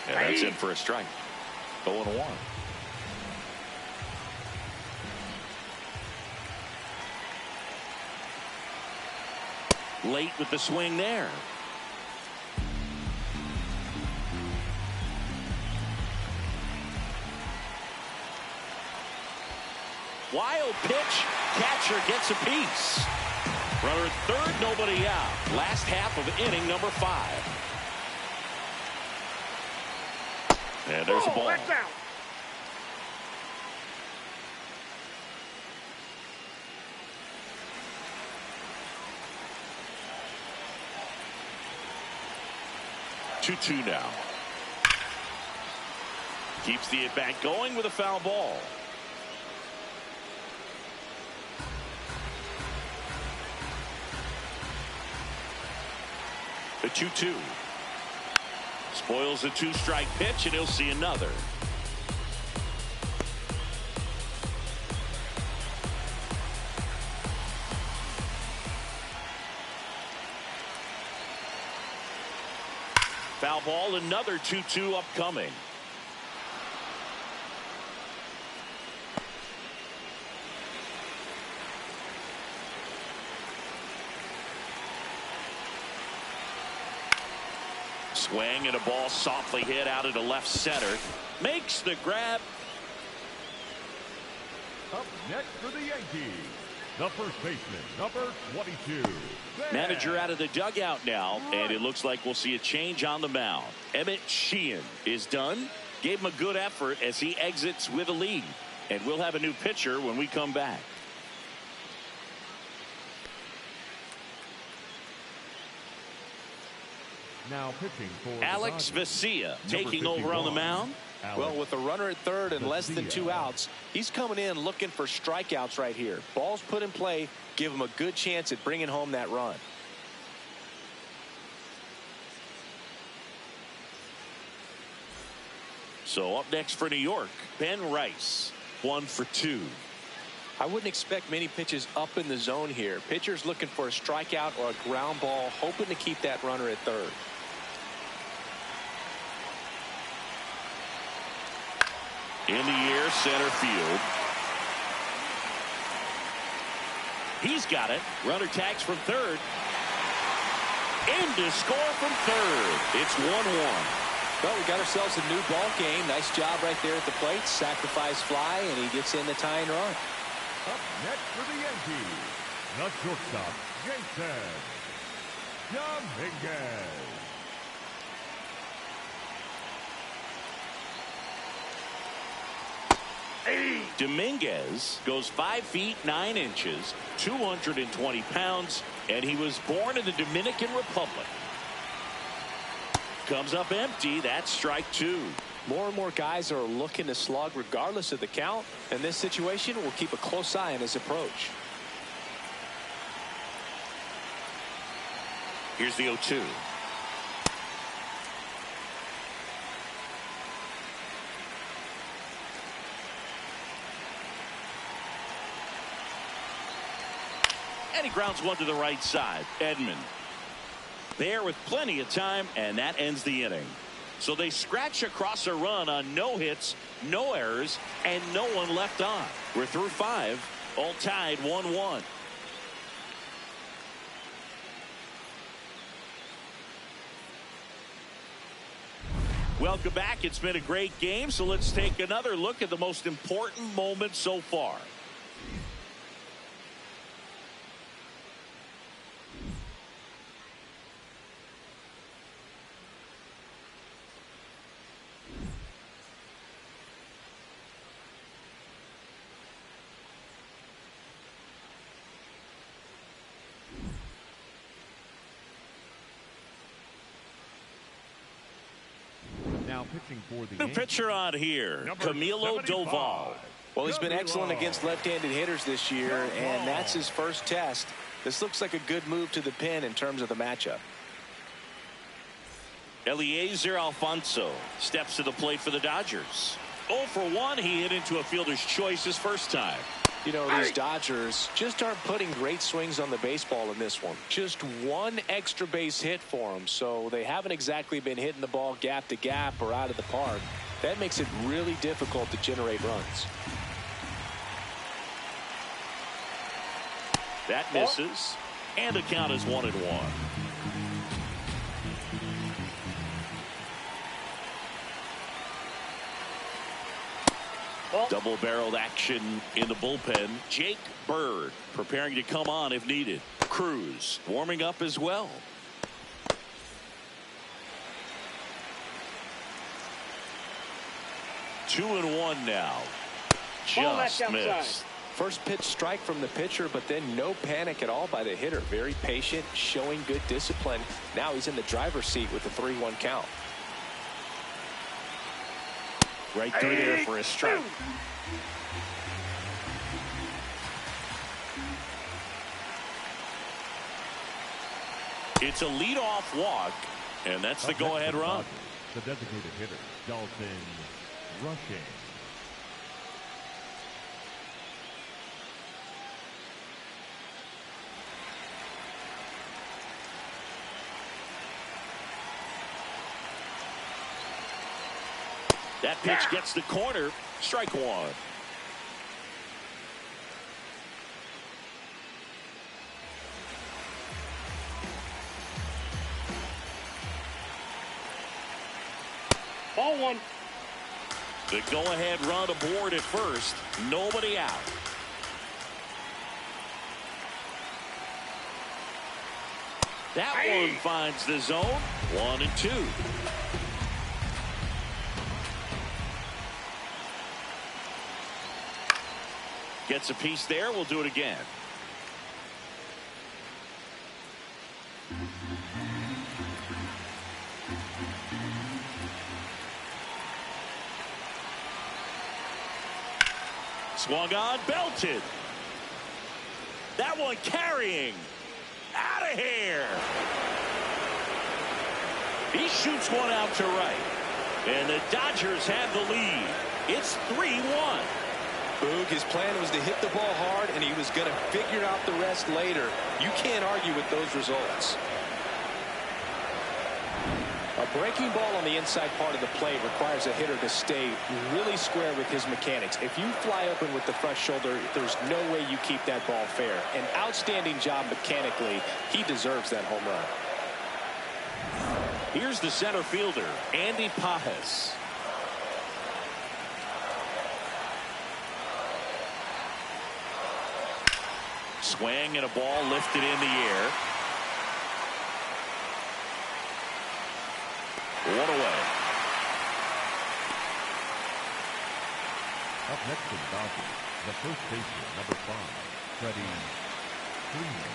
And that's in for a strike. 0-1. Late with the swing there. Wild pitch. Catcher gets a piece. Runner at third, nobody out. Last half of inning number 5. And there's a ball. That's out. Two now. Keeps the at-bat going with a foul ball. The 2-2. Spoils a 2-strike pitch, and he'll see another. Foul ball, another 2-2 upcoming. Swing and a ball softly hit out into left center. Makes the grab. Up next for the Yankees, the first baseman, number 22. Manager out of the dugout now, and it looks like we'll see a change on the mound. Emmett Sheehan is done. Gave him a good effort as he exits with a lead. And we'll have a new pitcher when we come back. Now pitching for Alex Vesia taking over on the mound. Well, with a runner at third and less than 2 outs, he's coming in looking for strikeouts right here. Balls put in play, give him a good chance at bringing home that run. So up next for New York, Ben Rice, 1 for 2. I wouldn't expect many pitches up in the zone here. Pitcher's looking for a strikeout or a ground ball, hoping to keep that runner at third. In the air, center field. He's got it. Runner tags from third. In to score from third. It's 1-1. Well, we got ourselves a new ball game. Nice job right there at the plate. Sacrifice fly, and he gets in the tying run. Up next for the Yankees, the shortstop, Jason Dominguez. Dominguez goes 5 feet 9 inches, 220 pounds, and he was born in the Dominican Republic. Comes up empty. That's strike 2. More and more guys are looking to slug regardless of the count. In this situation, we'll keep a close eye on his approach. Here's the 0-2. And he grounds one to the right side. Edman there with plenty of time, and that ends the inning. So they scratch across a run on no hits, no errors, and no one left on. We're through 5, all tied 1-1. Welcome back. It's been a great game, so let's take another look at the most important moment so far. Now pitching for the New Yankees, pitcher on here, number Camilo 75. Doval. Well, he's been excellent against left-handed hitters this year, and that's his first test. This looks like a good move to the pin in terms of the matchup. Eliezer Alfonso steps to the plate for the Dodgers. 0 for 1. He hit into a fielder's choice his first time. You know, these Dodgers just aren't putting great swings on the baseball in this one. Just one extra base hit for them, so they haven't exactly been hitting the ball gap to gap or out of the park. That makes it really difficult to generate runs. That misses, and the count is 1-1. Double-barreled action in the bullpen. Jake Bird preparing to come on if needed. Cruz warming up as well. Two and one now. Just missed. First pitch strike from the pitcher, but then no panic at all by the hitter. Very patient, showing good discipline. Now he's in the driver's seat with the 3-1 count. Right through there for a strike. It's a leadoff walk, and that's the go-ahead run. The designated hitter, Dalton Rushing. That pitch gets the corner. Strike one. Ball one. The go-ahead run aboard at first. Nobody out. That one finds the zone. 1-2. Gets a piece there. We'll do it again. Swung on, belted. That one carrying. Out of here. He shoots one out to right. And the Dodgers have the lead. It's 3-1. Boog, his plan was to hit the ball hard, and he was going to figure out the rest later. You can't argue with those results. A breaking ball on the inside part of the plate requires a hitter to stay really square with his mechanics. If you fly open with the front shoulder, there's no way you keep that ball fair. An outstanding job mechanically. He deserves that home run. Here's the center fielder, Andy Pajes. Swing and a ball lifted in the air. One away. Up next for the Dodgers, the first baseman, number 5, Freddie Freeman.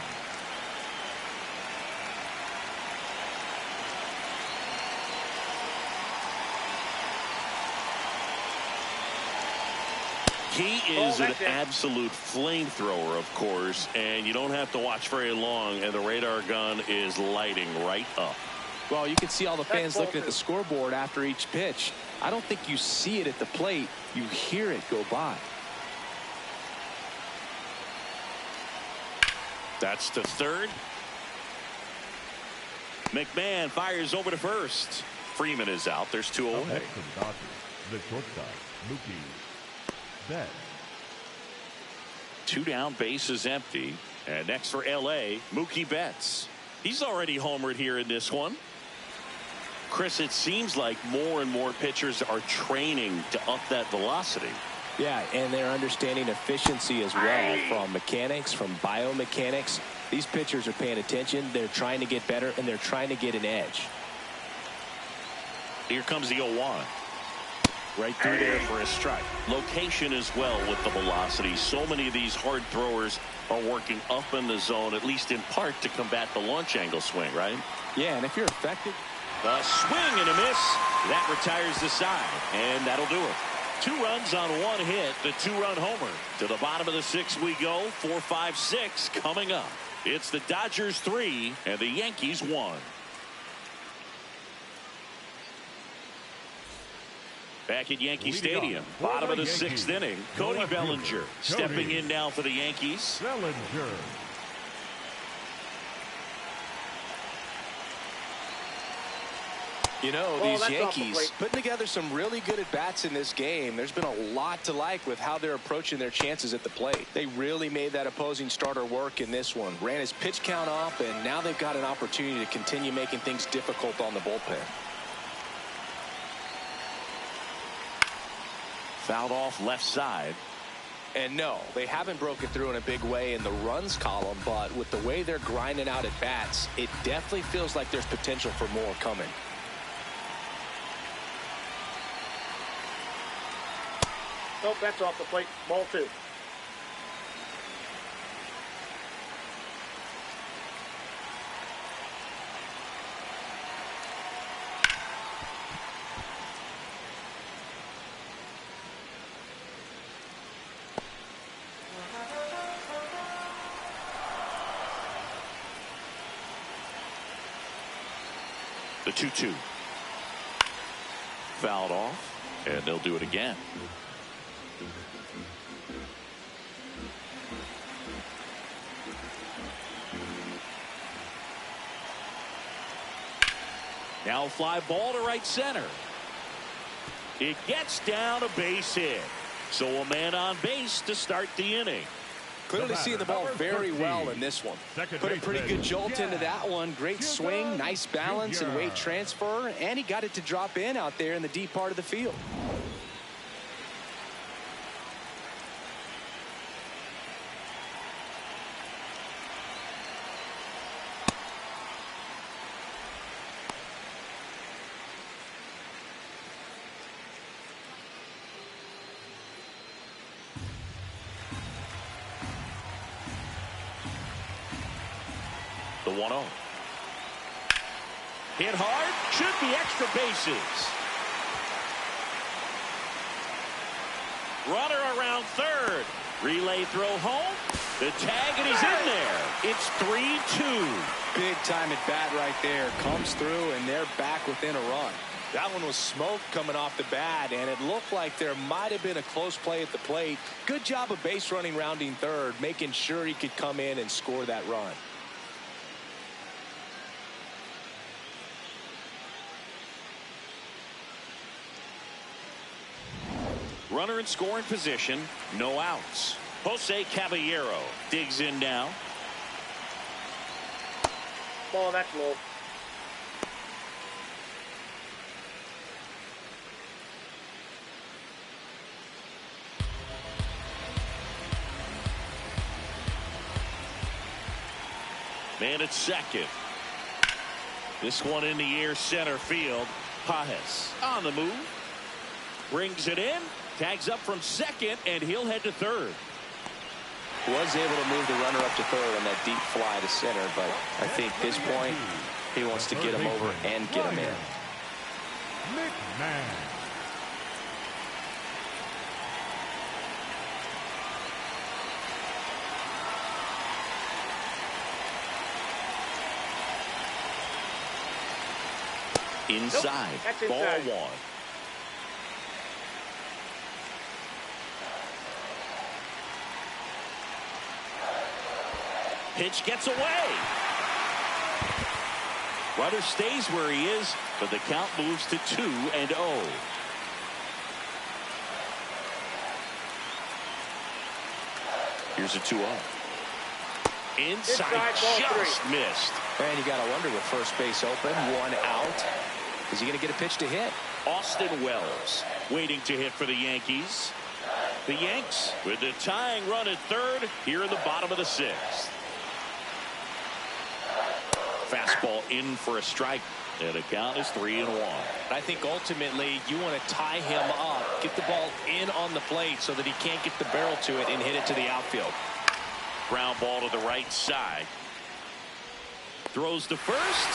He is an absolute flamethrower, of course, and you don't have to watch very long, and the radar gun is lighting right up. Well, you can see all the fans looking at the scoreboard after each pitch. I don't think you see it at the plate. You hear it go by. That's to third. McMahon fires over to first. Freeman is out. There's 2 away. Next for the Dodgers, the shortstop, Mookie Betts. 2 down, bases empty. And next for L.A., Mookie Betts. He's already homered here in this one. Chris, it seems like more and more pitchers are training to up that velocity. Yeah, and they're understanding efficiency as well, from mechanics, from biomechanics. These pitchers are paying attention. They're trying to get better, and they're trying to get an edge. Here comes the 0-1. Right through there for a strike. Location as well with the velocity. So many of these hard throwers are working up in the zone, at least in part, to combat the launch angle swing, right? Yeah, and if you're effective. A swing and a miss. That retires the side, and that'll do it. 2 runs on 1 hit, the 2-run homer. To the bottom of the 6th we go. 4, 5, 6 coming up. It's the Dodgers 3 and the Yankees 1. Back at Yankee Stadium, bottom of the 6th inning, Cody Bellinger stepping in now for the Yankees. Bellinger. You know, these Yankees putting together some really good at-bats in this game. There's been a lot to like with how they're approaching their chances at the plate. They really made that opposing starter work in this one. Ran his pitch count up, and now they've got an opportunity to continue making things difficult on the bullpen. Fouled off left side. And no, they haven't broken through in a big way in the runs column, but with the way they're grinding out at bats, it definitely feels like there's potential for more coming. Nope, that's off the plate. Ball 2. The 2-2. fouled off, and they'll do it again. Now fly ball to right center. It gets down a base hit. So a man on base to start the inning. Clearly seeing the ball very well in this one. Put a pretty good jolt into that one. Great swing, nice balance and weight transfer, and he got it to drop in out there in the deep part of the field. The 1-0. Hit hard, should be extra bases. Runner around third. Relay throw home. The tag, and he's in there. It's 3-2. Big time at bat right there. Comes through, and they're back within a run. That one was smoke coming off the bat, and it looked like there might have been a close play at the plate. Good job of base running rounding third, making sure he could come in and score that run. Runner in scoring position, no outs. Jose Caballero digs in now. Ball, that's low. Man at second. This one in the air, center field. Pajes on the move. Brings it in. Tags up from second, and he'll head to third. Was able to move the runner up to third on that deep fly to center, but I think this point he wants to get him over and get him in. McMahon. Inside. Nope, Ball inside. one. Pitch gets away. Runner stays where he is, but the count moves to 2-0. Here's a 2-0. Inside, just missed. And you got to wonder with first base open, one out. Is he going to get a pitch to hit? Austin Wells waiting to hit for the Yankees. The Yanks with the tying run at third here in the bottom of the sixth. Fastball in for a strike, and the count is 3-1. I think ultimately you want to tie him up, get the ball in on the plate so that he can't get the barrel to it and hit it to the outfield. Ground ball to the right side. Throws to first,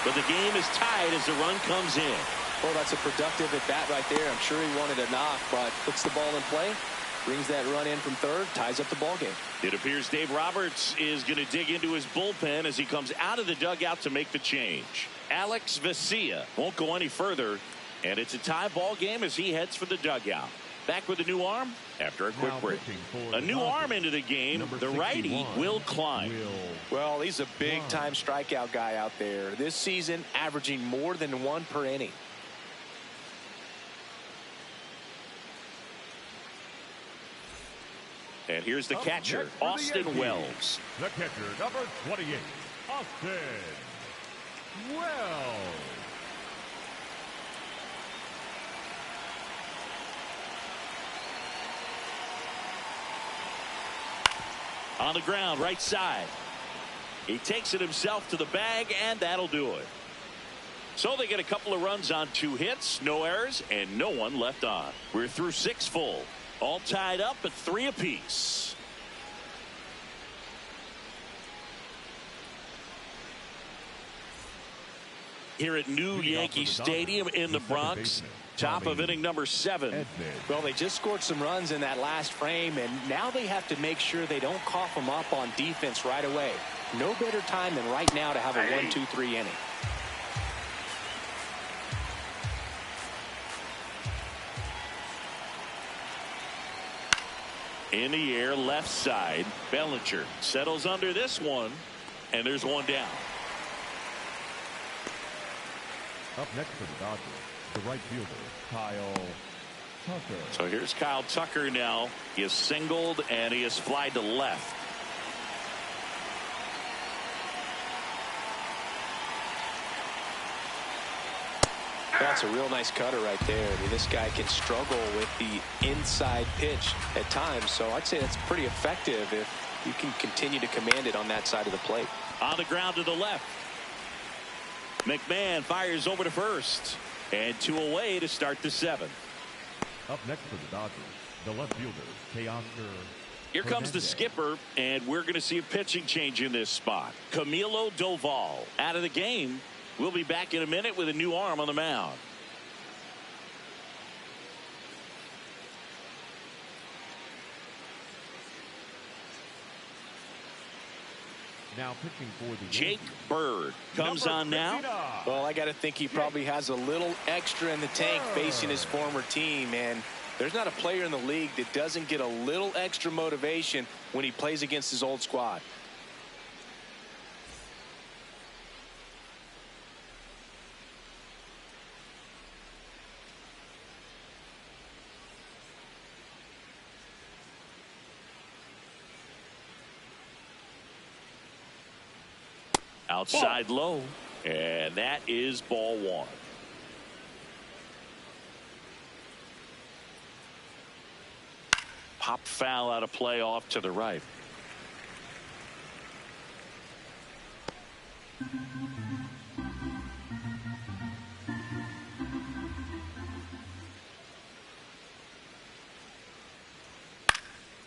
but the game is tied as the run comes in. Well, that's a productive at bat right there. I'm sure he wanted a knock, but puts the ball in play, brings that run in from third, ties up the ball game. It appears Dave Roberts is going to dig into his bullpen as he comes out of the dugout to make the change. Alex Vesia won't go any further, and it's a tie ball game as he heads for the dugout. Back with a new arm after a quick break. A new arm into the game, the righty Will Klein. Well, he's a big-time strikeout guy out there. This season, averaging more than one per inning. And here's the catcher, Austin Wells. The catcher, number 28, Austin Wells. On the ground, right side. He takes it himself to the bag, and that'll do it. So they get a couple of runs on 2 hits, no errors, and no one left on. We're through 6 full. All tied up at 3 apiece. Here at New Yankee Stadium in the Bronx, top of inning number 7. Well, they just scored some runs in that last frame, and now they have to make sure they don't cough them up on defense right away. No better time than right now to have a 1-2-3 inning. In the air, left side. Bellinger settles under this one, and there's one down. Up next for the Dodgers, the right fielder, Kyle Tucker. So here's Kyle Tucker now. He is singled, and he is flied to left. That's a real nice cutter right there. I mean, this guy can struggle with the inside pitch at times, so I'd say that's pretty effective if you can continue to command it on that side of the plate. On the ground to the left. McMahon fires over to first, and 2 away to start the 7th. Up next for the Dodgers, the left fielder, Teoscar. Here comes the skipper, and we're going to see a pitching change in this spot. Camilo Doval out of the game. We'll be back in a minute with a new arm on the mound. Now pitching for the Jake Yankees, Bird comes on now. Well, I got to think he probably has a little extra in the tank facing his former team, and there's not a player in the league that doesn't get a little extra motivation when he plays against his old squad. Outside low, and that is ball 1. Pop foul out of play off to the right.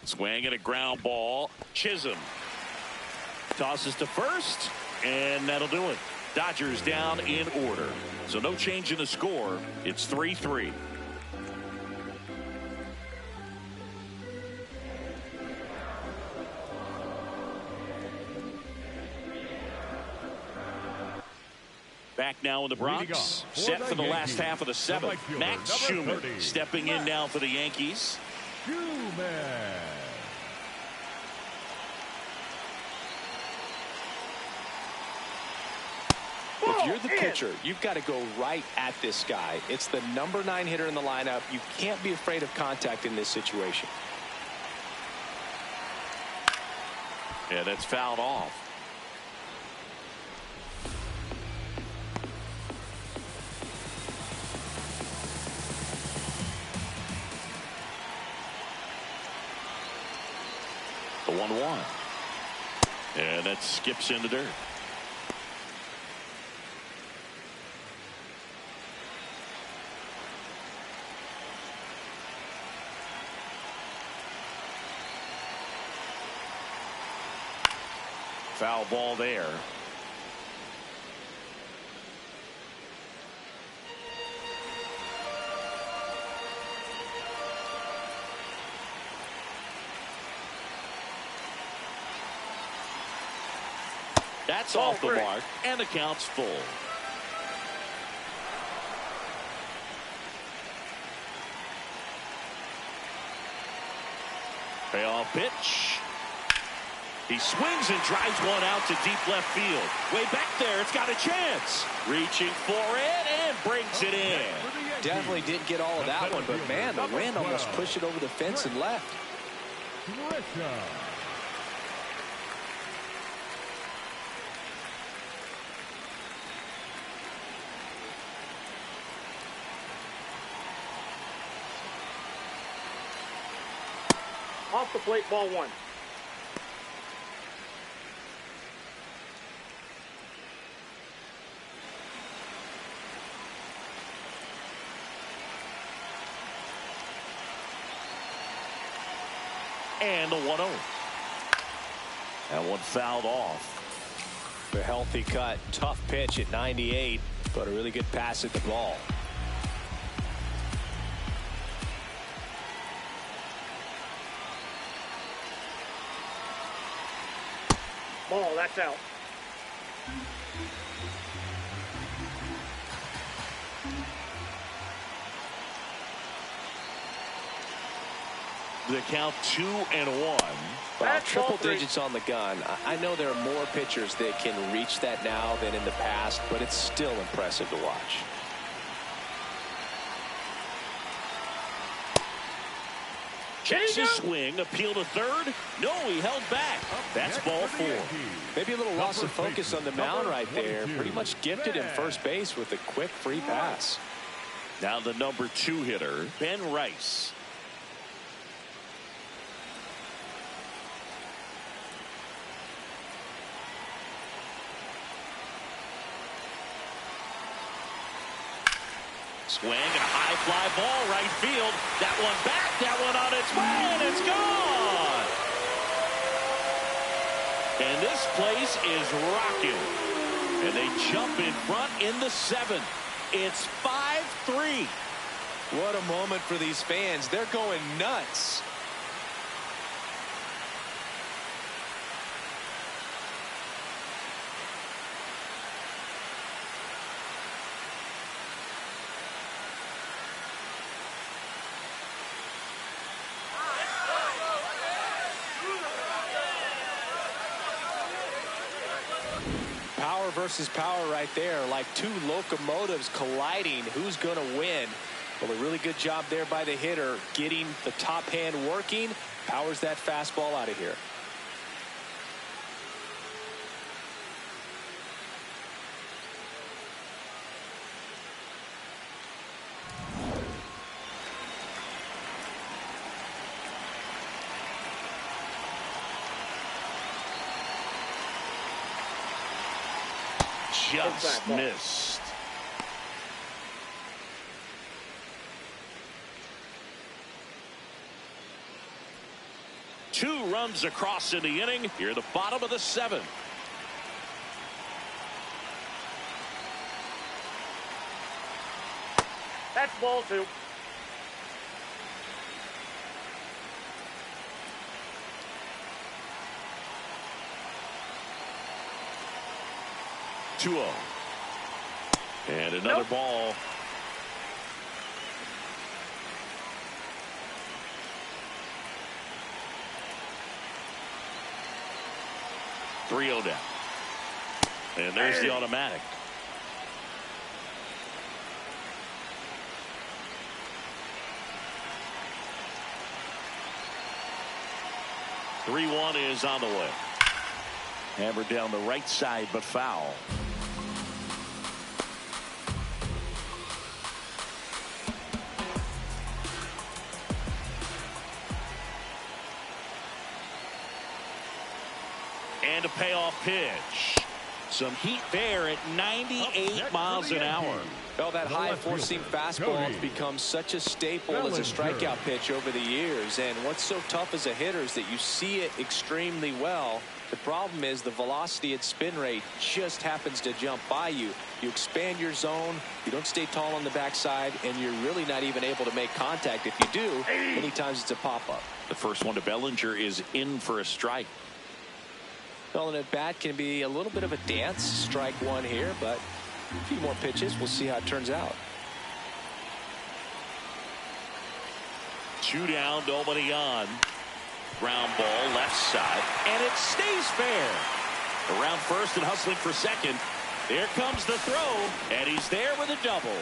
Swing and a ground ball. Chisholm tosses to first, and that'll do it. Dodgers down in order. So no change in the score. It's 3-3. Back now in the Bronx. Set for the last half of the 7th. Max Schumann stepping in now for the Yankees. If you're the pitcher, you've got to go right at this guy. It's the number 9 hitter in the lineup. You can't be afraid of contact in this situation. Yeah, that's fouled off. The 1-1. And that skips in the dirt. Foul ball there. That's off the mark, and the count's full. Payoff pitch. He swings and drives one out to deep left field. Way back there, it's got a chance. Reaching for it and brings it in. Definitely didn't get all of that one, but man, the wind almost pushed it over the fence and left. Off the plate, ball 1. And the 1-0. That one fouled off. A healthy cut, tough pitch at 98, but a really good pass at the ball. Ball, that's out. The count 2-1. Well, triple digits on the gun. I know there are more pitchers that can reach that now than in the past, but it's still impressive to watch. Checks his swing, appeal to third. No, he held back. That's ball 4. Maybe a little loss of focus on the mound right there. Pretty much gifted him first base with a quick free pass. Now the number 2 hitter, Ben Rice. Swing and a high fly ball right field. That one back, that one on its way, and it's gone. And this place is rocking. And they jump in front in the 7th. It's 5-3. What a moment for these fans. They're going nuts. Power versus power right there, like two locomotives colliding. Who's going to win? Well, a really good job there by the hitter, getting the top hand working. Powers that fastball out of here. Just missed. Two runs across in the inning. Here at the bottom of the 7th. That's ball 2. And another ball. Three-0 down. And there's the automatic. Three-one is on the way. Hammered down the right side, but foul. And a payoff pitch. Some heat there at 98 miles an hour. Well, that high four-seam fastball has become such a staple as a strikeout pitch over the years. And what's so tough as a hitter is that you see it extremely well. The problem is the velocity and spin rate just happens to jump by you. You expand your zone, you don't stay tall on the backside, and you're really not even able to make contact. If you do, many times it's a pop-up. The first one to Bellinger is in for a strike. Well, an at-bat can be a little bit of a dance. Strike one here, but a few more pitches. We'll see how it turns out. 2 down, nobody on. Ground ball left side, and it stays fair. Around first and hustling for second. There comes the throw, and he's there with a double.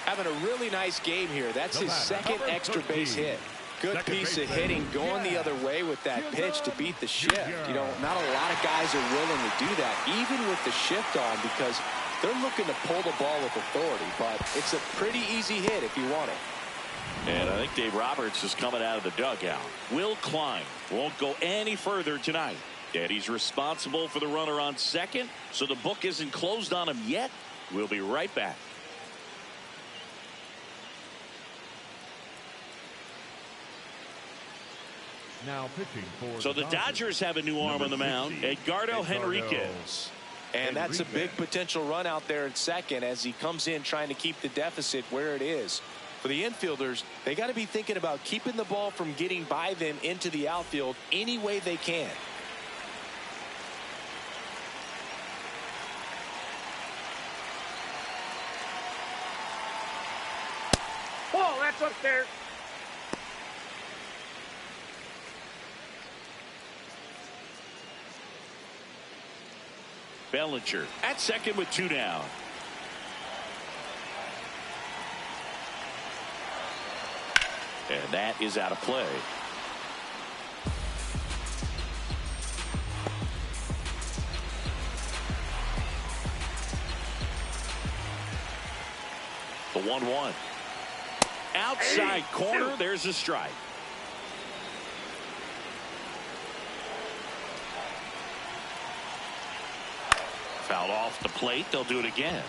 Having a really nice game here. That's his second extra base hit. Good piece of hitting, going the other way with that pitch to beat the shift. You know, not a lot of guys are willing to do that, even with the shift on, because they're looking to pull the ball with authority. But it's a pretty easy hit if you want it. And I think Dave Roberts is coming out of the dugout. Will Klein won't go any further tonight. And he's responsible for the runner on second, so the book isn't closed on him yet. We'll be right back. Now pitching for so the Dodgers have a new arm on the mound, Edgardo Henriquez. And that's a big potential run out there at second as he comes in trying to keep the deficit where it is. For the infielders, they got to be thinking about keeping the ball from getting by them into the outfield any way they can. Ball, that's upstairs. Bellinger at second with 2 down. And that is out of play. The 1-1. Outside corner. There's a strike. Fouled off the plate. They'll do it again.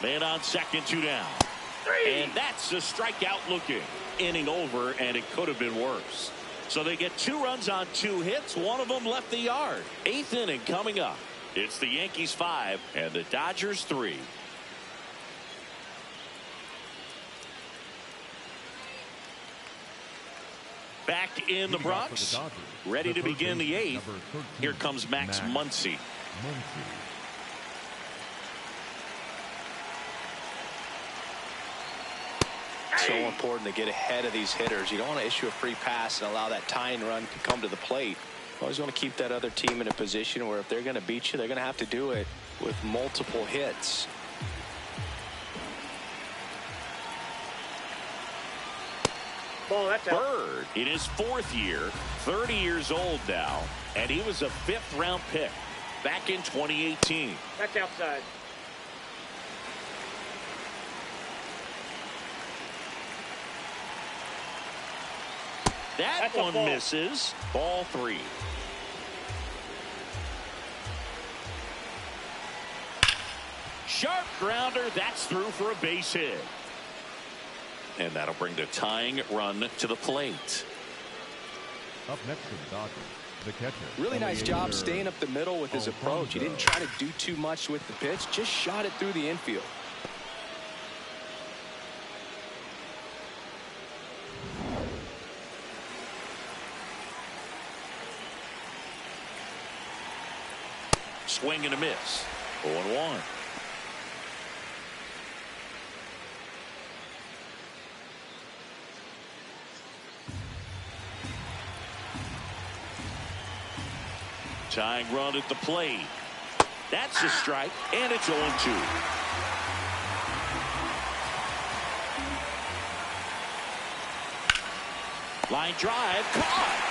Man on second, 2 down. And that's a strikeout looking. Inning over, and it could have been worse. So they get 2 runs on 2 hits. One of them left the yard. 8th inning coming up. It's the Yankees 5 and the Dodgers 3. Back in the Bronx, ready to begin the 8th. Here comes Max Muncy. So important to get ahead of these hitters. You don't want to issue a free pass and allow that tying run to come to the plate. You always want to keep that other team in a position where if they're going to beat you, they're going to have to do it with multiple hits. Ball, that's out. Bird in his 4th year, 30 years old now, and he was a 5th round pick back in 2018. That's outside. That one misses. Ball 3. Sharp grounder. That's through for a base hit. And that'll bring the tying run to the plate. Up next to the Dodgers, the catcher. Really nice job staying up the middle with his approach. He didn't try to do too much with the pitch. Just shot it through the infield. Swing and a miss. 0-1. Tying run at the plate. That's a strike, and it's 0-2. Line drive, caught.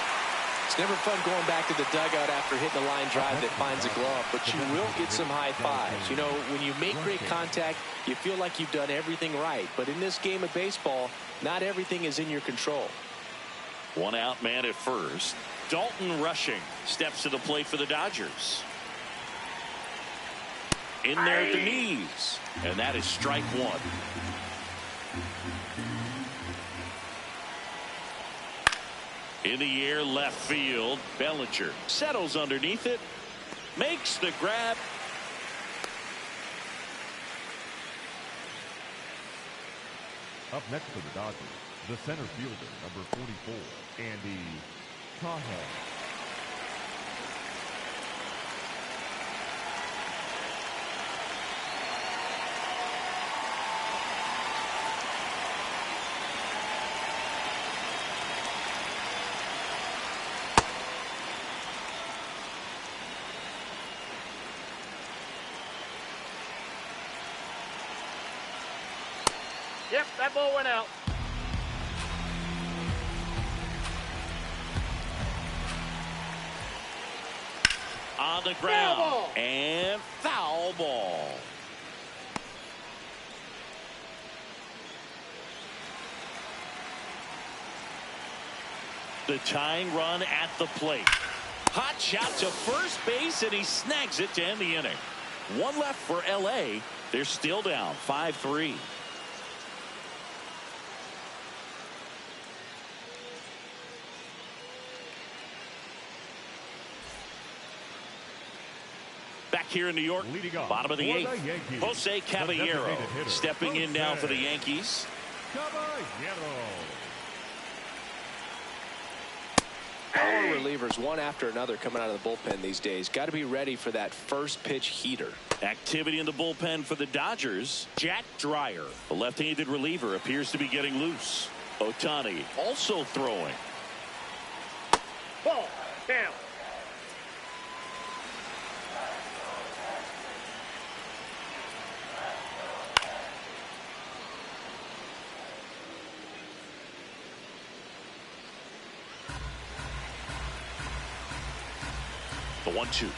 It's never fun going back to the dugout after hitting a line drive that finds a glove, but you will get some high fives. You know, when you make great contact, you feel like you've done everything right. But in this game of baseball, not everything is in your control. 1 out man at first. Dalton rushing steps to the plate for the Dodgers. In there at the knees, and that is strike 1. In the air, left field. Bellinger settles underneath it, makes the grab. Up next for the Dodgers, the center fielder, number 44, Andy Cahill. Yep, that ball went out. On the ground. Foul ball. And foul ball. The tying run at the plate. Hot shot to first base, and he snags it to end the inning. 1 left for LA. They're still down 5-3. Back here in New York, bottom of the 8th, Jose Caballero stepping in now for the Yankees. power relievers one after another coming out of the bullpen these days. Got to be ready for that first pitch heater. Activity in the bullpen for the Dodgers. Jack Dreyer, the left-handed reliever, appears to be getting loose. Ohtani also throwing. Ball. Down. The 1-2.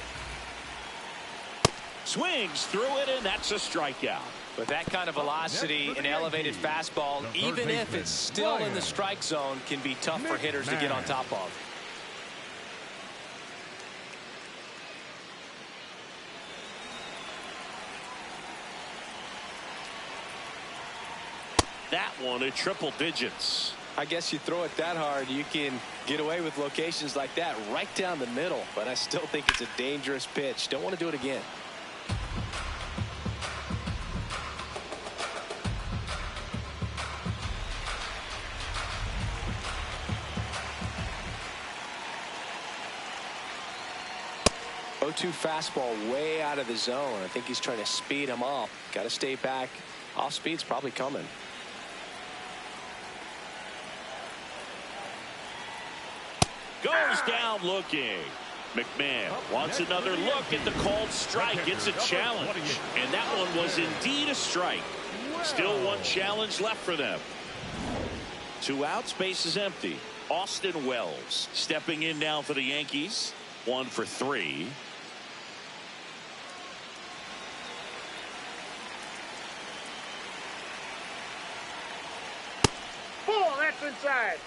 Swings through it, and that's a strikeout. With that kind of velocity, an elevated fastball, even if it's still in the strike zone, can be tough for hitters to get on top of. That one at triple digits. I guess you throw it that hard, you can get away with locations like that right down the middle. But I still think it's a dangerous pitch. Don't want to do it again. Oh-2 fastball way out of the zone. I think he's trying to speed him up. Got to stay back. Off speed's probably coming. Goes down looking. McMahon wants another look at the called strike. It's a challenge, and that one was indeed a strike. Still one challenge left for them. 2 outs, base is empty. Austin Wells stepping in now for the Yankees. 1 for 3. Ball. That's inside.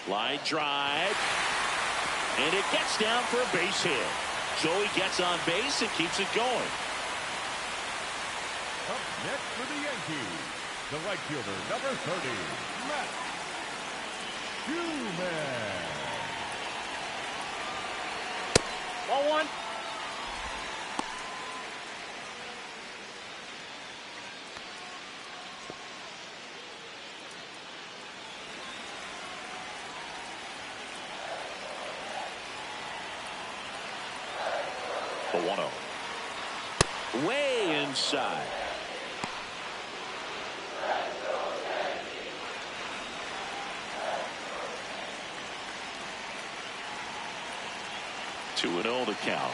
Line drive, and it gets down for a base hit. Joey gets on base and keeps it going. Up next for the Yankees, the right fielder, number 30, Matt Schumann. Ball 1. The 1-0. Way inside. Two and 0 to count.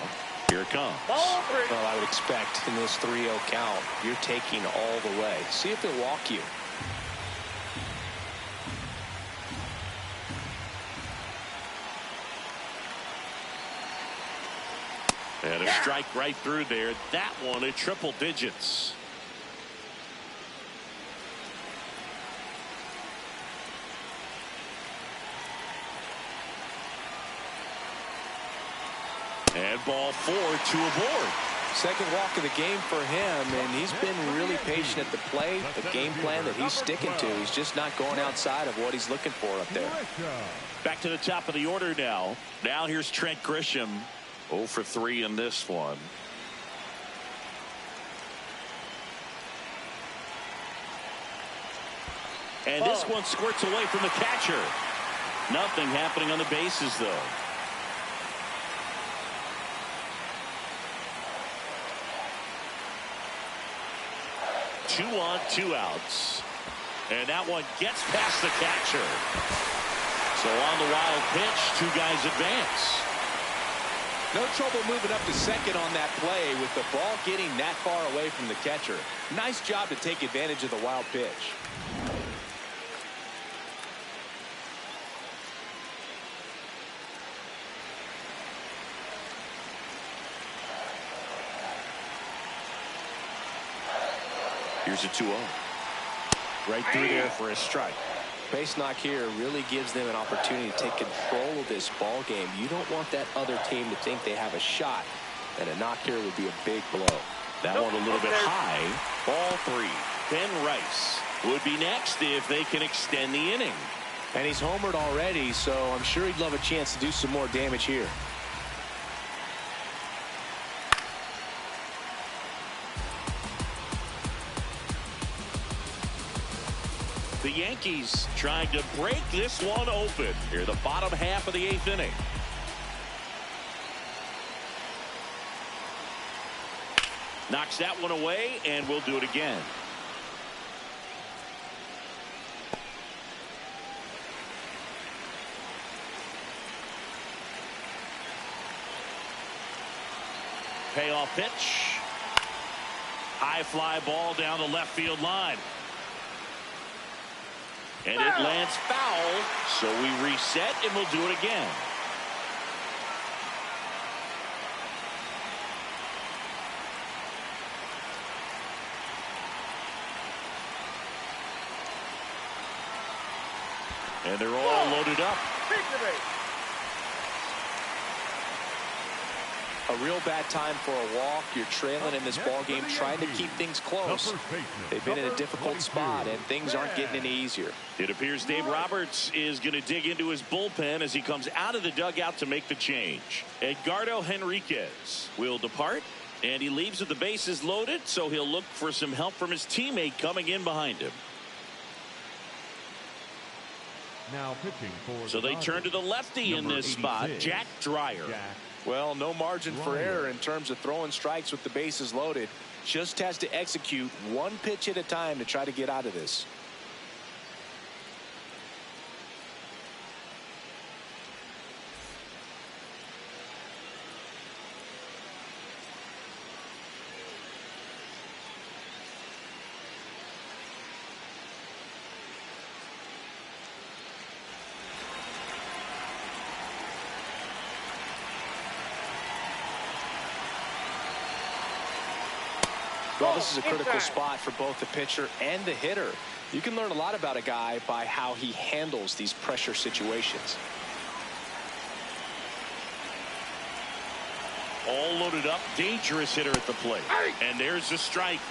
Here it comes. Ball 3. Well, I would expect in this 3-0 count, you're taking all the way. See if they'll walk you. And a strike right through there. That one at triple digits. And ball 4, 2 aboard. Second walk of the game for him, and he's been really patient at the plate. The game plan that he's sticking to. He's just not going outside of what he's looking for up there. Back to the top of the order now. Now here's Trent Grisham. 0 for 3 in this one. And this one squirts away from the catcher. Nothing happening on the bases, though. Two on, 2 outs. And that one gets past the catcher. So on the wild pitch, 2 guys advance. No trouble moving up to second on that play with the ball getting that far away from the catcher. Nice job to take advantage of the wild pitch. Here's a 2-0. Right through there for a strike. Base knock here really gives them an opportunity to take control of this ball game. You don't want that other team to think they have a shot, and a knock here would be a big blow. That one a little bit high. Ball 3. Ben Rice would be next if they can extend the inning. And he's homered already, so I'm sure he'd love a chance to do some more damage here. The Yankees trying to break this one open here, the bottom half of the 8th inning. Knocks that one away, and we'll do it again. Payoff pitch. High fly ball down the left field line. And it lands foul, so we reset and we'll do it again. And they're all loaded up. A real bad time for a walk. You're trailing in this ball game, trying to keep things close. They've been in a difficult spot, and things aren't getting any easier. It appears Dave Roberts is going to dig into his bullpen as he comes out of the dugout to make the change. Edgardo Henriquez will depart, and he leaves with the bases loaded, so he'll look for some help from his teammate coming in behind him. Now pitching for so they turn to the lefty in this spot, Jack Dreyer. Well, no margin for error in terms of throwing strikes with the bases loaded. Just has to execute one pitch at a time to try to get out of this. Well, this is a critical spot for both the pitcher and the hitter. You can learn a lot about a guy by how he handles these pressure situations. All loaded up, dangerous hitter at the plate. And there's the strike.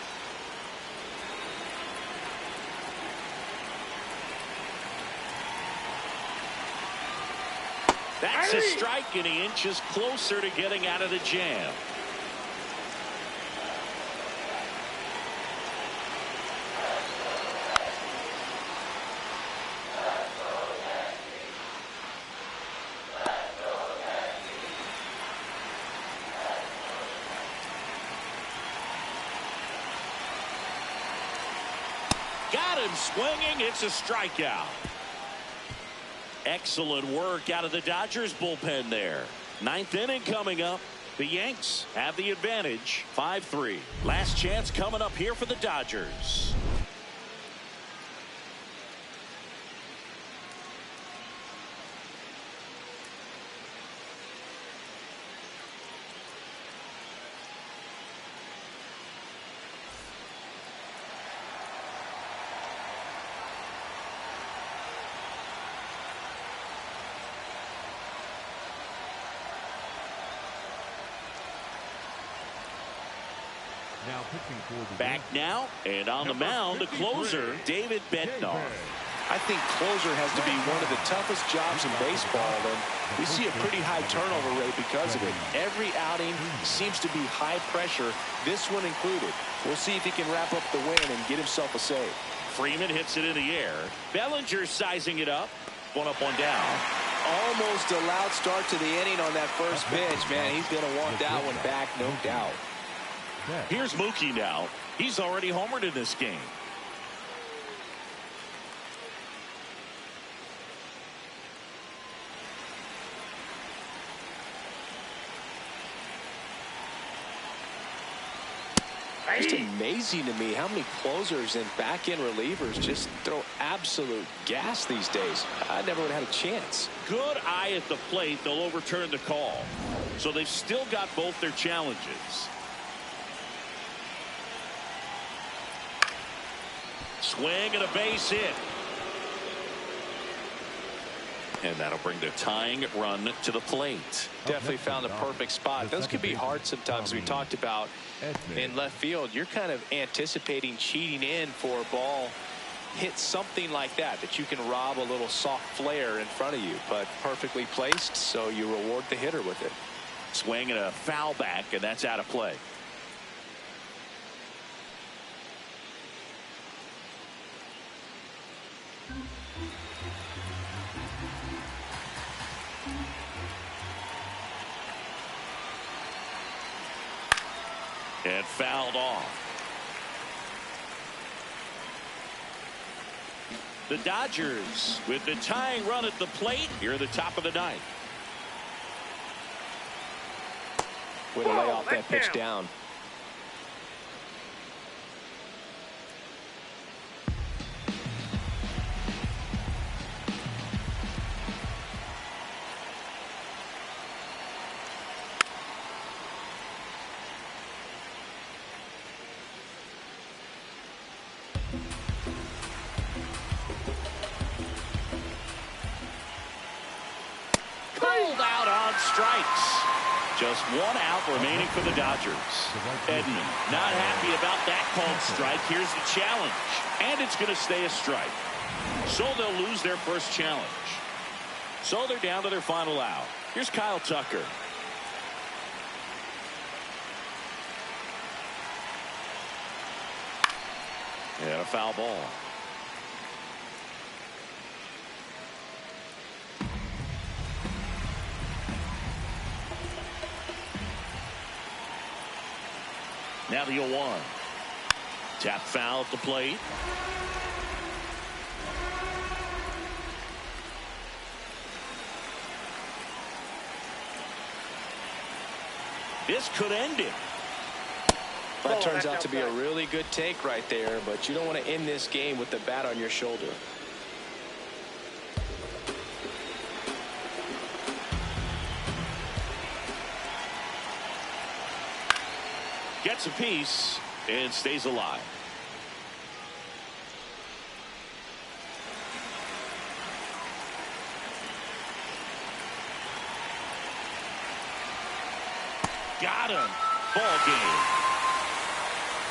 That's a strike, and he inches closer to getting out of the jam. Got him swinging. It's a strikeout. Excellent work out of the Dodgers bullpen there. 9th inning coming up. The Yanks have the advantage. 5-3. Last chance coming up here for the Dodgers. Now pitching for the Back now, and on the mound, the closer, David Bednar. I think closer has to be one of the toughest jobs in baseball, and we see a pretty high turnover rate because of it. Every outing seems to be high pressure, this one included. We'll see if he can wrap up the win and get himself a save. Freeman hits it in the air. Bellinger sizing it up. One up, one down. Almost a loud start to the inning on that first pitch. Man, he's going to want that one back, no doubt. Here's Mookie now. He's already homered in this game. Just amazing to me how many closers and back-end relievers just throw absolute gas these days. I never would have had a chance. Good eye at the plate. They'll overturn the call. So they've still got both their challenges. Swing and a base hit. And that'll bring the tying run to the plate. Definitely found the perfect spot. Those can be hard sometimes. We talked about in left field. You're kind of anticipating cheating in for a ball hit something like that you can rob a little soft flare in front of you, but perfectly placed, so you reward the hitter with it. Swing and a foul back, and that's out of play. And fouled off. The Dodgers with the tying run at the plate here at the top of the ninth. Way to lay off that pitch down. Pulled out on strikes. Just one out remaining for the Dodgers. Edman not happy about that called strike. Here's the challenge, and it's going to stay a strike. So they'll lose their first challenge. So they're down to their final out. Here's Kyle Tucker. And a foul ball. Now the 0-1. Tap foul at the plate. This could end it. That turns out to be a really good take right there, but you don't want to end this game with the bat on your shoulder. Gets a piece and stays alive. Got him. Ball game.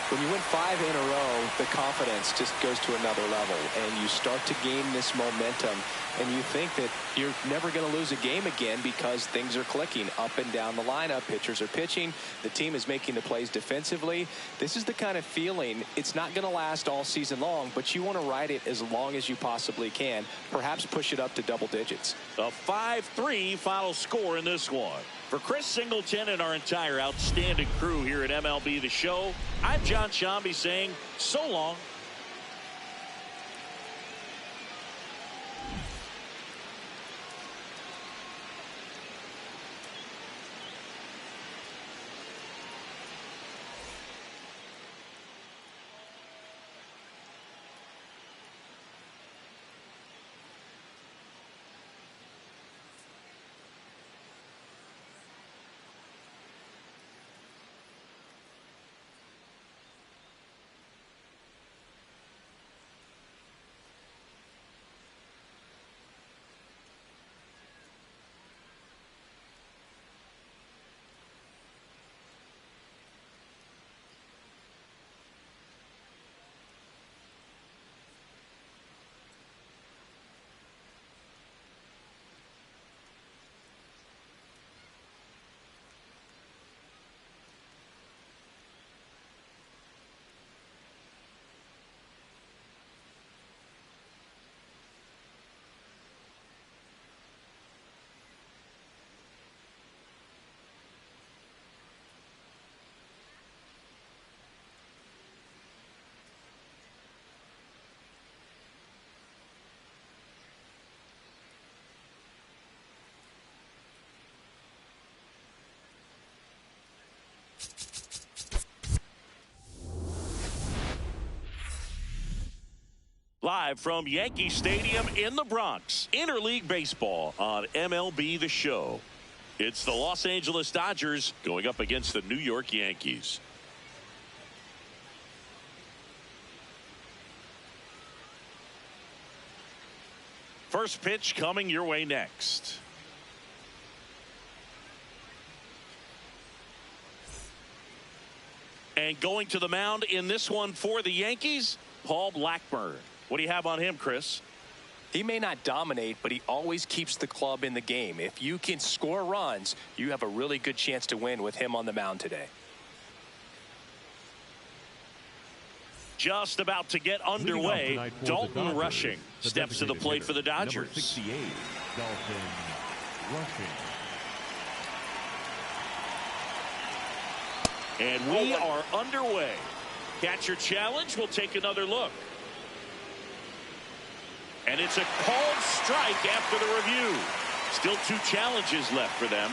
When you win 5 in a row, the confidence just goes to another level, and you start to gain this momentum, and you think that you're never going to lose a game again because things are clicking up and down the lineup. Pitchers are pitching. The team is making the plays defensively. This is the kind of feeling. It's not going to last all season long, but you want to ride it as long as you possibly can. Perhaps push it up to double digits. A 5-3 final score in this one. For Chris Singleton and our entire outstanding crew here at MLB The Show, I'm John Shambi saying so long. Live from Yankee Stadium in the Bronx, interleague baseball on MLB The Show. It's the Los Angeles Dodgers going up against the New York Yankees. First pitch coming your way next. And going to the mound in this one for the Yankees, Paul Blackburn. What do you have on him, Chris? He may not dominate, but he always keeps the club in the game. If you can score runs, you have a really good chance to win with him on the mound today. Just about to get underway. Dalton Rushing steps to the plate for the Dodgers. Number 68, Dalton Rushing. And we are underway. Catcher challenge. We'll take another look. And it's a called strike after the review. Still 2 challenges left for them.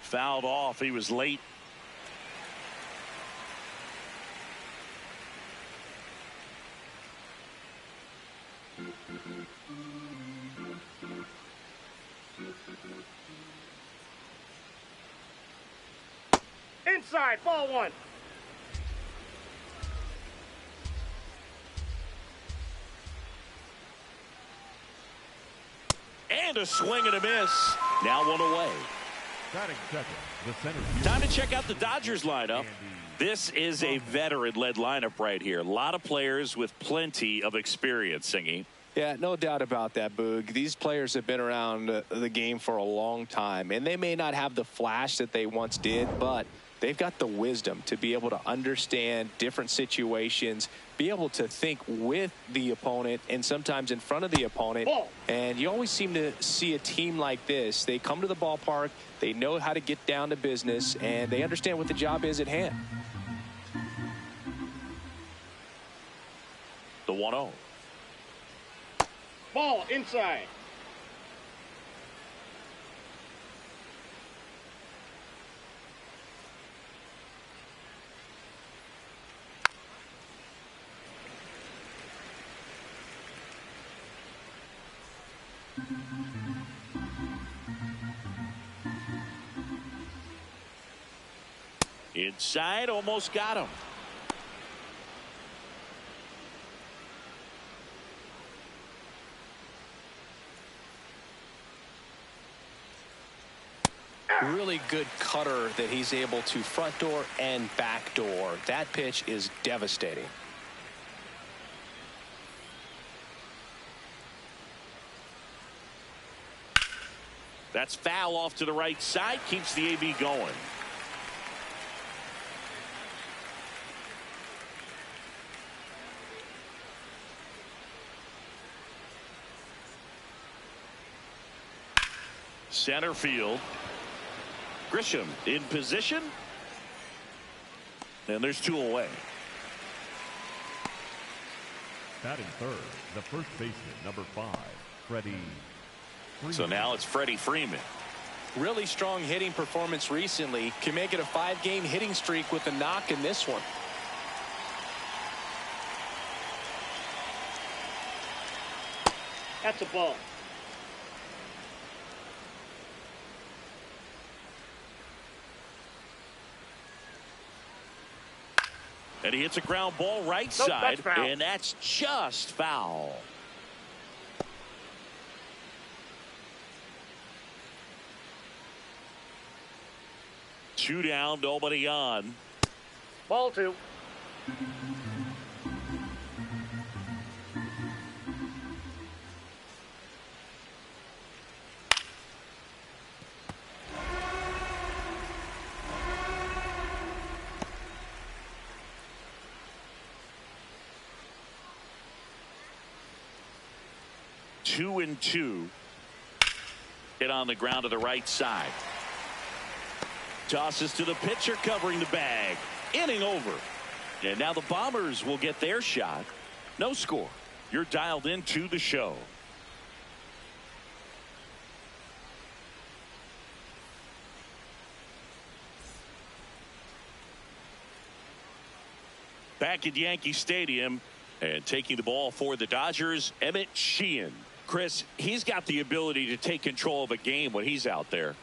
Fouled off. He was late. Inside, ball 1. And a swing and a miss. Now 1 away. Batting second, the center field. Time to check out the Dodgers lineup. This is a veteran-led lineup right here. A lot of players with plenty of experience, Singy. Yeah, no doubt about that, Boog. These players have been around the game for a long time, and they may not have the flash that they once did, but they've got the wisdom to be able to understand different situations, be able to think with the opponent and sometimes in front of the opponent. And you always seem to see a team like this. They come to the ballpark, they know how to get down to business, and they understand what the job is at hand. The 1-0. Ball inside. Inside, almost got him. Really good cutter that he's able to front door and back door. That pitch is devastating. That's foul off to the right side. Keeps the AB going. Center field. Grisham in position. And there's 2 away. Batting third, the first baseman, number 5, Freddie Freeman. So now it's Freddie Freeman. Really strong hitting performance recently. Can make it a 5-game hitting streak with a knock in this one. That's a ball. And he hits a ground ball right side, and that's just foul. Two down, nobody on. Ball 2. Two and 2. Hit on the ground to the right side. Tosses to the pitcher covering the bag. Inning over. And now the Bombers will get their shot. No score. You're dialed into the show. Back at Yankee Stadium and taking the ball for the Dodgers, Emmett Sheehan. Chris, he's got the ability to take control of a game when he's out there.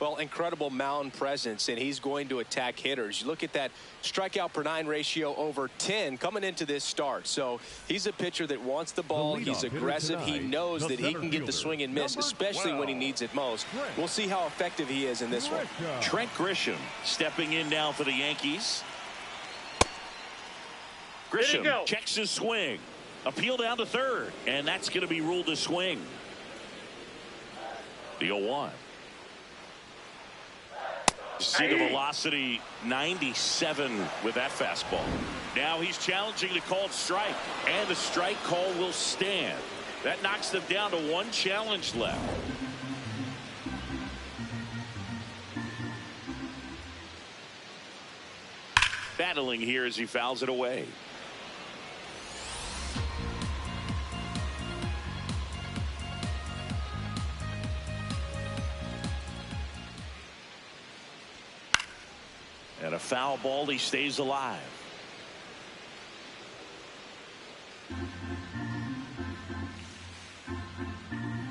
Well, incredible mound presence, and he's going to attack hitters. You look at that strikeout per 9 ratio over 10 coming into this start. So he's a pitcher that wants the ball. He's aggressive. He knows that he can get the swing and miss, especially when he needs it most. We'll see how effective he is in this one. Trent Grisham stepping in now for the Yankees. Grisham checks his swing. Appeal down to third, and that's going to be ruled a swing. The 0-1. See the velocity, 97 with that fastball. Now he's challenging the called strike, and the strike call will stand. That knocks them down to 1 challenge left. Battling here as he fouls it away. And a foul ball, he stays alive.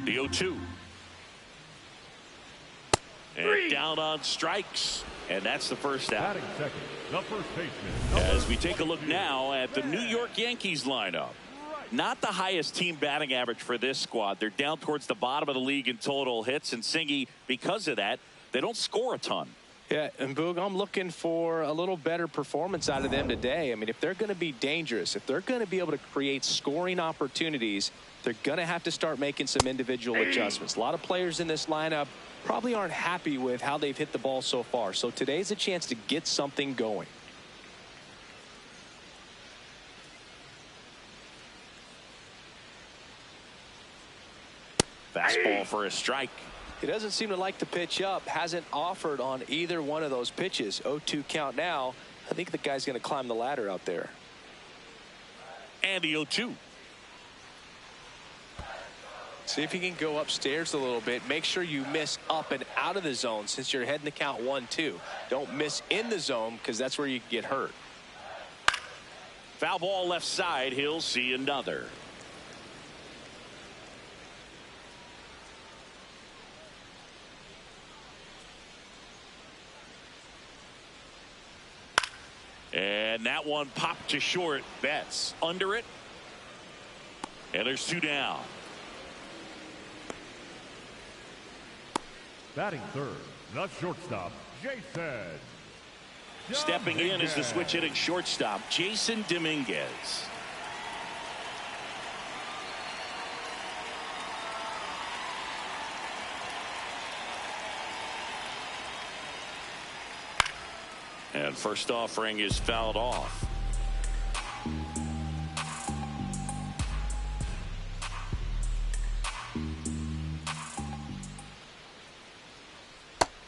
The 0-2. And down on strikes. And that's the first out. Batting second, the first baseman. As we take a look now at the New York Yankees lineup. Not the highest team batting average for this squad. They're down towards the bottom of the league in total hits. And Singy, because of that, they don't score a ton. Yeah, and Boog, I'm looking for a little better performance out of them today. I mean, if they're going to be dangerous, if they're going to be able to create scoring opportunities, they're going to have to start making some individual adjustments. A lot of players in this lineup probably aren't happy with how they've hit the ball so far. So today's a chance to get something going. Fastball for a strike. He doesn't seem to like the pitch up. Hasn't offered on either one of those pitches. 0-2 count now. I think the guy's going to climb the ladder out there. And the 0-2. See if he can go upstairs a little bit. Make sure you miss up and out of the zone since you're heading to count 1-2. Don't miss in the zone because that's where you get hurt. Foul ball left side. He'll see another. And that one popped to short. Betts under it. And there's 2 down. Batting third, the shortstop, Jason. Stepping in is the switch hitting shortstop, Jason Dominguez. And first offering is fouled off.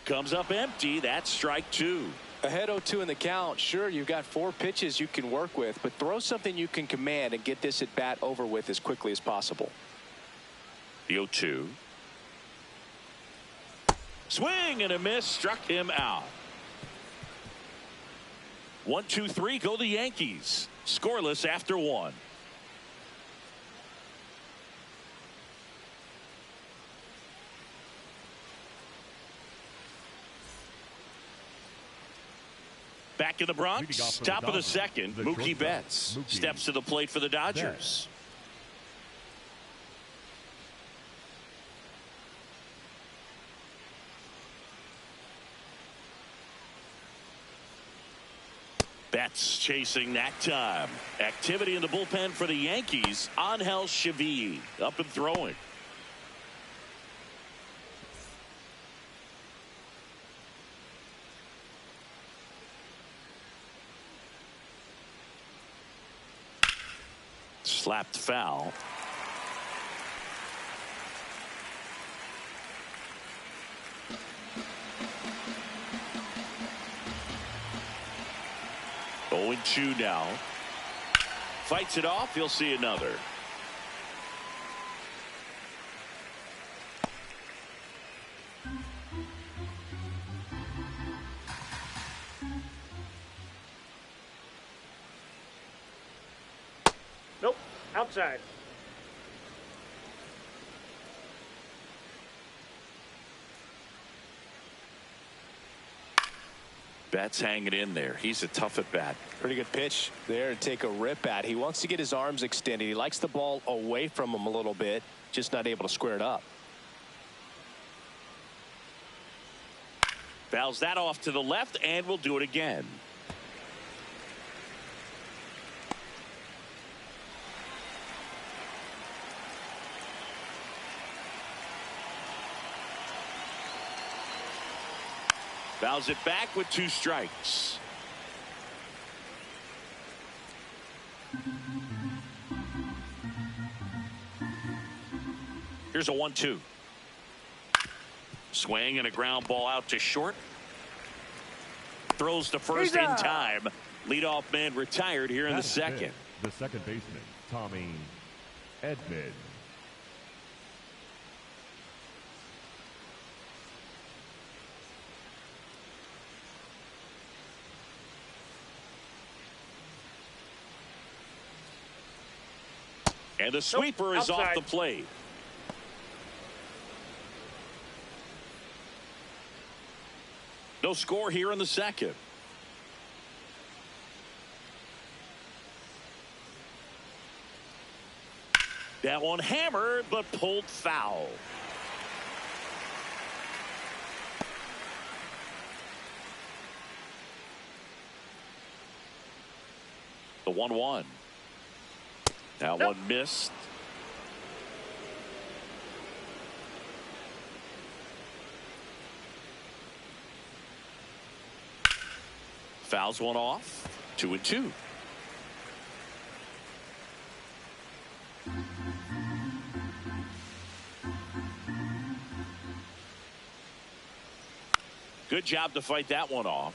Comes up empty. That's strike 2. Ahead 0-2 in the count. Sure, you've got 4 pitches you can work with, but throw something you can command and get this at bat over with as quickly as possible. The 0-2. Swing and a miss. Struck him out. 1-2-3 go the Yankees. Scoreless after 1. Back in the Bronx, top of the second, Mookie Betts steps to the plate for the Dodgers. Betts chasing that time. Activity in the bullpen for the Yankees. Angel Chevy up and throwing. Slapped foul. Oh, 0-2 now. Fights it off. He'll see another. Nope. Outside. Bat's hanging in there. He's a tough at bat. Pretty good pitch there to take a rip at. He wants to get his arms extended. He likes the ball away from him a little bit, just not able to square it up. Fouls that off to the left, and we'll do it again. Fouls it back with 2 strikes. Here's a 1-2. Swing and a ground ball out to short. Throws to first in time. Leadoff man retired here in the second. The second baseman, Tommy Edman. And the sweeper is off the plate. No score here in the second. That one hammered, but pulled foul. The 1-1. That one missed. Fouls one off. 2-2. Good job to fight that one off.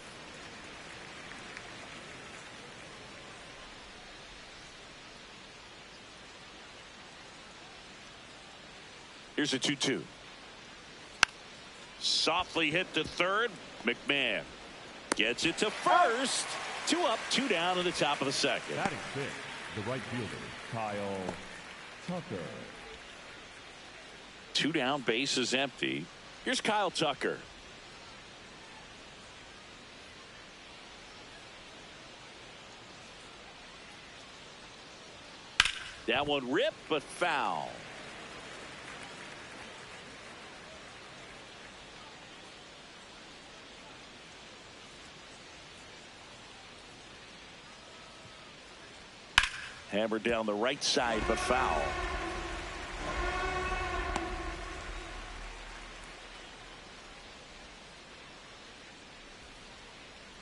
Here's a 2-2. Softly hit to third. McMahon gets it to first. 2 up, 2 down in the top of the second. Batting fifth, the right fielder, Kyle Tucker. 2 down, base is empty. Here's Kyle Tucker. That one ripped, but foul. Hammered down the right side, but foul.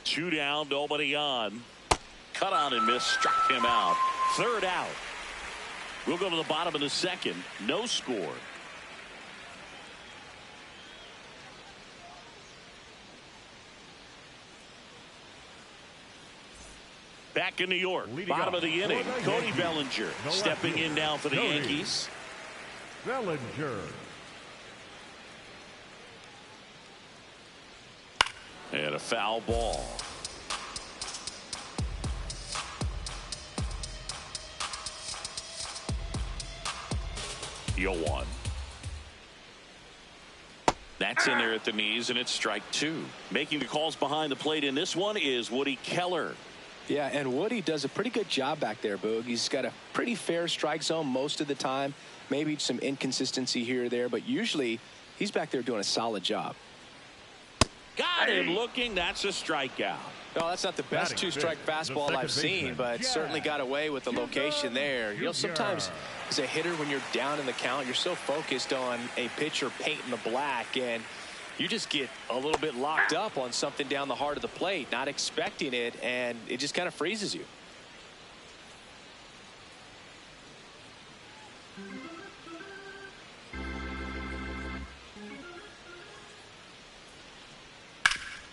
Two down, nobody on. Cut on and miss, struck him out. Third out. We'll go to the bottom of the second. No score. Back in New York, bottom of the inning, Cody Bellinger stepping in now for the Yankees. Bellinger. And a foul ball. Yo one. That's in there at the knees, and it's strike 2. Making the calls behind the plate in this one is Woody Keller. Yeah, and Woody does a pretty good job back there, Boog. He's got a pretty fair strike zone most of the time. Maybe some inconsistency here or there, but usually he's back there doing a solid job. Got him looking. That's a strikeout. No, that's not the best 2-strike fastball I've seen, but certainly got away with the location there. You know, sometimes as a hitter, when you're down in the count, you're so focused on a pitcher painting the black, and you just get a little bit locked up on something down the heart of the plate, not expecting it, and it just kind of freezes you.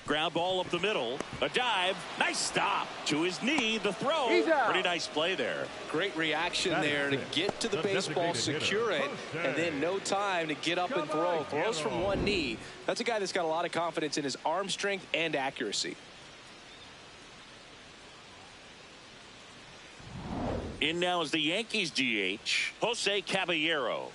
Ground ball up the middle. A dive. Nice stop. To his knee. The throw. Pretty nice play there. Great reaction there to get to the baseball, secure it, and then no time to get up and throw. Throws from one knee. That's a guy that's got a lot of confidence in his arm strength and accuracy. In now is the Yankees DH, Jose Caballero.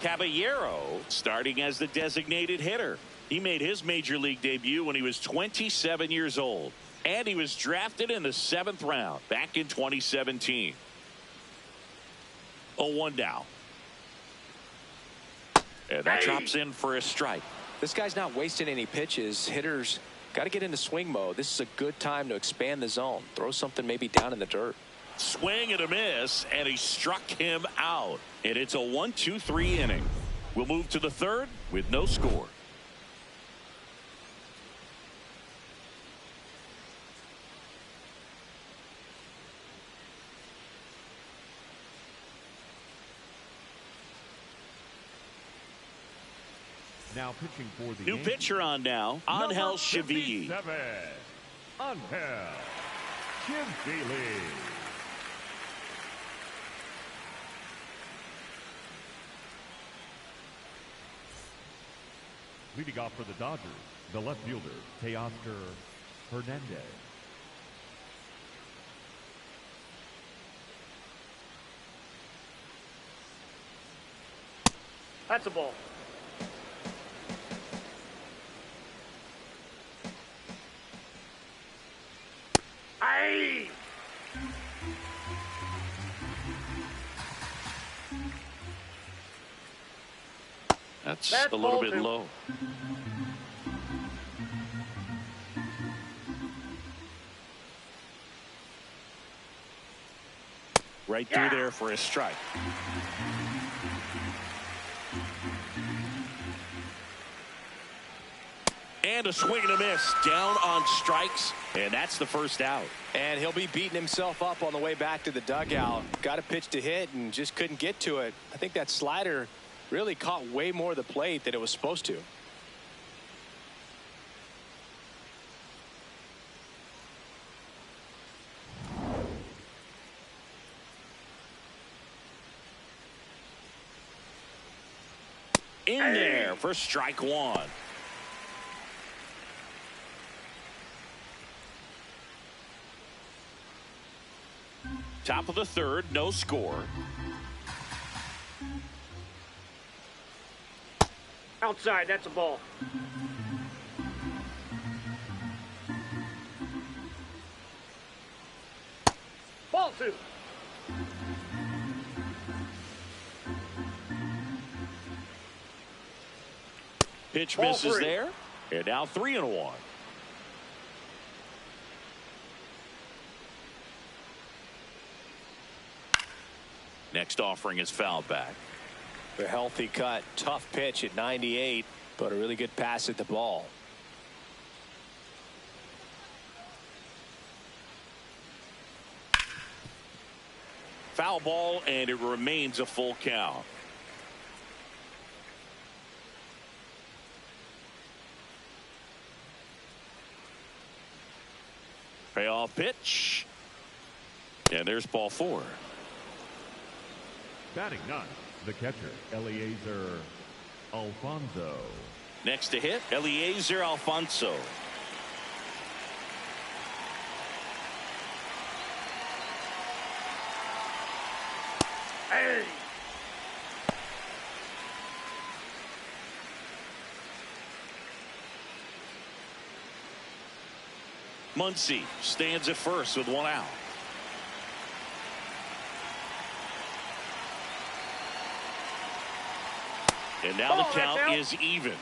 Caballero starting as the designated hitter. He made his major league debut when he was 27 years old. And he was drafted in the 7th round back in 2017. 0-1 now. And that drops in for a strike. This guy's not wasting any pitches. Hitters got to get into swing mode. This is a good time to expand the zone. Throw something maybe down in the dirt. Swing and a miss, and he struck him out. And it's a 1-2-3 inning. We'll move to the 3rd with no score. Now pitching for the New Yankees, pitcher on now, Angel Chivili. Angel Chivili. Leading off for the Dodgers, the left fielder, Teoscar Hernandez. That's a ball. Aye. That's That's a little ball bit 2. low. Right through there for a strike. And a swing and a miss down on strikes, and that's the first out. And he'll be beating himself up on the way back to the dugout. Got a pitch to hit and just couldn't get to it. I think that slider really caught way more of the plate than it was supposed to. In there for strike 1. Top of the 3rd, no score. Outside, that's a ball. Ball 2. Pitch Ball misses 3. there. And now 3-1. Next offering is fouled back. A healthy cut. Tough pitch at 98, but a really good pass at the ball. Foul ball, and it remains a full count. Payoff pitch. And there's ball 4. Batting 9th, the catcher, Eliezer Alfonso. Next to hit, Eliezer Alfonso. Hey. Muncy stands at first with 1 out. And now the count is even.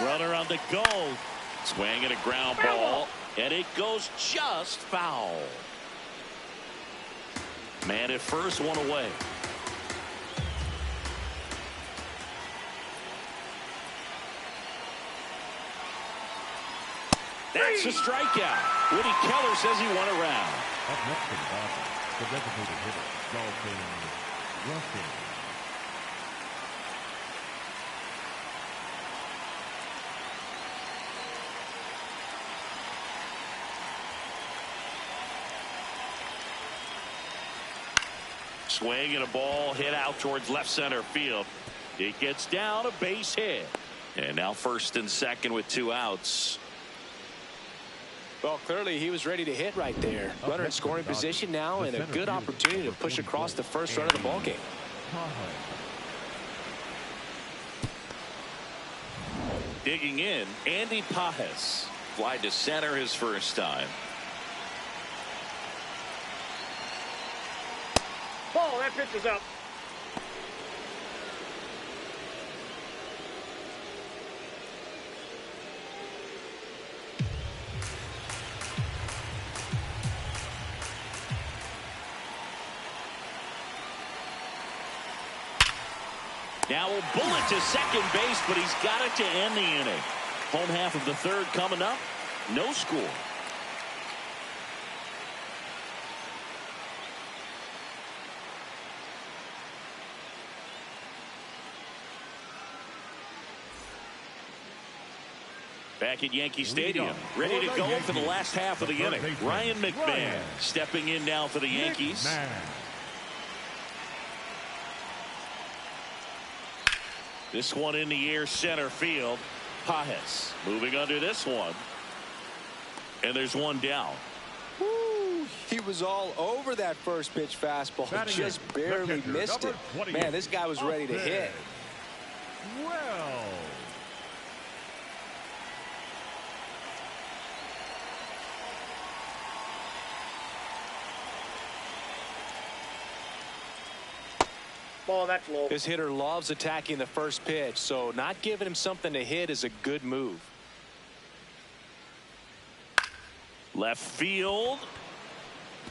Runner on the go. Swing and a ground ball. And it goes just foul. Man at first, 1 away. That's a strikeout. Woody Keller says he won a round. Up next for the Dodgers, the designated hitter, Dalton Rushing. Swing and a ball hit out towards left center field. It gets down, a base hit. And now first and second with 2 outs. Well, clearly he was ready to hit right there. Runner in scoring position now, and a good opportunity to push across the first run of the ball game. Digging in, Andy Pajes. Fly to center his first time. Ball, that pitch is up. Now a bullet to second base, but he's got it to end the inning. Home half of the third coming up. No score. Back at Yankee Stadium, ready to go for the last half of the inning. Ryan McMahon stepping in now for the Yankees. This one in the air, center field. Pajes moving under this one. And there's one down. Woo, he was all over that first pitch fastball. Just barely missed it. Man, this guy was ready to hit. Well. Ball, that's low. This hitter loves attacking the first pitch, so not giving him something to hit is a good move. Left field.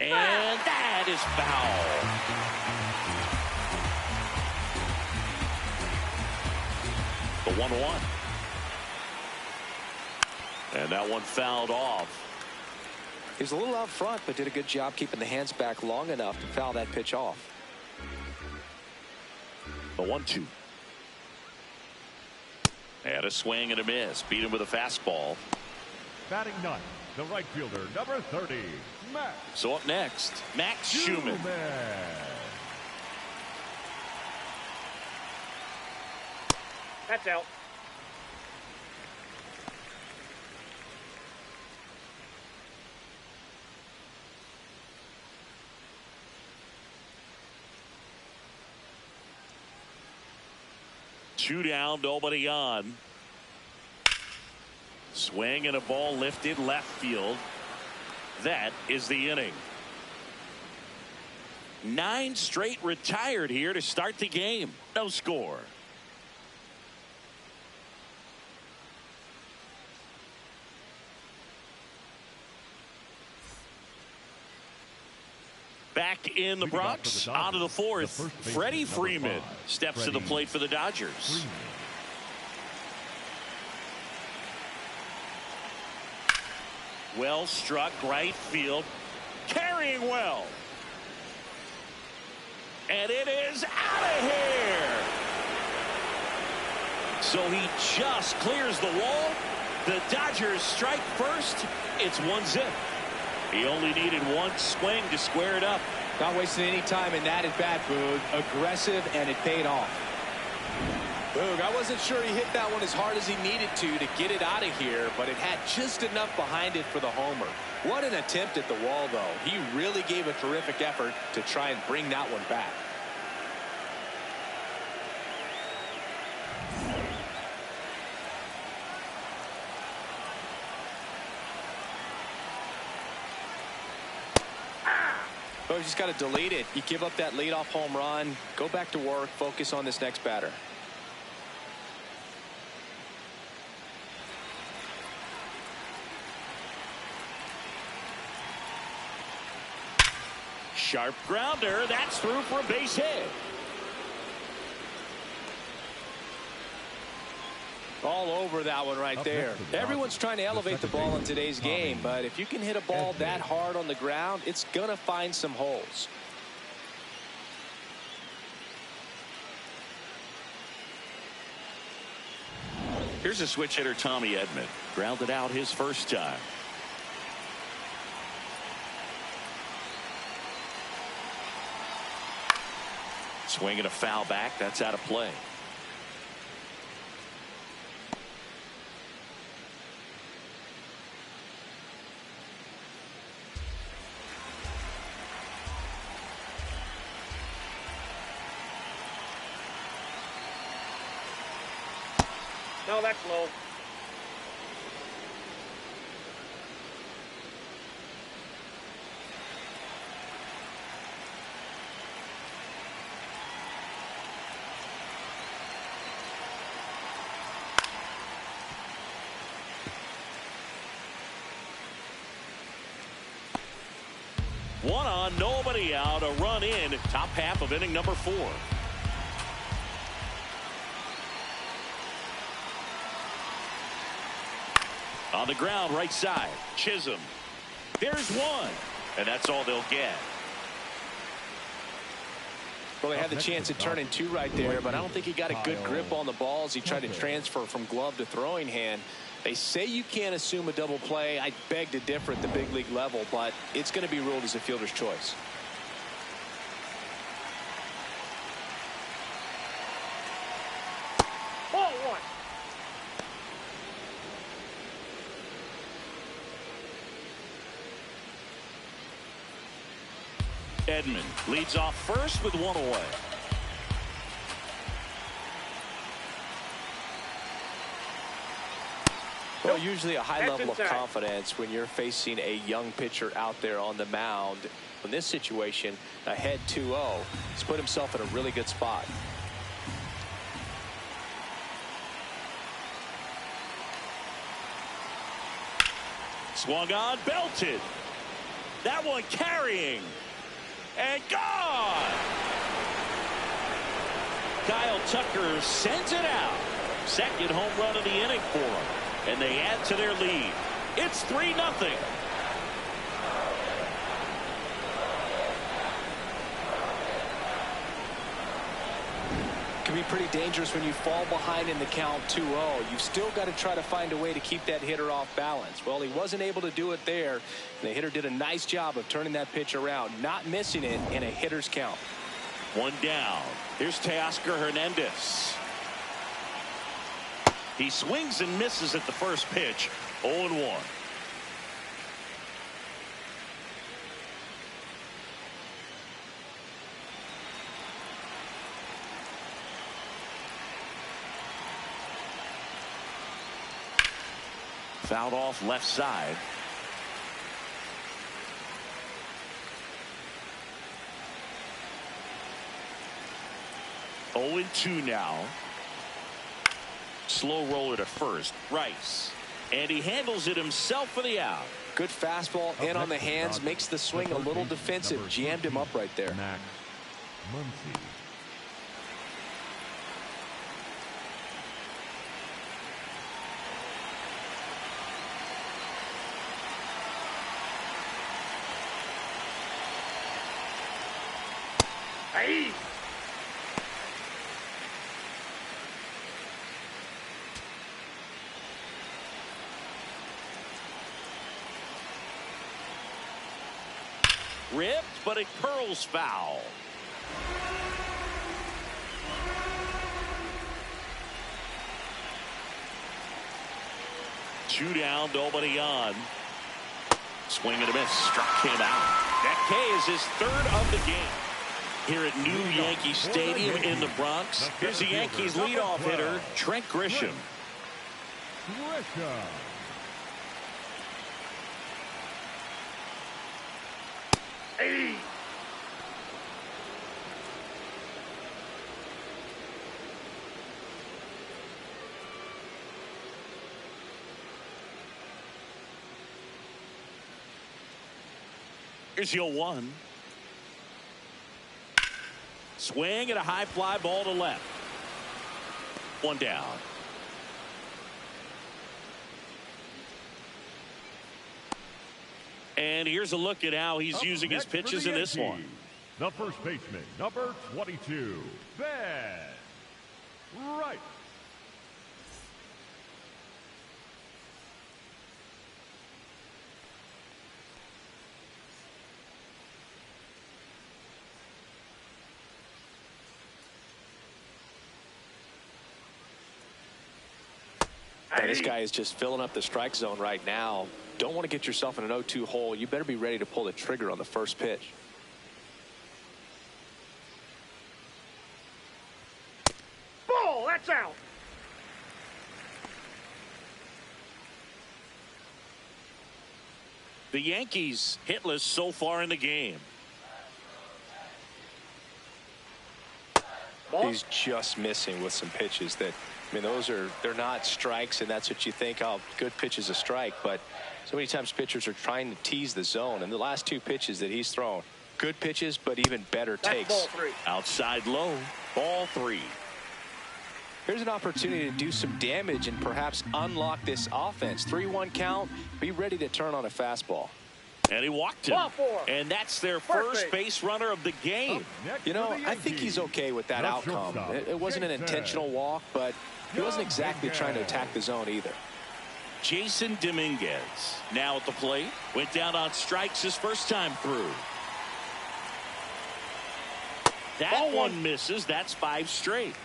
And that is foul. The 1-1. And that one fouled off. He was a little out front, but did a good job keeping the hands back long enough to foul that pitch off. The 1-2. And a swing and a miss. Beat him with a fastball. Batting ninth, the right fielder, number 30, Max. So up next, Max Schumann. That's out. Two down, nobody on. Swing and a ball lifted left field. That is the inning. 9 straight retired here to start the game. No score. Back in the Bronx, out of the fourth, Freddie Freeman steps to the plate for the Dodgers. Well struck right field, carrying well. And it is out of here. So he just clears the wall. The Dodgers strike first. It's 1-0. He only needed one swing to square it up. Not wasting any time in that at bat, Boog. Aggressive, and it paid off. Boog, I wasn't sure he hit that one as hard as he needed to get it out of here, but it had just enough behind it for the homer. What an attempt at the wall, though. He really gave a terrific effort to try and bring that one back. Oh, you just got to delete it. You give up that leadoff home run, go back to work, focus on this next batter. Sharp grounder. That's through for a base hit. All over that one right there. Everyone's trying to elevate the ball in today's game, but if you can hit a ball that hard on the ground, it's going to find some holes. Here's a switch hitter, Tommy Edman. Grounded out his first time. Swinging a foul back. That's out of play. No, that's low. One on, nobody out, a run in, top half of inning number 4. On the ground, right side, Chisholm. There's one, and that's all they'll get. Well, they had the chance at turning 2 right there, but I don't think he got a good grip on the ball as he tried to transfer from glove to throwing hand. They say you can't assume a double play. I beg to differ at the big league level, but it's going to be ruled as a fielder's choice. Ball 1. Edman leads off first with 1 away. Well, usually a high level of confidence when you're facing a young pitcher out there on the mound. In this situation, ahead 2-0, he's put himself in a really good spot. Swung on, belted. That one carrying. And gone. Kyle Tucker sends it out. Second home run of the inning for him. And they add to their lead. It's 3-0. Can be pretty dangerous when you fall behind in the count 2-0. You've still got to try to find a way to keep that hitter off balance. Well, he wasn't able to do it there. The hitter did a nice job of turning that pitch around, not missing it in a hitter's count. 1 down. Here's Teoscar Hernandez. He swings and misses at the first pitch. 0-1. Fouled off left side. Oh, 0-2 now. Slow roller to first. Rice. And he handles it himself for the out. Good fastball in on the hands. Makes the swing a little defensive. Jammed him up right there. Muncy. Hey! Ripped, but it curls foul. Two down, nobody on. Swing and a miss, struck him out. That K is his 3rd of the game. Here at New Yankee Stadium in the Bronx, here's the Yankees leadoff hitter, Trent Grisham. Hey! Here's your 1. Swing and a high fly ball to left. 1 down. And here's a look at how he's using his pitches in this one. The first baseman, number 22, Ben Wright. And this guy is just filling up the strike zone right now. Don't want to get yourself in an 0-2 hole. You better be ready to pull the trigger on the first pitch. Ball, that's out. The Yankees hitless so far in the game. He's just missing with some pitches that, I mean, they're not strikes, and that's what you think, oh, good pitch is a strike. But so many times pitchers are trying to tease the zone, and the last 2 pitches that he's thrown, good pitches, but even better takes. Ball 3. Outside low, ball 3. Here's an opportunity to do some damage and perhaps unlock this offense. 3-1 count, be ready to turn on a fastball. And he walked him. Ball 4. And that's their first base runner of the game. Next You know, for the I think he's Yankees, okay with that the outcome. shortstop, It wasn't an Jason. intentional walk, but he wasn't exactly trying to attack the zone either. Jason Dominguez now at the plate. Went down on strikes his first time through. That Ball 1. one misses. That's 5 straight.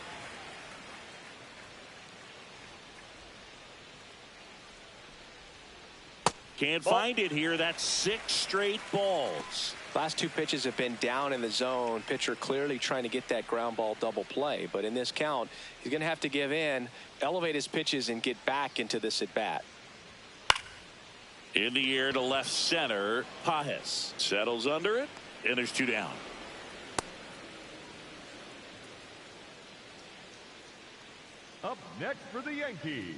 Can't find it here. That's 6 straight balls. Last 2 pitches have been down in the zone. Pitcher clearly trying to get that ground ball double play. But in this count, he's going to have to give in, elevate his pitches, and get back into this at bat. In the air to left center. Pajes settles under it, and there's 2 down. Up next for the Yankees,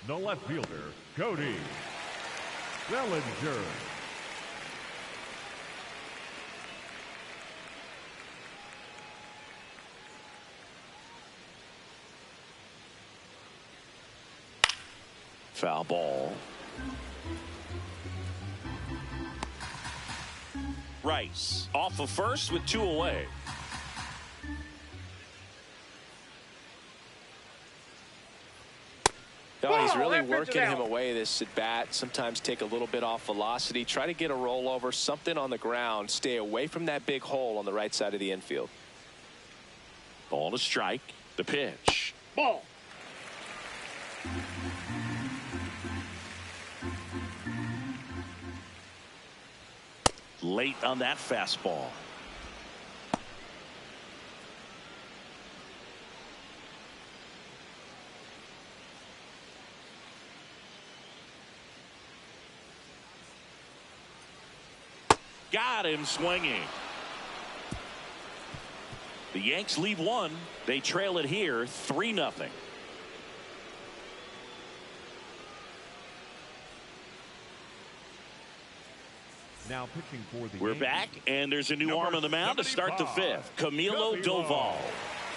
the left fielder, Cody Bellinger. Foul ball. Rice off of first with 2 away. No, he's really that pitch is working him out. away this at bat. Sometimes take a little bit off velocity. Try to get a rollover, something on the ground. Stay away from that big hole on the right side of the infield. Ball to strike. The pitch. Ball. Late on that fastball. Got him swinging. The Yanks lead 1. They trail it here 3-0. Now pitching for the We're Yankees, back, and there's a new Number arm on the mound to start the 75, 5th. Camilo Doval.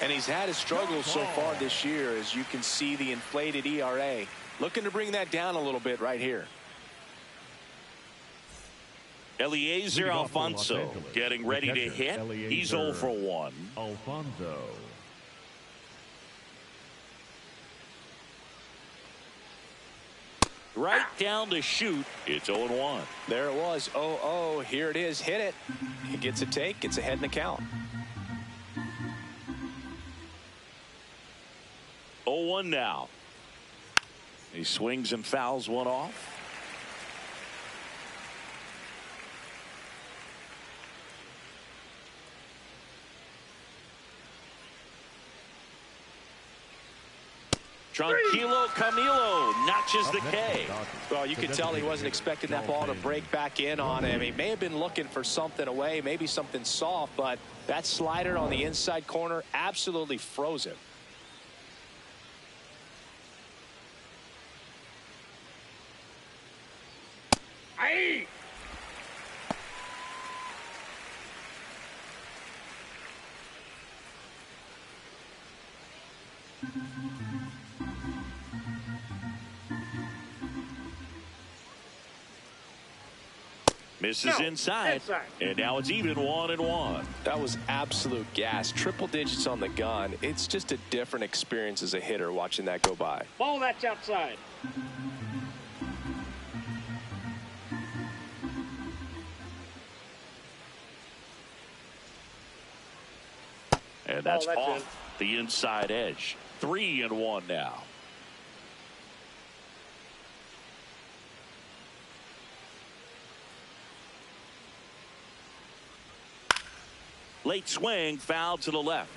And he's had his struggles so far this year, as you can see the inflated ERA. Looking to bring that down a little bit right here. Eliezer Leading off for Los Alfonso Angeles, getting the ready to catcher, hit. Eliezer He's 0 for 1. Alfonso. Right down the chute. It's 0-1. There it was. 0-0. Here it is. Hit it. He gets a take. Gets ahead in the count. 0-1 now. He swings and fouls one off. Tranquilo Camilo notches the K. Well, you could tell he wasn't expecting that ball to break back in on him. He may have been looking for something away, maybe something soft, but that slider on the inside corner absolutely froze him. Aye. Misses No, inside. And now it's even 1-1. That was absolute gas. Triple digits on the gun. It's just a different experience as a hitter watching that go by. Ball that's outside. And that's that's off the inside edge. 3-1 now. Late swing, foul to the left.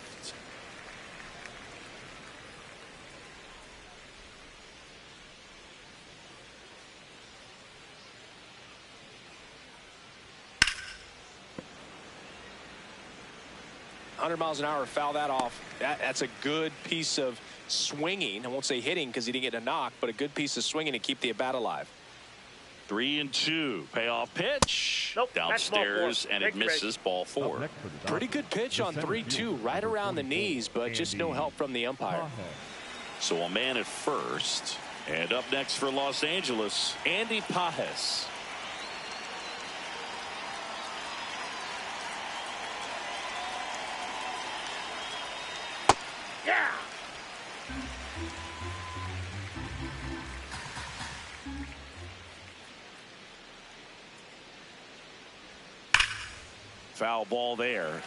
100 miles an hour, foul that off. That's a good piece of swinging. I won't say hitting because he didn't get a knock, but a good piece of swinging to keep the at bat alive. 3-2. Payoff pitch. Nope, downstairs, and it misses. Ball 4. Pretty good pitch on 3-2, right around the knees, but just no help from the umpire. So a man at first. And up next for Los Angeles, Andy Pages. Yeah. Foul ball there.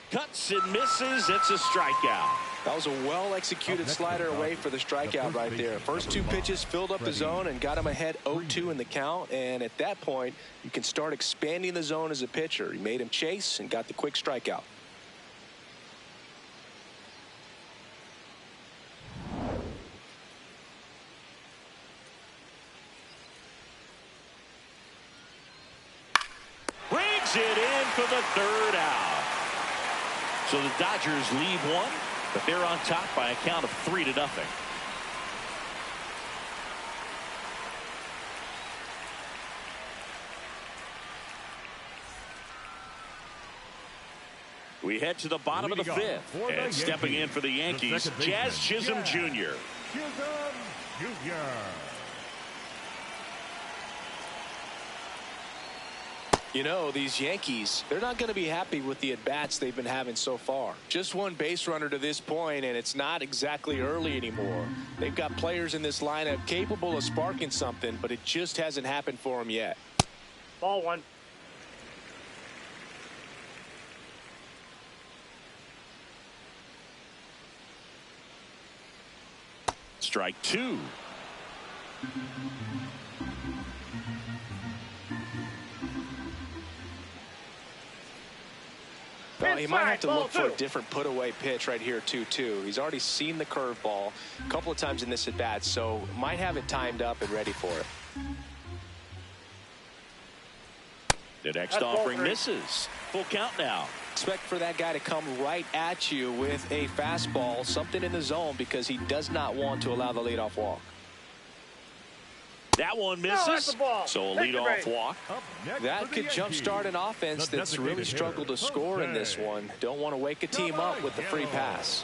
Cuts and misses. It's a strikeout. That was a well-executed slider away for the strikeout right there. First 2 pitches filled up the zone and got him ahead 0-2 in the count. And at that point, you can start expanding the zone as a pitcher. He made him chase and got the quick strikeout. Brings it in for the 3rd out. So the Dodgers lead one, but they're on top by a count of 3-0. We head to the bottom of the 5th, and stepping in for the Yankees, Jazz Chisholm Jr. Chisholm Jr. You know, these Yankees, they're not going to be happy with the at-bats they've been having so far. Just one base runner to this point, and it's not exactly early anymore. They've got players in this lineup capable of sparking something, but it just hasn't happened for them yet. Ball 1. Strike 2. Well, he might have to look for a different put-away pitch right here, 2-2. He's already seen the curveball a couple of times in this at-bat, so might have it timed up and ready for it. The next offering misses. Full count now. Expect for that guy to come right at you with a fastball, something in the zone, because he does not want to allow the leadoff walk. That one misses. So a leadoff walk. That could jumpstart an offense that's really struggled to score in this one. Don't want to wake a team up with the free pass.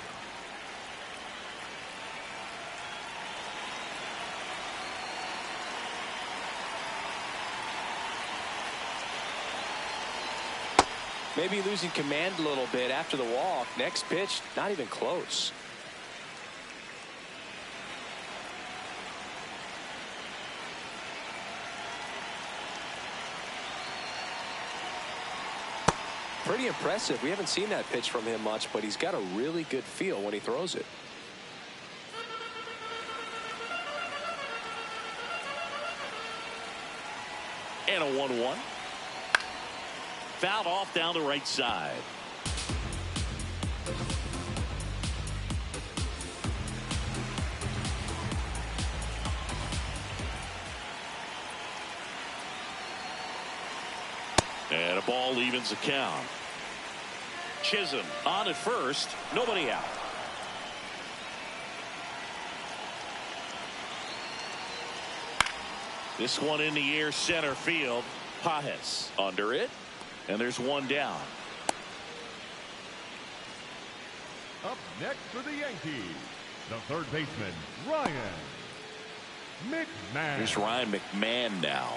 Maybe losing command a little bit after the walk. Next pitch, not even close. Pretty impressive. We haven't seen that pitch from him much, but he's got a really good feel when he throws it. And a 1-1. Fouled off down the right side. And a ball evens the count. Chisholm on at first, nobody out. This one in the air, center field. Pages under it, and there's one down. Up next for the Yankees, the third baseman, Ryan McMahon. Here's Ryan McMahon now.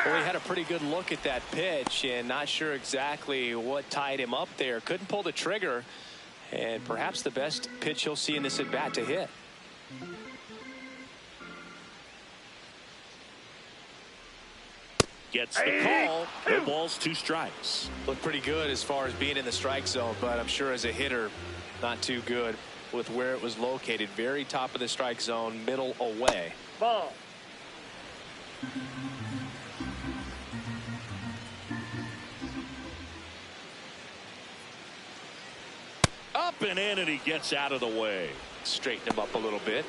Well, he had a pretty good look at that pitch and not sure exactly what tied him up there. Couldn't pull the trigger, and perhaps the best pitch he'll see in this at bat to hit. Gets the call. No balls, 2 strikes. Looked pretty good as far as being in the strike zone, but I'm sure as a hitter, not too good. with where it was located. Very top of the strike zone, middle away. Ball. Up and in, and he gets out of the way. Straighten him up a little bit.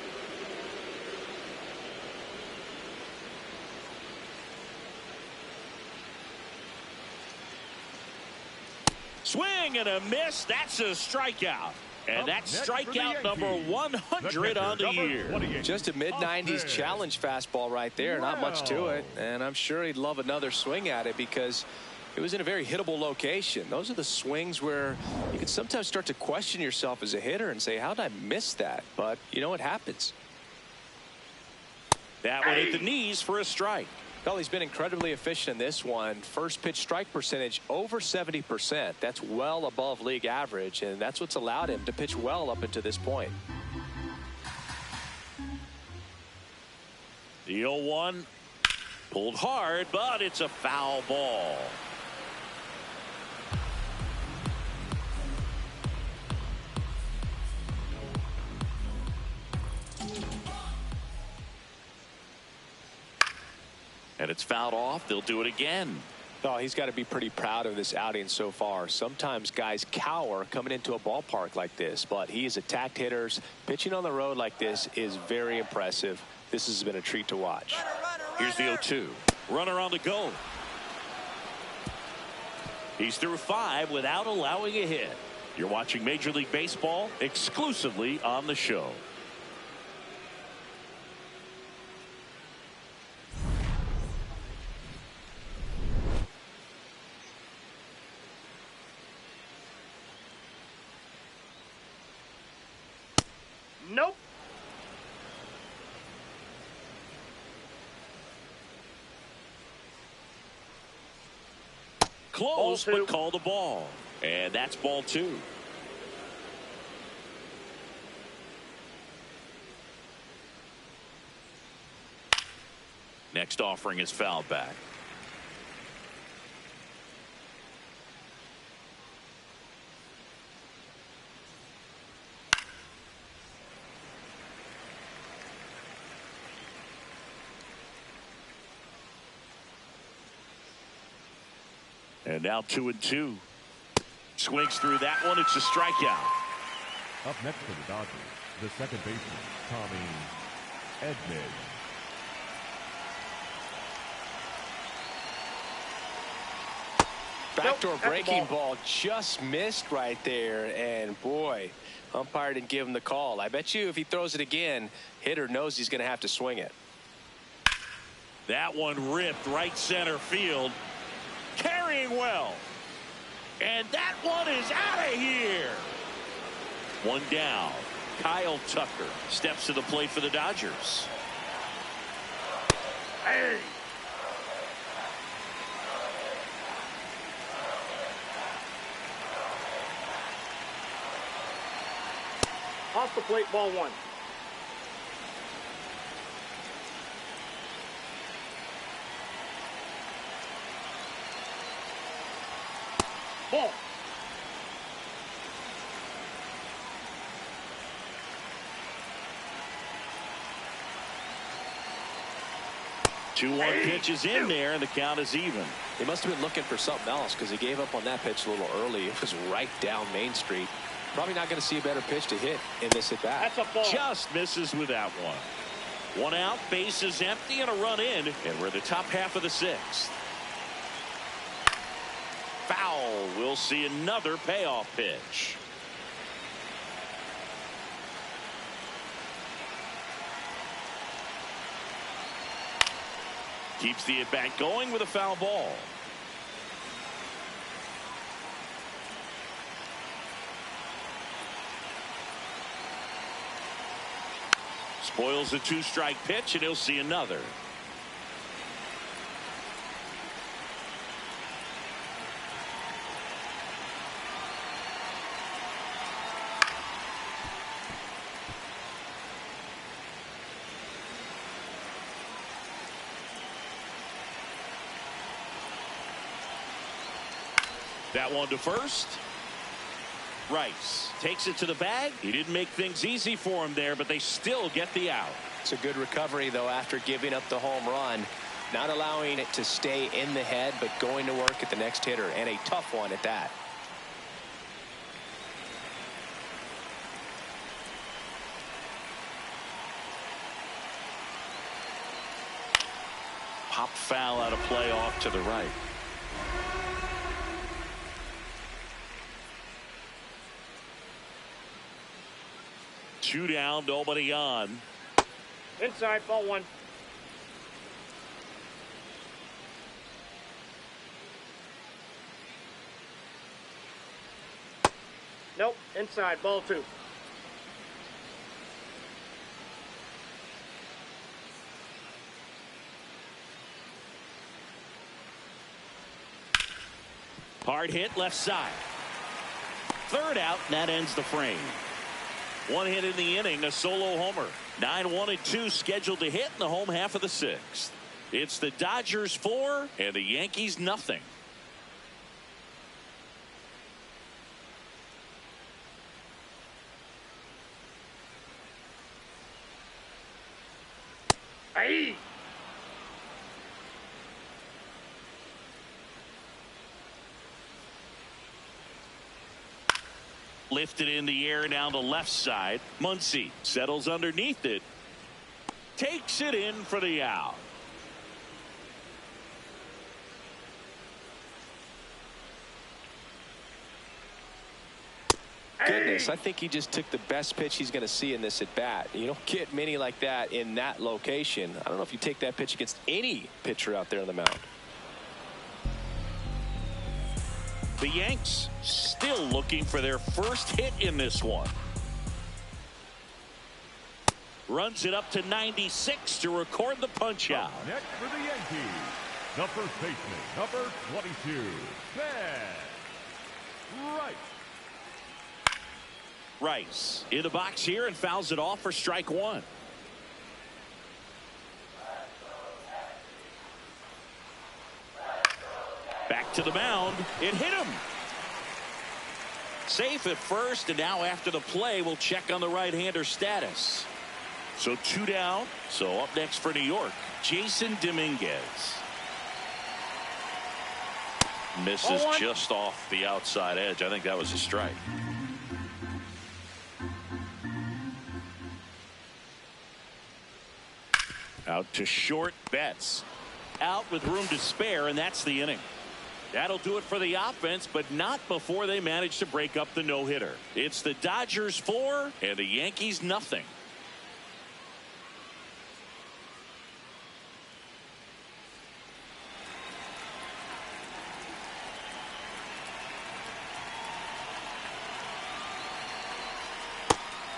Swing and a miss. That's a strikeout. And that's strikeout number 100 on the year. Just a mid-90s challenge fastball right there. Not much to it. And I'm sure he'd love another swing at it because it was in a very hittable location. Those are the swings where you can sometimes start to question yourself as a hitter and say, how did I miss that? But, you know, it happens. That one hit the knees for a strike. Well, he's been incredibly efficient in this one. First pitch strike percentage over 70%. That's well above league average, and that's what's allowed him to pitch well up until this point. The 0-1 pulled hard, but it's a foul ball. And it's fouled off. They'll do it again. Oh, he's got to be pretty proud of this outing so far. Sometimes guys cower coming into a ballpark like this, but he has attacked hitters. Pitching on the road like this is very impressive. This has been a treat to watch. Here's the 0-2. Runner on the go. He's through 5 without allowing a hit. You're watching Major League Baseball exclusively on the show. Nope. Close, but call the ball. And that's ball 2. Next offering is fouled back. And now 2-2. Swings through that one. It's a strikeout. Up next for the Dodgers, the second baseman, Tommy Edman. Backdoor breaking ball just missed right there, and boy, umpire didn't give him the call. I bet you if he throws it again, hitter knows he's going to have to swing it. That one ripped right center field. Carrying well. And that one is out of here. One down. Kyle Tucker steps to the plate for the Dodgers. Hey. Off the plate, ball 1. Ball. Two 2-1 pitch is in there, and the count is even. He must have been looking for something else because he gave up on that pitch a little early. It was right down Main Street. Probably not going to see a better pitch to hit in this at bat. That's a ball. Just misses with that one. One out, base is empty, and a run in, and we're in the top half of the 6th. Foul. We'll see another payoff pitch. Keeps the at bat going with a foul ball. Spoils a 2-strike pitch, and he'll see another. That one to first. Rice takes it to the bag. He didn't make things easy for him there, but they still get the out. It's a good recovery, though, after giving up the home run. Not allowing it to stay in the head, but going to work at the next hitter, and a tough one at that. Pop foul out of play off to the right. Two down, nobody on. Inside, ball one. Nope, inside, ball two. Hard hit left side. Third out, and that ends the frame. One hit in the inning, a solo homer. 9-1 and 2 scheduled to hit in the home half of the sixth. It's the Dodgers 4 and the Yankees nothing. Hey! Lifted in the air down the left side. Muncy settles underneath it. Takes it in for the out. Goodness, I think he just took the best pitch he's going to see in this at bat. You don't get many like that in that location. I don't know if you take that pitch against any pitcher out there on the mound. The Yanks still looking for their first hit in this one. Runs it up to 96 to record the punch out. Next for the Yankees, the first baseman, number 22, Ben Rice. Rice in the box here and fouls it off for strike one. Back to the mound. It hit him. Safe at first, and now after the play, we'll check on the right-hander status. So two down. So up next for New York, Jason Dominguez. Misses just off the outside edge. I think that was a strike. Out to short. Betts out with room to spare, and that's the inning. That'll do it for the offense, but not before they manage to break up the no-hitter. It's the Dodgers 4 and the Yankees nothing.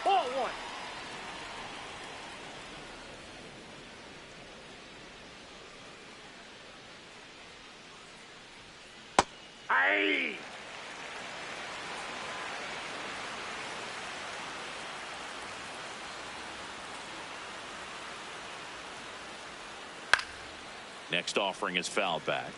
Ball one. Hey! Next offering is fouled back.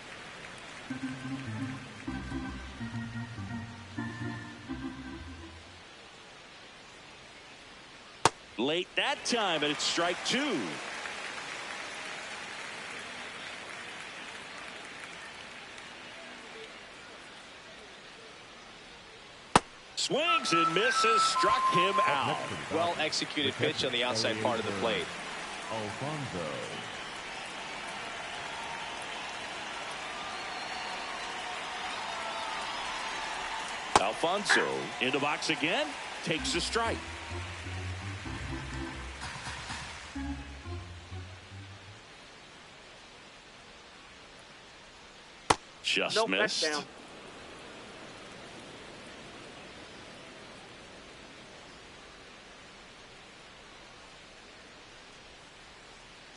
Late that time, and it's strike two. Swings and misses, struck him out. Well executed pitch on the outside part of the plate. Alfonso in the box again, takes a strike. Just missed. That's down.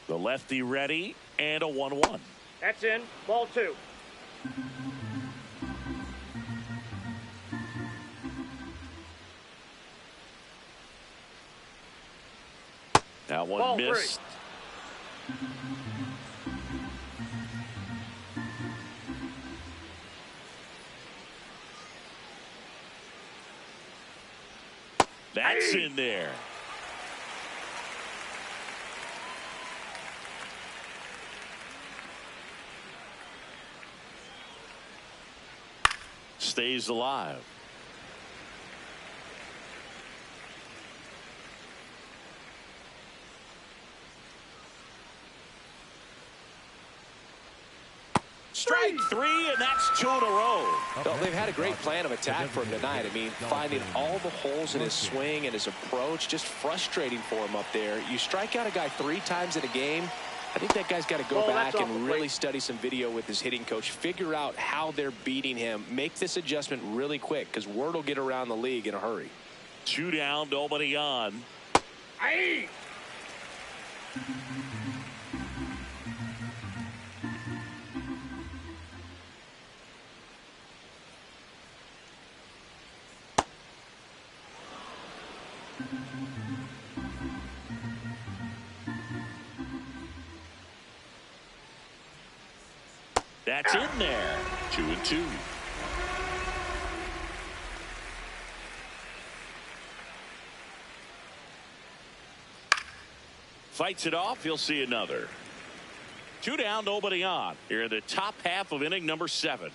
The lefty ready, and a 1-1. That's in. Ball two. That one Ball missed. That's in there. Stays alive. Strike three, and that's 2 in a row. Well, they've had a great plan of attack for him tonight. I mean, finding all the holes in his swing and his approach, just frustrating for him up there. You strike out a guy 3 times in a game, I think that guy's got to go back and really study some video with his hitting coach, figure out how they're beating him, make this adjustment really quick, because word will get around the league in a hurry. 2 down, nobody on. Aye. That's in there. 2-2. Fights it off. He'll see another. 2 down, nobody on. Here in the top half of inning number 7.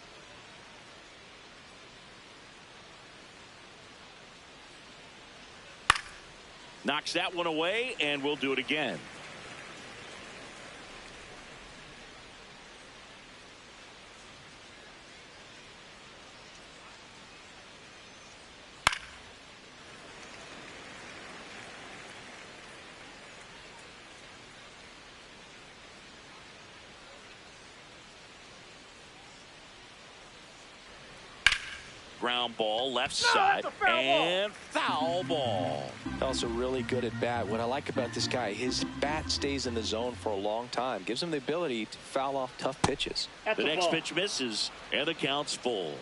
Knocks that one away, and we'll do it again. Ground ball left side and foul ball. Also really good at bat. What I like about this guy, his bat stays in the zone for a long time. Gives him the ability to foul off tough pitches. The next pitch misses, and the count's full.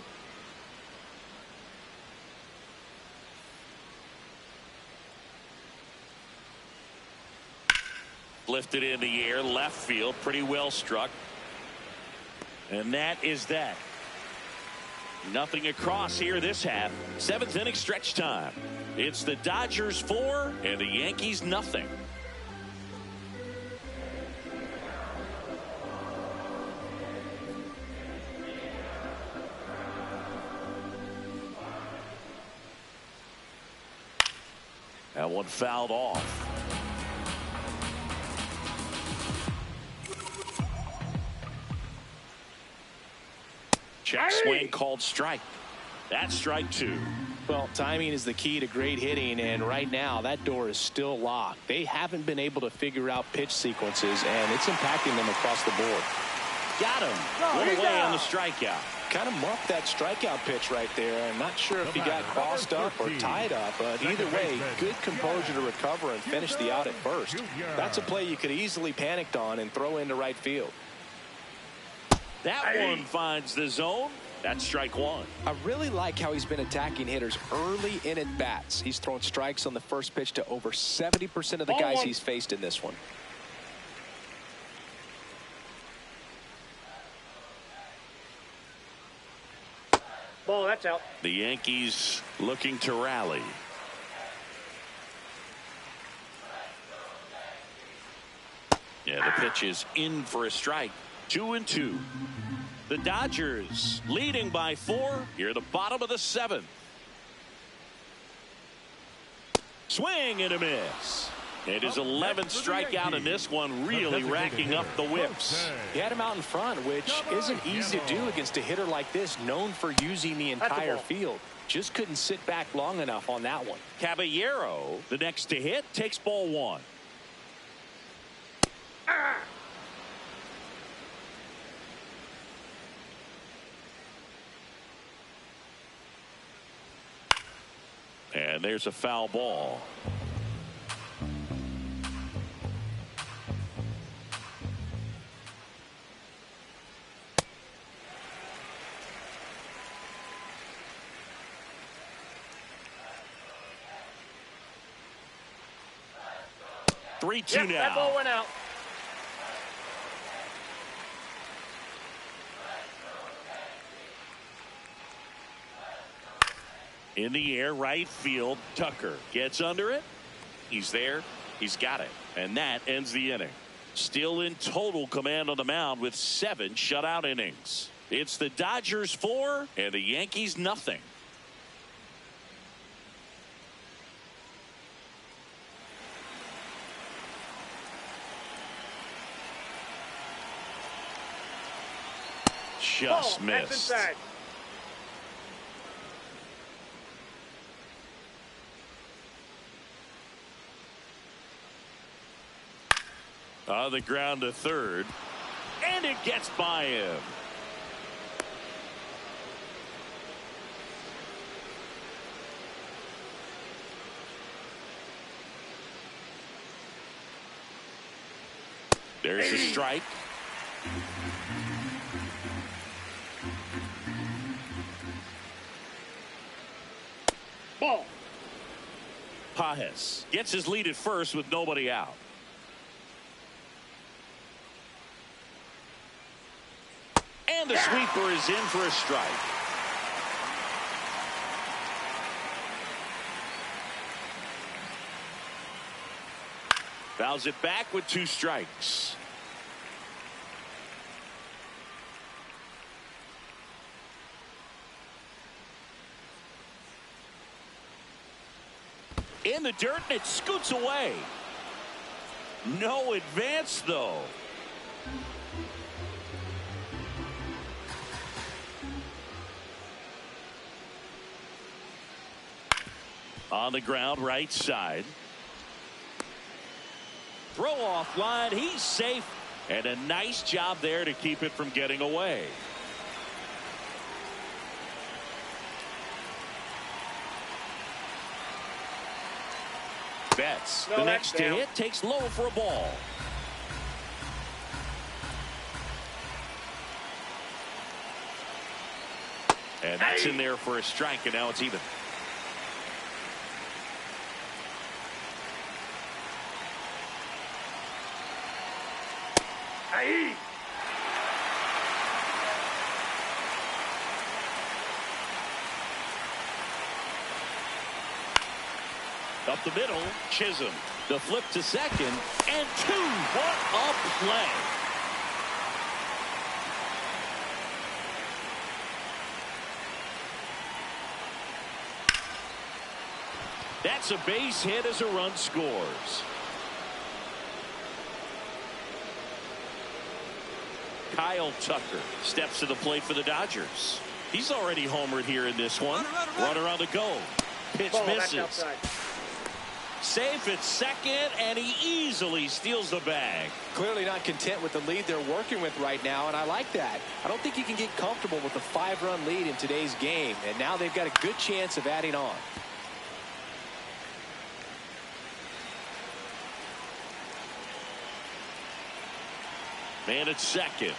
Lifted in the air, left field, pretty well struck. And that is that. Nothing across here this half. 7th inning stretch time. It's the Dodgers 4 and the Yankees nothing. That one fouled off. Check swing called strike. That's strike 2. Well, timing is the key to great hitting, and right now that door is still locked. They haven't been able to figure out pitch sequences, and it's impacting them across the board. Got him. One away on the strikeout. Kind of muffed that strikeout pitch right there. I'm not sure if he got crossed up or tied up, but either way, good composure to recover and finish the out at first. That's a play you could easily panicked on and throw into right field. That one finds the zone. That's strike 1. I really like how he's been attacking hitters early in at bats. He's thrown strikes on the first pitch to over 70% of the guys he's faced in this one. Ball, that's out. The Yankees looking to rally. Yeah, the pitch is in for a strike. 2-2. The Dodgers leading by 4 here at the bottom of the 7th. Swing and a miss. It is 11th strikeout in this one, really racking up the whips. He had him out in front, which isn't easy to do against a hitter like this, known for using the entire field. Just couldn't sit back long enough on that one. Caballero, the next to hit, takes ball 1. And there's a foul ball. Three-two now. That ball went out. In the air, right field. Tucker gets under it. He's there. He's got it. And that ends the inning. Still in total command on the mound with 7 shutout innings. It's the Dodgers 4 and the Yankees nothing. Just missed. That's inside. On the ground to third. And it gets by him. There's a strike. Ball. Pajes gets his lead at first with nobody out. And the sweeper is in for a strike. Fouls it back with 2 strikes. In the dirt, and it scoots away. No advance, though. On the ground, right side. Throw off line. He's safe. And a nice job there to keep it from getting away. Betts, the next to hit, takes low for a ball. And that's in there for a strike, and now it's even. Aye. Up the middle, Chisholm. The flip to second, and 2. What a play. That's a base hit as a run scores. Kyle Tucker steps to the plate for the Dodgers. He's already homered here in this one. Runner on the go. Pitch misses. Safe at second, and he easily steals the bag. Clearly not content with the lead they're working with right now, and I like that. I don't think you can get comfortable with a 5-run lead in today's game, and now they've got a good chance of adding on. Man at second.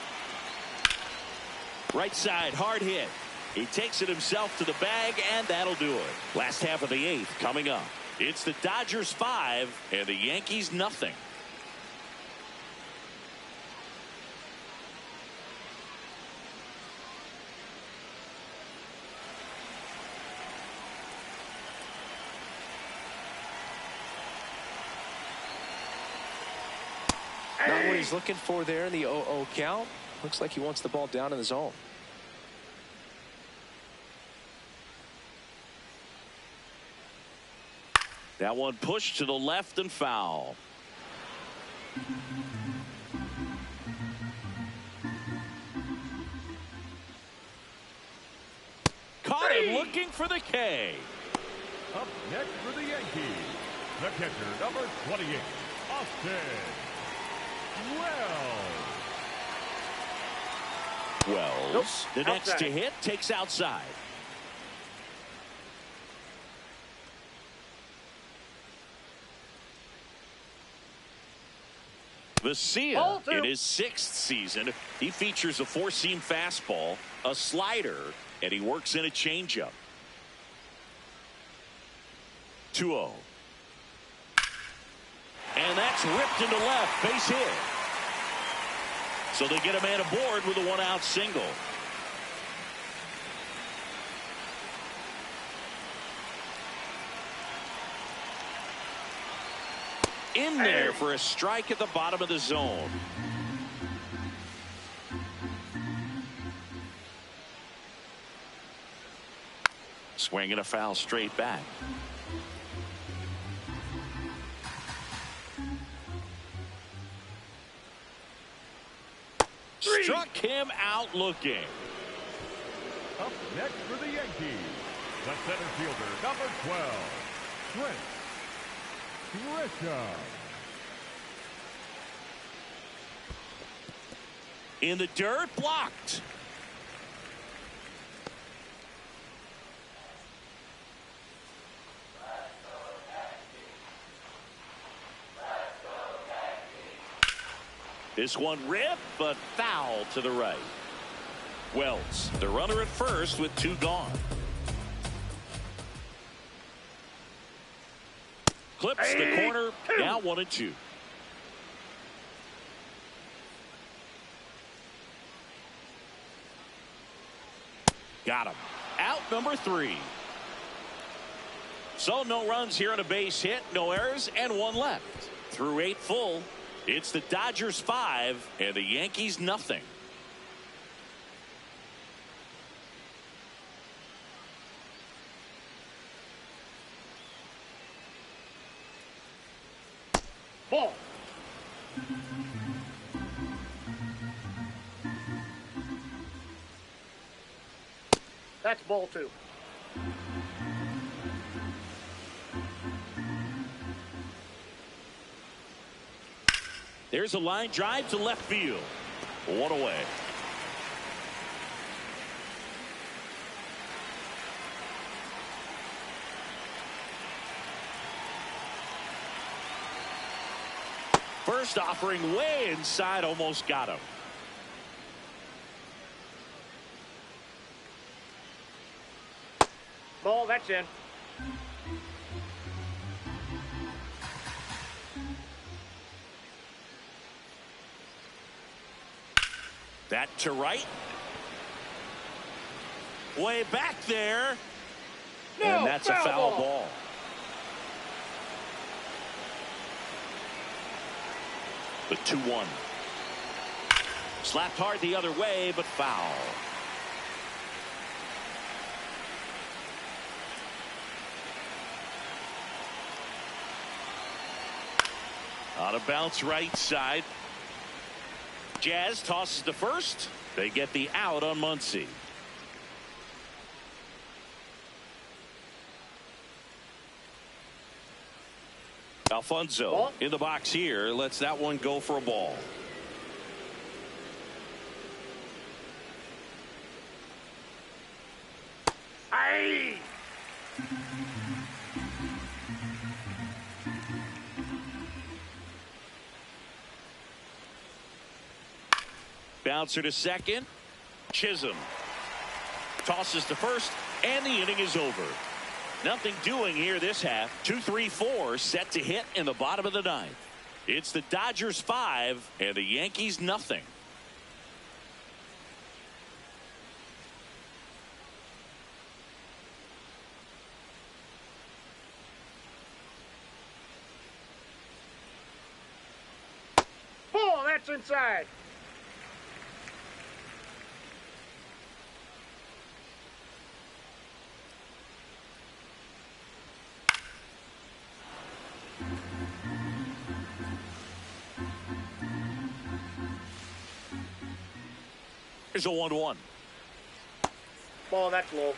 Right side, hard hit. He takes it himself to the bag, and that'll do it. Last half of the 8th coming up. It's the Dodgers 5 and the Yankees nothing. Not what he's looking for there in the 0-0 count. Looks like he wants the ball down in the zone. That one pushed to the left and foul. Caught him looking for the K. Up next for the Yankees, the catcher, number 28, Austin Wells. The next to hit takes outside. Vesia in his 6th season. He features a 4-seam fastball, a slider, and he works in a changeup. 2-0. And that's ripped into left. Base hit. So they get a man aboard with a 1-out single. in there for a strike at the bottom of the zone. Swing and a foul straight back. Struck him out looking. Up next for the Yankees, the center fielder, number 12, Trent Grisham. In the dirt, blocked. This one ripped, but foul to the right. Wells, the runner at first with 2 gone. Clips the corner, now 1-2. Got him. Out number 3. So no runs here on a base hit, no errors, and 1 left. Through 8 full, it's the Dodgers 5 and the Yankees nothing. Ball. That's ball 2. There's a line drive to left field. 1 away. First offering way inside, almost got him. Ball, that's in. That to right. Way back there. No, and that's a foul ball. The 2-1. Slapped hard the other way, but foul. On a bounce right side. Jazz tosses to first. They get the out on Muncy. Alfonso ball. In the box here lets that one go for a ball. Aye. Bouncer to second. Chisholm tosses to first, and the inning is over. Nothing doing here this half. 2-3-4 set to hit in the bottom of the 9th. It's the Dodgers 5 and the Yankees nothing. Ball, that's inside. Here's a 1-1. Ball, that's low.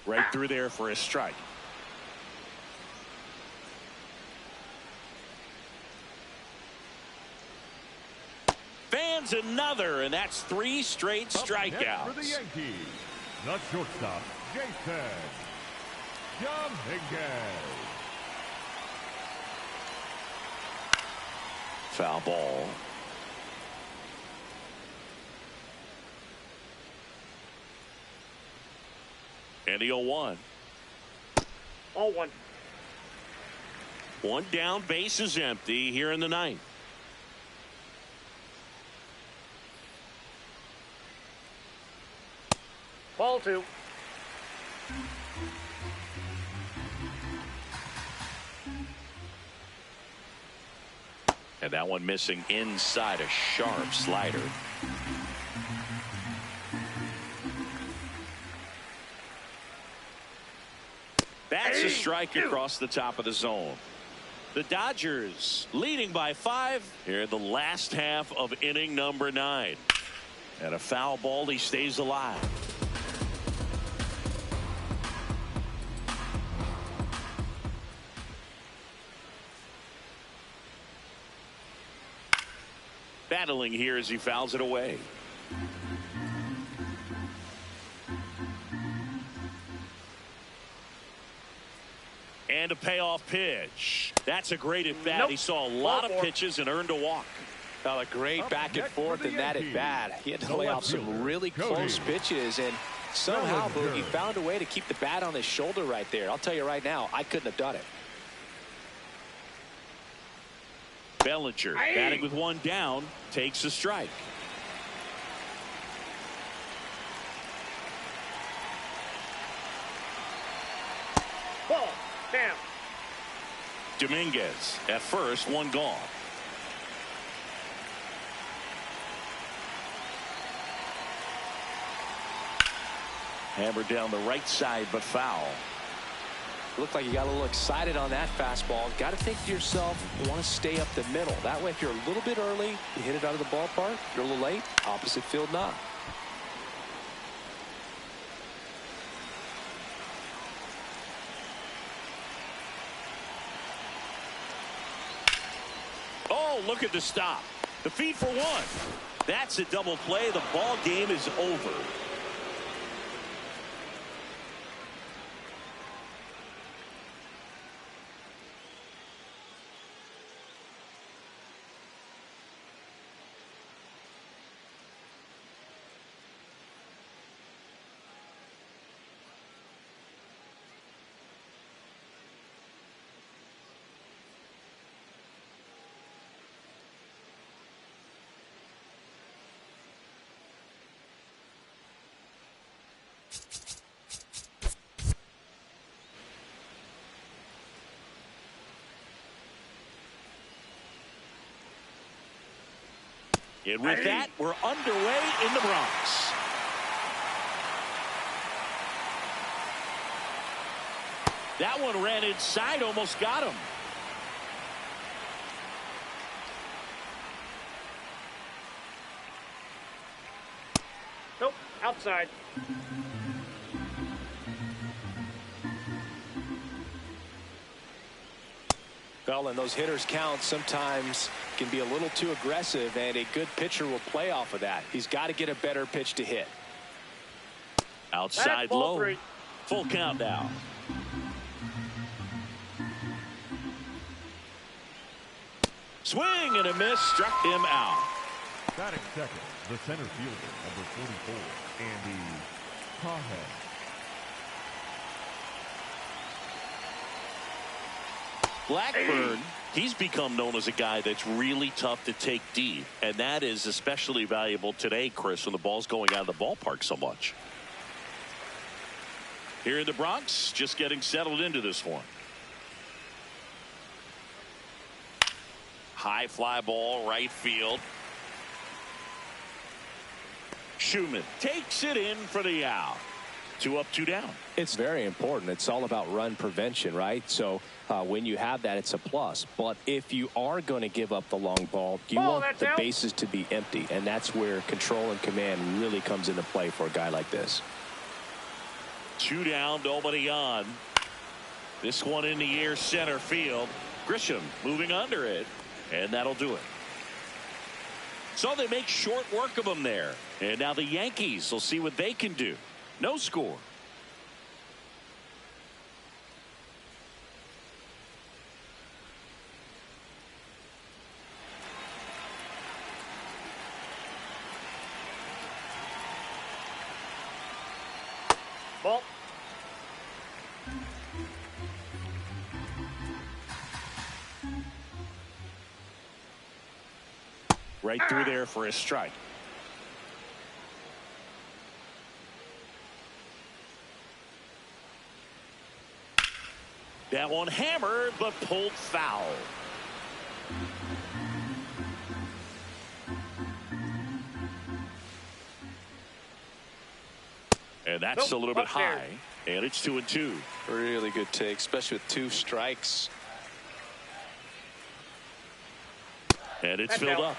Right through there for a strike. Fans another, and that's 3 straight strikeouts. Up next for the Yankees, the shortstop, Jason Dominguez. Foul ball. And the 0-1. 0-1. 1 down, base is empty here in the 9th. Ball 2. And that one missing inside, a sharp slider. That's a strike across the top of the zone. The Dodgers leading by 5 here in the last half of inning number 9. And a foul ball, he stays alive. Battling here as he fouls it away. And a payoff pitch. That's a great at bat. Nope. He saw a lot of pitches and earned a walk. A great back and forth in that at bat. He had to lay off some really close pitches, and somehow Boogie found a way to keep the bat on his shoulder right there. I'll tell you right now, I couldn't have done it. Bellinger batting with one down, takes a strike. Ball. Damn. Dominguez at first, one gone. Hammered down the right side, but foul. Looked like you got a little excited on that fastball. Got to think to yourself, you want to stay up the middle. That way, if you're a little bit early, you hit it out of the ballpark. If you're a little late, opposite field knock. Oh, look at the stop. The feed for one. That's a double play. The ball game is over. And with that, we're underway in the Bronx. That one ran inside, almost got him. Nope. Outside. Well, and those hitters count sometimes can be a little too aggressive, and a good pitcher will play off of that. He's got to get a better pitch to hit. Outside low. 3. Full count now. Swing and a miss, struck him out. Batting second, the center fielder, number 44, Andy Cahet. Blackburn, he's become known as a guy that's really tough to take deep, and that is especially valuable today, Chris, when the ball's going out of the ballpark so much. Here in the Bronx, just getting settled into this one. High fly ball, right field. Schumann takes it in for the out. 2 up, 2 down. It's very important. It's all about run prevention, right? So when you have that, it's a plus. But if you are going to give up the long ball, you want the bases to be empty. And that's where control and command really comes into play for a guy like this. 2 down, nobody on. This one in the air, center field. Grisham moving under it, and that'll do it. So they make short work of them there. And now the Yankees will see what they can do. No score. Ball. Right through there for a strike. That one hammered, but pulled foul. And that's a little bit high. And it's 2-2. Really good take, especially with 2 strikes. And it's filled up.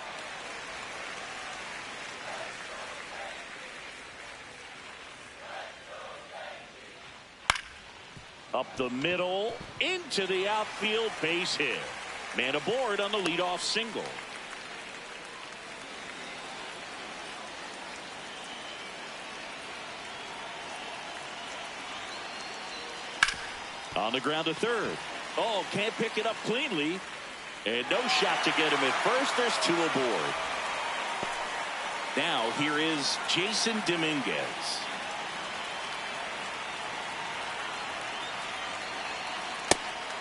Up the middle, into the outfield, base hit. Man aboard on the leadoff single. On the ground to third. Oh, can't pick it up cleanly. And no shot to get him at first. There's 2 aboard. Now here is Jason Dominguez.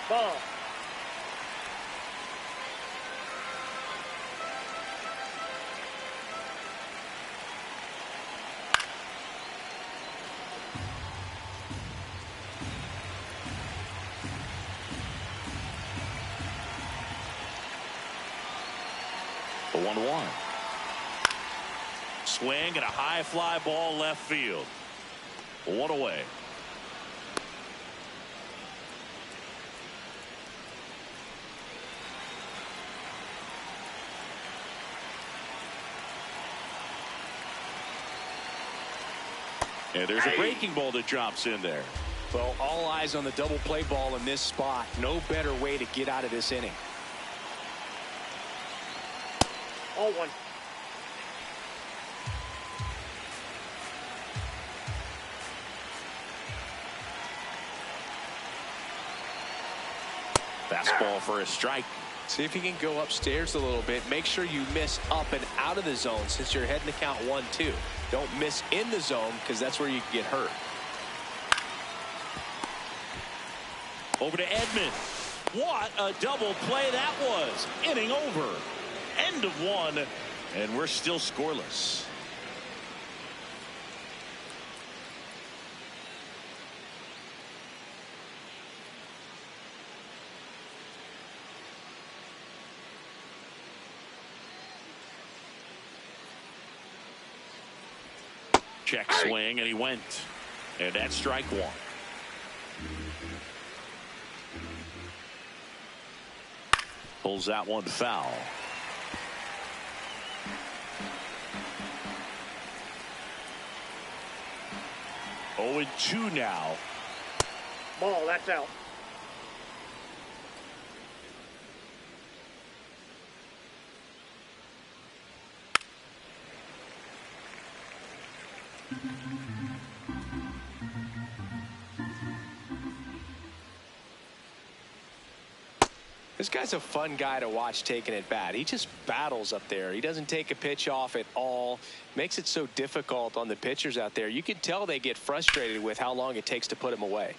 Ball. The 1-1. Swing and a high fly ball left field. 1 away. And there's a breaking ball that drops in there. Well, all eyes on the double play ball in this spot. No better way to get out of this inning. 0-1. Fastball for a strike. See if you can go upstairs a little bit. Make sure you miss up and out of the zone since you're heading to count 1-2. Don't miss in the zone because that's where you can get hurt. Over to Edman. What a double play that was. Inning over. End of 1. And we're still scoreless. Check swing, and he went. And that's strike 1. Pulls that one foul. Oh, and 2 now. Ball, that's out. This guy's a fun guy to watch taking at bat. He just battles up there. He doesn't take a pitch off at all. Makes it so difficult on the pitchers out there. You can tell they get frustrated with how long it takes to put him away.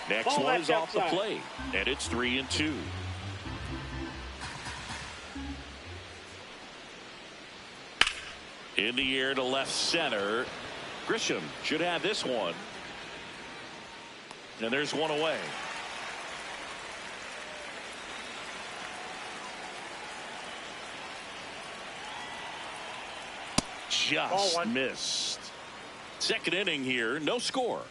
Next one is off the plate, and it's 3-2. In the air to left center. Grisham should have this one. And there's 1 away. Just missed. Second inning here, no score.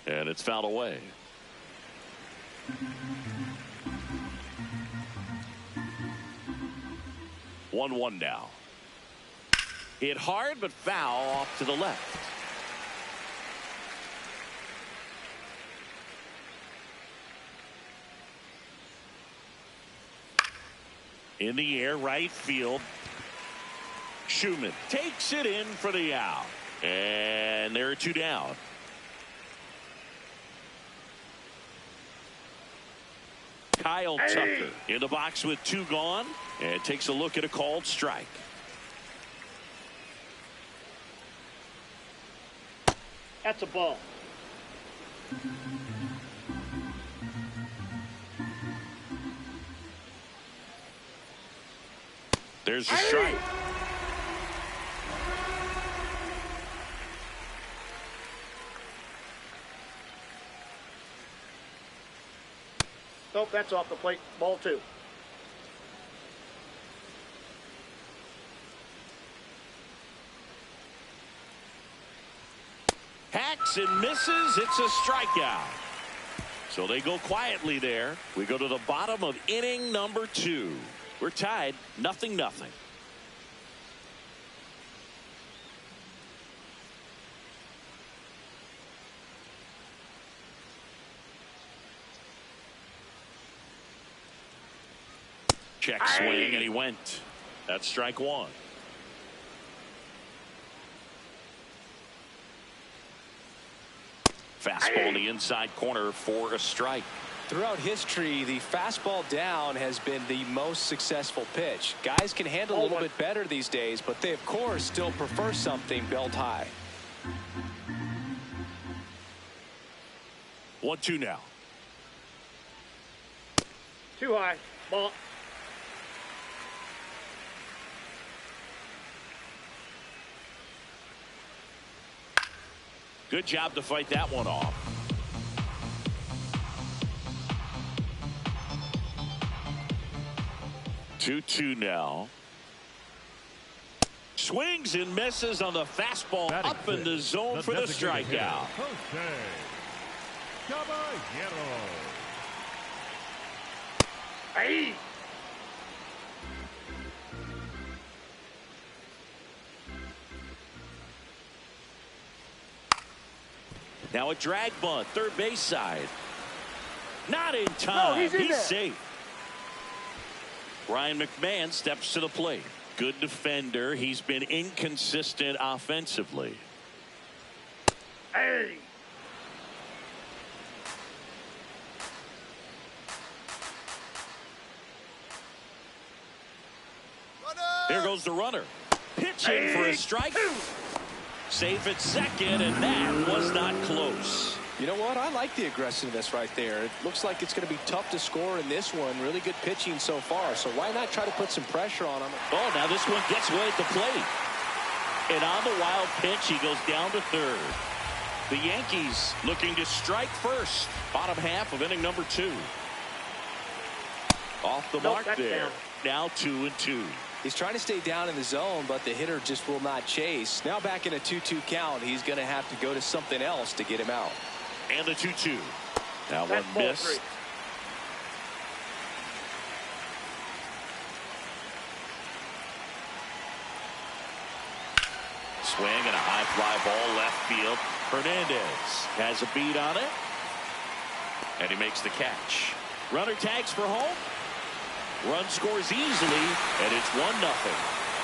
And it's fouled away. 1-1 now. Hit hard, but foul off to the left. In the air, right field. Schumann takes it in for the out. And there are 2 down. Kyle Tucker in the box with 2 gone, and takes a look at a called strike. That's a ball. There's a strike. Nope, that's off the plate. Ball 2. Hacks and misses. It's a strikeout. So they go quietly there. We go to the bottom of inning number 2. We're tied 0-0. Check swing, and he went. That's strike 1. Fastball in the inside corner for a strike. Throughout history, the fastball down has been the most successful pitch. Guys can handle a little bit better these days, but they, of course, still prefer something belt high. 1-2 now. Too high. Ball. Good job to fight that one off. Two now. Swings and misses on the fastball up in the zone for the strikeout. Hey! Now a drag bunt, third base side. Not in time. No, he's safe. Ryan McMahon steps to the plate. Good defender. He's been inconsistent offensively. Hey! Here goes the runner. Pitching for a strike. Safe at second, and that was not close. You know what? I like the aggressiveness right there. It looks like it's going to be tough to score in this one. Really good pitching so far, so why not try to put some pressure on him? Oh, now this one gets way at the plate. And on the wild pitch, he goes down to third. The Yankees looking to strike first. Bottom half of inning number 2. Off the mark there. Down. Now 2-2. He's trying to stay down in the zone, but the hitter just will not chase. Now back in a 2-2 count, he's going to have to go to something else to get him out. And the 2-2. That That's one ball missed. 3. Swing and a high fly ball left field. Hernandez has a beat on it. And he makes the catch. Runner tags for home. Run scores easily, and it's 1-0.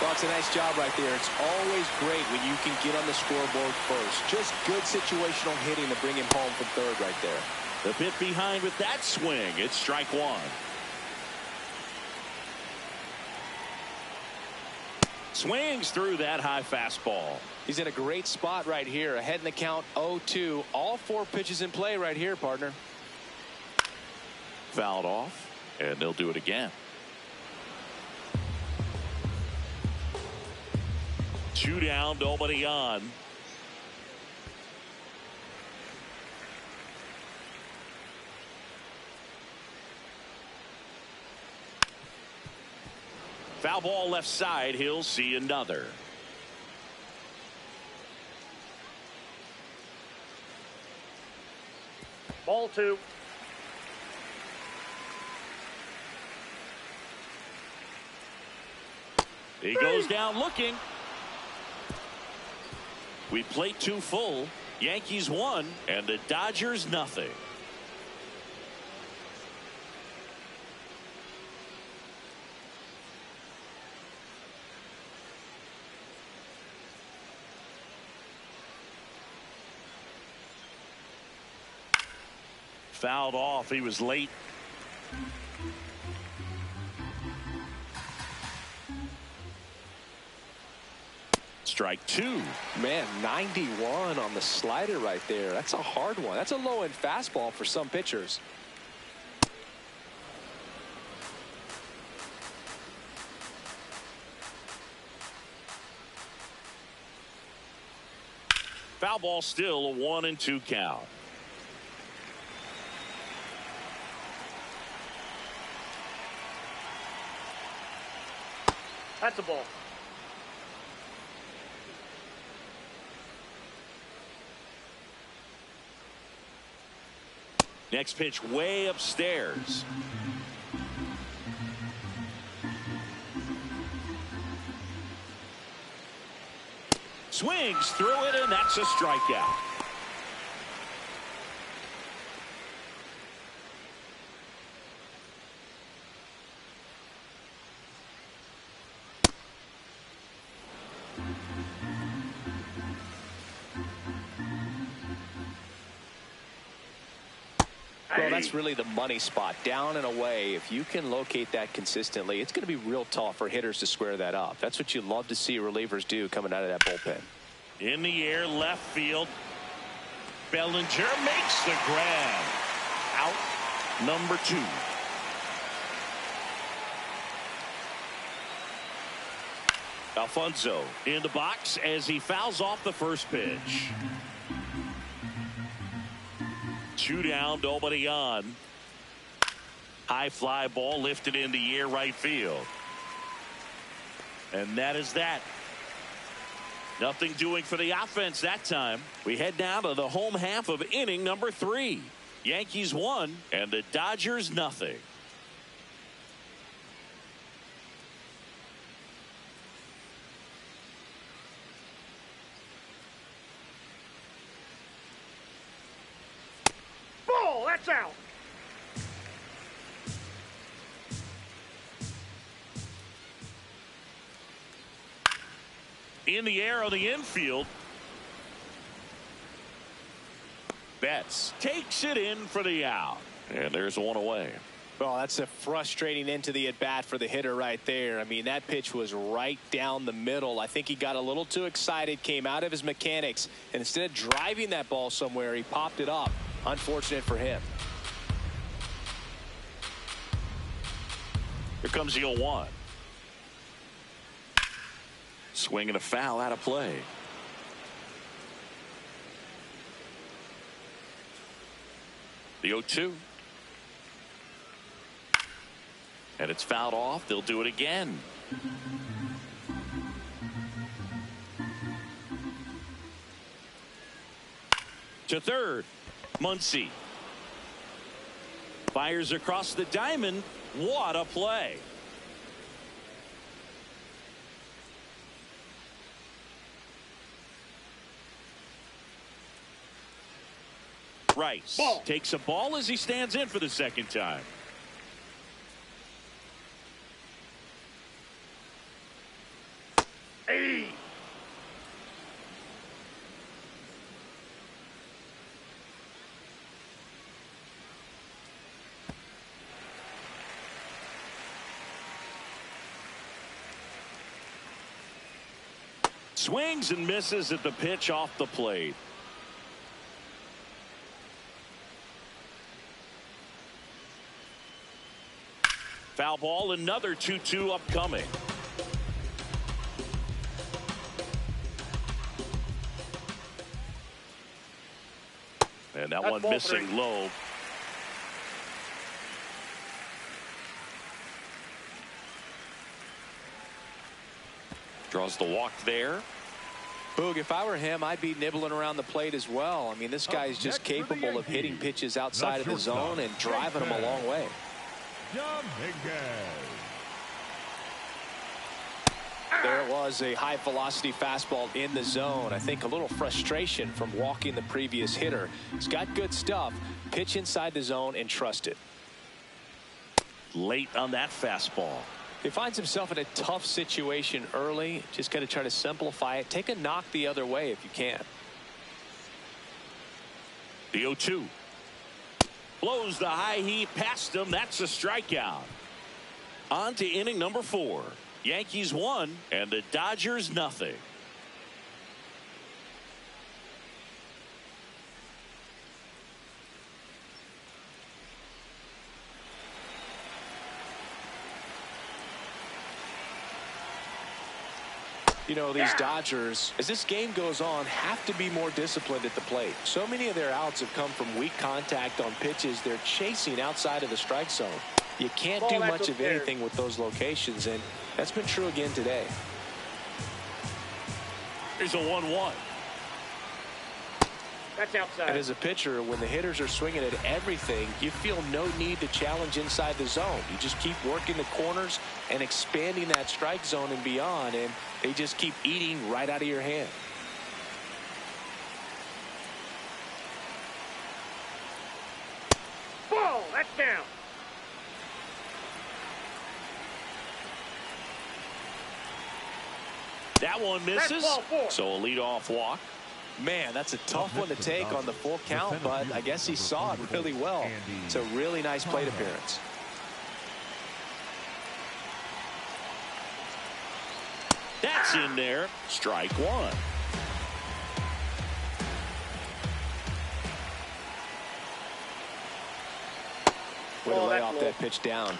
Well, it's a nice job right there. It's always great when you can get on the scoreboard first. Just good situational hitting to bring him home from third right there. The bit behind with that swing. It's strike 1. Swings through that high fastball. He's in a great spot right here. Ahead in the count 0-2. All 4 pitches in play right here, partner. Fouled off, and they'll do it again. 2 down, nobody on. Foul ball left side. He'll see another. Ball 2. He goes down looking. We play 2 full. Yankees 1 and the Dodgers nothing. Fouled off. He was late. Strike 2. Man, 91 on the slider right there. That's a hard one. That's a low-end fastball for some pitchers. Foul ball, still a 1-2 count. That's a ball. Next pitch way upstairs. Swings through it, and that's a strikeout. Well, that's really the money spot, down and away. If you can locate that consistently, it's going to be real tough for hitters to square that up. That's what you love to see relievers do coming out of that bullpen. In the air, left field. Bellinger makes the grab. Out number 2. Alfonso in the box as he fouls off the first pitch. 2 down, nobody on. High fly ball lifted in the air, right field. And that is that. Nothing doing for the offense that time. We head now to the home half of inning number 3. Yankees 1 and the Dodgers nothing. Ball, that's out. In the air on the infield. Betts takes it in for the out. And there's one away. Well, that's a frustrating end to the at-bat for the hitter right there. I mean, that pitch was right down the middle. I think he got a little too excited, came out of his mechanics, and instead of driving that ball somewhere, he popped it up. Unfortunate for him. Here comes the 0-1. Swing and a foul, out of play. The 0-2. And it's fouled off. They'll do it again. To third. Muncy fires across the diamond. What a play. Rice Ball. takes a ball as he stands in for the second time. Hey. Swings and misses at the pitch off the plate. Foul ball, another 2-2 upcoming. And that That's one ball missing 3. low. Draws the walk there. Boog, if I were him, I'd be nibbling around the plate as well. I mean, this guy's just next for the capable of hitting Yankees, pitches outside of the zone and driving them a long way. There it was, a high velocity fastball in the zone. I think a little frustration from walking the previous hitter. He's got good stuff. Pitch inside the zone and trust it. Late on that fastball. He finds himself in a tough situation early. Just got to try to simplify it. Take a knock the other way if you can. The 0-2. Blows the high heat past him. That's a strikeout. On to inning number 4. Yankees 1 and the Dodgers nothing. You know, these Dodgers, as this game goes on, have to be more disciplined at the plate. So many of their outs have come from weak contact on pitches they're chasing outside of the strike zone. You can't do much of anything with those locations, and that's been true again today. Here's a 1-1. That's outside. And as a pitcher, when the hitters are swinging at everything, you feel no need to challenge inside the zone. You just keep working the corners and expanding that strike zone and beyond, and they just keep eating right out of your hand. Ball, that's down. That one misses. That's ball 4. So a leadoff walk. Man, that's a tough one to take on the full count, but I guess he saw it really well. It's a really nice plate appearance. That's in there. Strike one. Way to lay off that pitch down.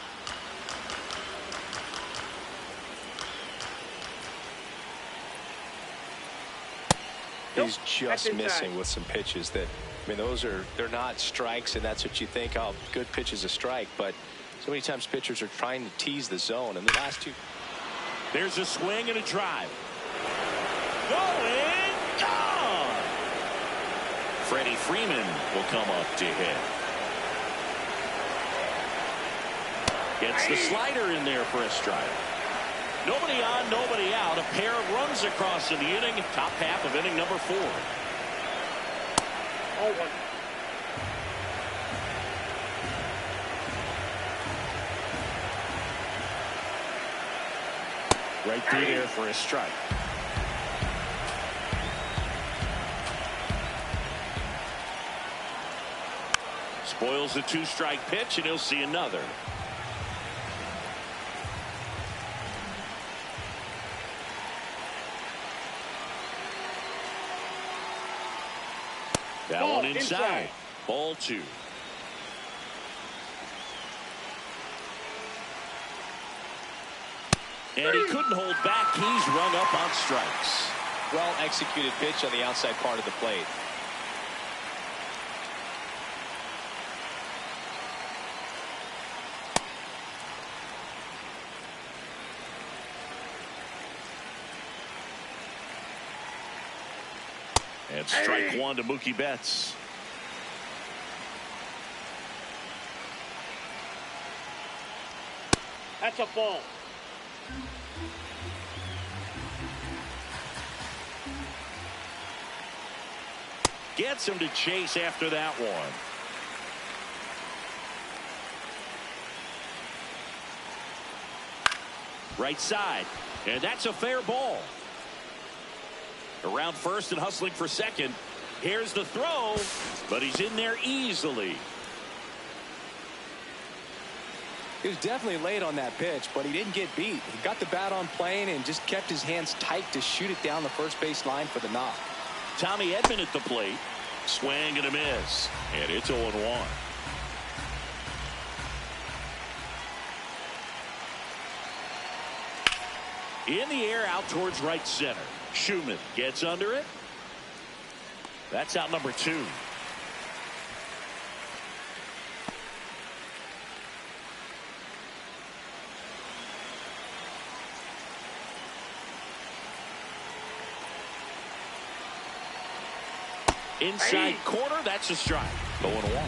He's just missing with some pitches that, I mean, they're not strikes, and that's what you think, oh, good pitch is a strike, but so many times pitchers are trying to tease the zone, and the last two. There's a swing and a drive. Going, gone. Freddie Freeman will come up to hit. Gets the slider in there for a strike. Nobody on, nobody out. A pair of runs across in the inning. Top half of inning number 4. 0-1. Right through there for a strike. Spoils the 2-strike pitch, and he'll see another. That one inside. Ball 2. And he couldn't hold back. He's rung up on strikes. Well executed pitch on the outside part of the plate. And strike one to Mookie Betts. That's a ball. Gets him to chase after that one. Right side. And that's a fair ball. Around first and hustling for second. Here's the throw, but he's in there easily. He was definitely late on that pitch, but he didn't get beat. He got the bat on plane and just kept his hands tight to shoot it down the first base line for the knock. Tommy Edman at the plate. Swing and a miss. And it's 0-1. In the air out towards right center. Schumann gets under it. That's out number 2. Inside corner, that's a strike. 0-1.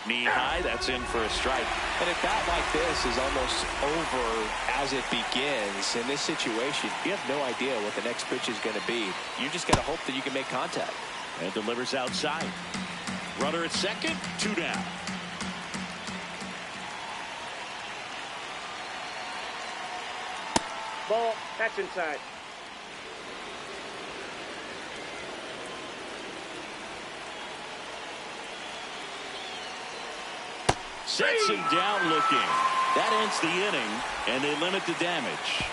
Knee high, that's in for a strike. And a bat like this is almost over as it begins. In this situation, you have no idea what the next pitch is going to be. You just got to hope that you can make contact. And delivers outside. Runner at second, 2 down. Ball, that's inside. Sets him down looking. That ends the inning, and they limit the damage.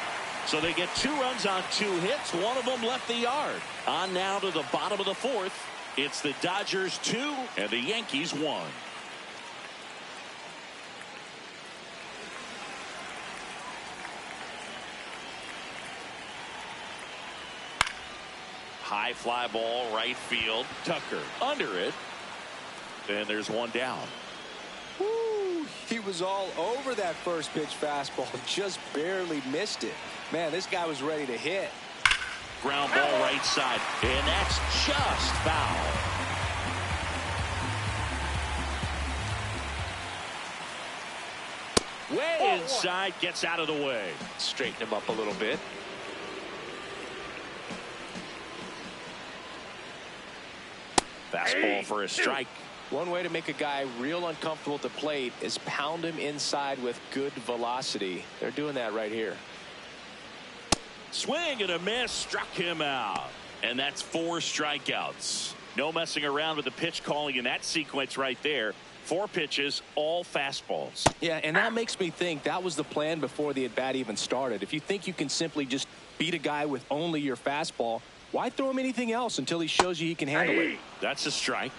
So they get 2 runs on 2 hits. One of them left the yard. On now to the bottom of the 4th. It's the Dodgers 2 and the Yankees 1. High fly ball right field. Tucker under it. And there's one down. Woo, he was all over that first pitch fastball. Just barely missed it. Man, this guy was ready to hit. Ground ball right side. And that's just foul. Way inside, gets out of the way. Straighten him up a little bit. Fastball for a strike. One way to make a guy real uncomfortable at the plate is pound him inside with good velocity. They're doing that right here. Swing and a miss, struck him out. And that's 4 strikeouts. No messing around with the pitch calling in that sequence right there. 4 pitches, all fastballs. Yeah, and that makes me think that was the plan before the at-bat even started. If you think you can simply just beat a guy with only your fastball, why throw him anything else until he shows you he can handle it? That's a strike.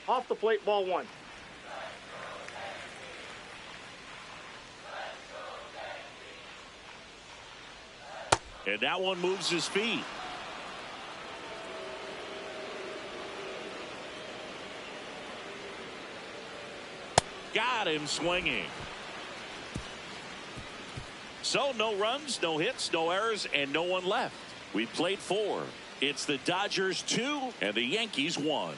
Off the plate, ball 1. And that one moves his feet. Got him swinging. So no runs, no hits, no errors, and no one left. We played 4. It's the Dodgers 2 and the Yankees 1.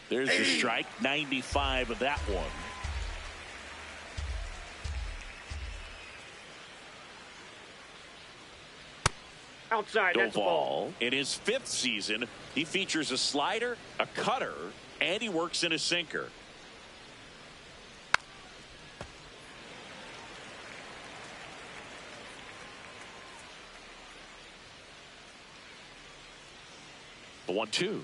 There's the strike, 95 of that one. Outside, that's a ball. Doval, in his 5th season, he features a slider, a cutter, and he works in a sinker. The 1-2.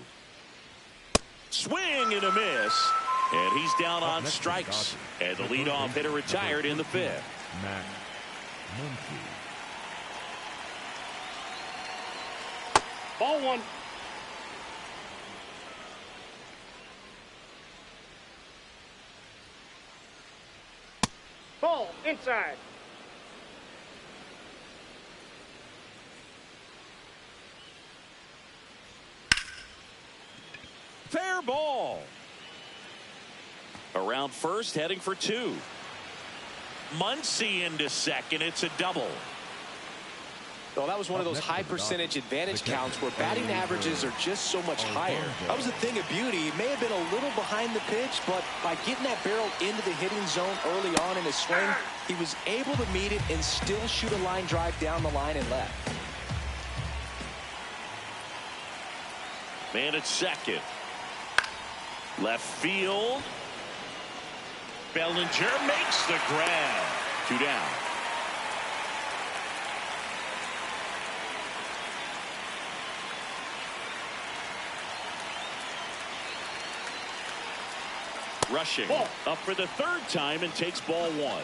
Swing and a miss. And he's down on strikes. And the leadoff hitter retired in the 5th. Matt Muncy. Ball 1. Ball inside. Fair ball. Around first, heading for 2. Muncy into second. It's a double. Well, that was one of those high percentage advantage counts where batting averages are just so much higher. That was a thing of beauty. He may have been a little behind the pitch, but by getting that barrel into the hitting zone early on in his swing, he was able to meet it and still shoot a line drive down the line and left. Man at second. Left field. Bellinger makes the grab. 2 down. Rushing ball. Up for the 3rd time and takes ball 1.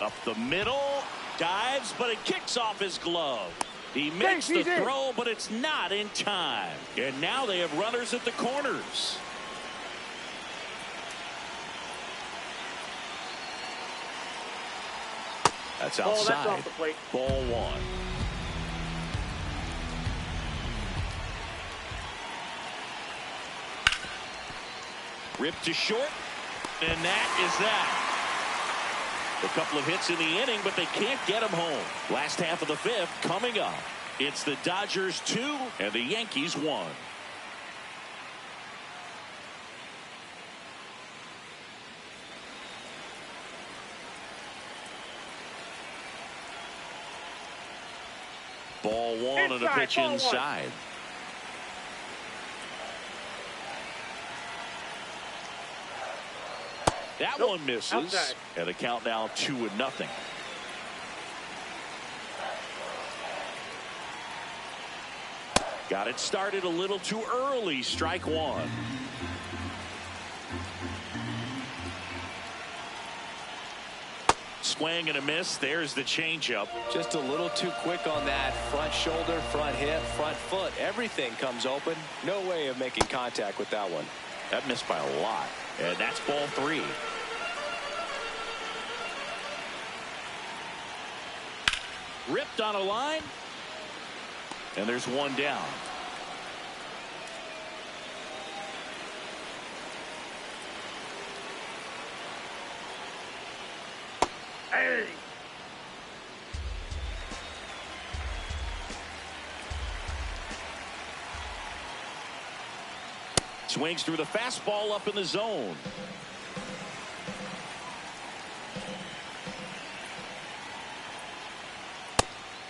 Up the middle, dives, but it kicks off his glove. He makes the throw, but it's not in time. And now they have runners at the corners. That's outside. That's off the plate. Ball 1. Ripped to short, and that is that. A couple of hits in the inning, but they can't get him home. Last half of the 5th coming up. It's the Dodgers 2 and the Yankees 1. Ball 1 and a pitch inside. That one misses. Outside. And the count now 2-0. Got it started a little too early. Strike 1. swing and a miss. There's the changeup. Just a little too quick on that. Front shoulder, front hip, front foot. Everything comes open. No way of making contact with that one. That missed by a lot. And that's ball 3. Ripped on a line. And there's one down. Hey. Swings through the fastball up in the zone.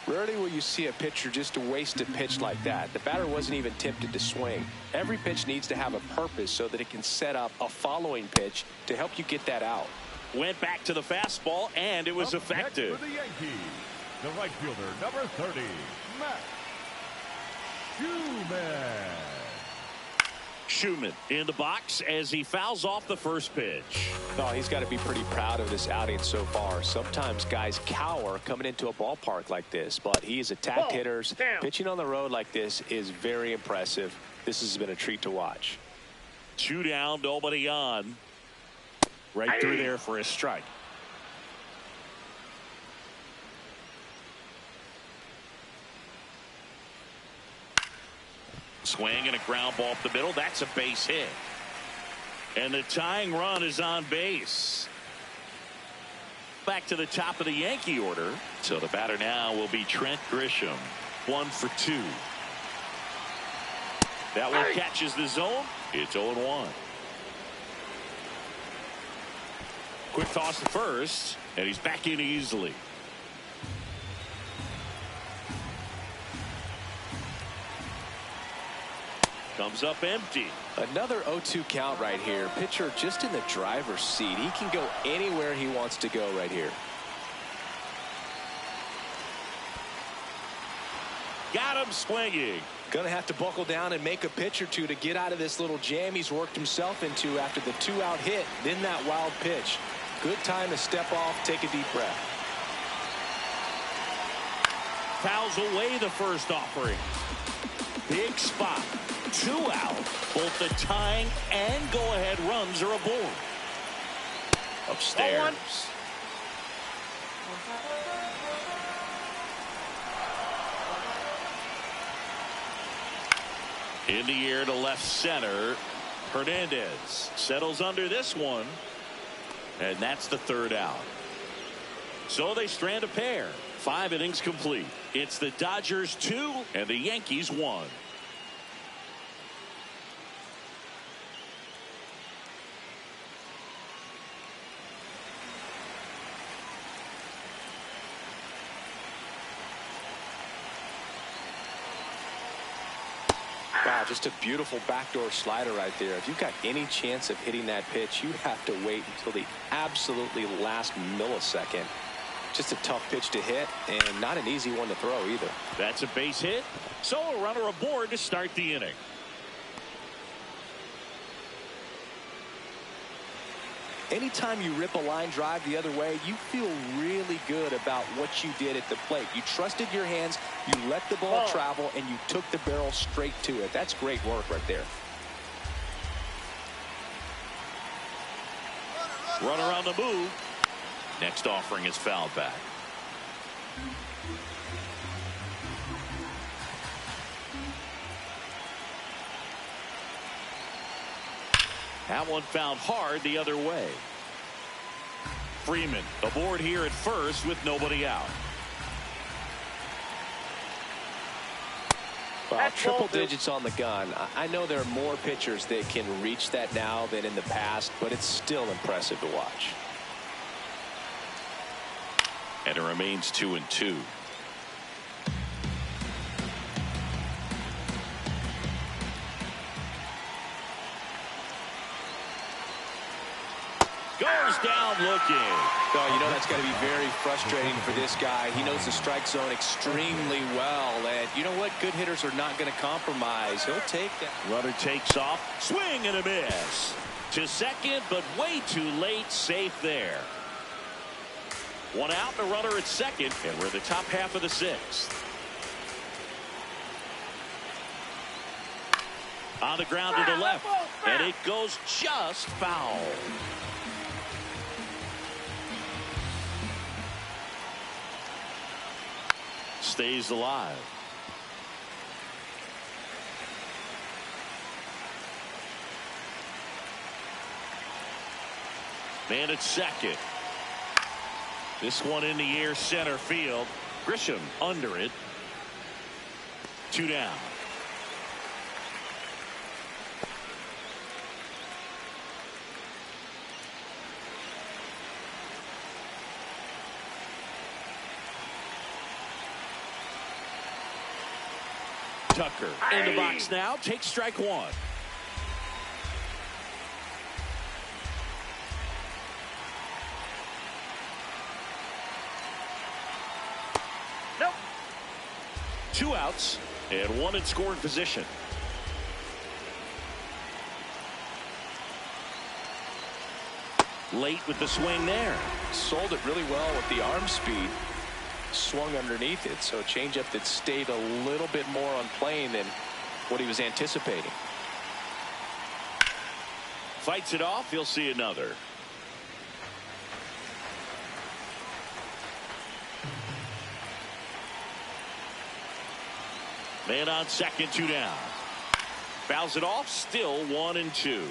Rarely will you see a pitcher just waste a pitch like that. The batter wasn't even tempted to swing. Every pitch needs to have a purpose so that it can set up a following pitch to help you get that out. Went back to the fastball, and it was effective. Next for the Yankees, the right fielder, number 30, Matt Schumann. Schumann in the box as he fouls off the first pitch. Oh, he's got to be pretty proud of this outing so far. Sometimes guys cower coming into a ballpark like this, but he's attacked hitters. Pitching on the road like this is very impressive. This has been a treat to watch. 2 down, nobody on. Right through there for a strike. Swing and a ground ball up the middle. That's a base hit. And the tying run is on base. Back to the top of the Yankee order. So the batter now will be Trent Grisham. 1 for 2. That one catches the zone. It's 0-1. Quick toss to first, and he's back in easily. Comes up empty. Another 0-2 count right here. Pitcher just in the driver's seat. He can go anywhere he wants to go right here. Got him swinging. Going to have to buckle down and make a pitch or two to get out of this little jam he's worked himself into after the 2-out hit, then that wild pitch. Good time to step off, take a deep breath. Fouls away the first offering. Big spot. 2 out. Both the tying and go-ahead runs are aboard. Upstairs. In the air to left center. Hernandez settles under this one. And that's the 3rd out. So they strand a pair. 5 innings complete. It's the Dodgers 2 and the Yankees 1. Wow, just a beautiful backdoor slider right there. If you've got any chance of hitting that pitch, you have to wait until the absolutely last millisecond. Just a tough pitch to hit and not an easy one to throw either. That's a base hit. So a runner aboard to start the inning. Anytime you rip a line drive the other way, you feel really good about what you did at the plate. You trusted your hands, you let the ball travel, and you took the barrel straight to it. That's great work right there. Runner on the move. Next offering is fouled back. That one found hard the other way. Freeman aboard here at first with nobody out. Well, triple digits on the gun. I know there are more pitchers that can reach that now than in the past, but it's still impressive to watch. And it remains 2-2. Goes down looking. Oh, you know that's got to be very frustrating for this guy. He knows the strike zone extremely well. And you know what? Good hitters are not going to compromise. He'll take that. Runner takes off. Swing and a miss. To second, but way too late. Safe there. One out and a runner at second, and we're in the top half of the sixth. On the ground to the left, and it goes just foul. Stays alive. Man at second. This one in the air, center field. Grisham under it. 2 down. Tucker in the box now. Takes strike one. Nope. 2 outs and 1 in scoring position. Late with the swing there. Sold it really well with the arm speed. Swung underneath it, so a changeup that stayed a little bit more on plane than what he was anticipating. Fights it off. He'll see another. Man on second, 2 down. Fouls it off. Still 1 and 2.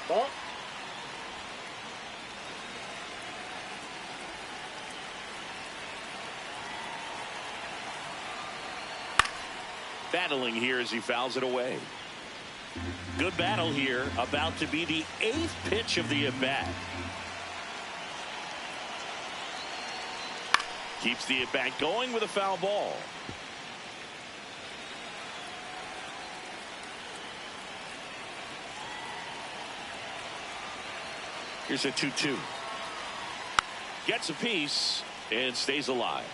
Ball. Battling here as he fouls it away. Good battle here. About to be the 8th pitch of the at-bat. Keeps the at-bat going with a foul ball. Here's a 2-2. Gets a piece and stays alive.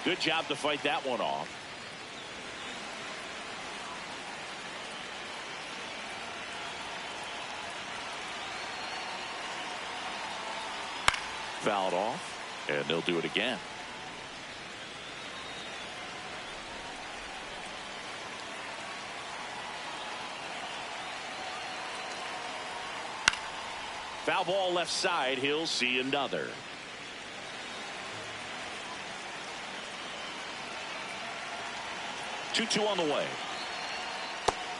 Good job to fight that one off. Fouled off. And they'll do it again. Foul ball left side. He'll see another. Two on the way.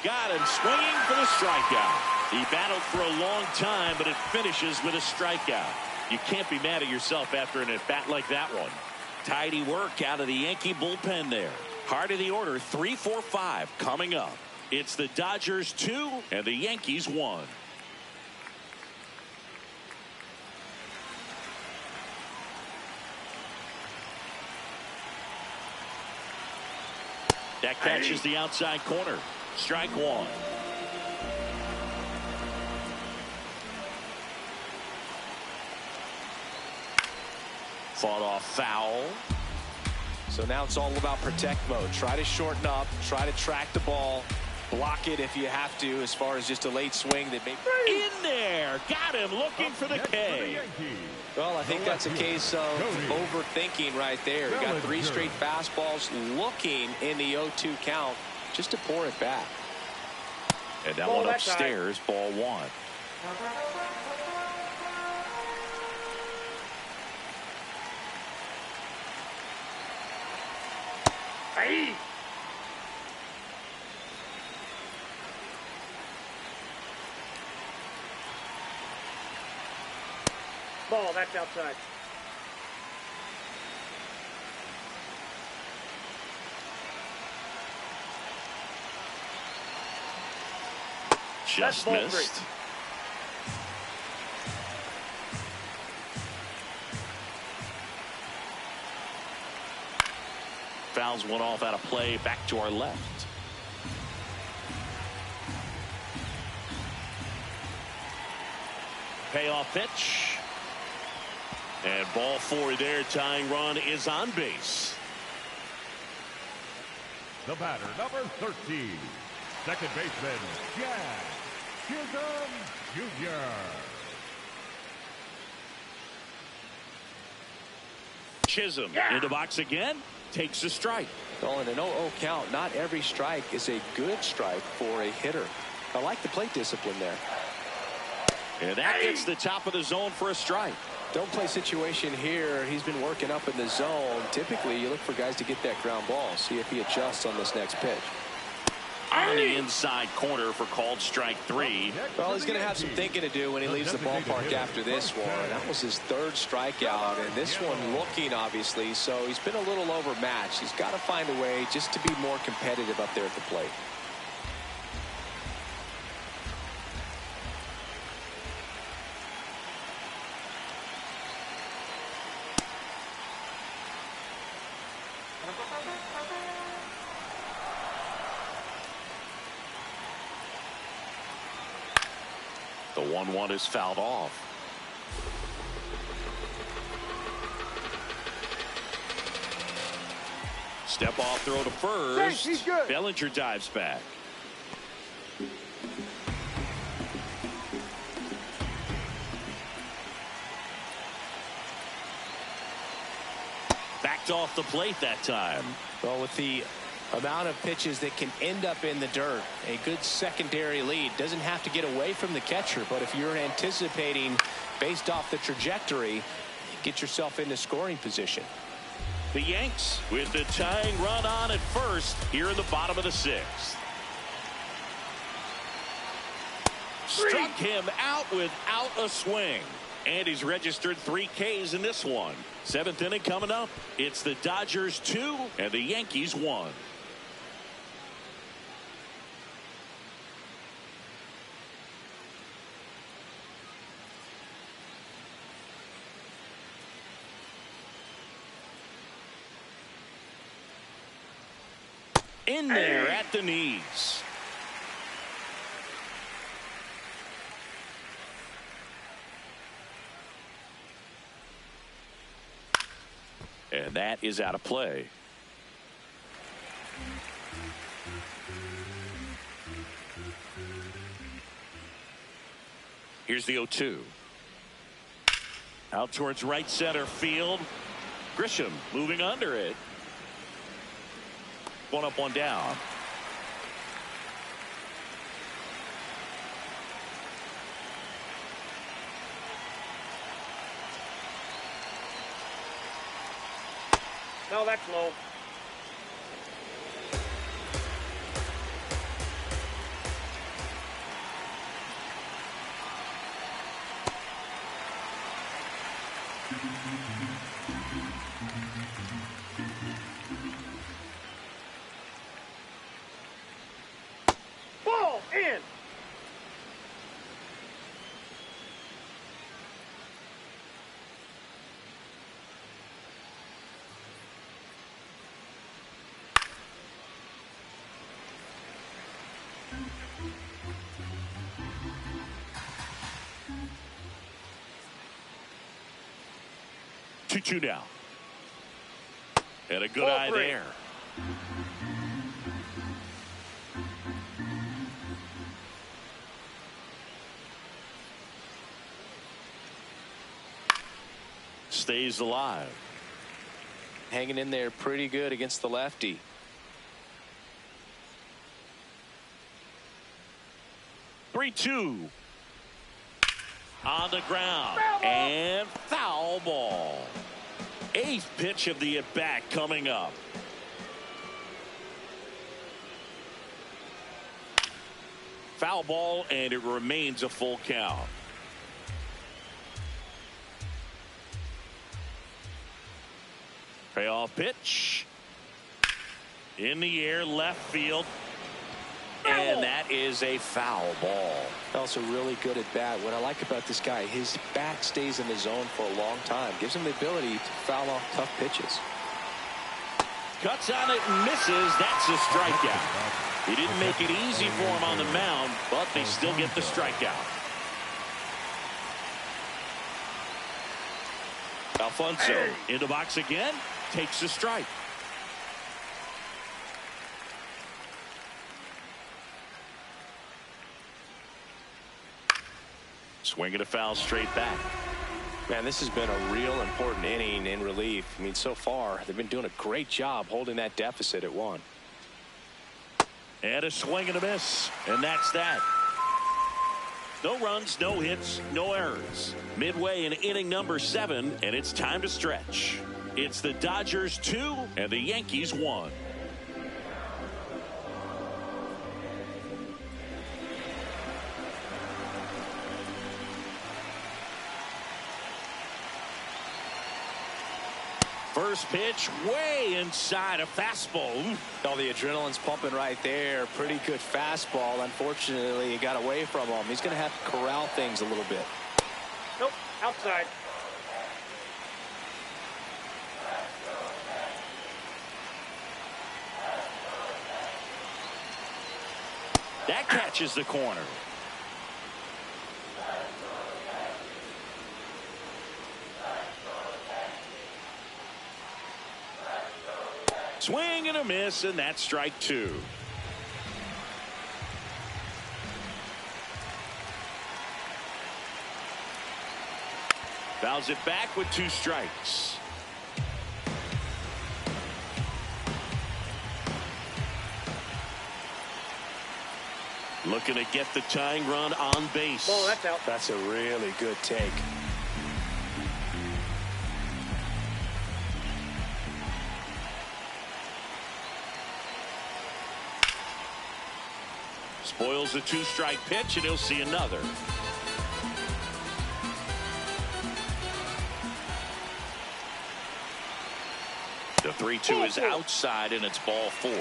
Got him swinging for the strikeout. He battled for a long time, but it finishes with a strikeout. You can't be mad at yourself after an at-bat like that one. Tidy work out of the Yankee bullpen there. Heart of the order, 3, 4, 5 coming up. It's the Dodgers 2 and the Yankees 1. That catches the outside corner. Strike one. Fought off foul. So now it's all about protect mode. Try to shorten up, try to track the ball, block it if you have to, as far as just a late swing that may in there. Got him looking for the K. Well, I think that's a case of overthinking right there. He got 3 straight fastballs looking in the 0-2 count just to pour it back. And that one upstairs, ball one. Hey. Ball, that's outside. Just missed. Fouls one off out of play, back to our left. Payoff pitch. And ball four there. Tying run is on base. The batter, number 13, second baseman, Jack Chisholm Jr. Chisholm in the box again. Takes a strike. Well, in an 0-0 count, not every strike is a good strike for a hitter. I like the plate discipline there. And that gets the top of the zone for a strike. Don't play situation here. He's been working up in the zone. Typically, you look for guys to get that ground ball. See if he adjusts on this next pitch. On the inside corner for called strike three. Well, he's going to have some thinking to do when he leaves the ballpark after this one. That was his third strikeout, and this one looking, obviously, so he's been a little overmatched. He's got to find a way just to be more competitive up there at the plate. The 1-1 is fouled off. Step off throw to first. He's good. Bellinger dives back. Backed off the plate that time. Well, with the amount of pitches that can end up in the dirt, a good secondary lead. Doesn't have to get away from the catcher, but if you're anticipating based off the trajectory, get yourself into scoring position. The Yanks with the tying run on at first here in the bottom of the sixth. Struck him out without a swing. And he's registered 3 Ks in this one. 7th inning coming up. It's the Dodgers 2 and the Yankees 1. In there at the knees. And that is out of play. Here's the 0-2. Out towards right center field. Grisham moving under it. One up, one down. No, that's low. Ball in. Two now. And a good eye there. Stays alive. Hanging in there pretty good against the lefty. Three-two. On the ground. And foul ball. 8th pitch of the at-bat coming up. Foul ball, and it remains a full count. Payoff pitch. In the air, left field. And that is a foul ball. Also really good at bat. What I like about this guy, his bat stays in the zone for a long time. Gives him the ability to foul off tough pitches. Cuts on it and misses. That's a strikeout. He didn't make it easy for him on the mound, but they still get the strikeout. Alfonso in the box again, takes a strike. Swinging a foul straight back. Man, this has been a real important inning in relief. I mean, so far, they've been doing a great job holding that deficit at 1. And a swing and a miss. And that's that. No runs, no hits, no errors. Midway in inning number 7, and it's time to stretch. It's the Dodgers 2 and the Yankees 1. First pitch way inside a fastball. Oh, the adrenaline's pumping right there. Pretty good fastball. Unfortunately, he got away from him. He's going to have to corral things a little bit. Nope, outside. That catches the corner. Swing and a miss, and that's strike 2. Fouls it back with 2 strikes. Looking to get the tying run on base. Ball, that's out. That's a really good take. Spoils a 2-strike pitch, and he'll see another. The 3-2 is outside, and it's ball 4.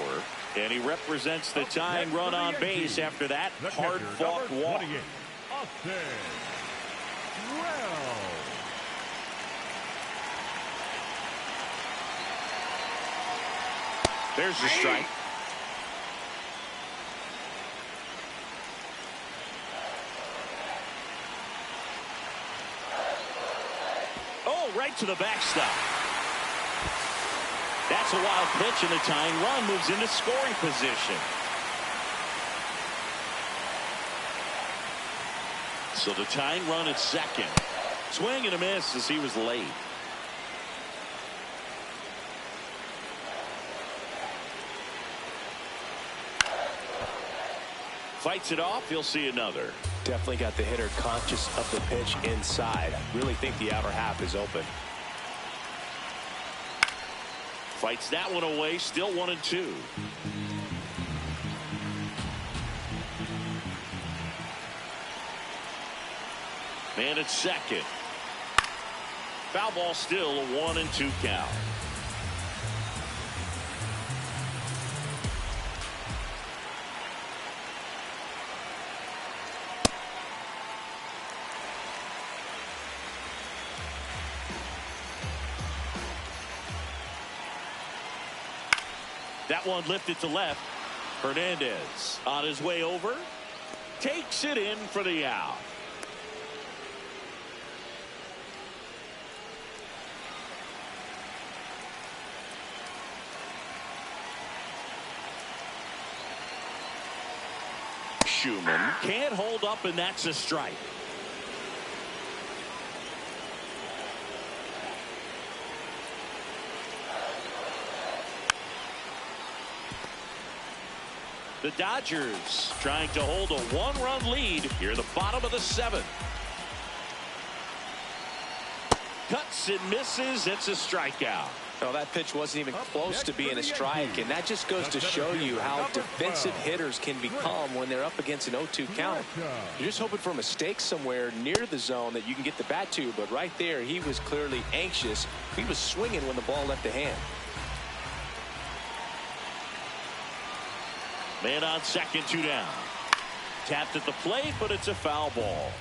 And he represents the tying run on base after that hard-fought walk. There's the strike. Oh, right to the backstop. That's a wild pitch, and the tying run moves into scoring position. So the tying run at second. Swing and a miss as he was late. Fights it off. He'll see another. Definitely got the hitter conscious of the pitch inside. Really think the outer half is open. Fights that one away. Still 1-2. Man at second. Foul ball, still a 1-2 count. That one lifted to left. Hernandez on his way over. Takes it in for the out. Schumann can't hold up, and that's a strike. The Dodgers trying to hold a 1-run lead here at the bottom of the 7th. Cuts and misses. It's a strikeout. No, that pitch wasn't even close to being a strike, and that just goes to show you how defensive hitters can become when they're up against an 0-2 count. You're just hoping for a mistake somewhere near the zone that you can get the bat to, but right there he was clearly anxious. He was swinging when the ball left the hand. Man on second, 2 down. Tapped at the plate, but it's a foul ball.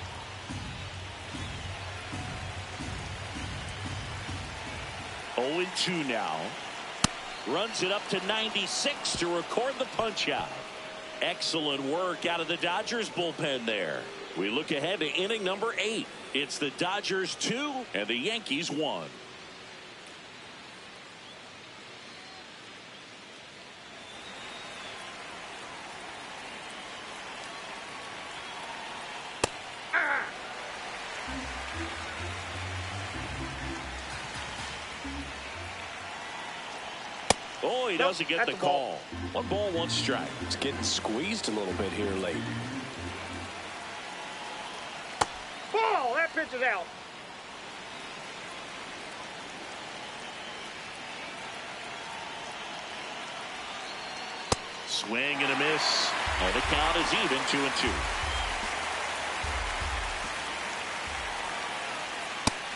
Oh, 0-2 now. Runs it up to 96 to record the punch out. Excellent work out of the Dodgers bullpen there. We look ahead to inning number 8. It's the Dodgers 2 and the Yankees 1. Oh, he doesn't get the call. 1 ball, 1 strike. It's getting squeezed a little bit here late. Ball, that pitch is out. Swing and a miss. And the count is even, 2-2.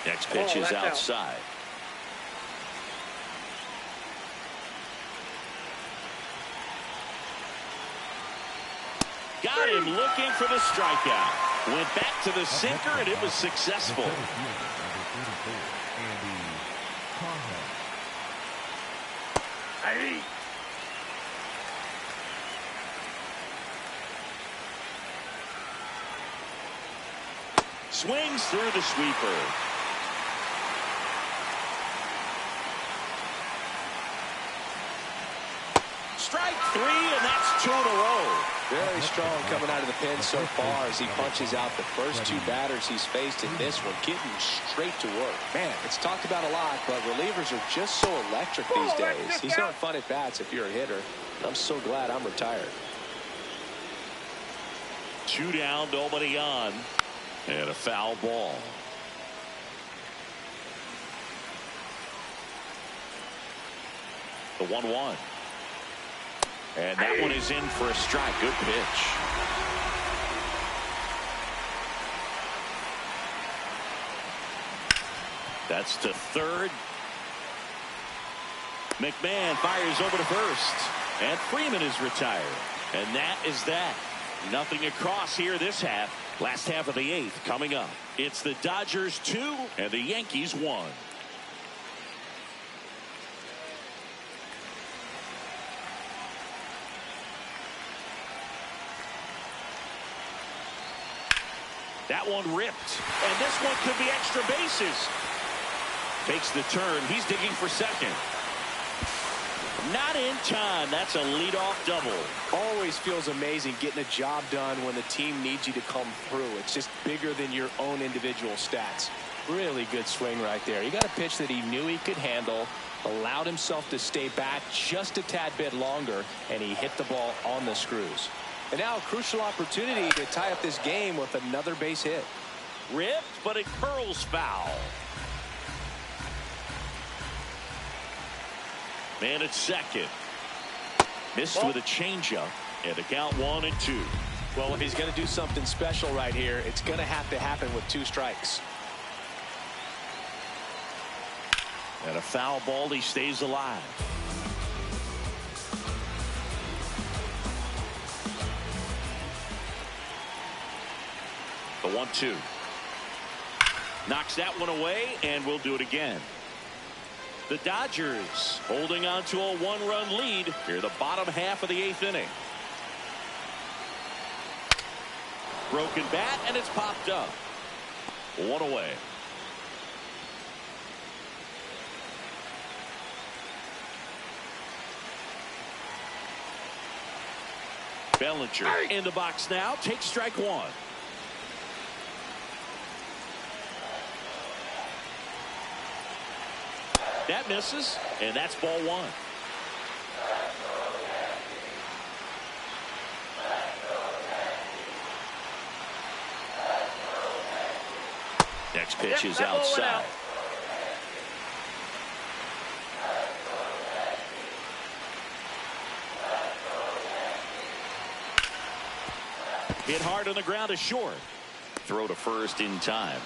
Next pitch is outside. Got him looking for the strikeout. Went back to the sinker, and it was successful. Swings through the sweeper. Strike 3, and that's 2 in a row. Very strong coming out of the pen so far as he punches out the first 2 batters he's faced in this one, getting straight to work. Man, it's talked about a lot, but relievers are just so electric these days. These aren't fun at bats if you're a hitter. I'm so glad I'm retired. 2 down, nobody on, and a foul ball. The 1-1. And that one is in for a strike. Good pitch. That's to third. McMahon fires over to first. And Freeman is retired. And that is that. Nothing across here this half. Last half of the 8th coming up. It's the Dodgers 2 and the Yankees 1. That one ripped, and this one could be extra bases. Takes the turn. He's digging for second. Not in time. That's a leadoff double. Always feels amazing getting a job done when the team needs you to come through. It's just bigger than your own individual stats. Really good swing right there. He got a pitch that he knew he could handle, allowed himself to stay back just a tad bit longer, and he hit the ball on the screws. And now a crucial opportunity to tie up this game with another base hit. Ripped, but it curls foul. Man at second. Missed with a changeup, and a count 1-2. Well, if he's going to do something special right here, it's going to have to happen with 2 strikes. And a foul ball. He stays alive. The 1-2. Knocks that one away, and we'll do it again. The Dodgers holding on to a 1-run lead here the bottom half of the 8th inning. Broken bat, and it's popped up. 1 away. Bellinger in the box now. Takes strike 1. That misses, and that's ball 1. Next pitch is outside. Hit hard on the ground is short. Throw to first in time.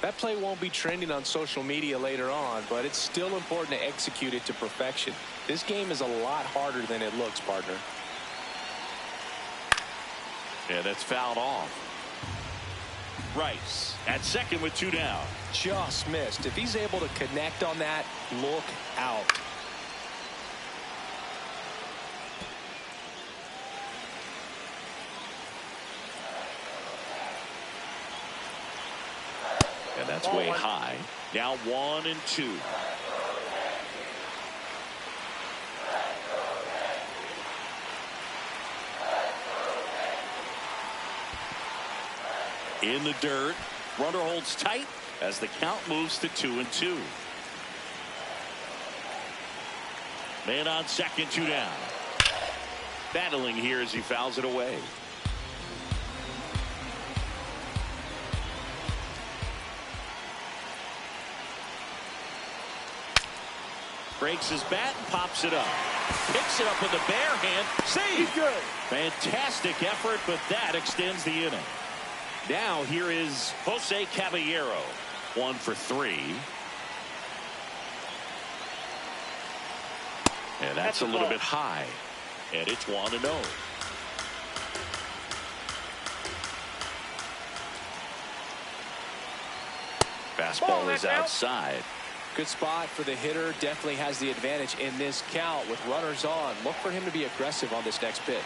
That play won't be trending on social media later on, but it's still important to execute it to perfection. This game is a lot harder than it looks, partner. Yeah, that's fouled off. Rice at second with 2 down. Just missed. If he's able to connect on that, look out. And that's way high. Now 1-2. In the dirt. Runner holds tight as the count moves to 2-2. Man on second, 2 down. Battling here as he fouls it away. Breaks his bat and pops it up. Picks it up with the bare hand. Save. Good. Fantastic effort, but that extends the inning. Now here is Jose Caballero. 1 for 3. And that's a little bit high. And it's 1-0. Fastball is outside. Good spot for the hitter. Definitely has the advantage in this count with runners on. Look for him to be aggressive on this next pitch.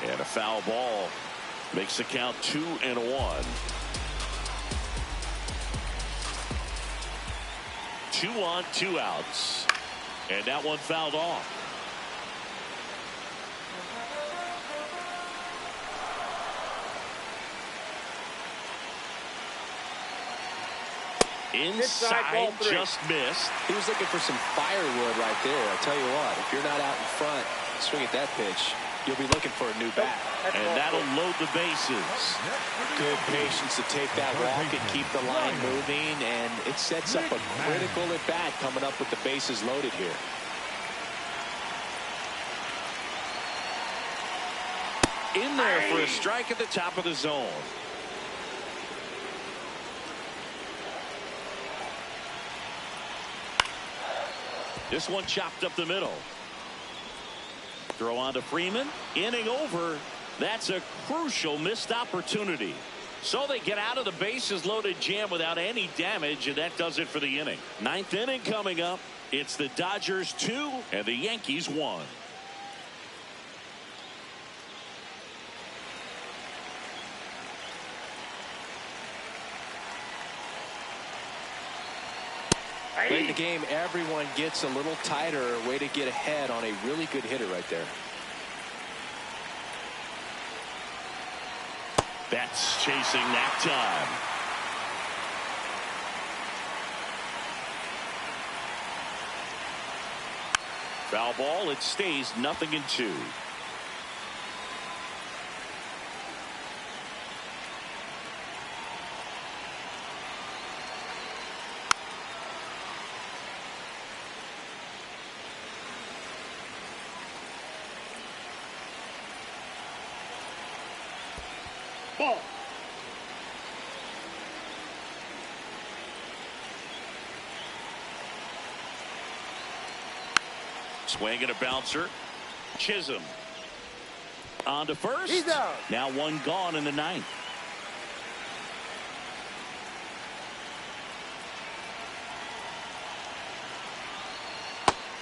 And a foul ball makes the count 2-1. 2 on, 2 outs. And that one fouled off. Inside, just missed. He was looking for some firewood right there. I tell you what, if you're not out in front, swing at that pitch, you'll be looking for a new bat. And that'll load the bases. Good patience to take that walk and keep the line moving, and it sets up a critical at bat coming up with the bases loaded here. In there for a strike at the top of the zone. This one chopped up the middle. Throw on to Freeman. Inning over. That's a crucial missed opportunity. So they get out of the bases loaded jam without any damage, and that does it for the inning. 9th inning coming up. It's the Dodgers 2 and the Yankees 1. Late in the game, everyone gets a little tighter. Way to get ahead on a really good hitter right there. That's chasing that time. Foul ball. It stays 0-2. Ball. Swing and a bouncer. Chisholm on to first. He's out. Now 1 gone in the 9th.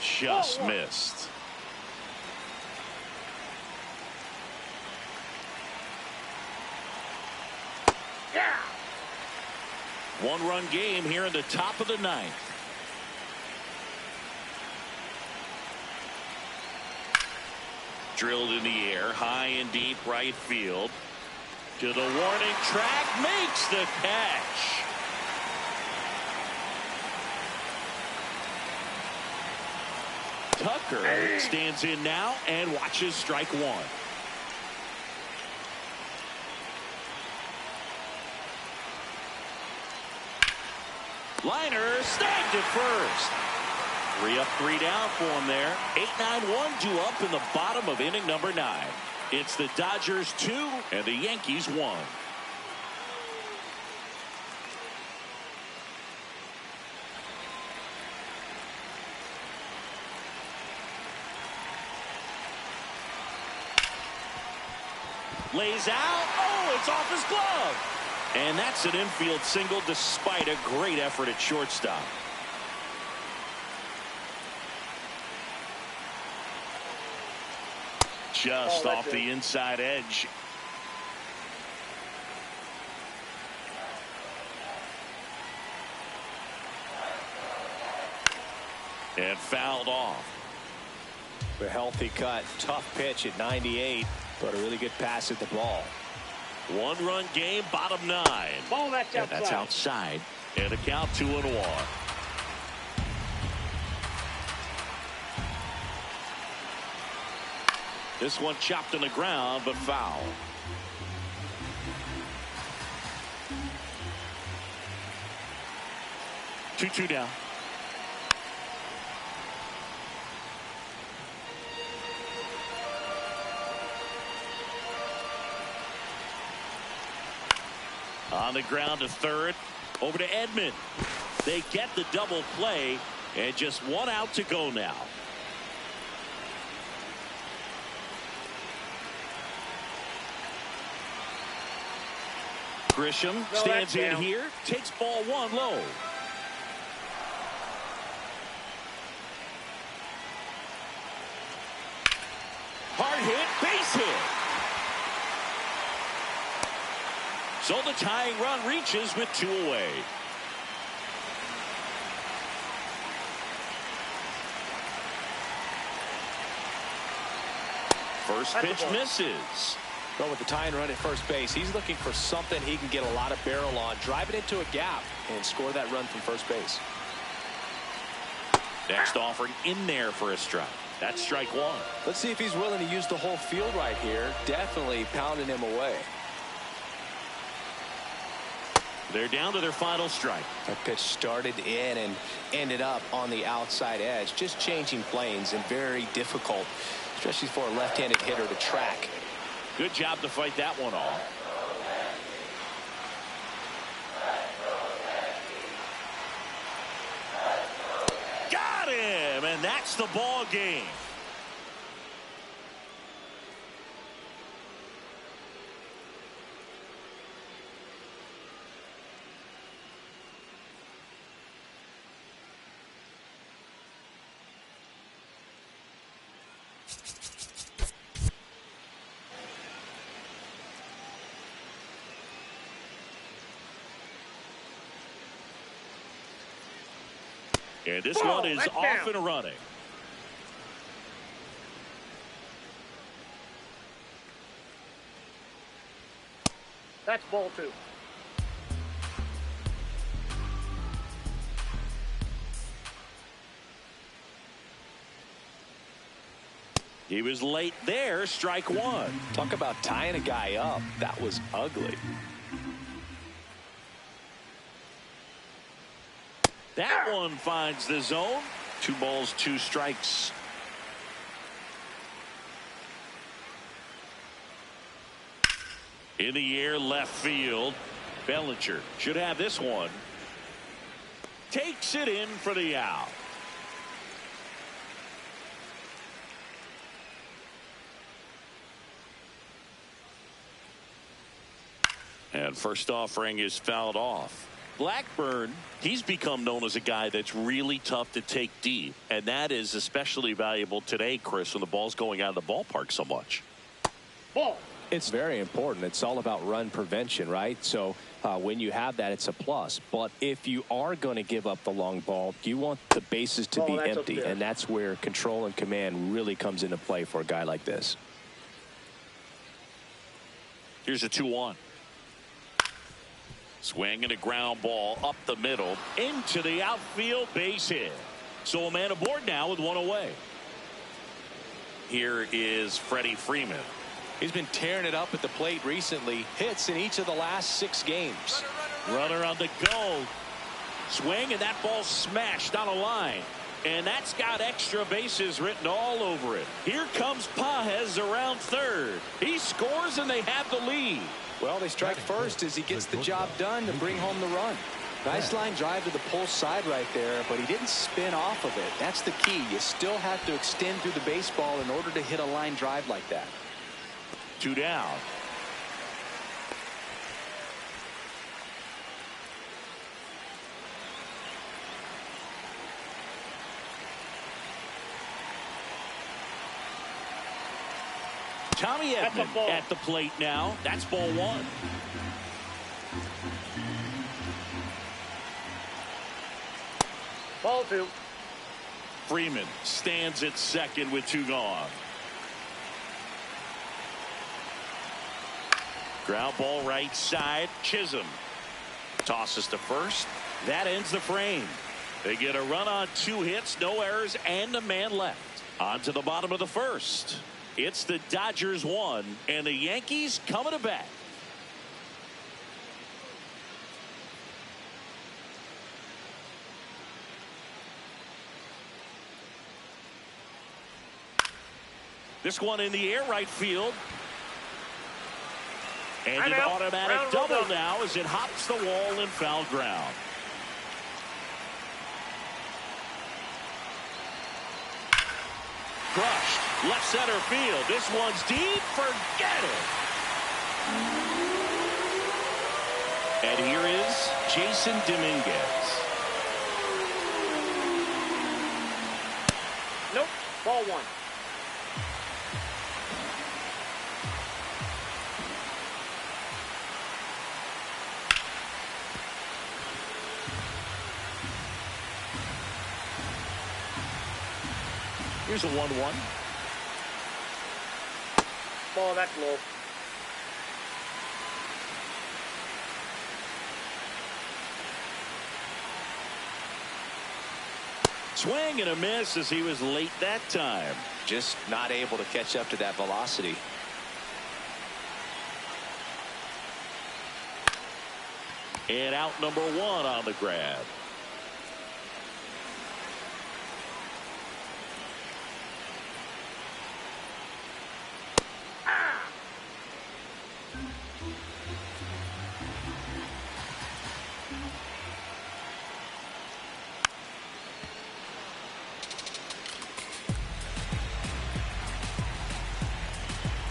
Just missed. Yeah. 1-run game here in the top of the 9th. Drilled in the air, high and deep right field. To the warning track, makes the catch. Tucker stands in now and watches strike 1. Liner snagged at first. 3 up, 3 down for him there. 8-9-1 due up in the bottom of inning number 9. It's the Dodgers 2 and the Yankees 1. Lays out. Oh, it's off his glove. And that's an infield single despite a great effort at shortstop. Just off the inside edge. And fouled off. A healthy cut. Tough pitch at 98, but a really good pass at the ball. 1-run game, bottom 9. Ball, that's outside. That's outside. And a count 2-1. This one chopped on the ground, but foul. Two down. On the ground to third. Over to Edman. They get the double play, and just one out to go now. Grisham stands in here, takes ball one low. Hard hit, base hit. So the tying run reaches with 2 away. First pitch misses. Well, with the tying run at first base, he's looking for something he can get a lot of barrel on, drive it into a gap, and score that run from first base. Next offering in there for a strike. That's strike one. Let's see if he's willing to use the whole field right here. Definitely pounding him away. They're down to their final strike. That pitch started in and ended up on the outside edge. Just changing planes and very difficult, especially for a left-handed hitter to track. Good job to fight that one off. Got him, and that's the ball game. And this one is off and running. That's ball 2. He was late there, strike one. Talk about tying a guy up. That was ugly. That one finds the zone. 2 balls, 2 strikes. In the air, left field. Bellinger should have this one. Takes it in for the out. And first offering is fouled off. Blackburn, he's become known as a guy that's really tough to take deep, and that is especially valuable today, Chris, when the ball's going out of the ballpark so much. Ball. It's very important. It's all about run prevention, right? So when you have that, it's a plus. But if you are going to give up the long ball, you want the bases to be empty, and that's where control and command really comes into play for a guy like this. Here's a 2-1. Swing and a ground ball up the middle into the outfield, base hit. So a man aboard now with 1 away. Here is Freddie Freeman. He's been tearing it up at the plate recently. Hits in each of the last 6 games. Runner on the go. Swing, and that ball smashed on a line. And that's got extra bases written all over it. Here comes Pages around third. He scores, and they have the lead. Well, they strike first as he gets the job done to bring home the run. Nice line drive to the pull side right there, but he didn't spin off of it. That's the key. You still have to extend through the baseball in order to hit a line drive like that. 2 down. Tommy Edman at the plate now. That's ball 1. Ball 2. Freeman stands at second with 2 gone. Ground ball right side. Chisholm tosses to first. That ends the frame. They get a run on 2 hits, no errors, and a man left. On to the bottom of the first. It's the Dodgers 1 and the Yankees coming to bat. This one in the air, right field. And an automatic double now as it hops the wall and foul ground. Crushed. Left center field. This one's deep. Forget it. And here is Jason Dominguez. Nope. Ball 1. Here's a 1-1. Ball, that's low. Swing and a miss as he was late that time. Just not able to catch up to that velocity. And out number 1 on the grab.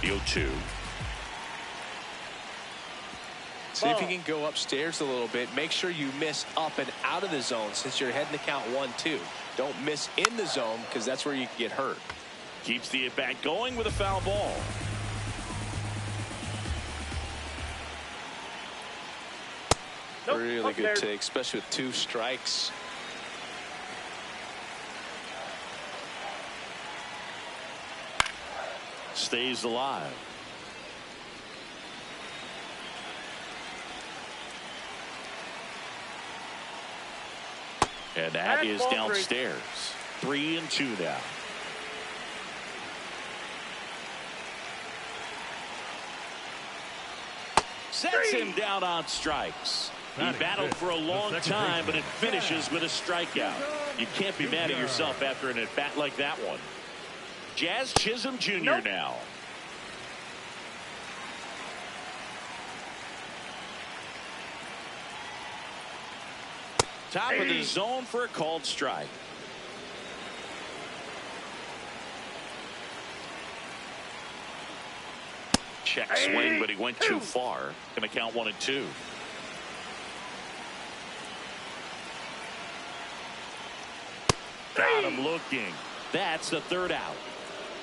Field 2. See if you can go upstairs a little bit. Make sure you miss up and out of the zone since you're heading to count 1-2. Don't miss in the zone because that's where you can get hurt. Keeps the at-bat going with a foul ball. Nope, really up good there. take, especially with 2 strikes. Stays alive. And that That's is ball downstairs. 3-2 now. Sets him down on strikes. He battled for a long time, but it finishes with a strikeout. You can't be mad at yourself after an at-bat like that one. Jazz Chisholm Jr. now. Top of the zone for a called strike. Check swing, but he went too far. Going to count 1-2. Got him looking. That's the 3rd out.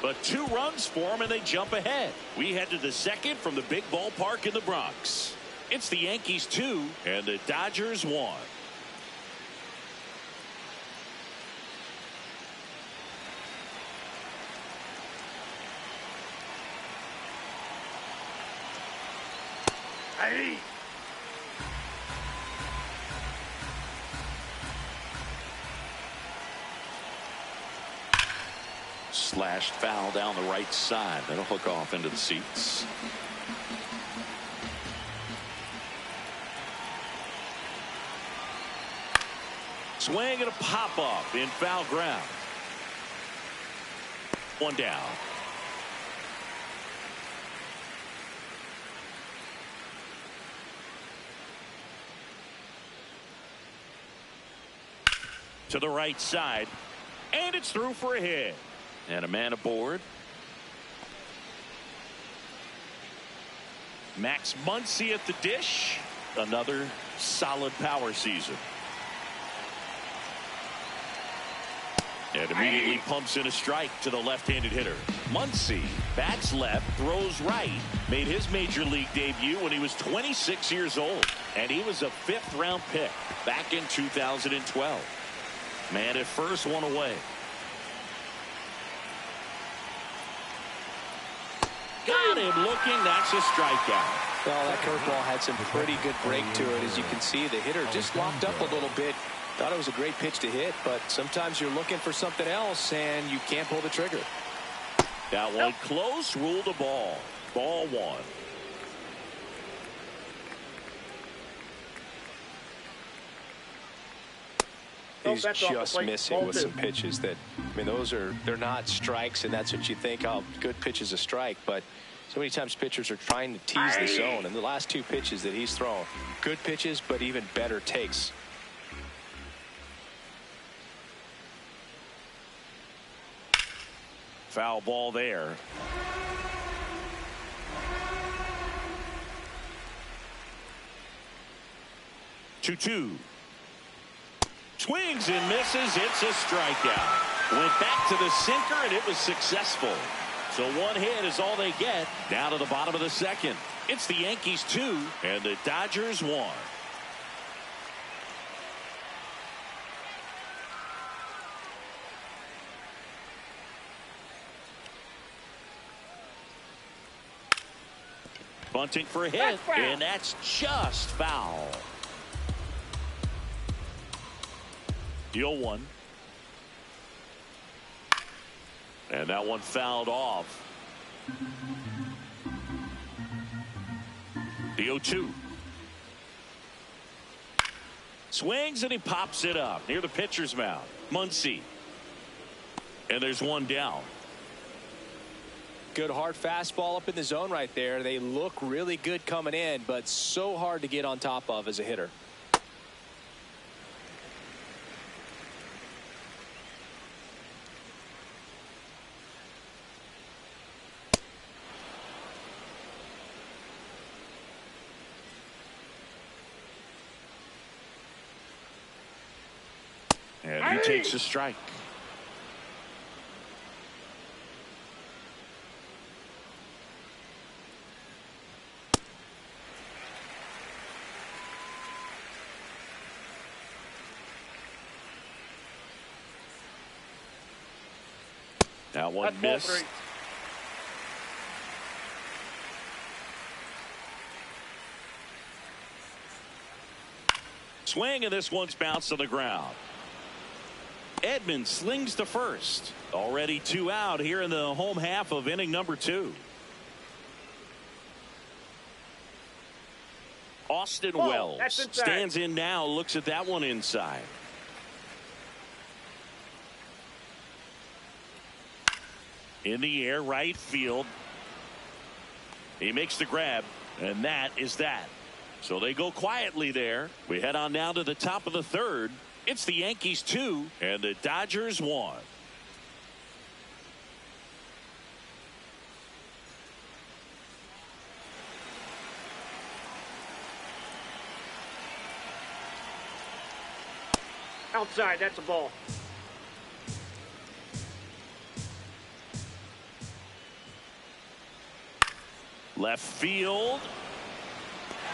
But 2 runs for him, and they jump ahead. We head to the 2nd from the big ballpark in the Bronx. It's the Yankees 2 and the Dodgers 1. Hey. Slashed foul down the right side. That'll hook off into the seats. Swing and a pop up in foul ground. 1 down. To the right side, and it's through for a hit. And a man aboard. Max Muncy at the dish. Another solid power season. And immediately pumps in a strike to the left-handed hitter. Muncy bats left, throws right. Made his major league debut when he was 26 years old. And he was a 5th-round pick back in 2012. Man at first, 1 away. Got him looking. That's a strikeout. Well, that curveball had some pretty good break to it. As you can see, the hitter just locked up a little bit. Thought it was a great pitch to hit, but sometimes you're looking for something else, and you can't pull the trigger. That one close, ruled a ball. Ball one. He's just missing with some pitches that, I mean, they're not strikes, and that's what you think, oh, good pitch is a strike, but so many times pitchers are trying to tease the zone, and the last two pitches that he's thrown, good pitches, but even better takes. Foul ball there. Two. Swings and misses. It's a strikeout. Went back to the sinker, and it was successful. So one hit is all they get. Down to the bottom of the second. It's the Yankees 2 and the Dodgers 1. Bunting for a hit, and that's just foul. Deal one. And that one fouled off. The 0-2. Swings and he pops it up near the pitcher's mound. Muncy. And there's one down. Good hard fastball up in the zone right there. They look really good coming in, but so hard to get on top of as a hitter. And he takes a strike. That one missed. Swing, and this one's bounced to the ground. Edman slings to first. Already 2 out here in the home half of inning number 2. Austin Wells stands in now, looks at that one inside. In the air, right field. He makes the grab, and that is that. So they go quietly there. We head on down to the top of the third. It's the Yankees 2 and the Dodgers 1. Outside, that's a ball. Left field.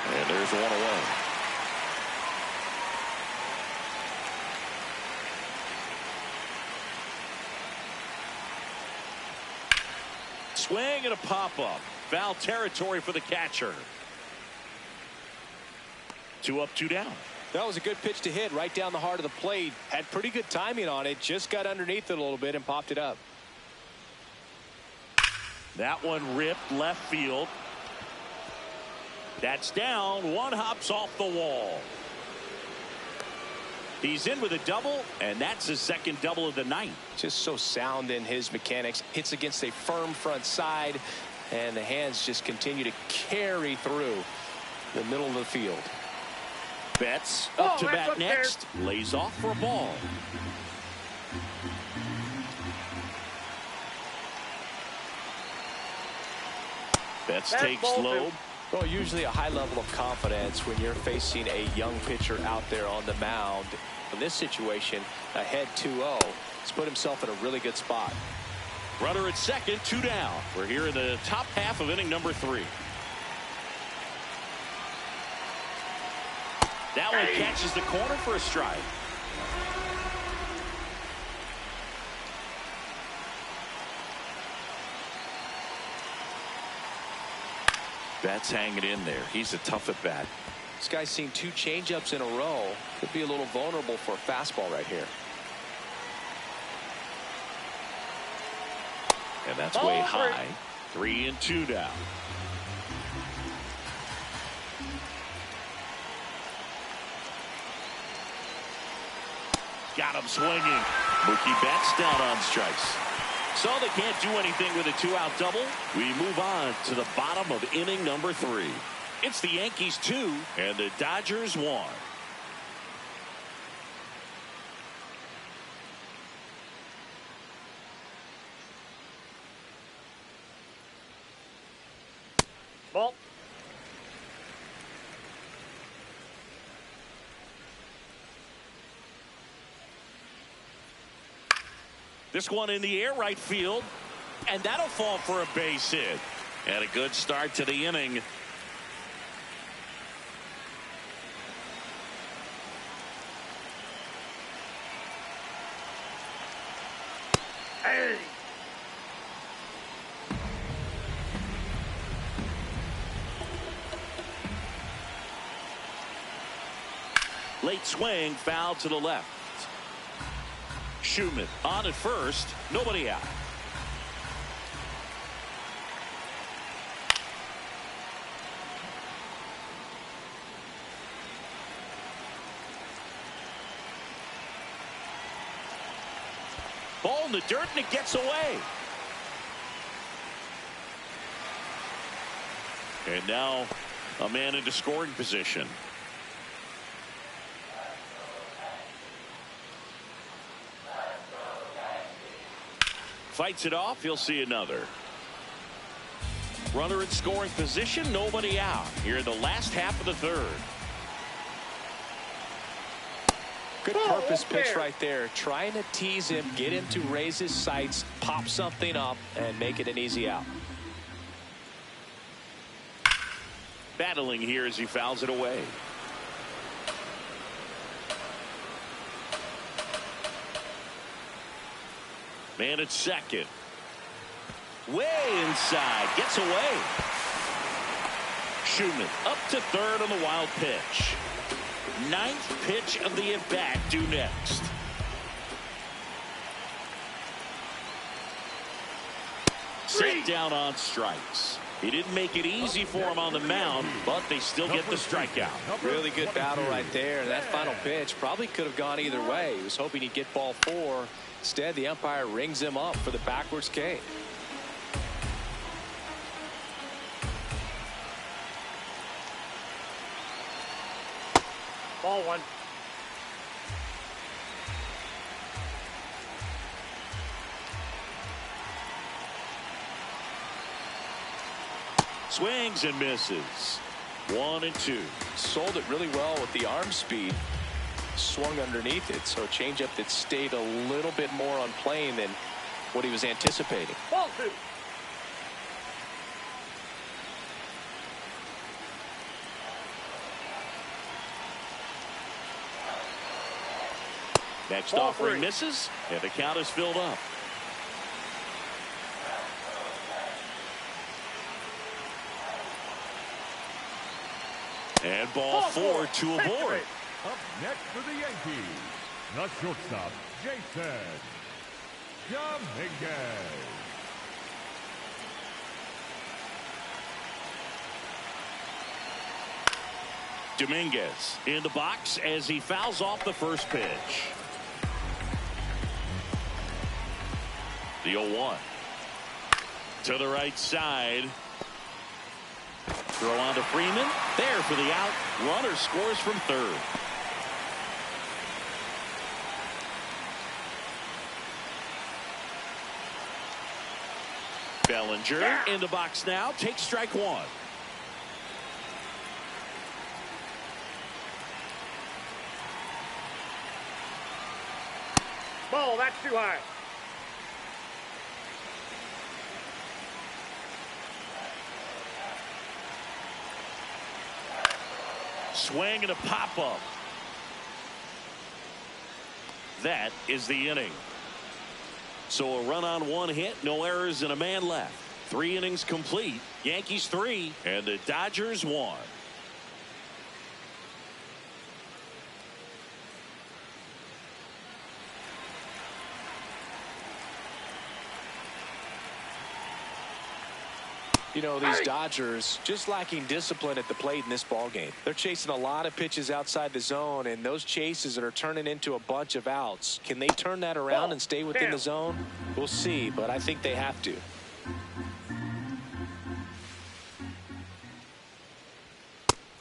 And there's one away. Swing and a pop-up. Foul territory for the catcher. 2 up, 2 down. That was a good pitch to hit right down the heart of the plate. Had pretty good timing on it. Just got underneath it a little bit and popped it up. That one ripped left field. That's down. One hops off the wall. He's in with a double, and that's his second double of the night. Just so sound in his mechanics. Hits against a firm front side, and the hands just continue to carry through the middle of the field. Betts up to bat next. Lays off for a ball. Betts takes low. Well, usually a high level of confidence when you're facing a young pitcher out there on the mound. In this situation, ahead 2-0, he's put himself in a really good spot. Runner at second, 2 down. We're here in the top half of inning number 3. That one catches the corner for a strike. Betts hanging in there. He's a tough at bat. This guy's seen 2 changeups in a row. Could be a little vulnerable for a fastball right here. And that's way high. 3-2 now. Got him swinging. Mookie Betts down on strikes. So they can't do anything with a 2-out double. We move on to the bottom of inning number 3. It's the Yankees 2 and the Dodgers 1. Ball. This one in the air right field, and that'll fall for a base hit. And a good start to the inning. Hey. Late swing, foul to the left. Schumann on at first, nobody out. Ball in the dirt, and it gets away. And now a man into scoring position. Fights it off. He'll see another. Runner in scoring position. Nobody out. Here in the last half of the third. Good purpose pitch right there. Trying to tease him, get him to raise his sights, pop something up, and make it an easy out. Battling here as he fouls it away. Man at second. Way inside. Gets away. Schumann up to third on the wild pitch. 9th pitch of the at-bat due next. Set down on strikes. He didn't make it easy for him on the mound, but they still get the strikeout. Really good battle right there. That final pitch probably could have gone either way. He was hoping he'd get ball 4. Instead, the umpire rings him up for the backwards K. Ball 1. Swings and misses. 1-2. Sold it really well with the arm speed. Swung underneath it, so a changeup that stayed a little bit more on plane than what he was anticipating. Ball 2. Next Ball offering 3. misses, and the count is filled up. And ball 4 to avoid. Up next for the Yankees, the shortstop, Jason Dominguez. Dominguez in the box as he fouls off the first pitch. The 0-1. To the right side. Throw on to Freeman. There for the out. Runner scores from third. Bellinger in the box now. Takes strike 1. Ball, that's too high. Swing and a pop-up. That is the inning. So a run on 1 hit, no errors, and a man left. 3 innings complete. Yankees 3 and the Dodgers 1. You know, these Dodgers just lacking discipline at the plate in this ball game. They're chasing a lot of pitches outside the zone, and those chases that are turning into a bunch of outs. Can they turn that around and stay within the zone? We'll see, but I think they have to.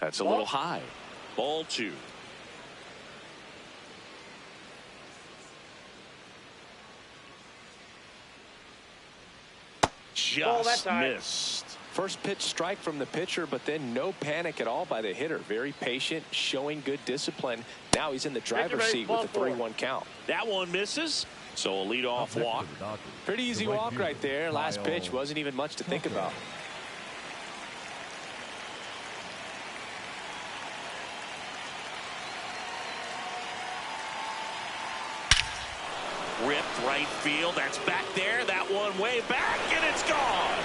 That's a little high. Ball 2. Just missed. First pitch strike from the pitcher, but then no panic at all by the hitter. Very patient, showing good discipline. Now he's in the driver's seat with a 3-1 count. That one misses, so a leadoff walk. Pretty easy walk right there. Last pitch wasn't even much to think about. Ripped right field. That's back there. That one way back, and it's gone.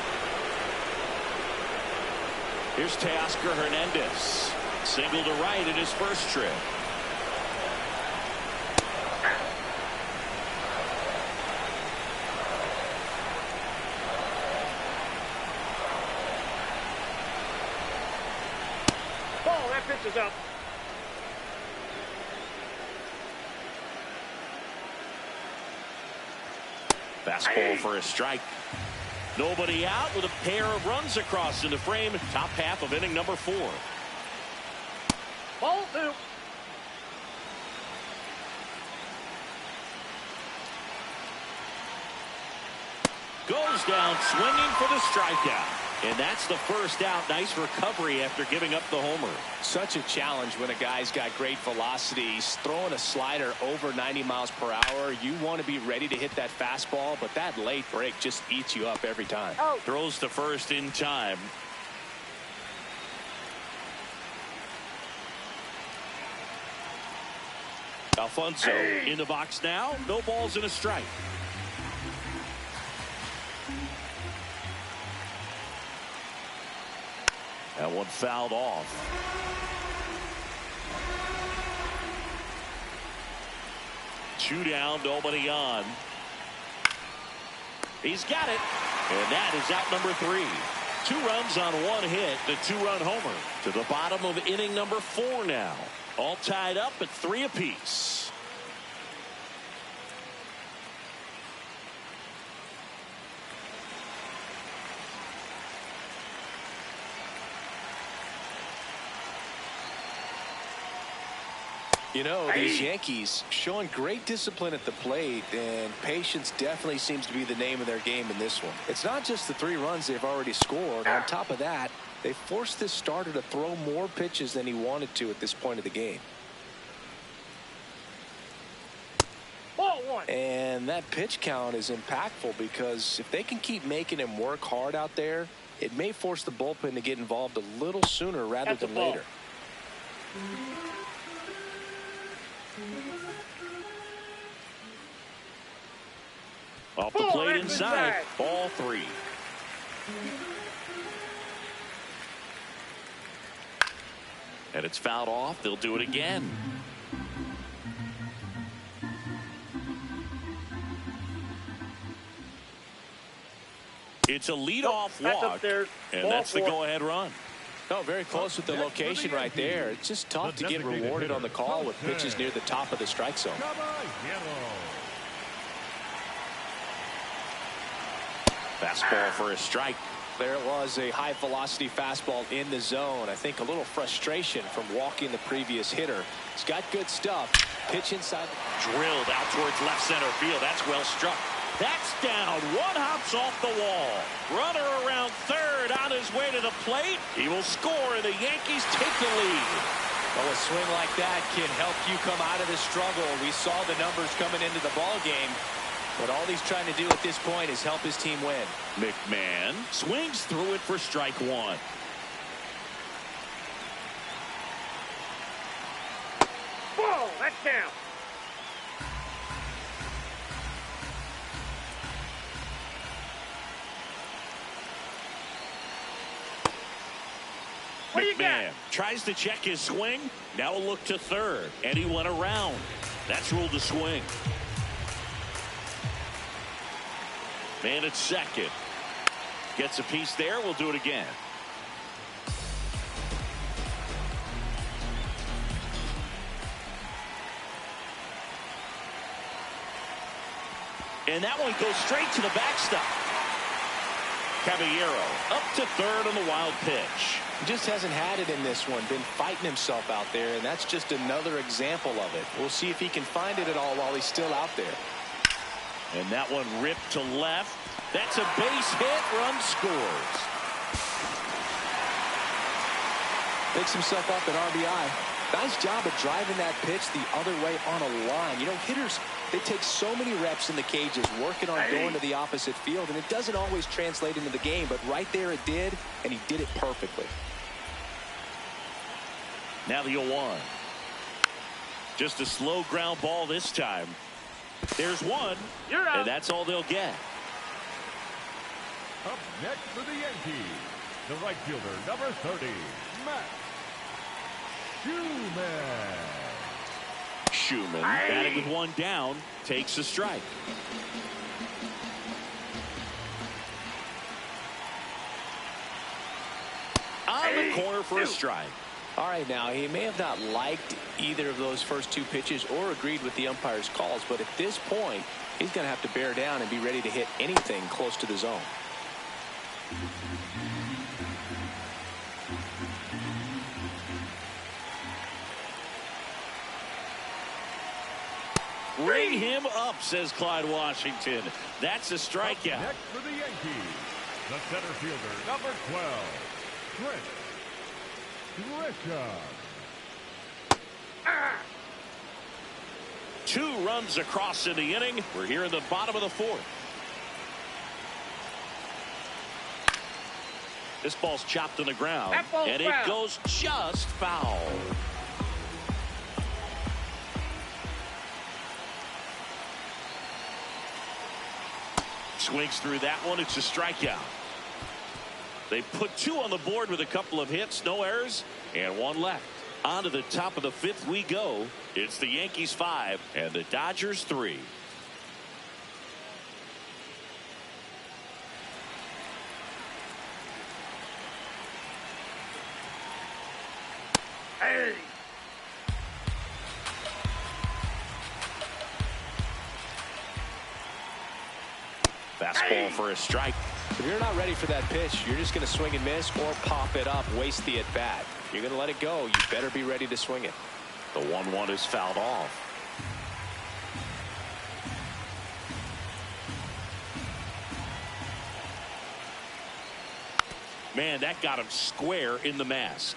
Here's Teoscar Hernandez. Single to right in his first trip. Ball, that pitch is up. Fastball for a strike. Nobody out with a pair of runs across in the frame. Top half of inning number 4. Ball 2. Goes down swinging for the strikeout. And that's the first out. Nice recovery after giving up the homer. Such a challenge when a guy's got great velocity. He's throwing a slider over 90 miles per hour. You want to be ready to hit that fastball, but that late break just eats you up every time. Throws to first in time. Alfonso in the box now. No balls and a strike. That one fouled off. Two down, nobody on. He's got it. And that is out number 3. 2 runs on 1 hit, the 2-run homer. To the bottom of inning number 4 now. All tied up at 3 apiece. You know, these Yankees showing great discipline at the plate, and patience definitely seems to be the name of their game in this one. It's not just the 3 runs they've already scored. On top of that, they forced this starter to throw more pitches than he wanted to at this point of the game. Ball 1. And that pitch count is impactful because if they can keep making him work hard out there, it may force the bullpen to get involved a little sooner rather than later. Off the plate inside. Ball 3. And it's fouled off. They'll do it again. It's a leadoff walk. And that's the go-ahead run. Oh, very close with the location right there. It's just tough to get rewarded on the call with pitches near the top of the strike zone. Fastball for a strike. There was a high velocity fastball in the zone. I think a little frustration from walking the previous hitter. He's got good stuff. Pitch inside. Drilled out towards left center field. That's well struck. That's down. One hops off the wall. Runner around third on his way to the plate. He will score, and the Yankees take the lead. Well, a swing like that can help you come out of the struggle. We saw the numbers coming into the ball game. But all he's trying to do at this point is help his team win. McMahon swings through it for strike 1. Ball, that's down. What do you got? McMahon tries to check his swing. Now a look to third, and he went around. That's ruled a swing. Man at second. Gets a piece there. We'll do it again. And that one goes straight to the backstop. Caballero up to third on the wild pitch. He just hasn't had it in this one. Been fighting himself out there, and that's just another example of it. We'll see if he can find it at all while he's still out there. And that one ripped to left. That's a base hit. Run scores. Picks himself up at RBI. Nice job of driving that pitch the other way on a line. You know, hitters, they take so many reps in the cages working on going to the opposite field, and it doesn't always translate into the game, but right there it did, and he did it perfectly. Now the 0-1. Just a slow ground ball this time. There's one, and that's all they'll get. Up next for the Yankees, the right fielder, number 30, Matt Schumann, batting with one down, takes a strike. On the corner for a strike. All right, now, he may have not liked either of those first two pitches or agreed with the umpire's calls, but at this point, he's going to have to bear down and be ready to hit anything close to the zone. Ring him up, says Clyde Washington. That's a strikeout. Next for the Yankees, the center fielder, number 12, Trent Grisham. 2 runs across in the inning. We're here in the bottom of the 4th. This ball's chopped on the ground, and it goes just foul. Swings through that one. It's a strikeout. They put 2 on the board with a couple of hits, no errors, and 1 left. On to the top of the 5th we go. It's the Yankees 5 and the Dodgers 3. Hey. Fastball for a strike. If you're not ready for that pitch, you're just going to swing and miss or pop it up, waste the at-bat. You're going to let it go. You better be ready to swing it. The 1-1 is fouled off. Man, that got him square in the mask.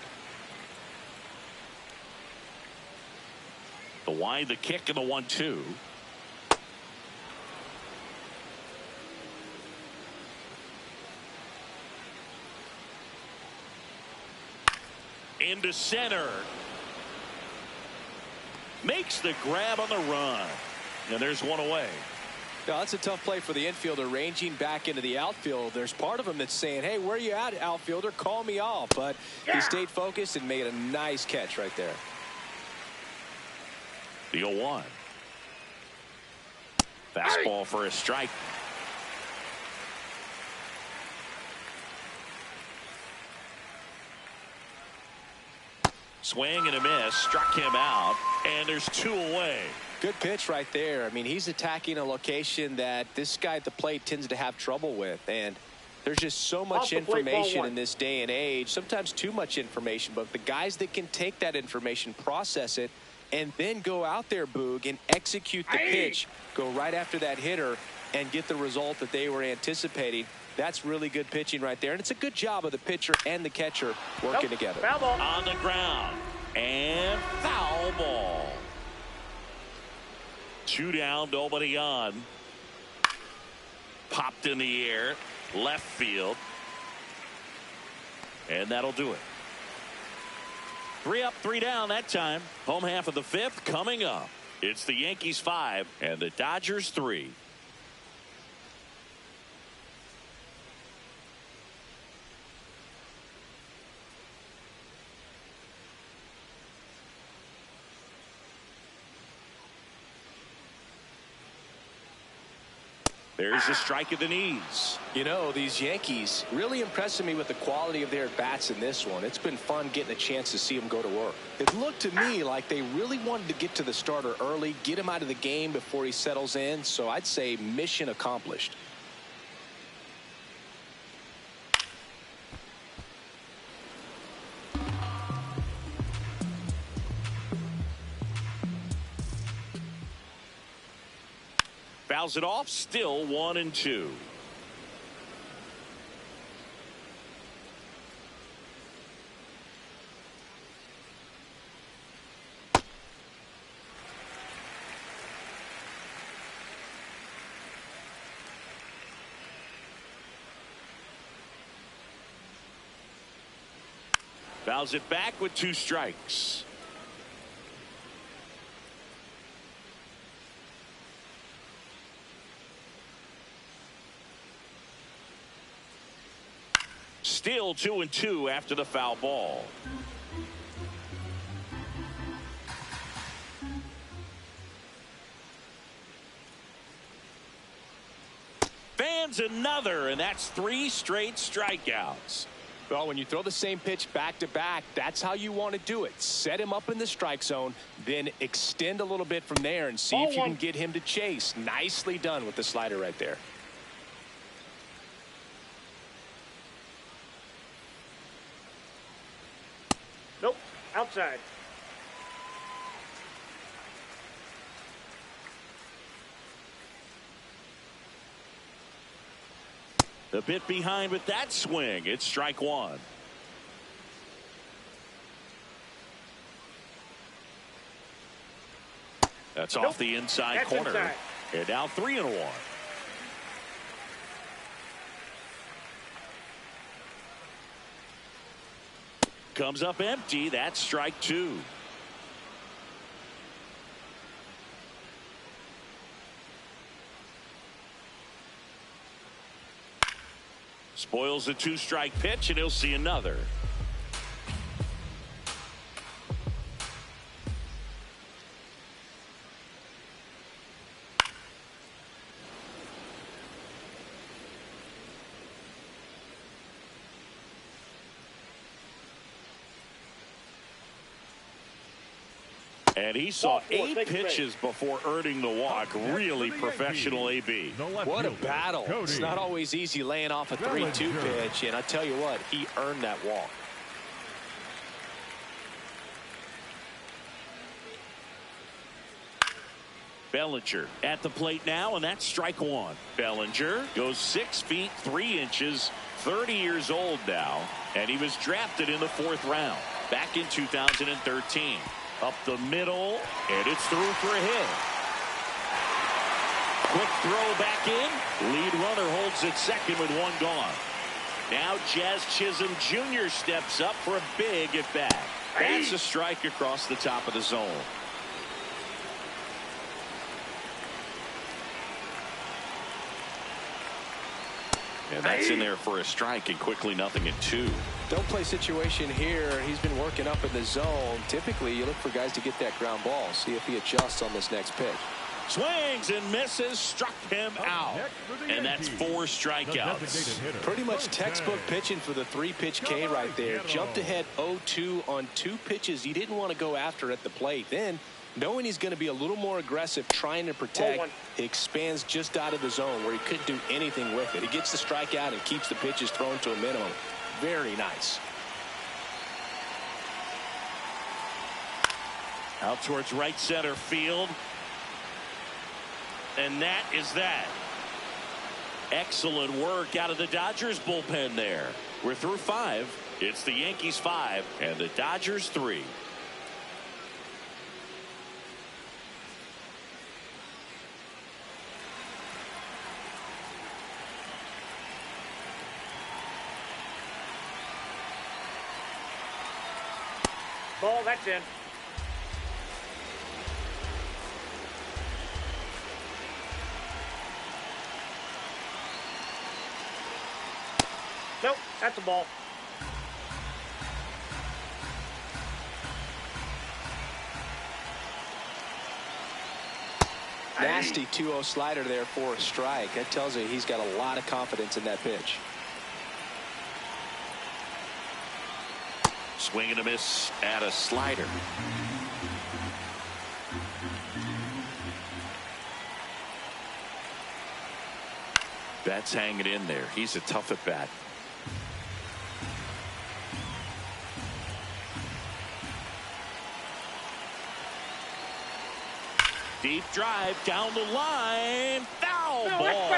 The wind, the kick, and the 1-2. Into center. Makes the grab on the run. And there's one away. Now, that's a tough play for the infielder, ranging back into the outfield. There's part of him that's saying, hey, where you at, outfielder? Call me off. But he stayed focused and made a nice catch right there. The 0-1. Fastball for a strike. Swing and a miss. Struck him out. And there's 2 away. Good pitch right there. I mean, he's attacking a location that this guy at the plate tends to have trouble with. And there's just so much information in this day and age. Sometimes too much information. But the guys that can take that information, process it, and then go out there, Boog, and execute the pitch, go right after that hitter, and get the result that they were anticipating. That's really good pitching right there. And it's a good job of the pitcher and the catcher working together. Foul ball. On the ground. And foul ball. 2 down, nobody on. Popped in the air. Left field. And that'll do it. 3 up, 3 down that time. Home half of the 5th coming up. It's the Yankees 5 and the Dodgers 3. There's a strike at the knees. You know, these Yankees really impressing me with the quality of their bats in this one. It's been fun getting a chance to see them go to work. It looked to me like they really wanted to get to the starter early, get him out of the game before he settles in. So I'd say mission accomplished. Fouls it off, still 1-2. Fouls it back with 2 strikes. Still 2-2 after the foul ball. Fans another, and that's 3 straight strikeouts. Well, when you throw the same pitch back to back, that's how you want to do it. Set him up in the strike zone, then extend a little bit from there and see if you can get him to chase. Nicely done with the slider right there. Nope, outside. A bit behind with that swing. It's strike 1. That's off the inside corner. Inside. And now 3-1. Comes up empty. That's strike 2. Spoils the 2-strike pitch, and he'll see another. And he saw 8 pitches before earning the walk. Really professional AB. What a battle. It's not always easy laying off a 3-2 pitch, and I tell you what, he earned that walk. Bellinger at the plate now, and that's strike 1. Bellinger goes 6 feet 3 inches, 30 years old now, and he was drafted in the 4th round back in 2013. Up the middle, and it's through for a hit. Quick throw back in. Lead runner holds at second with 1 gone. Now Jazz Chisholm Jr. steps up for a big at bat. That's a strike across the top of the zone. And that's in there for a strike, and quickly 0-2. Don't play situation here. He's been working up in the zone. Typically, you look for guys to get that ground ball. See if he adjusts on this next pitch. Swings and misses, struck him out. And that's 4 strikeouts. Pretty much textbook pitching for the 3-pitch K right there. Jumped ahead 0-2 on 2 pitches he didn't want to go after at the plate. Then, knowing he's going to be a little more aggressive trying to protect, he expands just out of the zone where he couldn't do anything with it. He gets the strikeout and keeps the pitches thrown to a minimum. Very nice. Out towards right center field. And that is that. Excellent work out of the Dodgers bullpen there. We're through 5. It's the Yankees 5 and the Dodgers 3. Ball, that's in. Nope, that's a ball. Nasty 2-0 slider there for a strike. That tells you he's got a lot of confidence in that pitch. Swing and a miss at a slider. Betts hanging in there. He's a tough at bat. Deep drive down the line. Foul ball.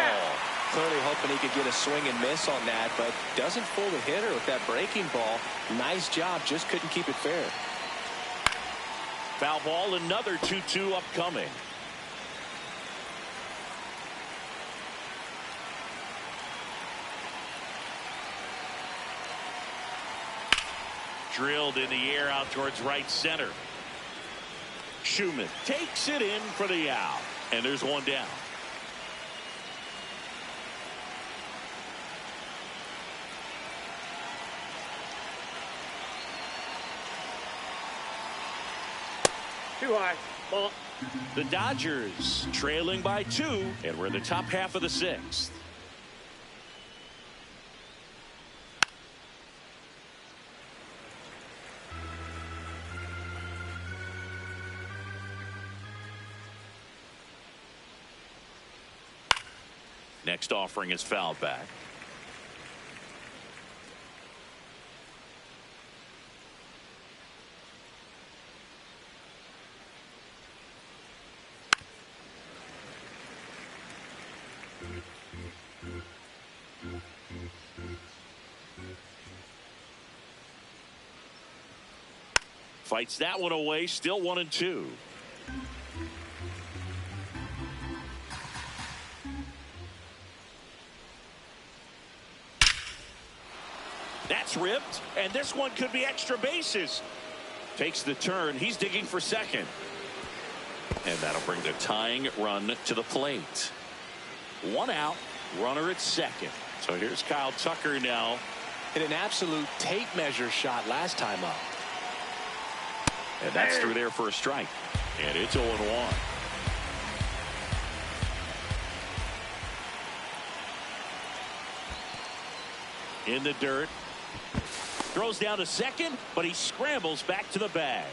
Clearly hoping he could get a swing and miss on that, but doesn't fool the hitter with that breaking ball. Nice job, just couldn't keep it fair. Foul ball, another 2-2 upcoming. Drilled in the air out towards right center. Schumann takes it in for the out, and there's one down. Too high. Ball. The Dodgers trailing by 2, and we're in the top half of the 6th. Next offering is fouled back. Fights that one away, still 1-2. That's ripped, and this one could be extra bases. Takes the turn. He's digging for second. And that'll bring the tying run to the plate. One out, runner at second. So here's Kyle Tucker now. Hit an absolute tape measure shot last time up. And that's through there for a strike. And it's 0-1. In the dirt. Throws down to second, but he scrambles back to the bag.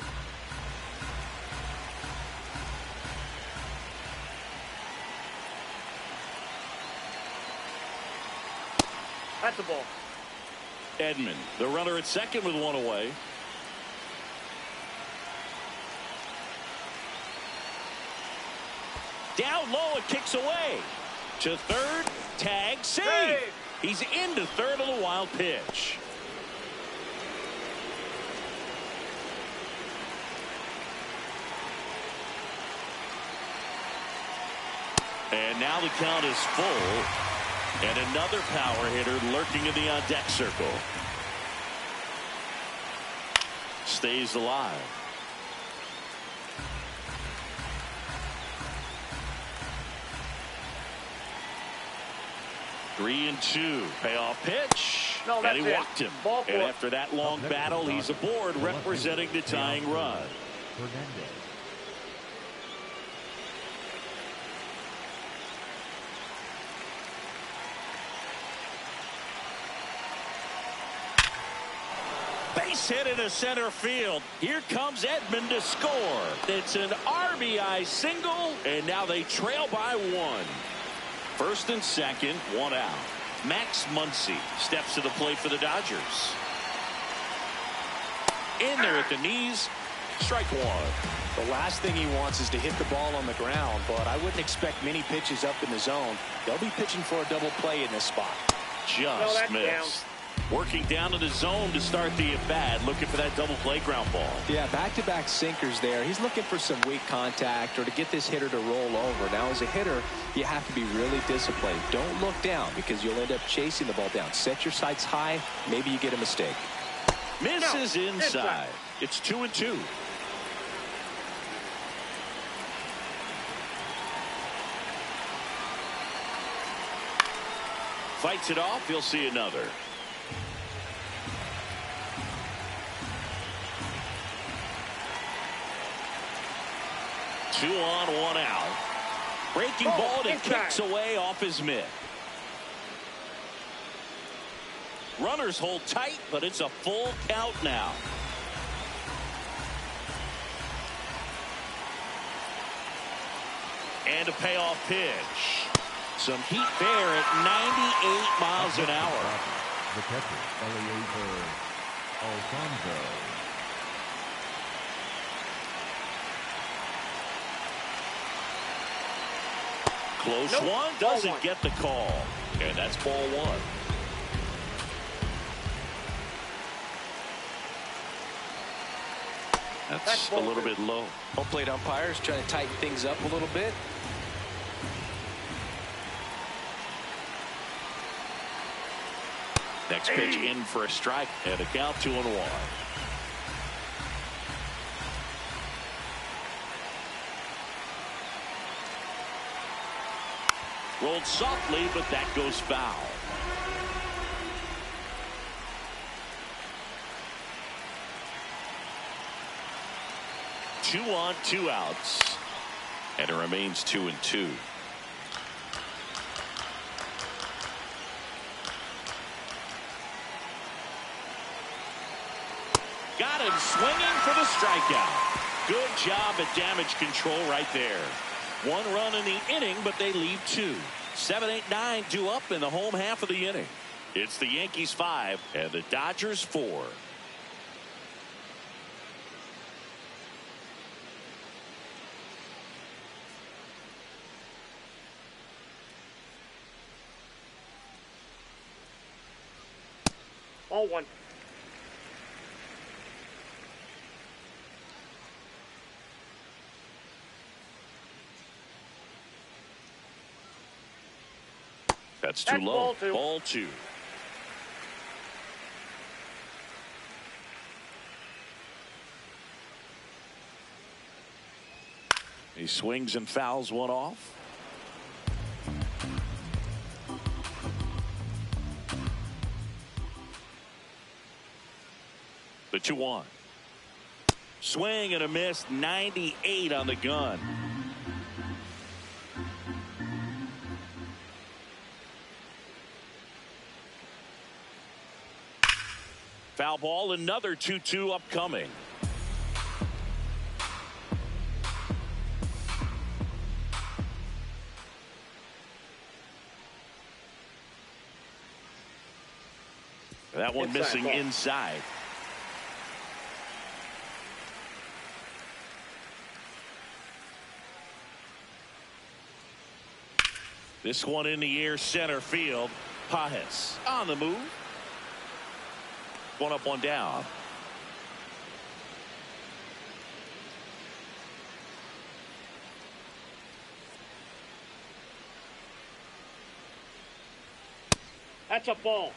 That's a ball. Edman, the runner at second with one away. Down low, it kicks away. To third, tag, save. Hey. He's into third on the wild pitch. And now the count is full. And another power hitter lurking in the on-deck circle. Stays alive. Three and two. Payoff pitch. No, and that's he it. walked him. Ball And four. after that long battle, he's aboard representing the tying run. Fernandez. Base hit into center field. Here comes Edman to score. It's an RBI single, and now they trail by one. First and second, one out. Max Muncy steps to the plate for the Dodgers. In there at the knees, strike one. The last thing he wants is to hit the ball on the ground, but I wouldn't expect many pitches up in the zone. They'll be pitching for a double play in this spot. Just that's missed. down. Working down in the zone to start the at-bat, looking for that double play ground ball. Yeah, back-to-back sinkers there. He's looking for some weak contact or to get this hitter to roll over. Now, as a hitter, you have to be really disciplined. Don't look down because you'll end up chasing the ball down. Set your sights high. Maybe you get a mistake. Misses inside. It's 2-2. Fights it off. He'll see another. Two on, one out. Breaking ball and it kicks away off his mitt. Runners hold tight, but it's a full count now. And a payoff pitch. Some heat there at 98 miles an hour. The catcher, Alfonso. Close one, doesn't get the call. And that's ball one. That's a little bit low. Home plate umpires trying to tighten things up a little bit. Next pitch in for a strike and a count 2-1. Rolled softly, but that goes foul. Two on, 2 outs. And it remains 2-2. Got him swinging for the strikeout. Good job at damage control right there. 1 run in the inning, but they leave 2. 7, 8, 9 due up in the home half of the inning. It's the Yankees 5 and the Dodgers 4. All one. That's too low. Ball 2. He swings and fouls one off. The 2-1. Swing and a miss. 98 on the gun. Foul ball, another 2-2 upcoming. That one missing inside. This one in the air, center field. Pajes on the move. 1 up, 1 down. That's a ball.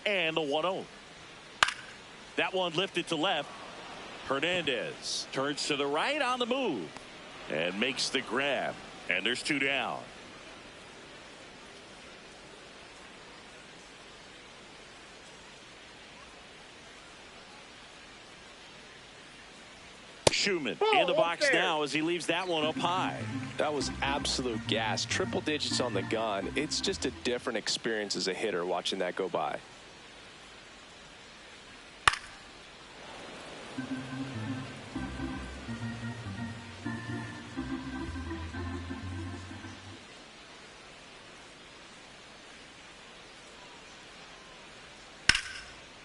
And the 1-0. That one lifted to left. Hernandez turns to the right on the move and makes the grab. And there's 2 down. Schumann in the box now as he leaves that one up high. That was absolute gas. Triple digits on the gun. It's just a different experience as a hitter watching that go by.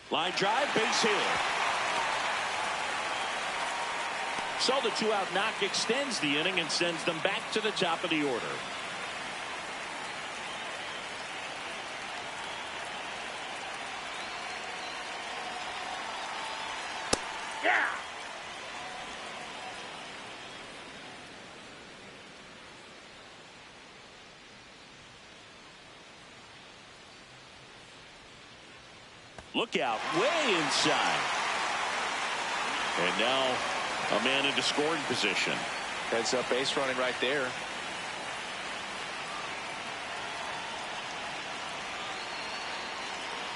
Line drive, base hit. So the 2-out knock extends the inning and sends them back to the top of the order. Yeah. Look out, way inside. And now a man into scoring position. Heads up base running right there.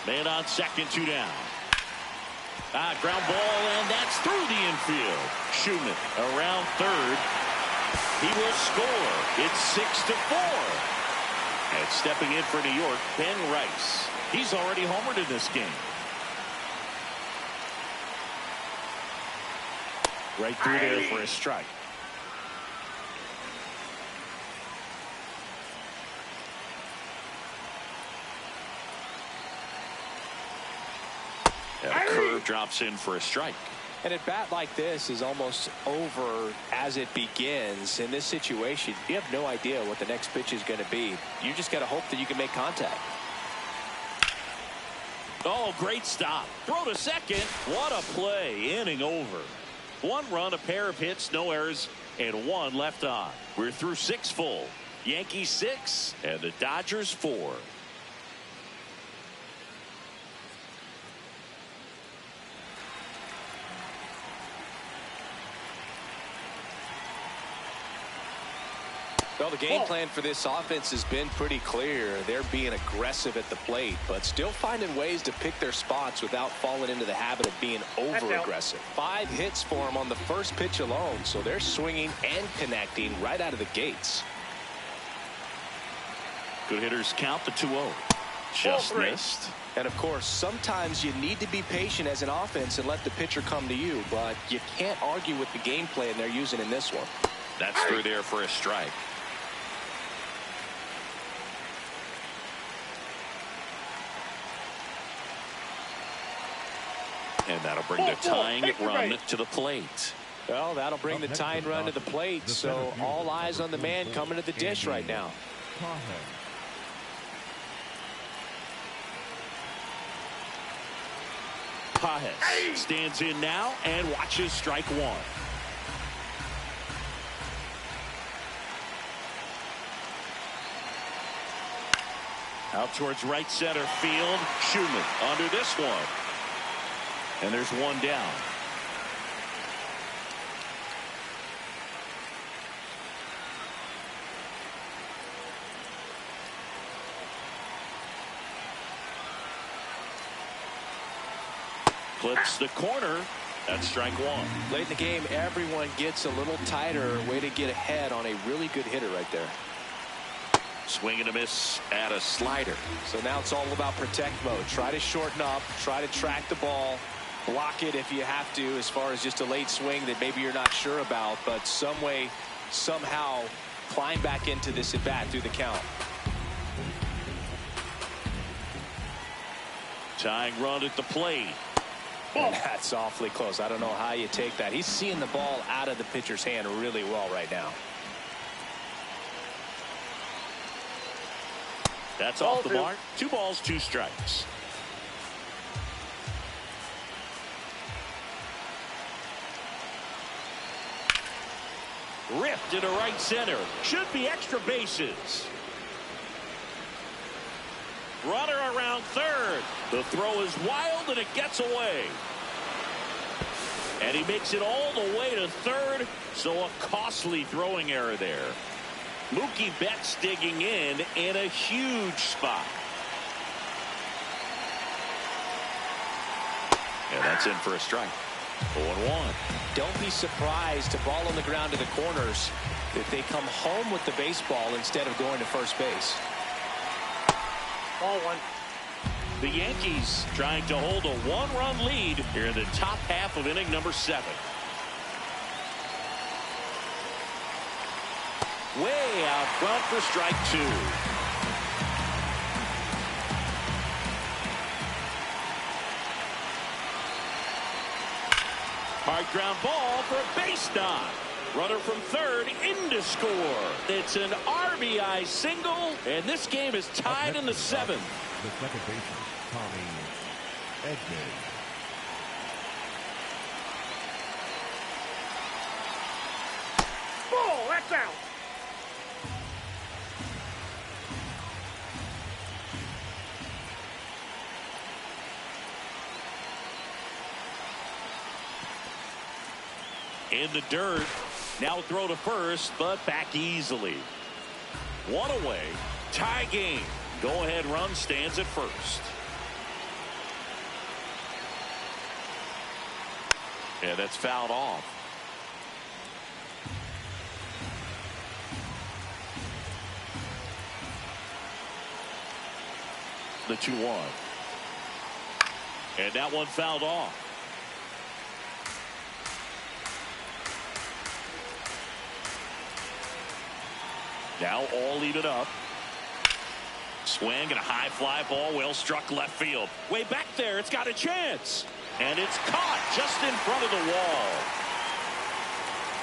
Man on second, 2 down. Ground ball, and that's through the infield. Schumann around third. He will score. It's 6-4. And stepping in for New York, Ben Rice. He's already homered in this game. Right through there for a strike. And a curve drops in for a strike. And a bat like this is almost over as it begins. In this situation, you have no idea what the next pitch is going to be. You just got to hope that you can make contact. Oh, great stop. Throw to second. What a play. Inning over. 1 run, a pair of hits, no errors, and 1 left on. We're through 6 full. Yankees 6 and the Dodgers 4. Well, the game plan for this offense has been pretty clear. They're being aggressive at the plate, but still finding ways to pick their spots without falling into the habit of being over-aggressive. 5 hits for them on the first pitch alone, so they're swinging and connecting right out of the gates. Good hitters count the 2-0. Just missed. And, of course, sometimes you need to be patient as an offense and let the pitcher come to you, but you can't argue with the game plan they're using in this one. That's through there for a strike. And that'll bring the tying run to the plate. Well, that'll bring the tying run to the plate, so all eyes on the man coming to the dish right now. Pajes stands in now and watches strike 1. Out towards right center field. Schumann under this one. And there's 1 down. Clips the corner. That's strike 1. Late in the game, everyone gets a little tighter. Way to get ahead on a really good hitter right there. Swing and a miss at a slider. So now it's all about protect mode. Try to shorten up. Try to track the ball. Block it if you have to, as far as just a late swing that maybe you're not sure about, but some way, somehow climb back into this at bat through the count. Tying run at the plate. That's awfully close. I don't know how you take that. He's seeing the ball out of the pitcher's hand really well right now. That's off the mark. 2 balls, 2 strikes. Ripped into right center. Should be extra bases. Runner around third. The throw is wild and it gets away. And he makes it all the way to third. So a costly throwing error there. Mookie Betts digging in a huge spot. And that's in for a strike. 0-1. Don't be surprised to ball on the ground to the corners if they come home with the baseball instead of going to first base. Ball 1. The Yankees trying to hold a 1-run lead here in the top half of inning number 7. Way out front for strike 2. Hard ground ball for a base knock. Runner from third in to score. It's an RBI single, and this game is tied in the 7th. The second baseman, Tommy Edman. Ball, that's out. In the dirt. Now throw to first, but back easily. 1 away. Tie game. Go-ahead run stands at first. And that's fouled off. The 2-1. And that one fouled off. Now all even up. Swing and a high fly ball, well struck left field. Way back there, it's got a chance. And it's caught just in front of the wall.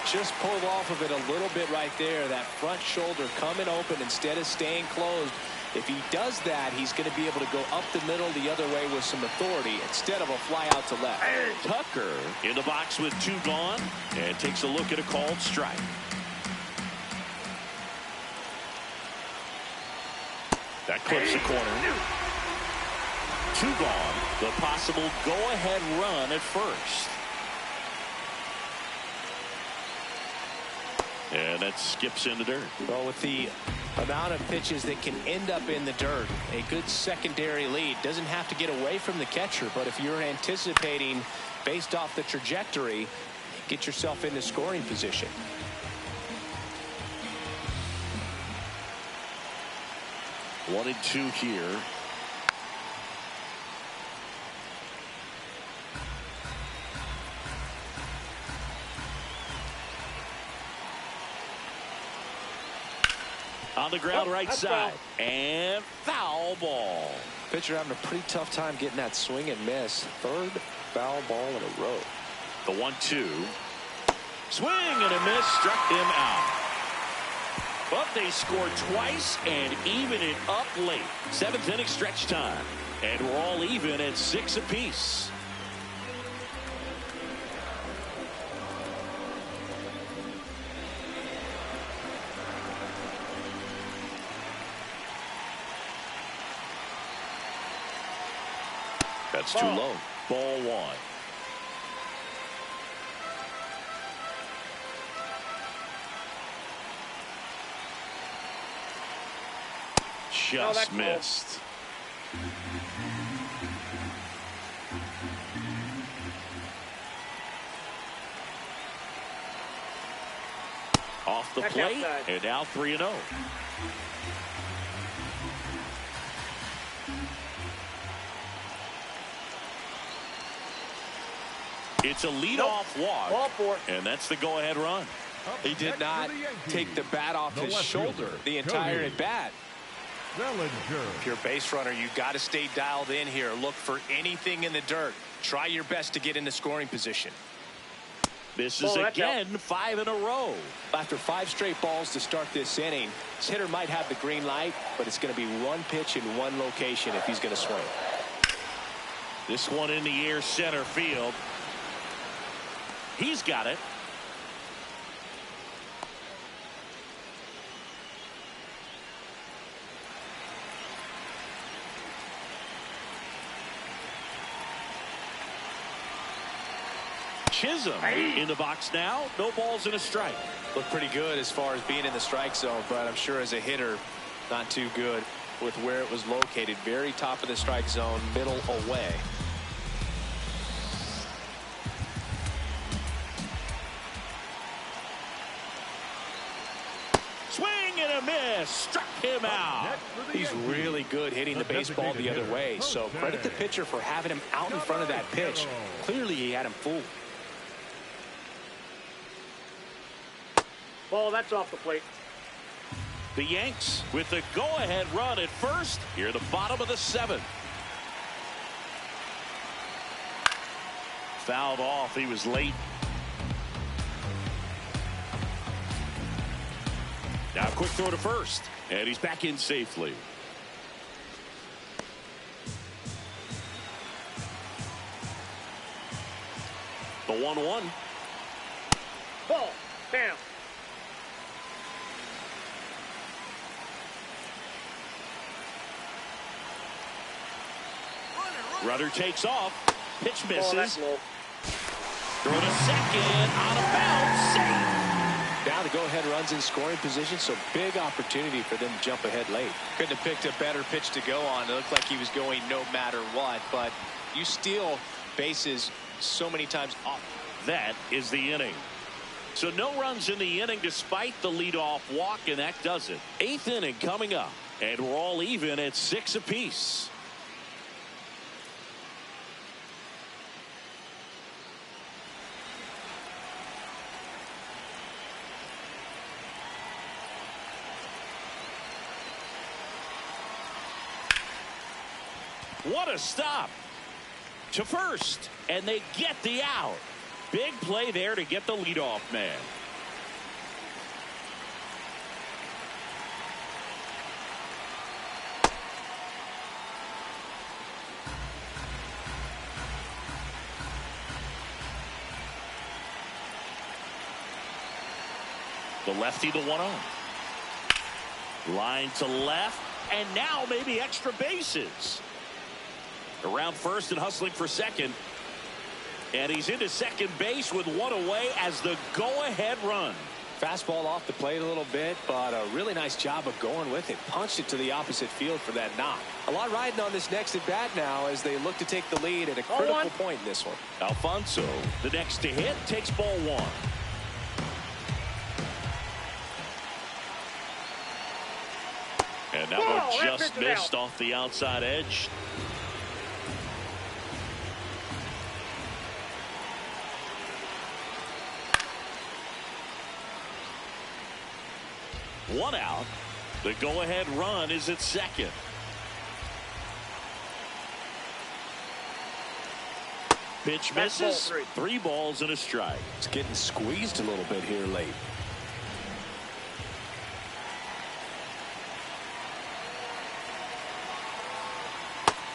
Just pulled off of it a little bit right there. That front shoulder coming open instead of staying closed. If he does that, he's going to be able to go up the middle the other way with some authority instead of a fly out to left. Tucker in the box with 2 gone and takes a look at a called strike. That clips the corner. 2 gone. The possible go-ahead run at first. And that skips in the dirt. Well, with the amount of pitches that can end up in the dirt, a good secondary lead. Doesn't have to get away from the catcher, but if you're anticipating based off the trajectory, get yourself into scoring position. One and 2 here. On the ground, right side. And foul ball. Pitcher having a pretty tough time getting that swing and miss. 3rd foul ball in a row. The 1-2. Swing and a miss. Struck him out. But they scored twice and even it up late. 7th inning stretch time. And we're all even at 6 apiece. That's too low. Ball 1. Just missed. Off the plate, and now 3-0. It's a leadoff walk, and that's the go-ahead run. He did not take the bat off his shoulder the entire at bat. If you're a base runner, you've got to stay dialed in here. Look for anything in the dirt. Try your best to get into scoring position. This is again 5 in a row. After 5 straight balls to start this inning, this hitter might have the green light, but it's going to be one pitch in one location if he's going to swing. This one in the air, center field. He's got it. Chisholm in the box now. No balls and a strike. Look pretty good as far as being in the strike zone, but I'm sure as a hitter, not too good with where it was located. Very top of the strike zone, middle away. Swing and a miss. Struck him out. He's really good hitting the baseball the other way, so credit the pitcher for having him out in front of that pitch. Clearly he had him fooled. Ball, that's off the plate. The Yanks with the go-ahead run at first here at the bottom of the 7th. Fouled off. He was late. Now a quick throw to first, and he's back in safely. The 1-1. Ball, down. Runner takes off. Pitch misses. Throw to second. Out of bounds. Safe. Now the go-ahead runs in scoring position, so big opportunity for them to jump ahead late. Couldn't have picked a better pitch to go on. It looked like he was going no matter what, but you steal bases so many times That is the inning. So no runs in the inning despite the leadoff walk, and that does it. 8th inning coming up, and we're all even at 6 apiece. What a stop to first, and they get the out. Big play there to get the leadoff man. The lefty, the 1-0. Line to left, and now maybe extra bases. Around first and hustling for second. And he's into second base with 1 away as the go-ahead run. Fastball off the plate a little bit, but a really nice job of going with it. Punched it to the opposite field for that knock. A lot riding on this next at bat now as they look to take the lead at a critical point in this one. Alfonso, the next to hit, takes ball 1. And that one just missed off the outside edge. One out. The go-ahead run is at second. Pitch misses. 3 balls and a strike. It's getting squeezed a little bit here late.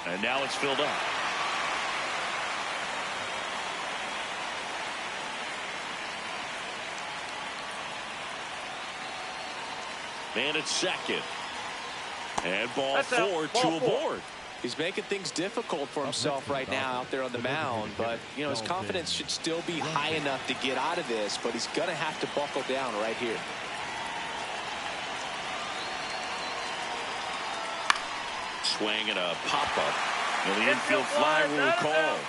And now it's filled up. Man at second. And ball 4, 2 aboard. He's making things difficult for himself right now out there on the mound, but you know his confidence should still be high enough to get out of this, but he's going to have to buckle down right here. Swing and a pop-up. And the infield fly rule call.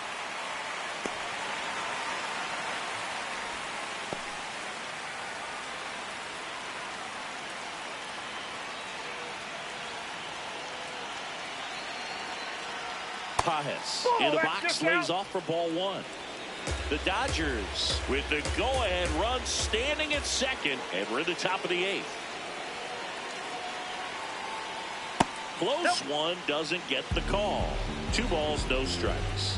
Pajes in the box, lays off for ball 1. The Dodgers with the go-ahead run standing at second, and we're at the top of the 8th. Close one, doesn't get the call. 2 balls, no strikes.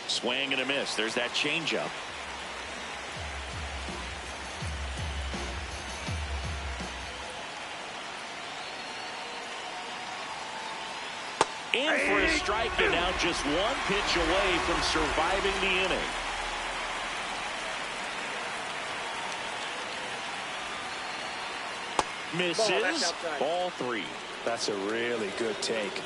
Swing and a miss. There's that changeup. In for a strike, and now just 1 pitch away from surviving the inning. Misses. Ball 3. That's a really good take.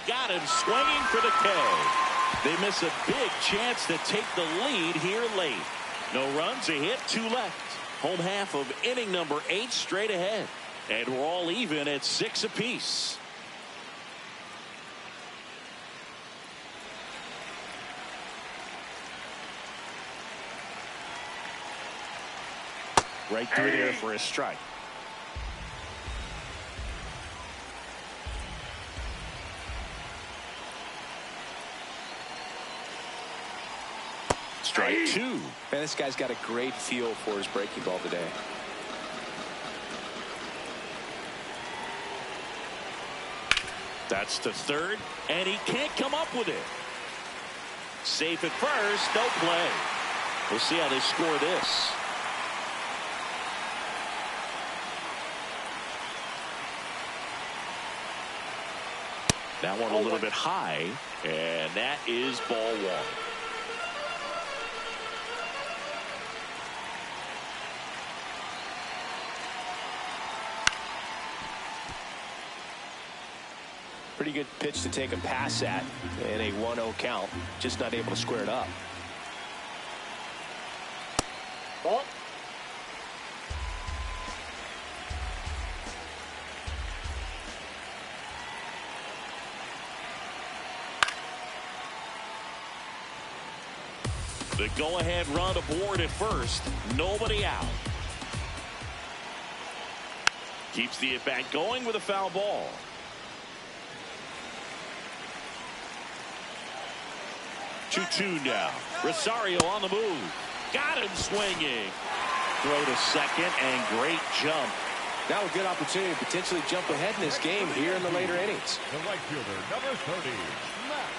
Got him swinging for the K. They miss a big chance to take the lead here late. No runs, a hit, 2 left. Home half of inning number 8 straight ahead. And we're all even at 6 apiece. Right through there for a strike. Strike 2. Man, this guy's got a great feel for his breaking ball today. That's to third, and he can't come up with it. Safe at first, no play. We'll see how they score this. That one a little bit high, and that is ball 1. Pretty good pitch to take a pass at in a 1-0 count. Just not able to square it up. The go-ahead run aboard at first. Nobody out. Keeps the at-bat going with a foul ball. Two now. Rosario on the move. Got him swinging. Throw to second and great jump. Now a good opportunity to potentially jump ahead in this game here in the later innings. The right fielder, number 30, Matt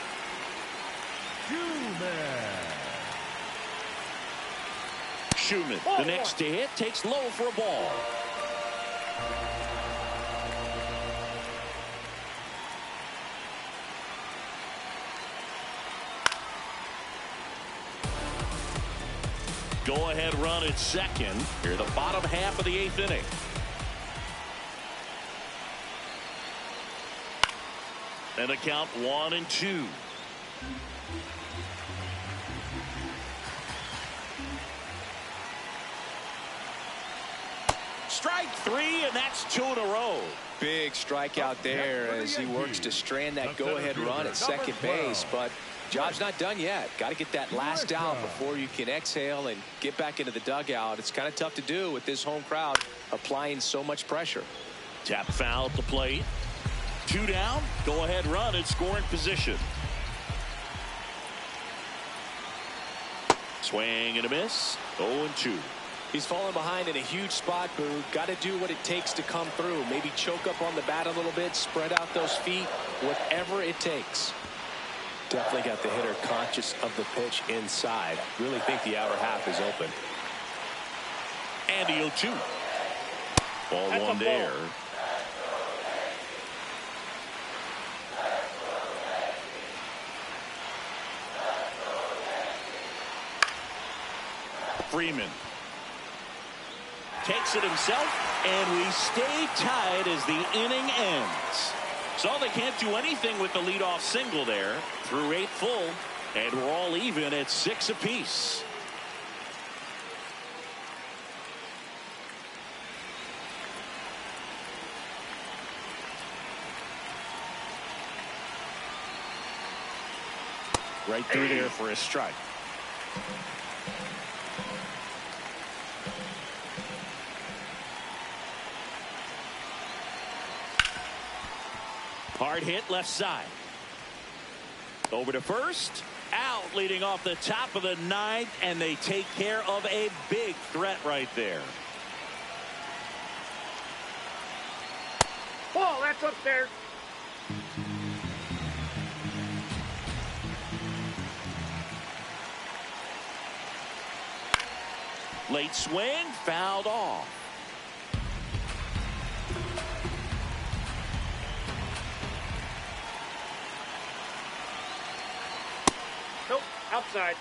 Schumann. Schumann, the next to hit, takes low for a ball. Go-ahead run at second. Here, the bottom half of the 8th inning. And a count 1-2. Strike 3, and that's 2 in a row. Big strikeout there as he works to strand that go-ahead run at second base, but job's not done yet. Got to get that last out before you can exhale and get back into the dugout. It's kind of tough to do with this home crowd applying so much pressure. Tap foul at the plate. 2 down. Go ahead run in scoring position. Swing and a miss. 0-2. He's falling behind in a huge spot, Boo. Got to do what it takes to come through. Maybe choke up on the bat a little bit, spread out those feet, whatever it takes. Definitely got the hitter conscious of the pitch inside. Really think the outer half is open. And the 0-2. Ball That's one a there. ball. Freeman takes it himself, and we stay tied as the inning ends. So they can't do anything with the leadoff single there through 8 full, and we're all even at 6 apiece. Right through there for a strike. Hard hit left side. Over to first. Out leading off the top of the 9th, and they take care of a big threat right there. Ball, that's up there. Late swing, fouled off. Nope, outside.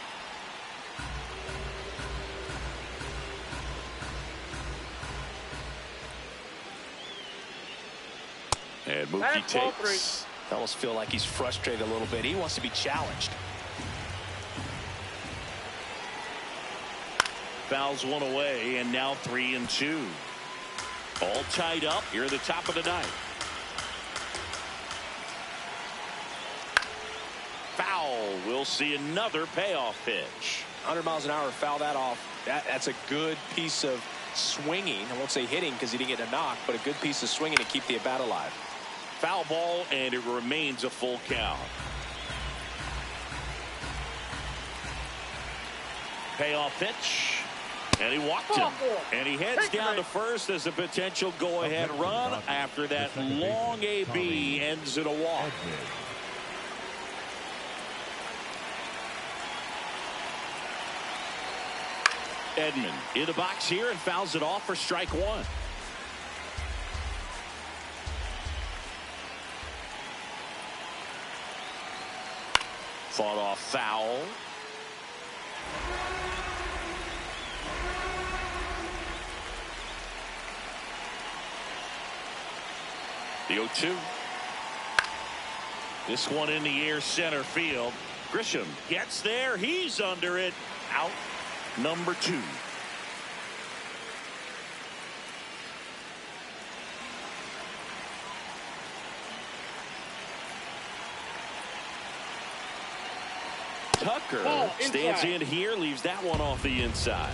And Mookie That's ball takes. I almost feel like he's frustrated a little bit. He wants to be challenged. Fouls one away, and now 3-2. All tied up here at the top of the 9th. Foul. We'll see another payoff pitch. 100 miles an hour, foul that off. That's a good piece of swinging. I won't say hitting because he didn't get a knock, but a good piece of swinging to keep the at bat alive. Foul ball, and it remains a full count. Payoff pitch. And he walked him. And he heads down to first as a potential go-ahead run after that long AB ends in a walk. Edman in the box here and fouls it off for strike 1. Fought off foul. The 0-2. This one in the air center field. Grisham gets there. He's under it. Out number 2. Tucker Ball stands inside. in here, leaves that one off the inside.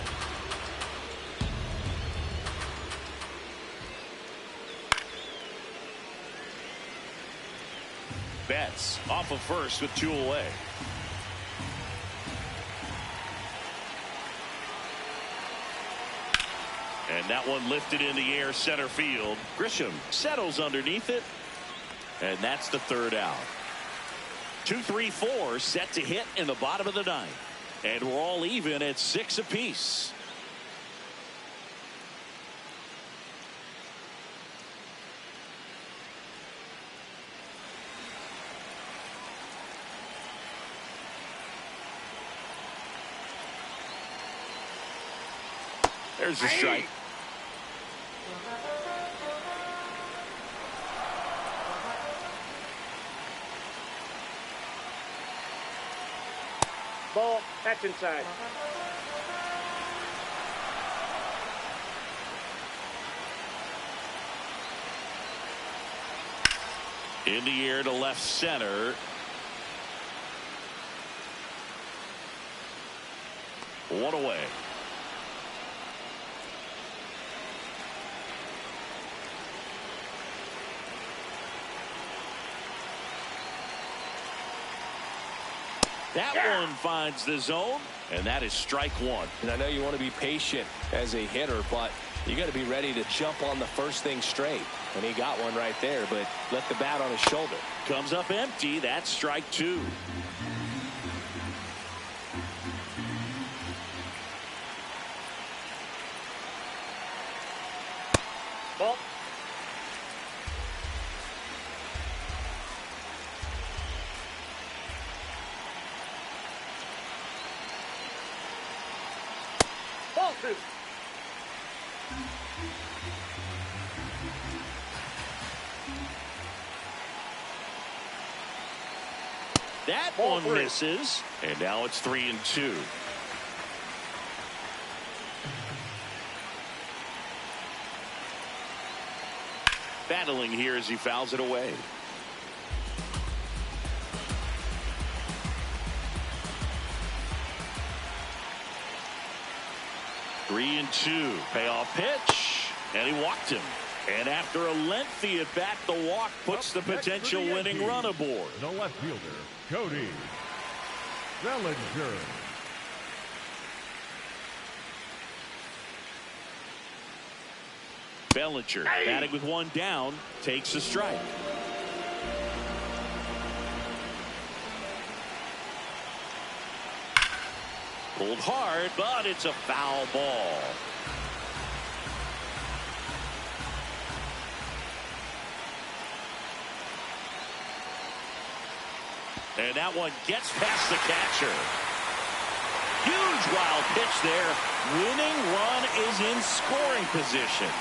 Betts off of first with 2 away. And that one lifted in the air center field. Grisham settles underneath it. And that's the 3rd out. 2, 3, 4 set to hit in the bottom of the 9th. And we're all even at 6 apiece. There's a strike. Ball. That's inside. In the air to left center. One away. That one finds the zone, and that is strike 1. And I know you want to be patient as a hitter, but you got to be ready to jump on the first thing straight. And he got one right there, but left the bat on his shoulder. Comes up empty. That's strike 2. Ball. Ball 2. That Ball one 3. misses, and now it's 3-2. Battling here as he fouls it away. Three and 2. Payoff pitch, and he walked him. And after a lengthy at bat, the walk puts the Up next for potential the winning Yankees, run aboard. The left fielder, Cody Bellinger. Bellinger batting with 1 down, takes a strike. Pulled hard, but it's a foul ball. And that one gets past the catcher. Huge wild pitch there. Winning run is in scoring position.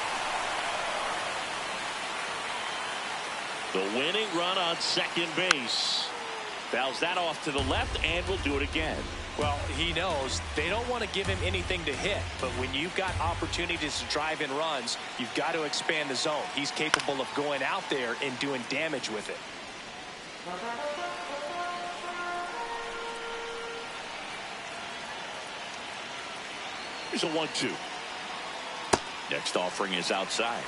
The winning run on second base. Fouls that off to the left and will do it again. Well, he knows they don't want to give him anything to hit, but when you've got opportunities to drive in runs, you've got to expand the zone. He's capable of going out there and doing damage with it. Here's a 1-2. Next offering is outside.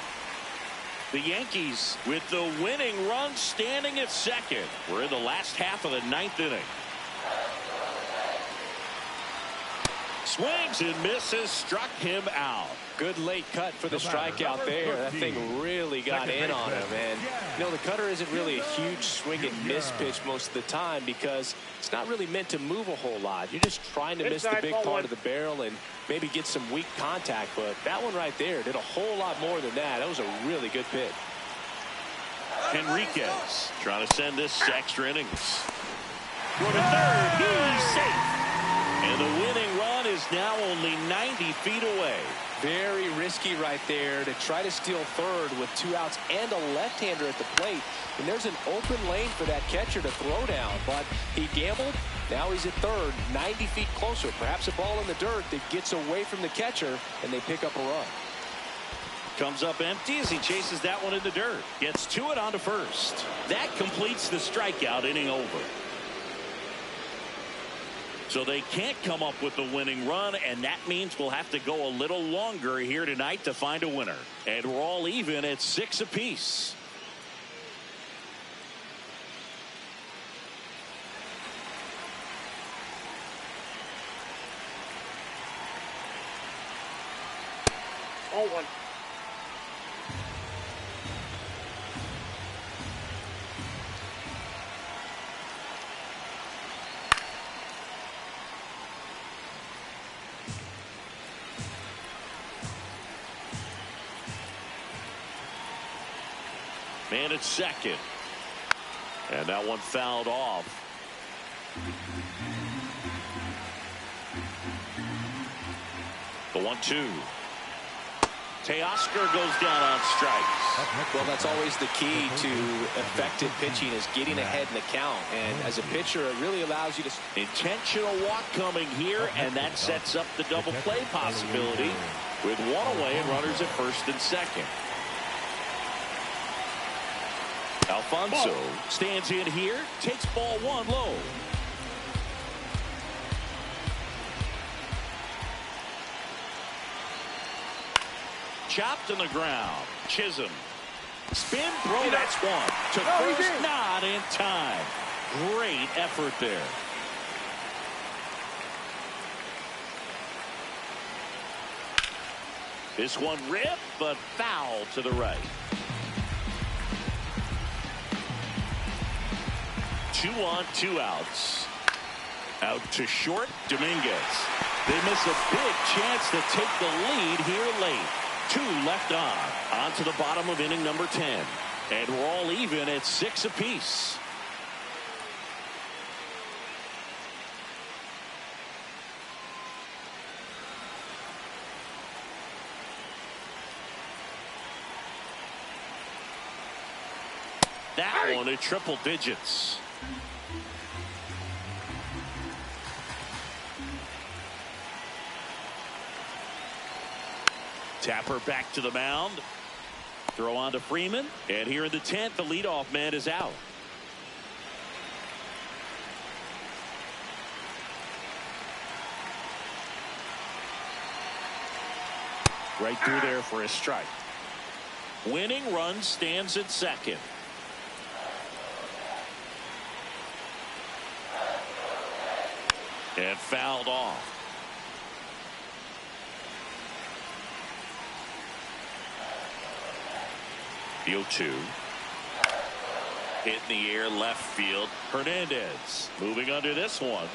The Yankees with the winning run standing at second. We're in the last half of the 9th inning. Swings and misses, struck him out. Good late cut for the strikeout there. That thing really got in on him. And, you know, the cutter isn't really a huge swing and miss pitch most of the time because it's not really meant to move a whole lot. You're just trying to miss the big part of the barrel and maybe get some weak contact. But that one right there did a whole lot more than that. That was a really good pitch. Henriquez trying to send this to extra innings. Going to third. He's safe. And the winning run is now only 90 feet away. Very risky right there to try to steal third with 2 outs and a left-hander at the plate. And there's an open lane for that catcher to throw down. But he gambled. Now he's at third, 90 feet closer. Perhaps a ball in the dirt that gets away from the catcher, and they pick up a run. Comes up empty as he chases that one in the dirt. Gets to it onto first. That completes the strikeout, inning over. So they can't come up with the winning run, and that means we'll have to go a little longer here tonight to find a winner. And we're all even at 6 apiece. Oh, one. Man at second. And that one fouled off. The 1-2. Teoscar goes down on strikes. Well, that's always the key to effective pitching, is getting ahead in the count. And as a pitcher, it really allows you to... Intentional walk coming here, and that sets up the double play possibility with one away and runners at first and second. Alfonso stands in here, takes ball one low. Chopped on the ground. Chisholm. Spin throw, that's one. To first, not in time. Great effort there. This one ripped, but foul to the right. 2 on, 2 outs. Out to short, Dominguez. They miss a big chance to take the lead here late. 2 left on to the bottom of inning number 10. And we're all even at 6 apiece. That one at triple digits. Tapper back to the mound. Throw on to Freeman. And here in the 10th, the leadoff man is out. Right through there for a strike. Winning run stands at second. And fouled off. The 0-2. Hit in the air left field. Hernandez moving under this one.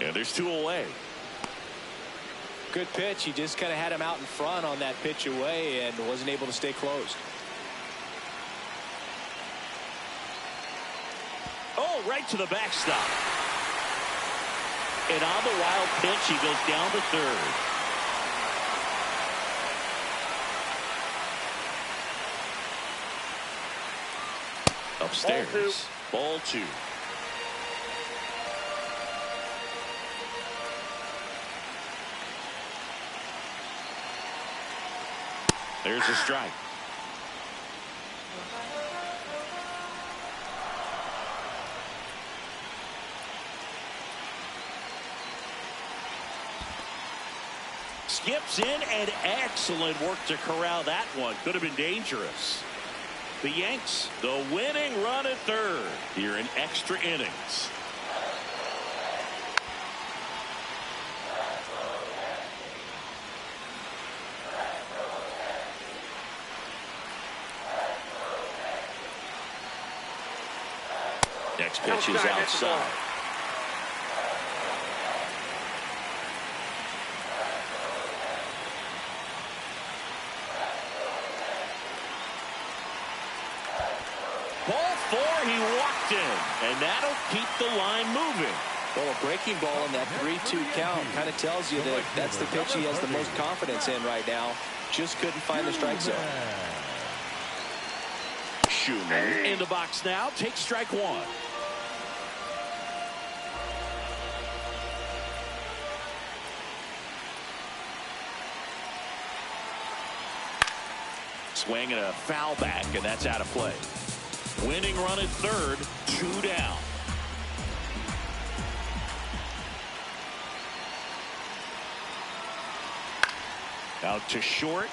And there's 2 away. Good pitch. He just kind of had him out in front on that pitch away and wasn't able to stay closed. Oh, right to the backstop. And on the wild pitch, he goes down to third. Upstairs. Ball 2. There's a strike. Skips in, and excellent work to corral that one. Could have been dangerous. The Yanks, the winning run at third here in extra innings. Next pitch is outside. Ball 4, he walked in, and that'll keep the line moving. Well, a breaking ball in that 3-2 count kind of tells you that that's the pitch he has the most confidence in right now. Just couldn't find the strike zone. Schumann in the box now, takes strike 1. Swing and a foul back, and that's out of play. Winning run at third, 2 down. Out to short.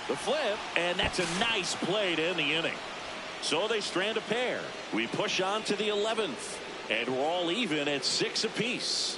The flip, and that's a nice play to end the inning. So they strand a pair. We push on to the 11th, and we're all even at 6 apiece.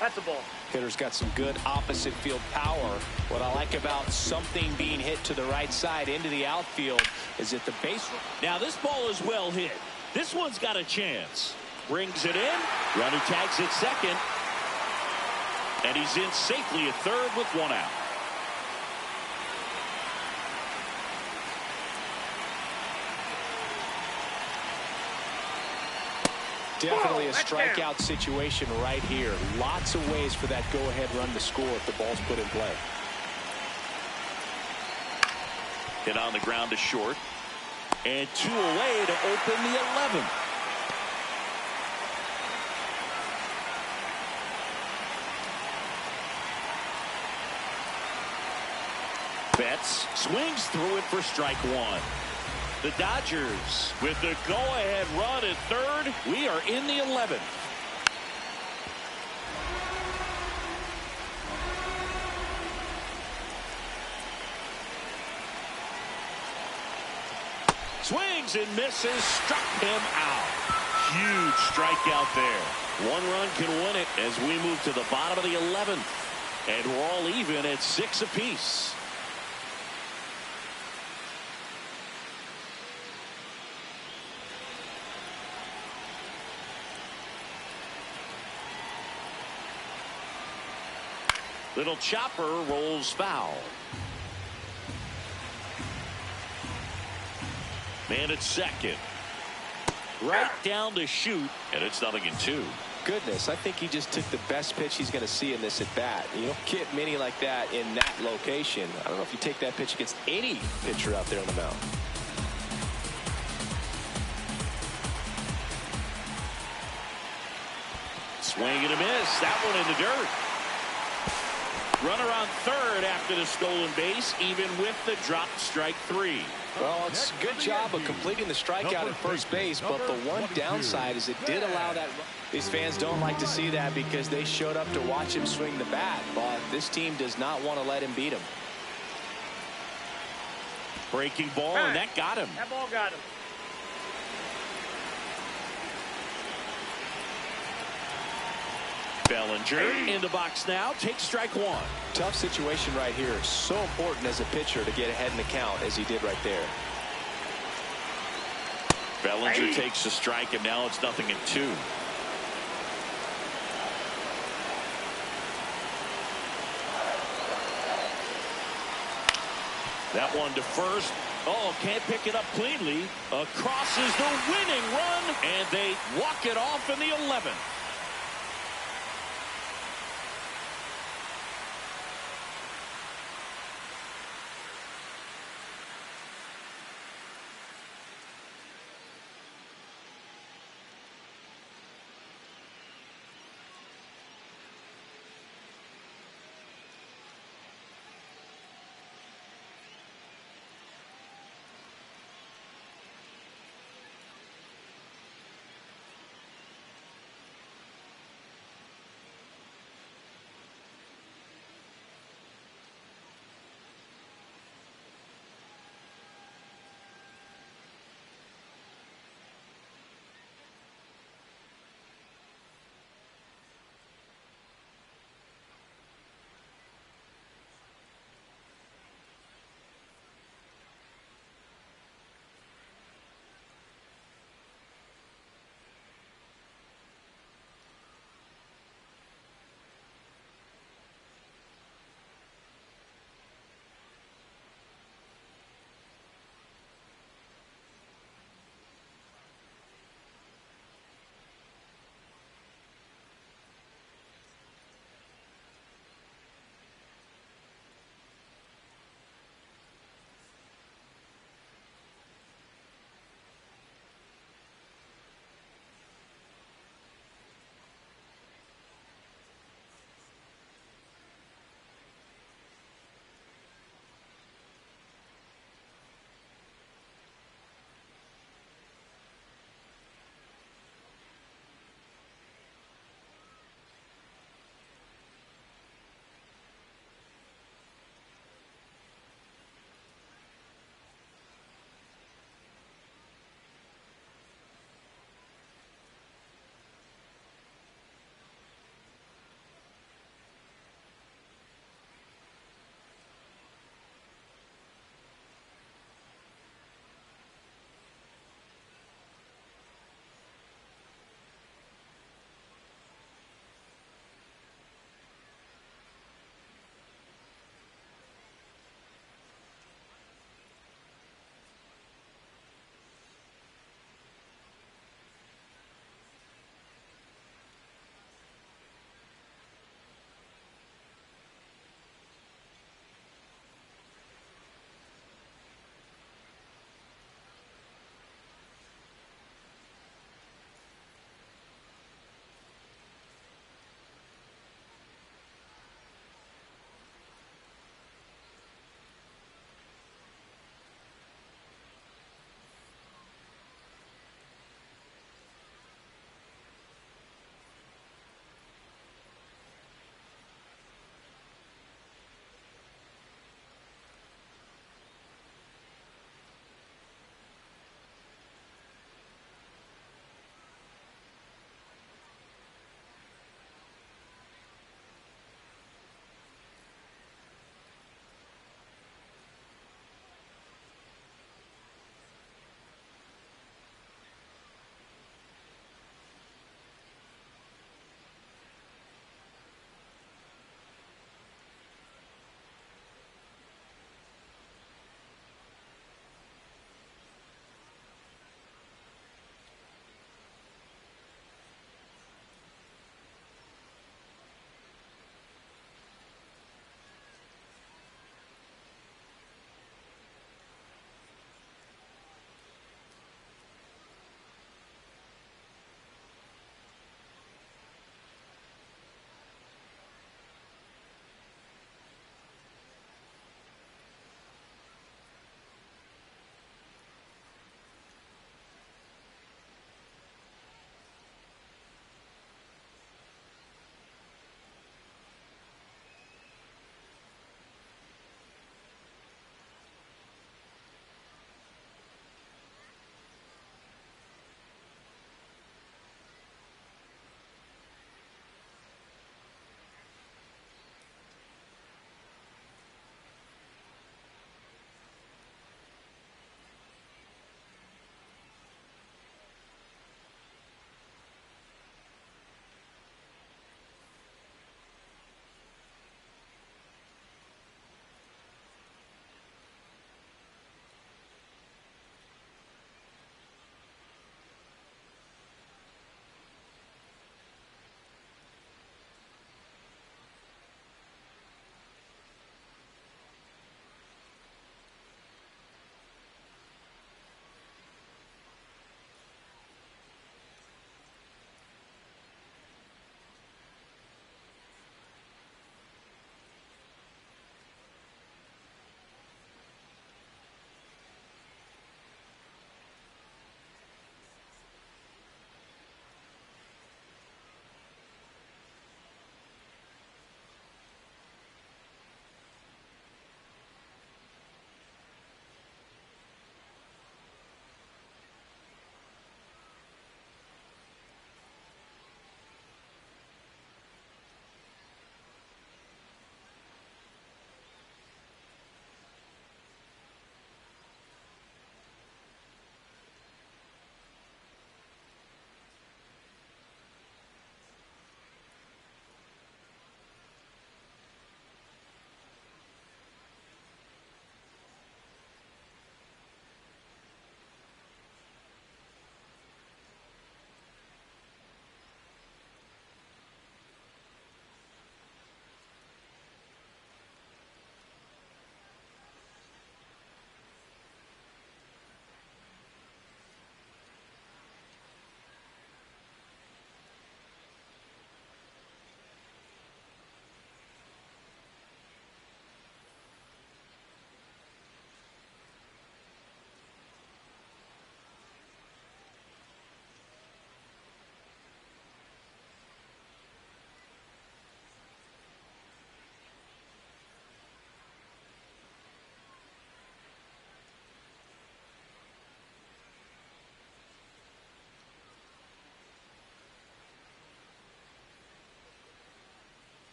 That's a ball. Hitter's got some good opposite field power. What I like about something being hit to the right side into the outfield is that the base. Now this ball is well hit. This one's got a chance. Brings it in. Runner tags at second. And he's in safely at third with 1 out. Definitely a strikeout situation right here. Lots of ways for that go-ahead run to score if the ball's put in play. Hit on the ground to short. And 2 away to open the 11th. Betts swings through it for strike 1. The Dodgers with the go-ahead run at third. We are in the 11th. Swings and misses. Struck him out. Huge strikeout there. 1 run can win it as we move to the bottom of the 11th. And we're all even at 6 apiece. Little chopper rolls foul. Man at second. Right down to shoot, and it's 0-2. Goodness, I think he just took the best pitch he's going to see in this at bat. You don't get many like that in that location. I don't know if you take that pitch against any pitcher out there on the mound. Swing and a miss. That one in the dirt. Runner on third after the stolen base, even with the dropped strike 3. Well, it's a good job of completing the strikeout at first base, but the one downside is it did allow that. These fans don't like to see that because they showed up to watch him swing the bat, but this team does not want to let him beat him. Breaking ball, and that got him. That ball got him. Bellinger in the box now. Takes strike 1. Tough situation right here. So important as a pitcher to get ahead in the count as he did right there. Bellinger takes a strike, and now it's 0-2. That one to first. Oh, can't pick it up cleanly. Across is the winning run, and they walk it off in the 11th.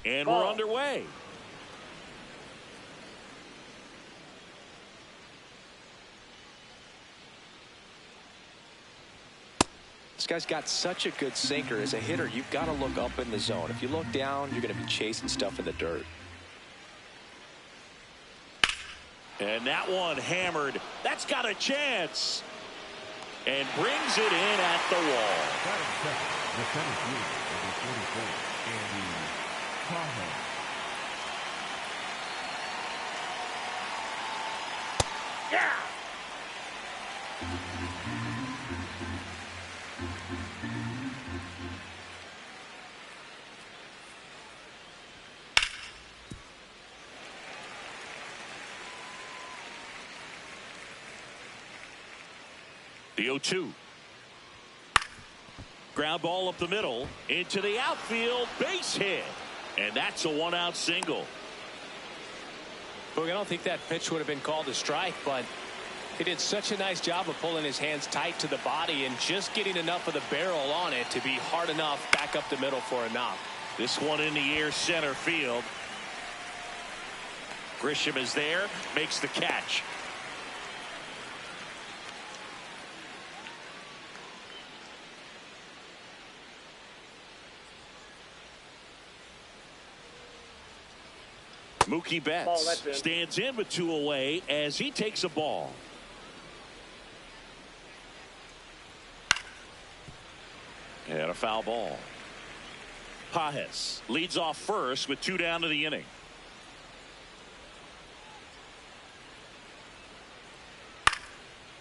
And Ball. we're underway. This guy's got such a good sinker. As a hitter, you've got to look up in the zone. If you look down, you're going to be chasing stuff in the dirt. And that one hammered. That's got a chance. And brings it in at the wall. Batting second, the center fielder, number 44, Andy Cahoe. Yeah. The 0-2. Ground ball up the middle into the outfield, base hit, and that's a one-out single. Look, I don't think that pitch would have been called a strike, but he did such a nice job of pulling his hands tight to the body and just getting enough of the barrel on it to be hard enough back up the middle for a knock. This one in the air, center field. Grisham is there, makes the catch. Mookie Betts stands in with 2 away as he takes a ball. And a foul ball. Pages leads off first with 2 down to the inning.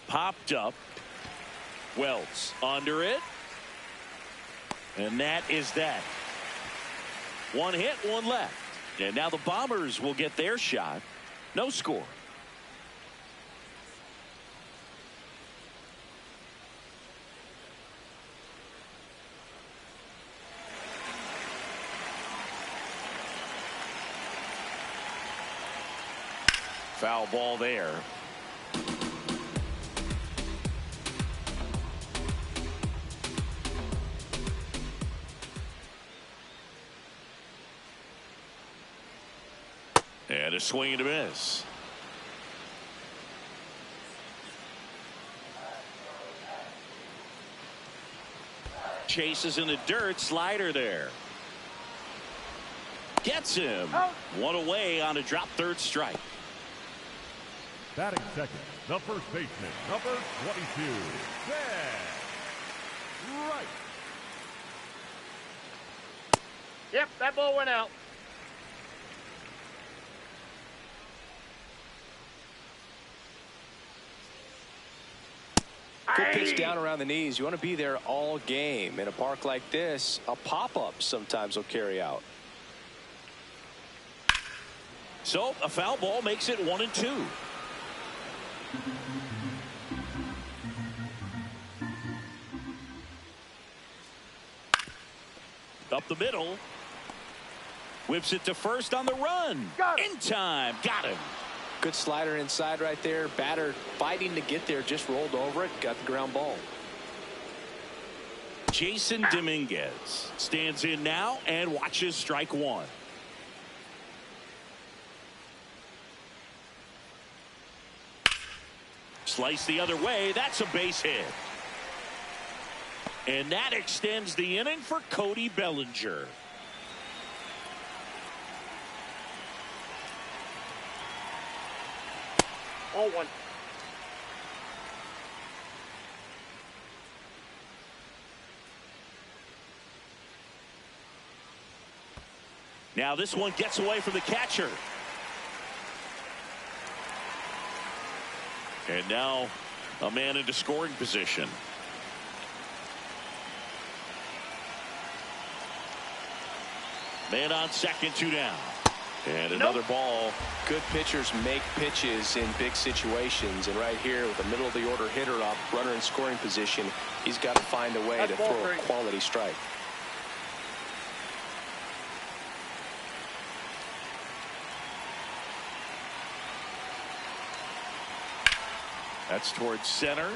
Popped up. Wells under it. And that is that. 1 hit, 1 left. And now the Bombers will get their shot. No score. Foul ball there. And a swing and a miss. Chases in the dirt, slider there. Gets him. 1 away on a drop, 3rd strike. Batting second, the first baseman, number 22, Ben Wright. Yep, that ball went out. Good pitch down around the knees. You want to be there all game. In a park like this, a pop-up sometimes will carry out. So a foul ball makes it 1-2. Up the middle. Whips it to first on the run. In time. Got him. Good slider inside right there. Batter fighting to get there. Just rolled over it. Got the ground ball. Jason Dominguez stands in now and watches strike 1. Slice the other way. That's a base hit. And that extends the inning for Cody Bellinger. All 1. Now this one gets away from the catcher. And now a man into scoring position. Man on second, 2 down. And another ball. Good pitchers make pitches in big situations. And right here with the middle of the order hitter up, runner in scoring position, he's got to find a way to throw a quality strike. That's towards center.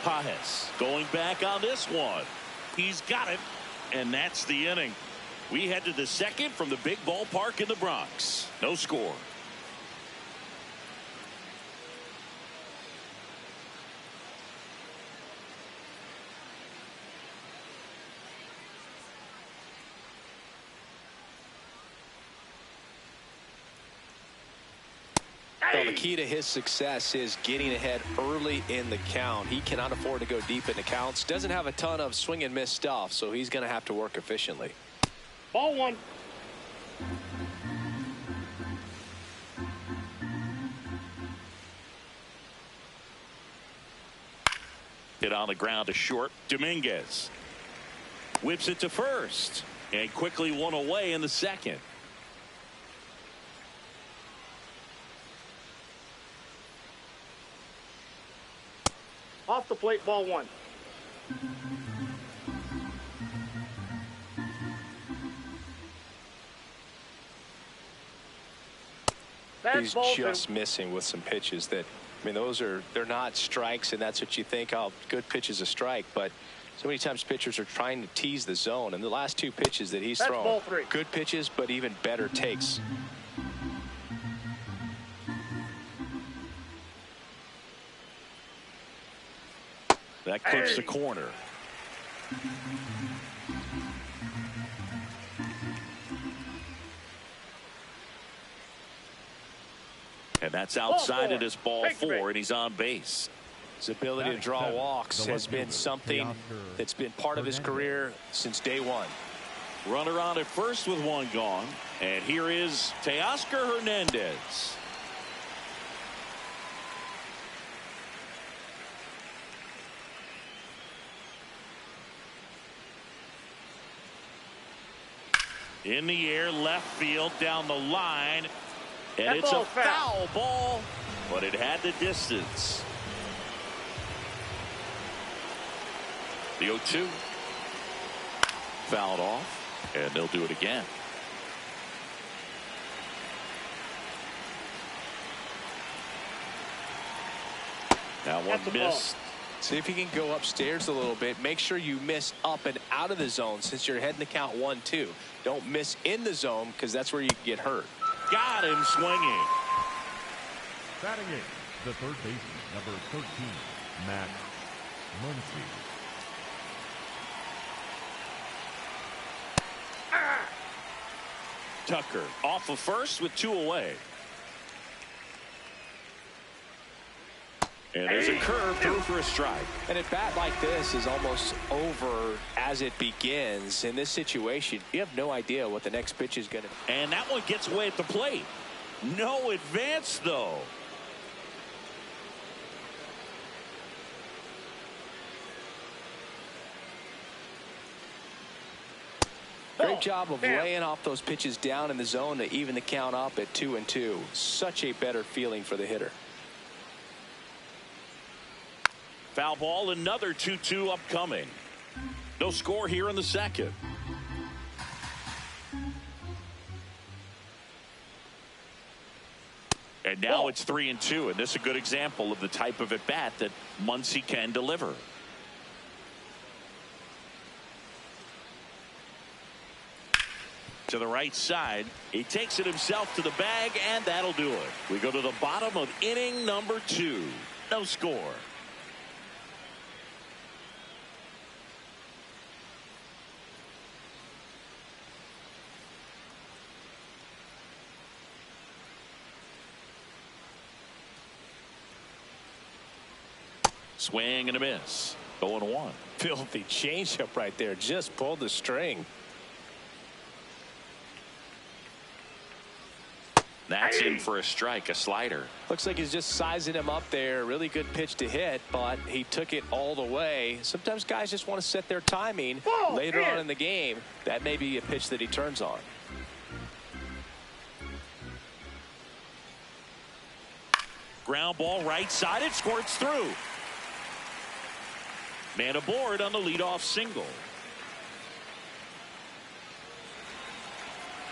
Pages going back on this one. He's got it. And that's the inning. We head to the second from the big ballpark in the Bronx. No score. Well, the key to his success is getting ahead early in the count. He cannot afford to go deep into counts. Doesn't have a ton of swing and miss stuff, so he's going to have to work efficiently. Ball one. Hit on the ground to short. Dominguez whips it to first and quickly one away in the second. Off the plate, ball one. That's He's ball just two. missing with some pitches that, I mean, they're not strikes, and that's what you think, oh, good pitch is a strike, but so many times pitchers are trying to tease the zone, and the last two pitches that he's That's thrown, ball three. good pitches, but even better takes. That clips the corner. And that's outside it is ball four, and he's on base. His ability to draw walks has been something that's been part of his career since day one. Runner on at first with one gone. And here is Teoscar Hernandez. In the air, left field, down the line. And That it's a ball's foul. foul ball, but it had the distance. The 0-2. Fouled off, and they'll do it again. That one That's a missed. See if you can go upstairs a little bit. Make sure you miss up and out of the zone since you're heading to count 1-2. Don't miss in the zone because that's where you get hurt. Got him swinging. Batting eighth, the third baseman, number 13, Matt Muncy. Tucker off of first with two away. And there's a curve through for a strike. And a bat like this is almost over as it begins. In this situation, you have no idea what the next pitch is going to be. And that one gets away at the plate. No advance, though. Great job of laying off those pitches down in the zone to even the count up at 2-2. Such a better feeling for the hitter. Foul ball, another 2-2 upcoming. No score here in the second. And now it's 3-2, and this is a good example of the type of at-bat that Muncy can deliver. To the right side, he takes it himself to the bag, and that'll do it. We go to the bottom of inning number 2. No score. Swing and a miss. 0-1. Filthy changeup right there. Just pulled the string. That's in for a strike, a slider. Looks like he's just sizing him up there. Really good pitch to hit, but he took it all the way. Sometimes guys just want to set their timing later on in the game. That may be a pitch that he turns on. Ground ball right side. It squirts through. Man aboard on the leadoff single.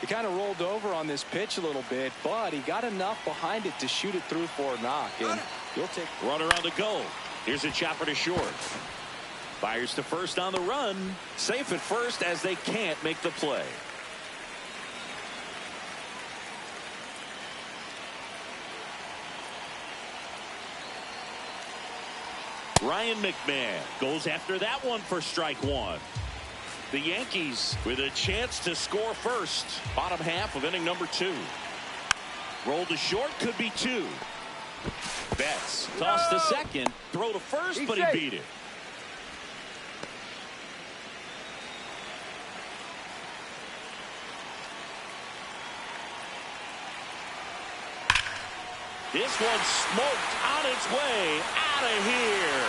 He kind of rolled over on this pitch a little bit, but he got enough behind it to shoot it through for a knock. And you'll take runner on the go. Here's a chopper to short. Fires to first on the run. Safe at first as they can't make the play. Ryan McMahon goes after that one for strike one. The Yankees with a chance to score first. Bottom half of inning number 2. Roll to short, could be 2. Betts toss to second, throw to first, but he beat it. This one smoked on its way out of here.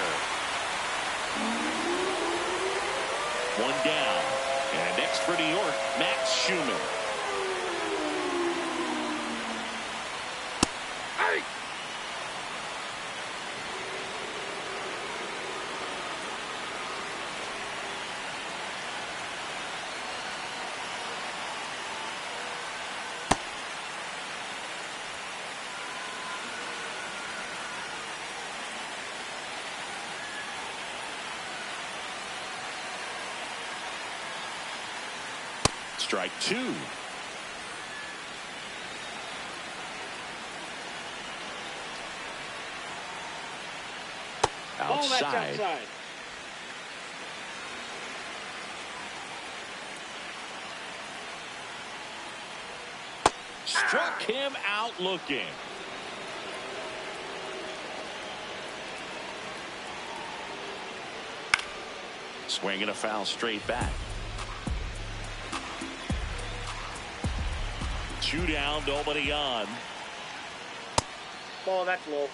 One down. And next for New York, Max Schumann. Hey! Strike 2. Outside. Struck him out looking. Swinging a foul straight back. 2 down, nobody on. Ball, that's low.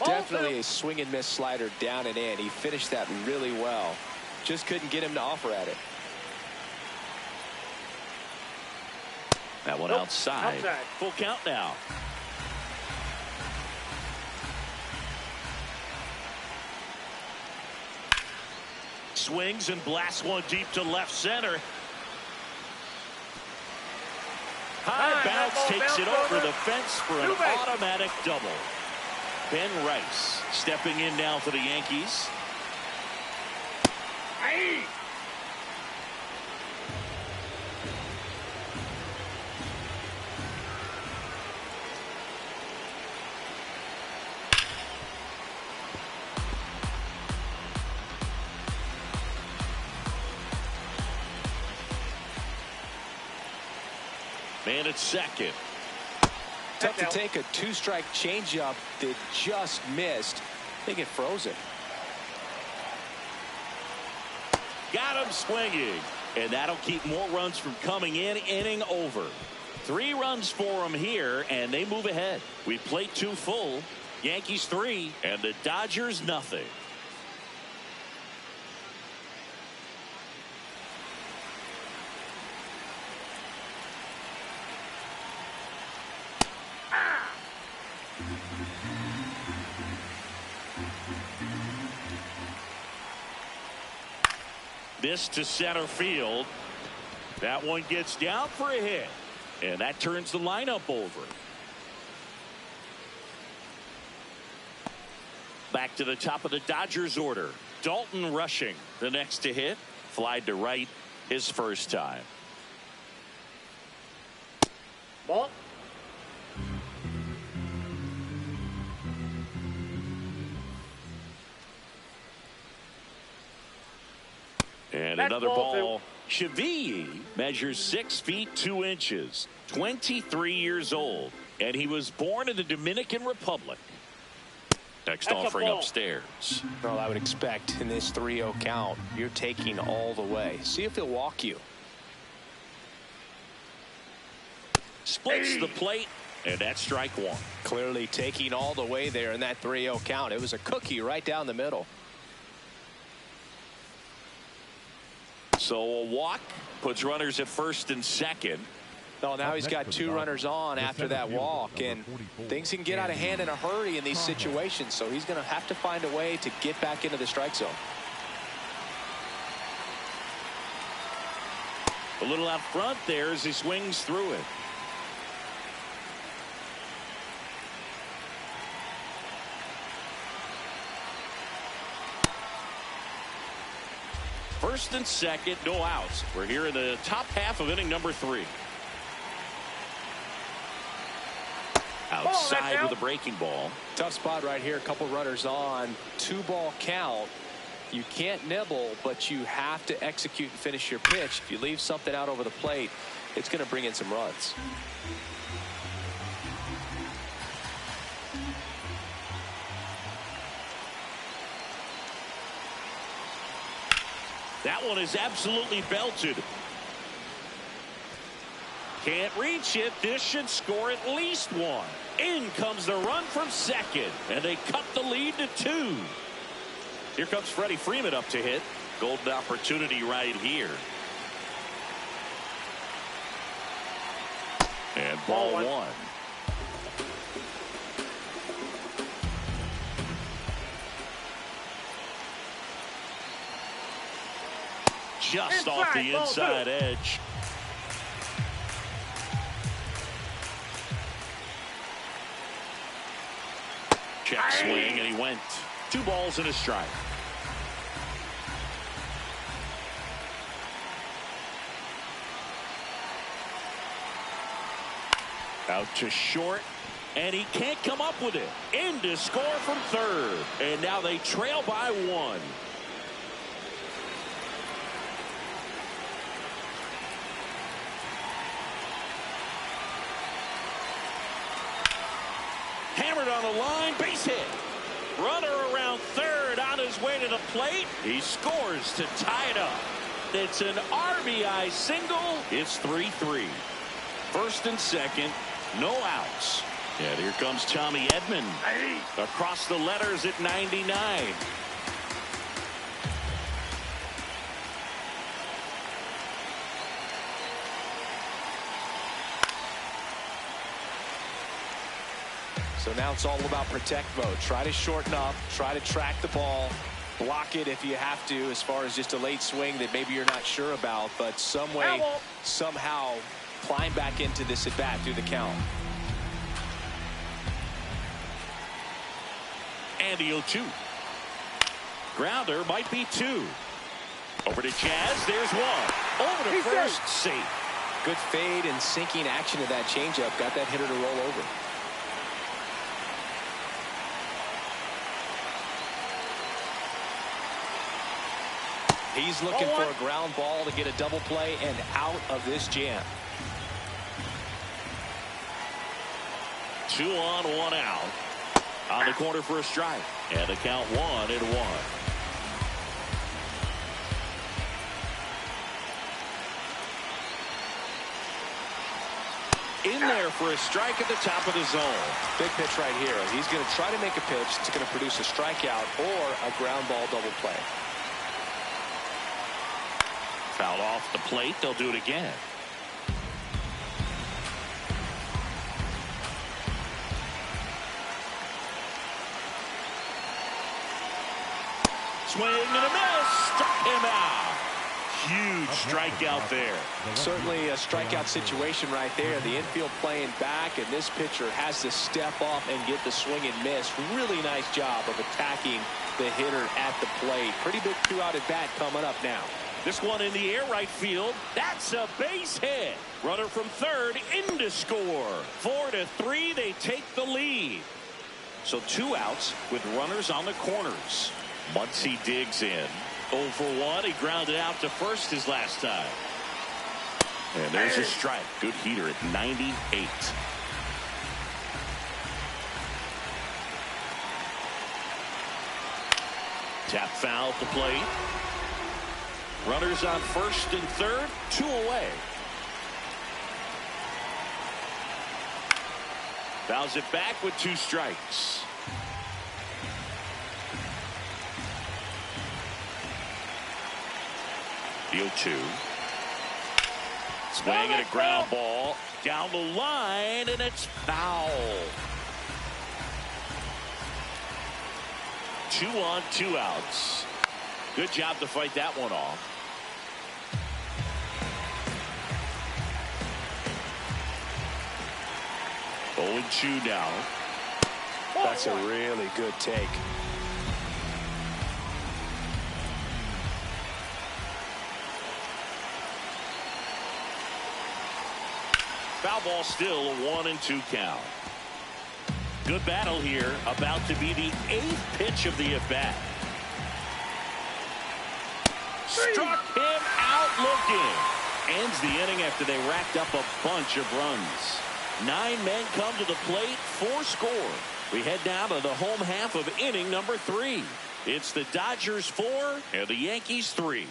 Definitely a swing and miss slider down and in. He finished that really well. Just couldn't get him to offer at it. That one outside. Full count now. Swings and blasts one deep to left center. High bounce takes it over the fence for an automatic double. Ben Rice stepping in now for the Yankees. Hey! Man at second. Tough to take a 2-strike changeup that just missed. I think it froze it. Got him swinging. And that'll keep more runs from coming in. Inning over. 3 runs for him here, and they move ahead. We played 2 full. Yankees 3, and the Dodgers nothing. This to center field. That one gets down for a hit, and that turns the lineup over. Back to the top of the Dodgers order. Dalton rushing, the next to hit. Flied to right his first time. Ball. And That's another ball ball. Chevy measures 6 feet 2 inches, 23 years old, and he was born in the Dominican Republic. Next That's offering upstairs. Well, I would expect in this 3-0 count, you're taking all the way. See if he'll walk you. Splits the plate, and that's strike 1. Clearly taking all the way there in that 3-0 count. It was a cookie right down the middle. So a walk puts runners at first and second. No, now he's got 2 runners on after that walk, and things can get out of hand in a hurry in these situations, so he's going to have to find a way to get back into the strike zone. A little out front there as he swings through it. First and second, no outs. We're here in the top half of inning number 3. Outside with a breaking ball. Tough spot right here. A couple runners on. 2-ball count. You can't nibble, but you have to execute and finish your pitch. If you leave something out over the plate, it's going to bring in some runs. That one is absolutely belted. Can't reach it. This should score at least 1. In comes the run from second, and they cut the lead to 2. Here comes Freddie Freeman up to hit. Golden opportunity right here. And ball 1. Just off the inside edge. Check swing, and he went. 2 balls and a strike. Out to short, and he can't come up with it. In to score from third, and now they trail by 1. Hammered on the line, base hit. Runner around third on his way to the plate. He scores to tie it up. It's an RBI single. It's 3-3. First and second, no outs. And here comes Tommy Edman across the letters at 99. So now it's all about protect mode. Try to shorten up, try to track the ball, block it if you have to, as far as just a late swing that maybe you're not sure about, but some way, somehow climb back into this at bat through the count. And the 0-2. Grounder might be 2. Over to Jazz. There's 1. Over to first. Safe. Good fade and sinking action of that changeup. Got that hitter to roll over. He's looking for a ground ball to get a double play and out of this jam. 2 on, 1 out. On the corner for a strike. And the count 1-1. In there for a strike at the top of the zone. Big pitch right here. He's going to try to make a pitch that's going to produce a strikeout or a ground ball double play. Fouled off the plate. They'll do it again. Swing and a miss. Struck him out. Huge strikeout there. Certainly a strikeout situation right there. The infield playing back, and this pitcher has to step up and get the swing and miss. Really nice job of attacking the hitter at the plate. Pretty big 2-out at bat coming up now. This one in the air right field. That's a base hit. Runner from third in to score. 4-3. They take the lead. So 2 outs with runners on the corners. Muncy digs in. 0 for 1. He grounded out to first his last time. And there's a strike. Good heater at 98. Tap foul at the plate. Runners on first and third. 2 away. Fouls it back with 2 strikes. The 0-2. Swing and a ground ball down the line, and it's foul. 2 on, 2 outs. Good job to fight that one off. Oh, 0-2 now. That's a really good take. Foul ball, still a 1-2 count. Good battle here. About to be the 8th pitch of the at-bat. Struck him out looking. Ends the inning after they racked up a bunch of runs. 9 men come to the plate, 4 score. We head down to the home half of inning number 3. It's the Dodgers 4 and the Yankees 3.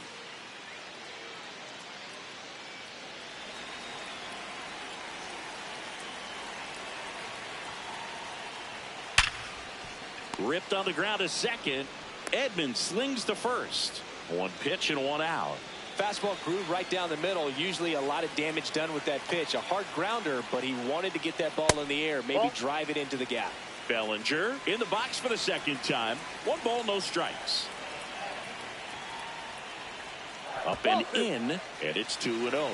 Ripped on the ground to second. Edmonds slings to first. 1 pitch and 1 out. Fastball groove right down the middle. Usually a lot of damage done with that pitch. A hard grounder, but he wanted to get that ball in the air, maybe drive it into the gap. Bellinger in the box for the 2nd time. 1 ball, no strikes. Up and in, and it's 2-0.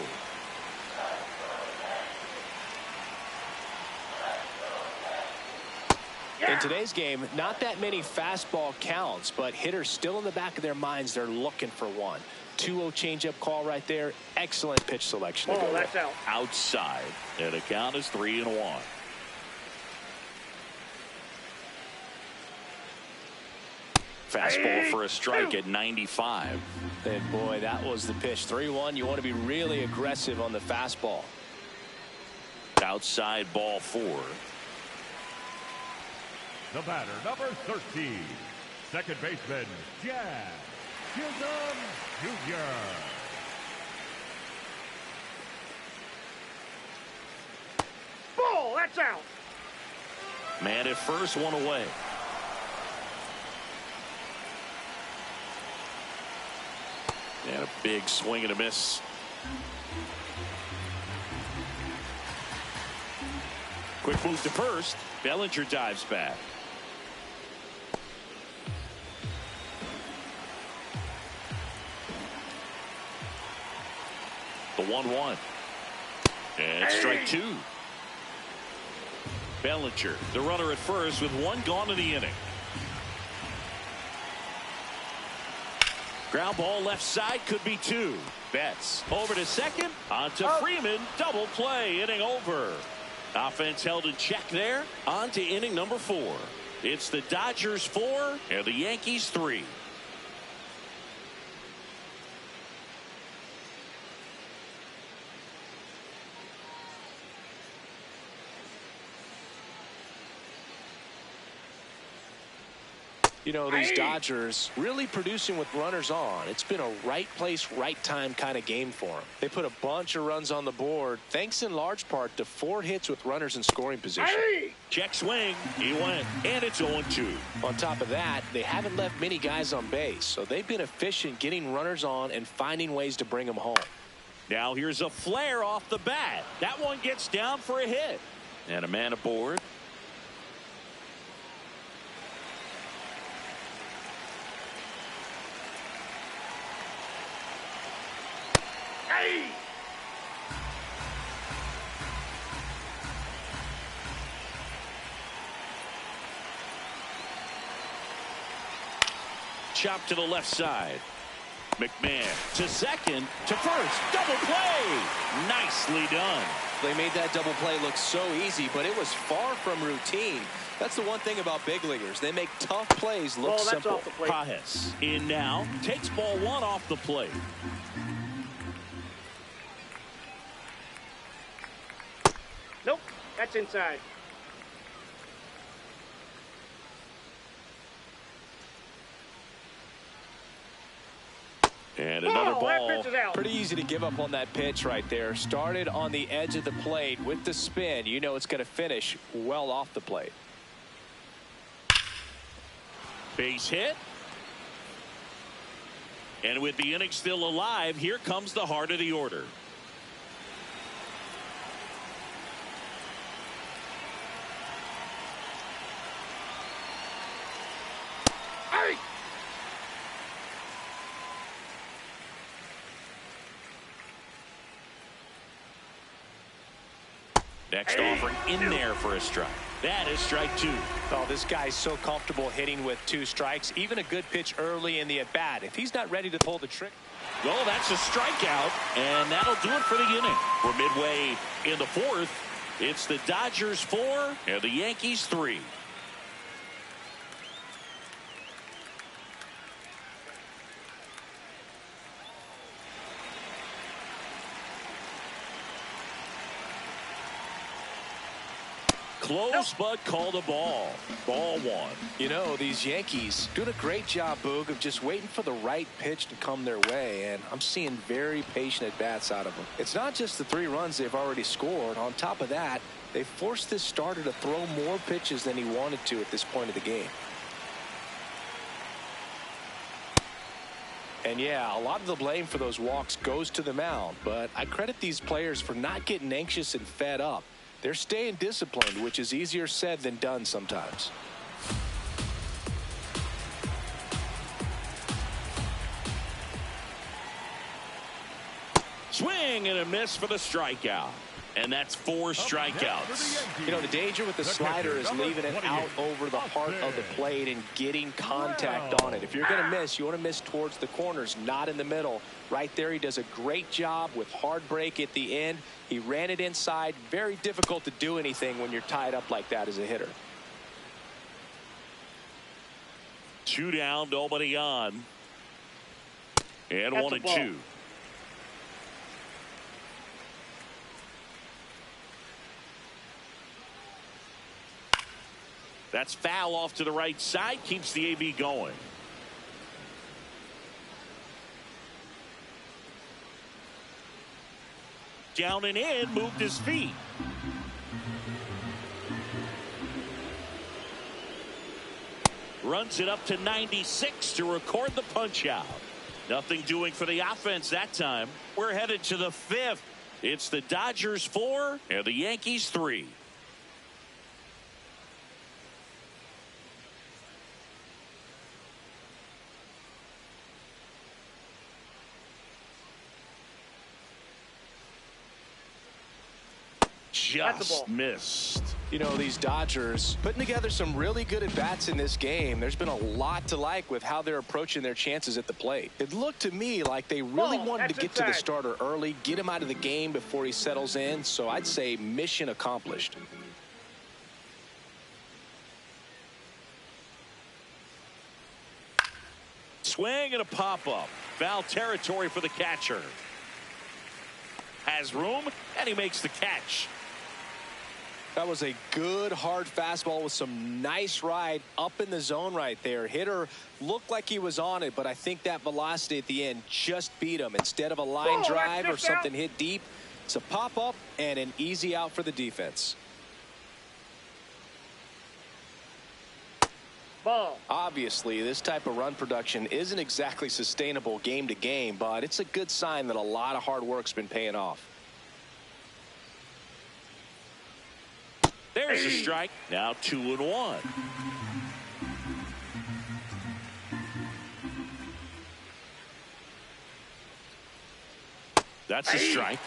In today's game, not that many fastball counts, but hitters still in the back of their minds, they're looking for one. 2-0 changeup call right there. Excellent pitch selection. Oh, that's out. Outside, and the count is 3-1. Fastball for a strike at 95. And boy, that was the pitch. 3-1. You want to be really aggressive on the fastball. Outside, ball 4. The batter, number 13, second baseman, Jazz Chisholm Jr. Ball, that's out. Man at first, 1 away. And a big swing and a miss. Quick move to first. Bellinger dives back. The 1-1. And strike 2. Bellinger, the runner at first, with 1 gone in the inning. Ground ball left side, could be 2. Betts over to second, on to Freeman, double play, inning over. Offense held in check there. On to inning number 4. It's the Dodgers 4 and the Yankees 3. You know, these Dodgers really producing with runners on. It's been a right place, right time kind of game for them. They put a bunch of runs on the board, thanks in large part to 4 hits with runners in scoring position. Check swing. He went, and it's 0-2. On top of that, they haven't left many guys on base, so they've been efficient getting runners on and finding ways to bring them home. Now here's a flare off the bat. That one gets down for a hit. And a man aboard. Chop to the left side. McMahon to second, to first. Double play. Nicely done. They made that double play look so easy, but it was far from routine. That's the one thing about big leaguers. They make tough plays look simple. Off the plate. Pajes in now. Takes ball 1 off the plate. Nope, that's inside. And another ball. That pitch is out. Pretty easy to give up on that pitch right there. Started on the edge of the plate with the spin. You know it's going to finish well off the plate. Base hit. And with the inning still alive, here comes the heart of the order. Next offering in there for a strike. That is strike two. Oh, this guy's so comfortable hitting with 2 strikes. Even a good pitch early in the at-bat. If he's not ready to pull the trick. Oh, that's a strikeout, and that'll do it for the inning. We're midway in the 4th. It's the Dodgers 4 and the Yankees 3. Close, but called a ball. Ball 1. You know, these Yankees doing a great job, Boog, of just waiting for the right pitch to come their way, and I'm seeing very patient at-bats out of them. It's not just the 3 runs they've already scored. On top of that, they forced this starter to throw more pitches than he wanted to at this point of the game. And yeah, a lot of the blame for those walks goes to the mound, but I credit these players for not getting anxious and fed up. They're staying disciplined, which is easier said than done sometimes. Swing and a miss for the strikeout. And that's 4 strikeouts. You know, the danger with the slider is leaving it out over the heart of the plate and getting contact on it. If you're going to miss, you want to miss towards the corners, not in the middle. Right there, he does a great job with hard break at the end. He ran it inside. Very difficult to do anything when you're tied up like that as a hitter. 2 down, nobody on. And That's 1-2. That's foul off to the right side. Keeps the AB going. Down and in. Moved his feet. Runs it up to 96 to record the punch out. Nothing doing for the offense that time. We're headed to the 5th. It's the Dodgers 4 and the Yankees 3. Just missed. You know, these Dodgers putting together some really good at-bats in this game. There's been a lot to like with how they're approaching their chances at the plate. It looked to me like they really wanted to get to the starter early, get him out of the game before he settles in. So I'd say mission accomplished. Swing and a pop-up. Foul territory for the catcher. Has room, and he makes the catch. That was a good hard fastball with some nice ride up in the zone right there. Hitter looked like he was on it, but I think that velocity at the end just beat him. Instead of a line drive or something hit deep, it's a pop-up and an easy out for the defense. Ball. Obviously, this type of run production isn't exactly sustainable game to game, but it's a good sign that a lot of hard work's been paying off. There's a strike. Now 2-1. That's a strike.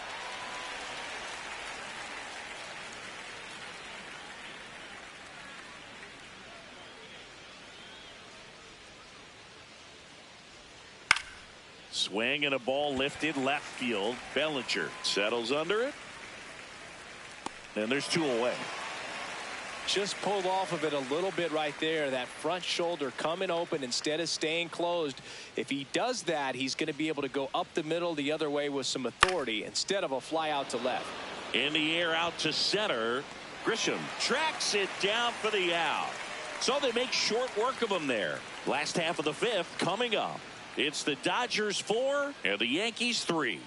Swing and a ball lifted left field. Bellinger settles under it. And there's 2 away. Just pulled off of it a little bit right there. That front shoulder coming open instead of staying closed. If he does that, he's going to be able to go up the middle the other way with some authority instead of a fly out to left. In the air out to center. Grisham tracks it down for the out. So they make short work of him there. Last half of the 5th coming up. It's the Dodgers 4 and the Yankees 3.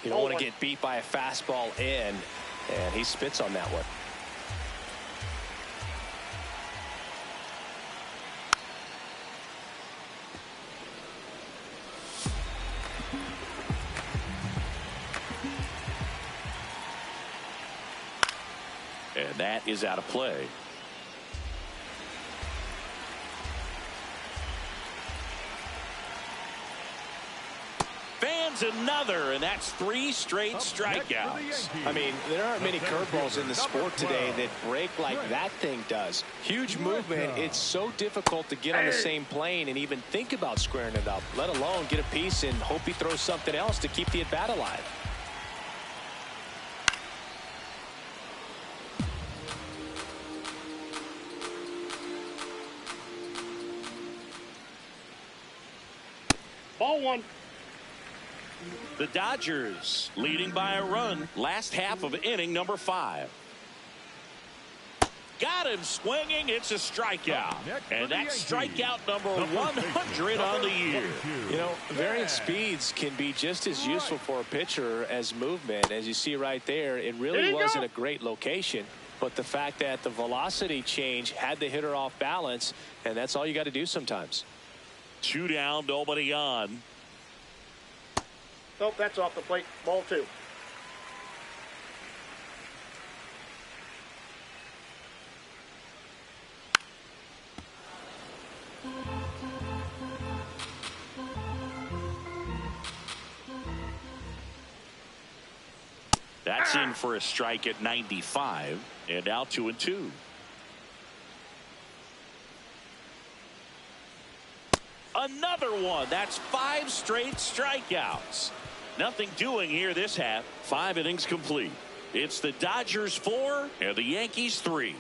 You don't want to get beat by a fastball in, and he spits on that one. And that is out of play. lands another, and that's 3 straight strikeouts. I mean, there aren't many curveballs in the sport today that break like that thing does. Huge movement. It's so difficult to get on the same plane and even think about squaring it up, let alone get a piece and hope he throws something else to keep the at-bat alive. Ball 1. The Dodgers leading by a run. Last half of inning number 5. Got him swinging. It's a strikeout. And that's strikeout number 100 on the year. You know, variant speeds can be just as useful for a pitcher as movement. As you see right there, it really wasn't a great location. But the fact that the velocity change had the hitter off balance, and that's all you got to do sometimes. 2 down, nobody on. Nope, that's off the plate. Ball 2. That's in for a strike at 95, and now 2-2. Another one. That's 5 straight strikeouts. Nothing doing here this half. 5 innings complete. It's the Dodgers 4 and the Yankees 3.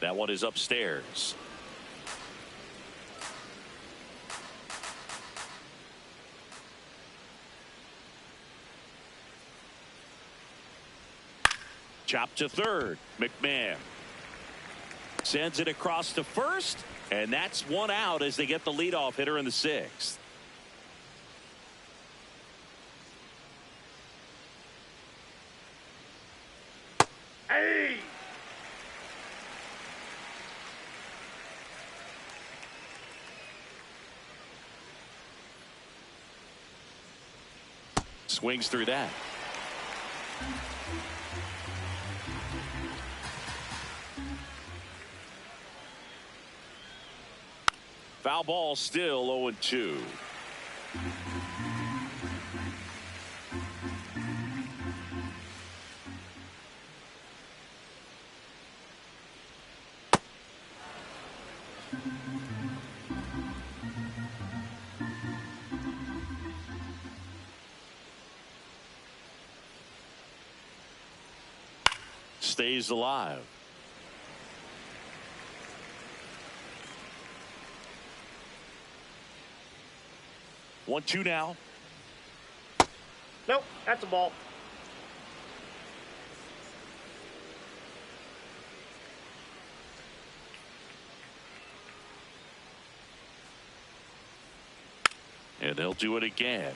That one is upstairs. Chop to third. McMahon sends it across to first, and that's 1 out as they get the leadoff hitter in the 6th. Hey! Swings through that. Foul ball, still 0-2. Stays alive. 1-2 now. Nope, that's a ball. And they'll do it again.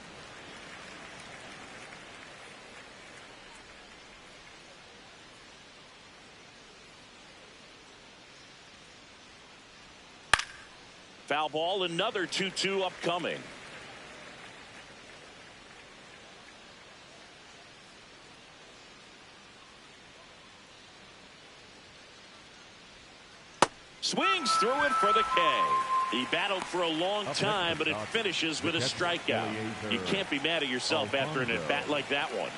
Foul ball, another 2-2 upcoming. Swings through it for the K. He battled for a long time, but it finishes with a strikeout. You can't be mad at yourself after an at-bat like that one.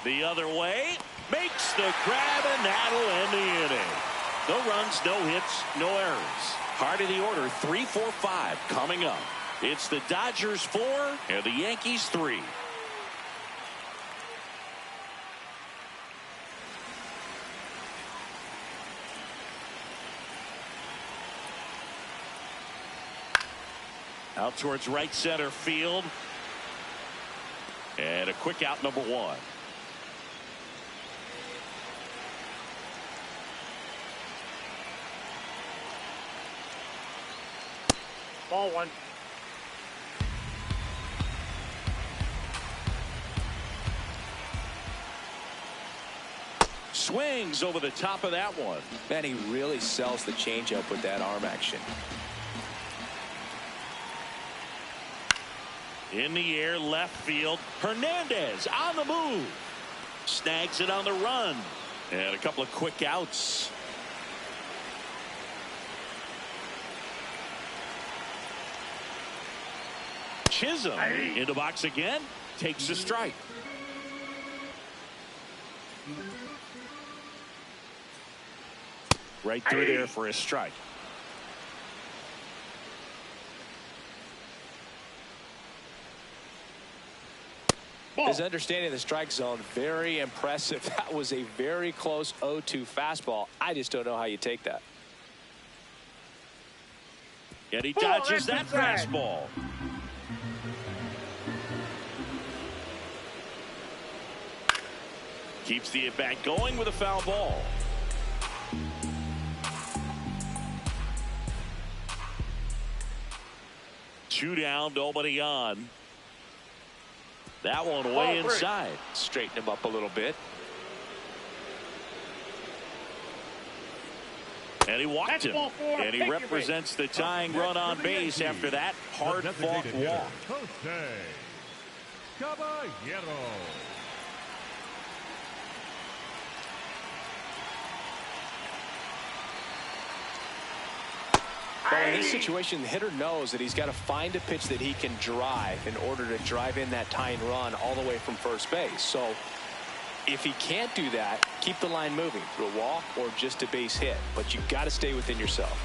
The other way, makes the grab, and that'll end the inning. No runs, no hits, no errors. Heart of the order, 3, 4, 5 coming up. It's the Dodgers 4 and the Yankees 3. Out towards right center field. And a quick out, number 1. Ball 1. Swings over the top of that one. Man, he really sells the changeup with that arm action. In the air, left field. Hernandez on the move. Snags it on the run. And a couple of quick outs. Chisholm in the box again. Takes a strike. Right through there for a strike. His understanding of the strike zone, very impressive. That was a very close 0-2 fastball. I just don't know how you take that. And he dodges that fastball. Keeps the at-bat going with a foul ball. Two down, nobody on. That one way inside. Straighten him up a little bit. And he walked him. And he represents the tying run on base after that hard-fought walk. Well, in this situation, the hitter knows that he's got to find a pitch that he can drive in order to drive in that tying run all the way from first base. So if he can't do that, keep the line moving through a walk or just a base hit. But you've got to stay within yourself.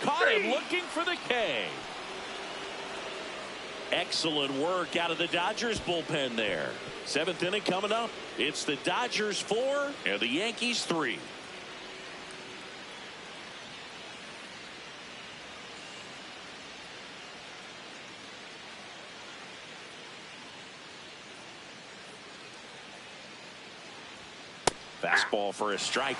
Caught him looking for the K. Excellent work out of the Dodgers bullpen there. Seventh inning coming up. It's the Dodgers 4 and the Yankees 3. Fastball for a strike.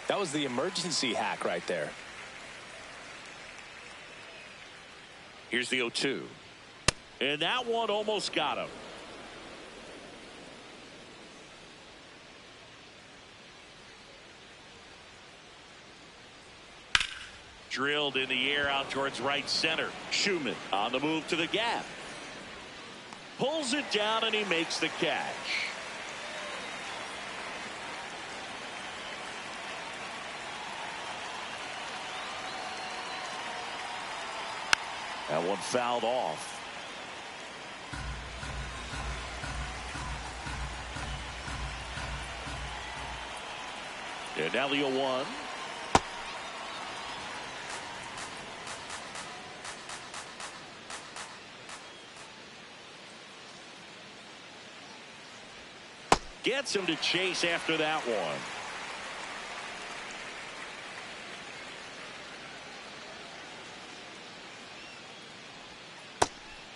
That was the emergency hack right there. Here's the 0-2. And that one almost got him. Drilled in the air out towards right center. Schumann on the move to the gap. Pulls it down and he makes the catch. That one fouled off. And now the 0-1. Gets him to chase after that one.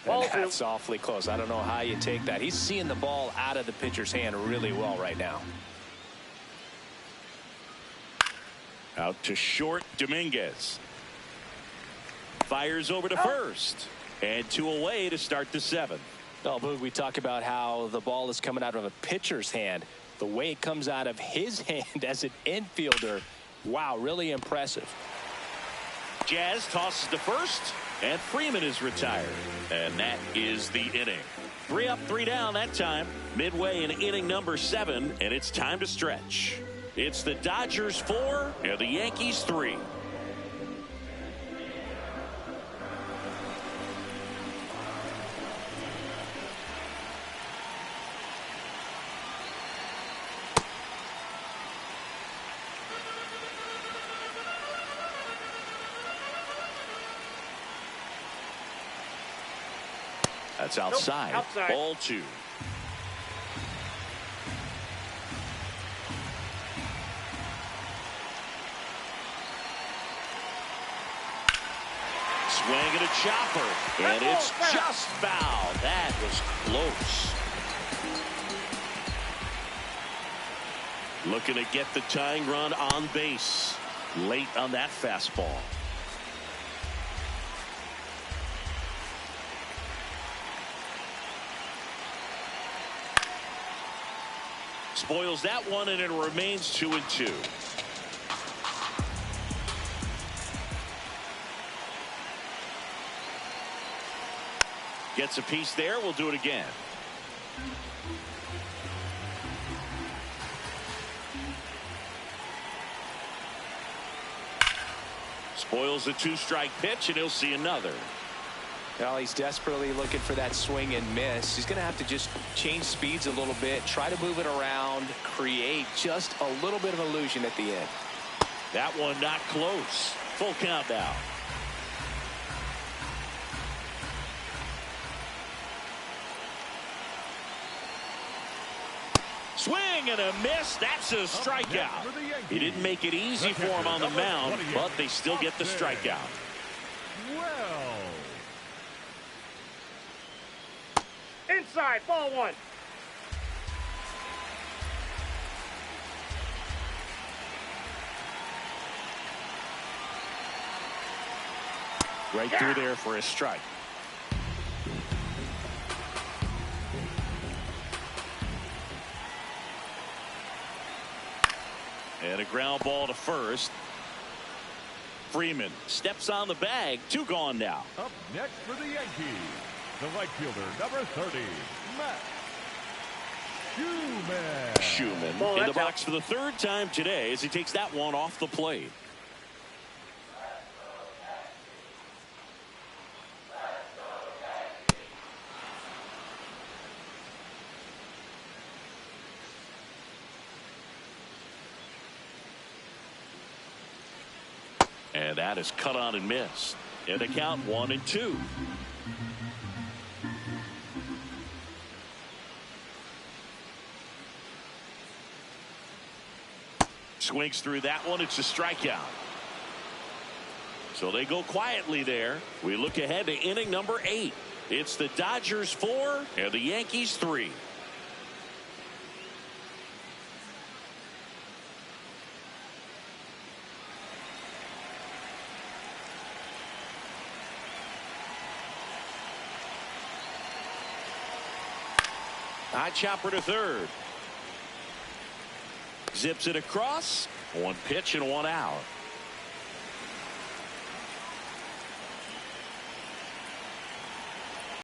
And that's awfully close. I don't know how you take that. He's seeing the ball out of the pitcher's hand really well right now. Out to short, Dominguez. Fires over to first. And 2 away to start the 7th. Well, Boog, we talk about how the ball is coming out of a pitcher's hand. The way it comes out of his hand as an infielder, wow, really impressive. Jazz tosses to first, and Freeman is retired. And that is the inning. 3 up, 3 down that time. Midway in inning number 7, and it's time to stretch. It's the Dodgers 4 and the Yankees 3. That's outside. Nope, outside. Ball 2. Swing and a chopper. And it's just foul. That was close. Looking to get the tying run on base late on that fastball. Spoils that one, and it remains 2-2. Gets a piece there. We'll do it again. Spoils a 2-strike pitch, and he'll see another. Well, he's desperately looking for that swing and miss. He's going to have to just change speeds a little bit, try to move it around, create just a little bit of illusion at the end. That one not close. Full count now. Swing and a miss. That's a strikeout. He didn't make it easy for him on the mound, but they still get the strikeout. Well. Inside, ball one. Right through there for a strike. And a ground ball to first. Freeman steps on the bag. 2 gone now. Up next for the Yankees, the right fielder, number 30, Matt Schumann. Schumann in the box for the 3rd time today as he takes that one off the plate. And that is cut on and missed. And the count 1-2. Swings through that one. It's a strikeout. So they go quietly there. We look ahead to inning number 8. It's the Dodgers 4 and the Yankees 3. High chopper to third. Zips it across. 1 pitch and 1 out.